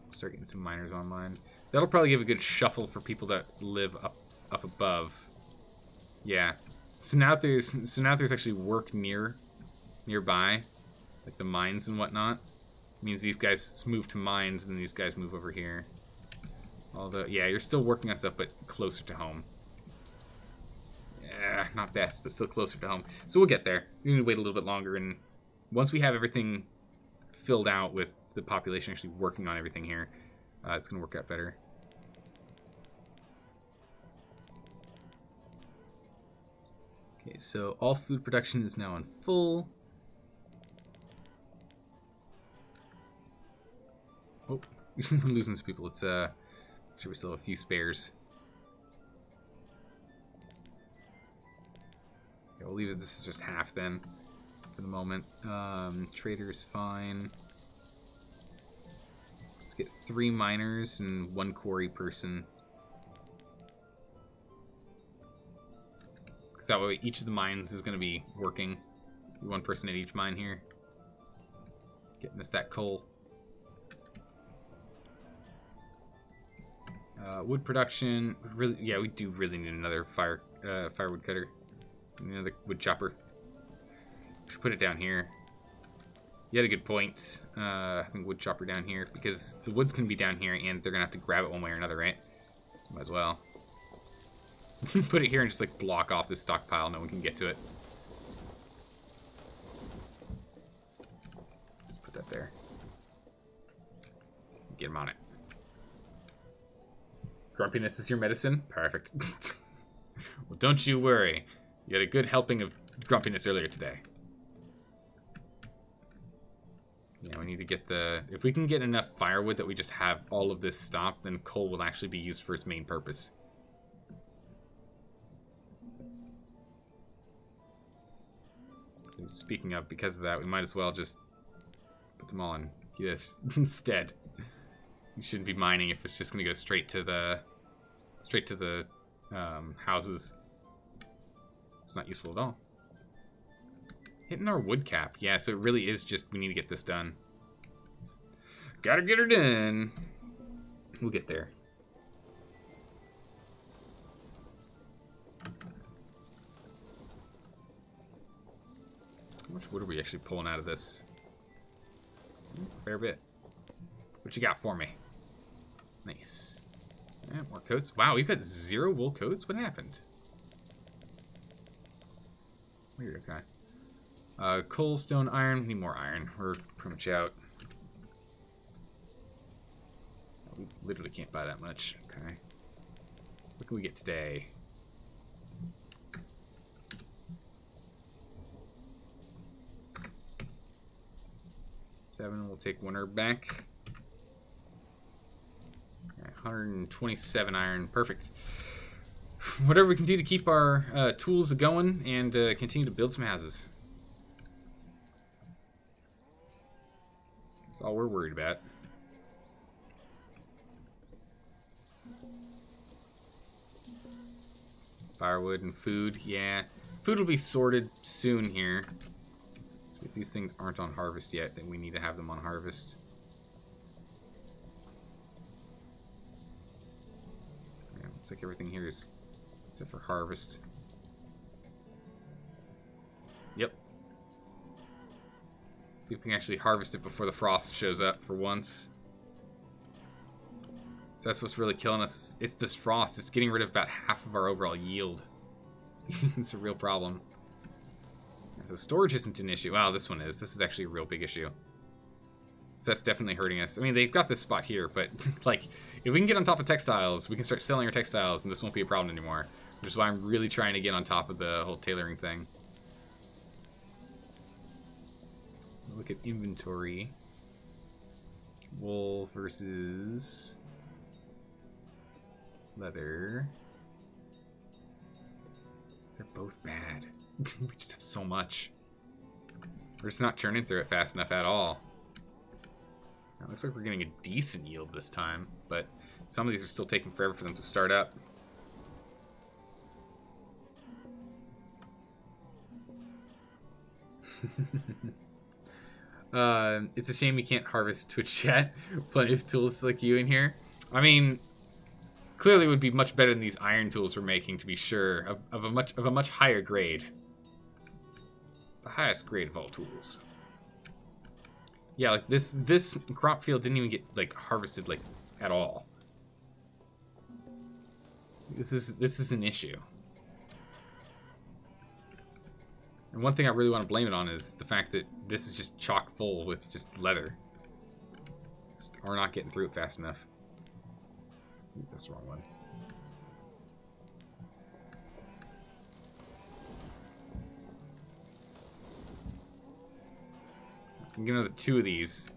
Start getting some miners online. That'll probably give a good shuffle for people that live up above. Yeah. So now there's actually work nearby, like the mines and whatnot. It means these guys move to mines, and then these guys move over here. Although, yeah, you're still working on stuff, but closer to home. Yeah, not best, but still closer to home. So we'll get there. We need to wait a little bit longer, and once we have everything filled out with the population actually working on everything here, it's going to work out better. Okay, so all food production is now on full. Oh, I'm losing some people. Let's make sure we still have a few spares. Okay, we'll leave it. This is just half then for the moment. Trader's fine. Let's get 3 miners and 1 quarry person. Because that way each of the mines is going to be working. 1 person at each mine here. Getting us that coal. Wood production. Really, yeah, we do really need another firewood cutter. Another wood chopper. Should put it down here. You had a good point. I think wood chopper down here because the wood's gonna be down here and they're gonna have to grab it one way or another, right? Might as well. Put it here and just like block off this stockpile. No one can get to it. Just put that there. Get him on it. Grumpiness is your medicine? Perfect. Well, don't you worry. You had a good helping of grumpiness earlier today. Yeah, we need to get the... If we can get enough firewood that we just have all of this stopped, then coal will actually be used for its main purpose. Speaking of, because of that, we might as well just put them all on this instead. You shouldn't be mining if it's just going to go straight to the houses. It's not useful at all. Hitting our wood cap. Yeah, so it really is just we need to get this done. Gotta get her done. We'll get there. How much wood are we actually pulling out of this? A fair bit. What you got for me? Nice. Yeah, more coats. Wow, we've got 0 wool coats? What happened? Weird, okay. Coal, stone, iron. Need more iron. We're pretty much out. We literally can't buy that much. Okay. What can we get today? We'll take 1 herb back. 127 iron. Perfect. Whatever we can do to keep our tools going and continue to build some houses. That's all we're worried about. Firewood and food. Yeah. Food will be sorted soon here. If these things aren't on harvest yet, then we need to have them on harvest. Yeah, looks like everything here is except for harvest. Yep. See if we can actually harvest it before the frost shows up for once. So that's what's really killing us. It's this frost. It's getting rid of about half of our overall yield. It's a real problem. So storage isn't an issue. Wow, this one is. This is actually a real big issue. So that's definitely hurting us. I mean, they've got this spot here, but like, if we can get on top of textiles, we can start selling our textiles, and this won't be a problem anymore. Which is why I'm really trying to get on top of the whole tailoring thing. Look at inventory. Wool versus leather. They're both bad. We just have so much. We're just not churning through it fast enough at all. It looks like we're getting a decent yield this time, but some of these are still taking forever for them to start up. It's a shame we can't harvest Twitch chat. Plenty of tools like you in here. I mean, clearly it would be much better than these iron tools we're making, to be sure, of a much higher grade. The highest grade of all tools. Yeah, like this crop field didn't even get like harvested like at all. This is an issue. And one thing I really want to blame it on is the fact that this is just chock full with just leather. We're not getting through it fast enough. Ooh, that's the wrong one. I'm gonna get another 2 of these.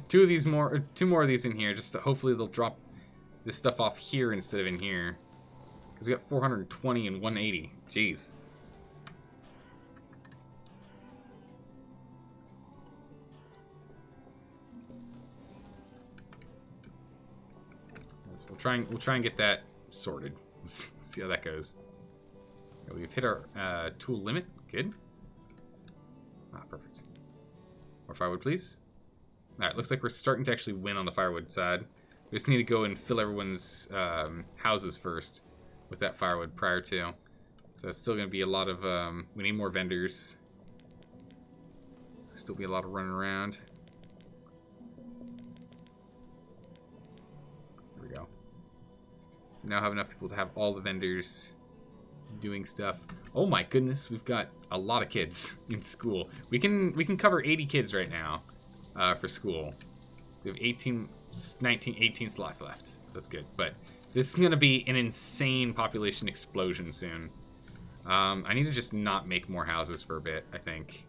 2 more of these in here, just to hopefully they'll drop this stuff off here instead of in here. Because we got 420 and 180. Jeez. So we'll try and get that sorted. See how that goes. We've hit our tool limit. Good. Ah, perfect. More firewood, please. Alright, looks like we're starting to actually win on the firewood side. We just need to go and fill everyone's houses first with that firewood prior to. So it's still going to be a lot of... we need more vendors. So still be a lot of running around. There we go. So we now have enough people to have all the vendors doing stuff. Oh my goodness, we've got a lot of kids in school. We can cover 80 kids right now for school. So we have 18 slots left, so that's good. But this is gonna be an insane population explosion soon. I need to just not make more houses for a bit, I think,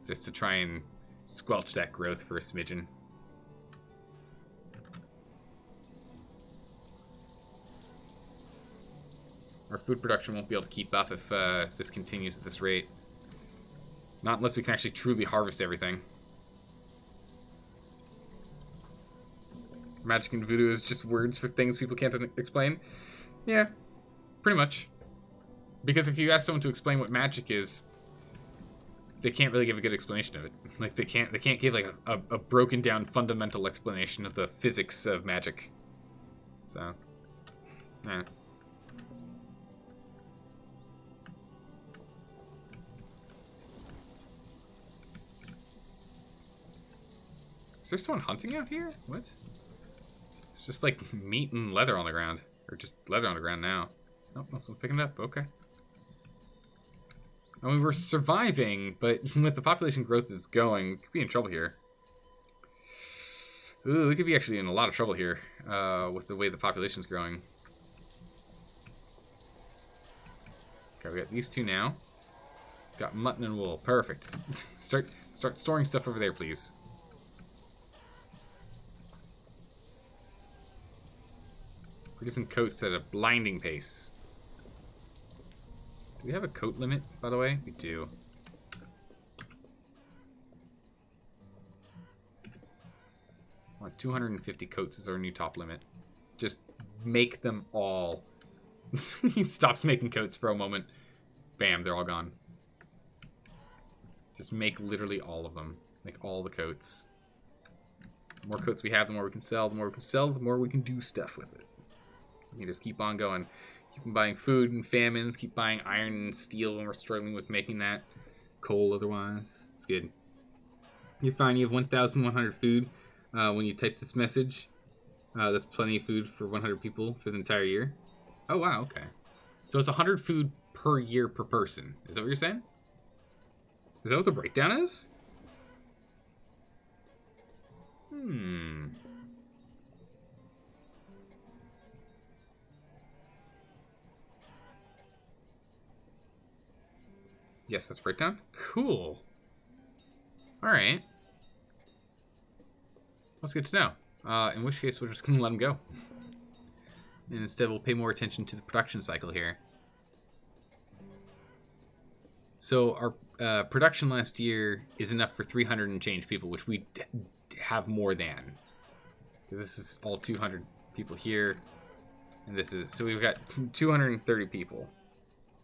just to try and squelch that growth for a smidgen. Our food production won't be able to keep up if this continues at this rate. Not unless we can actually truly harvest everything. Magic and voodoo is just words for things people can't explain? Yeah, pretty much. Because if you ask someone to explain what magic is, they can't really give a good explanation of it. Like they can't give like a broken down fundamental explanation of the physics of magic. So, yeah. Is there someone hunting out here? What? It's just like meat and leather on the ground. Or just leather on the ground now. Oh, someone's picking it up. Okay. I mean, we're surviving, but with the population growth that's going, we could be in trouble here. Ooh, we could be actually in a lot of trouble here with the way the population's growing. Okay, we got these two now. Got mutton and wool. Perfect. Start storing stuff over there, please. Producing coats at a blinding pace. Do we have a coat limit, by the way? We do. 250 coats is our new top limit. Just make them all. He stops making coats for a moment. Bam, they're all gone. Just make literally all of them. Make all the coats. The more coats we have, the more we can sell. The more we can sell, the more we can do stuff with it. You just keep on going. Keep on buying food and famines. Keep buying iron and steel when we're struggling with making that. Coal otherwise. It's good. You're fine. You have 1,100 food when you type this message. That's plenty of food for 100 people for the entire year. Oh, wow. Okay. So it's 100 food per year per person. Is that what you're saying? Is that what the breakdown is? Yes, that's breakdown. Cool. Alright. That's good to know. In which case, we're just going to let them go. And instead, we'll pay more attention to the production cycle here. So our production last year is enough for 300 and change people, which we have more than. Because this is all 200 people here. And this is... So we've got 230 people.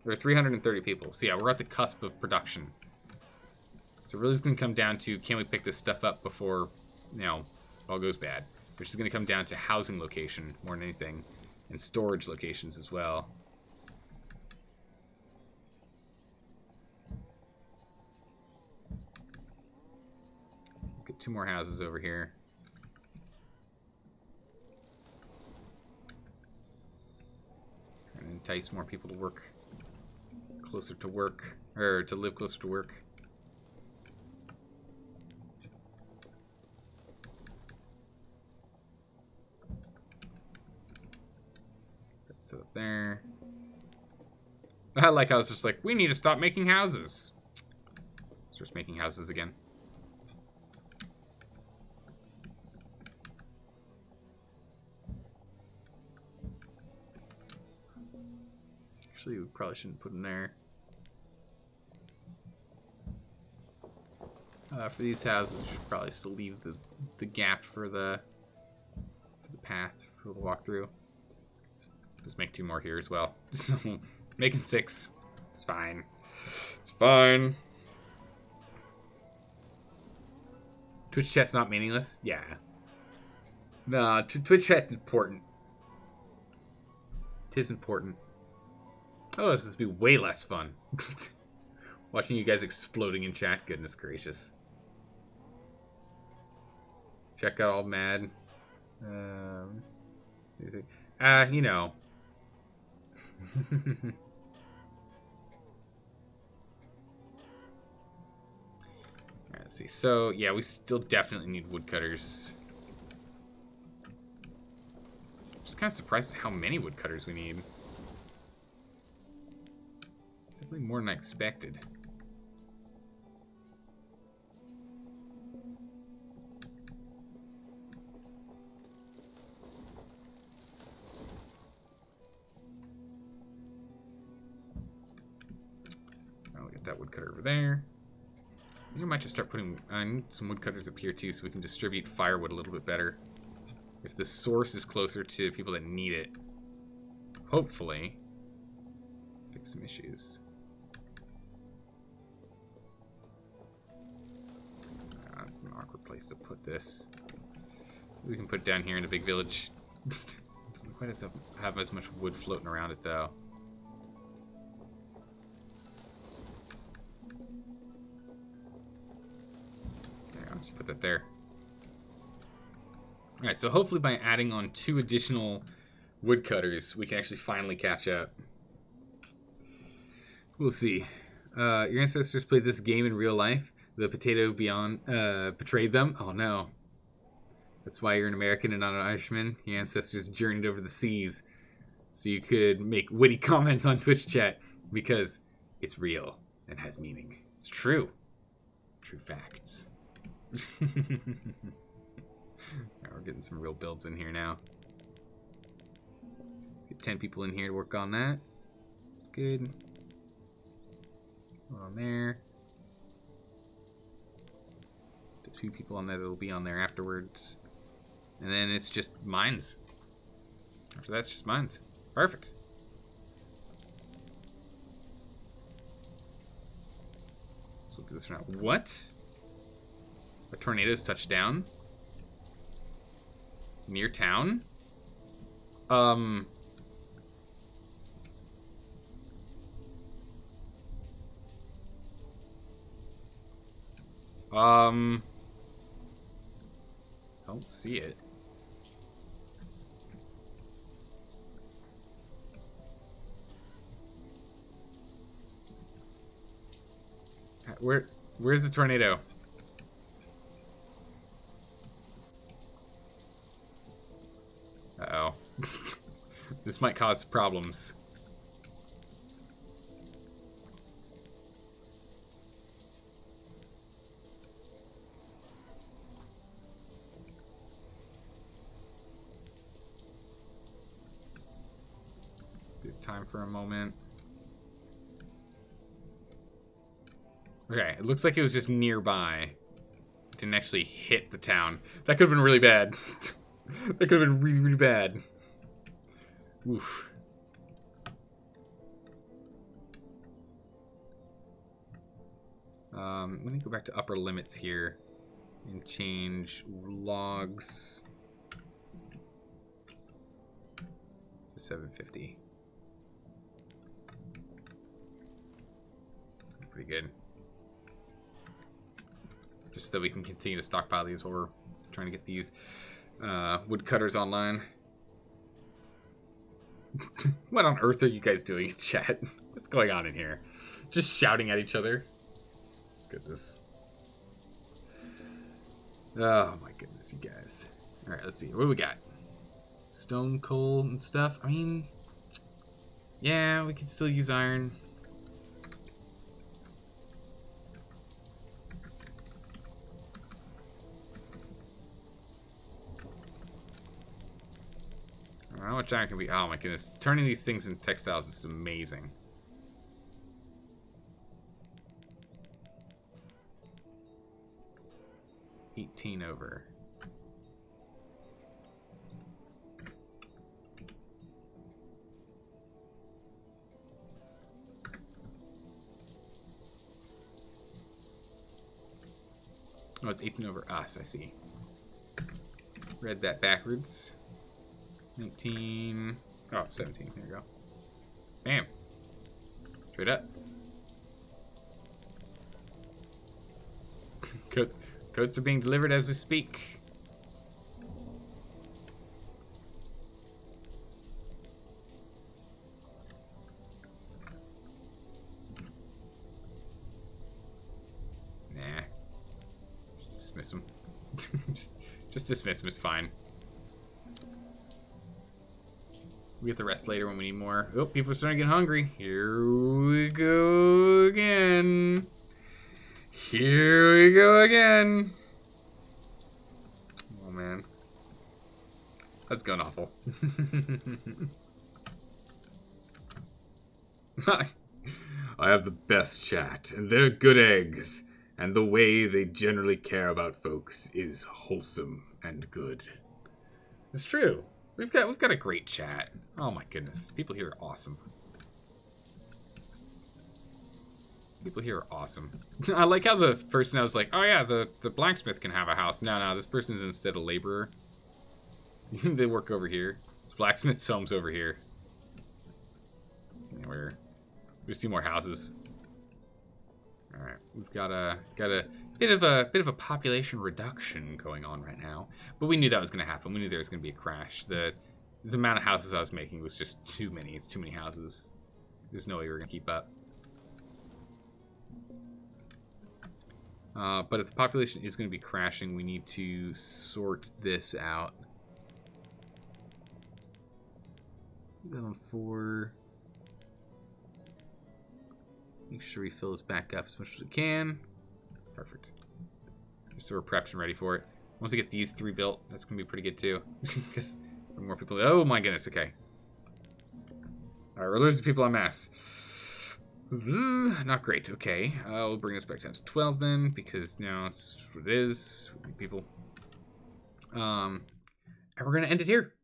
Or 330 people. So yeah, we're at the cusp of production. So really it's going to come down to, can we pick this stuff up before, you know, it all goes bad. Which is going to come down to housing location more than anything. And storage locations as well. Let's get 2 more houses over here. Trying to entice more people to work closer to work, or to live closer to work. That's up there. I like how it's just like, we need to stop making houses. Starts making houses again. Actually, we probably shouldn't put them there. For these houses, we should probably still leave the gap for the path for the walkthrough. Just make 2 more here as well. Making 6. It's fine. It's fine. Twitch chat's not meaningless? Yeah. Nah, Twitch chat's important. It is important. Oh, this would be way less fun. Watching you guys exploding in chat. Goodness gracious. Chat got all mad. You know. Alright, let's see. So, yeah, we still definitely need woodcutters. Just kind of surprised at how many woodcutters we need. Definitely more than I expected. I'll get that woodcutter over there. I think I might just start putting... I need some woodcutters up here too so we can distribute firewood a little bit better. If the source is closer to people that need it. Hopefully. Fix some issues. That's an awkward place to put this. We can put it down here in the big village. Doesn't quite have as much wood floating around it though. I'll just put that there. Alright, so hopefully by adding on 2 additional woodcutters, we can actually finally catch up. We'll see. Your ancestors played this game in real life. The potato beyond betrayed them. Oh no. That's why you're an American and not an Irishman. Your ancestors journeyed over the seas so you could make witty comments on Twitch chat because it's real and has meaning. It's true. True facts. Right, we're getting some real builds in here now. Get 10 people in here to work on that. That's good. On there. The 2 people on there that will be on there afterwards. And then it's just mines. After that, it's just mines. Perfect. Let's look at this right now. What? A tornado's touched down? Near town? Don't see it. Where's the tornado? Uh-oh. This might cause problems. It's a good time for a moment. Okay, it looks like it was just nearby. It didn't actually hit the town. That could have been really bad. That could have been really, really bad. Oof. Let me go back to upper limits here and change logs to 750. Pretty good. Just so we can continue to stockpile these while we're trying to get these woodcutters online. What on earth are you guys doing in chat? What's going on in here? Just shouting at each other. Goodness. Oh my goodness, you guys. Alright, let's see. What do we got? Stone, coal, and stuff. I mean, yeah, we can still use iron. How much iron can we... Oh my goodness. Turning these things into textiles is amazing. $18 over. Oh, it's 18 over us, I see. Read that backwards. 19. Oh, 17. There you go. Bam. Straight up. Coats are being delivered as we speak. Nah. Just dismiss them. just dismiss them. It's fine. We get the rest later when we need more. Oh, people are starting to get hungry. Here we go again. Here we go again. Oh, man. That's going awful. I have the best chat, and they're good eggs. And the way they generally care about folks is wholesome and good. It's true. We've got a great chat. Oh my goodness. People here are awesome. People here are awesome. I like how the person I was like, oh yeah, the blacksmith can have a house. No, this person's instead a laborer. They work over here. Blacksmith's home's over here. Yeah, we see more houses. Alright, we've got a bit of a population reduction going on right now. But we knew that was gonna happen. We knew there was gonna be a crash. The amount of houses I was making was just too many. It's too many houses. There's no way we're gonna keep up. But if the population is going to be crashing, we need to sort this out. Put that on 4. Make sure we fill this back up as much as we can. Perfect. Just so we're prepped and ready for it. Once we get these 3 built, that's going to be pretty good too. Because more people... Oh my goodness, okay. Alright, we're losing people en masse. Not great. Okay, I'll bring this back down to 12 then, because now it's what it is. People. And we're gonna end it here.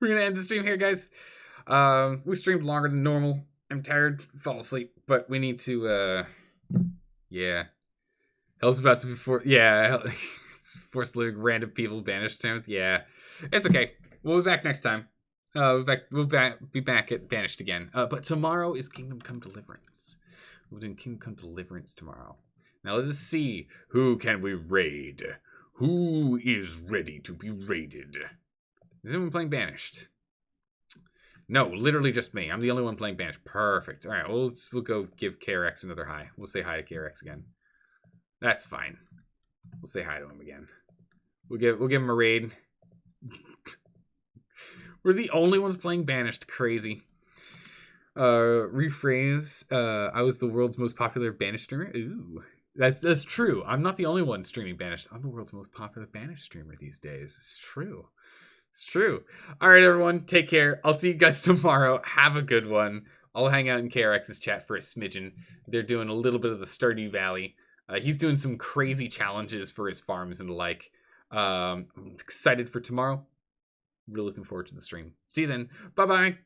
We're gonna end the stream here, guys. We streamed longer than normal. I'm tired. Fall asleep, but we need to. Yeah. Hell's about to be forced living random people banished towns. Yeah, it's okay. We'll be back next time. We'll be back at Banished again. But tomorrow is Kingdom Come Deliverance. We're doing Kingdom Come Deliverance tomorrow. Now let us see, who can we raid? Who is ready to be raided? Is anyone playing Banished? No, literally just me. I'm the only one playing Banished. Perfect. All right, we'll go give KRX another hi. We'll say hi to KRX again. That's fine. We'll say hi to him again. We'll give him a raid. We're the only ones playing Banished. Crazy. Rephrase. I was the world's most popular Banished streamer. Ooh. That's true. I'm not the only one streaming Banished. I'm the world's most popular Banished streamer these days. It's true. It's true. All right, everyone. Take care. I'll see you guys tomorrow. Have a good one. I'll hang out in KRX's chat for a smidgen. They're doing a little bit of the Stardew Valley. He's doing some crazy challenges for his farms and the like. I'm excited for tomorrow. Really looking forward to the stream. See you then. Bye-bye.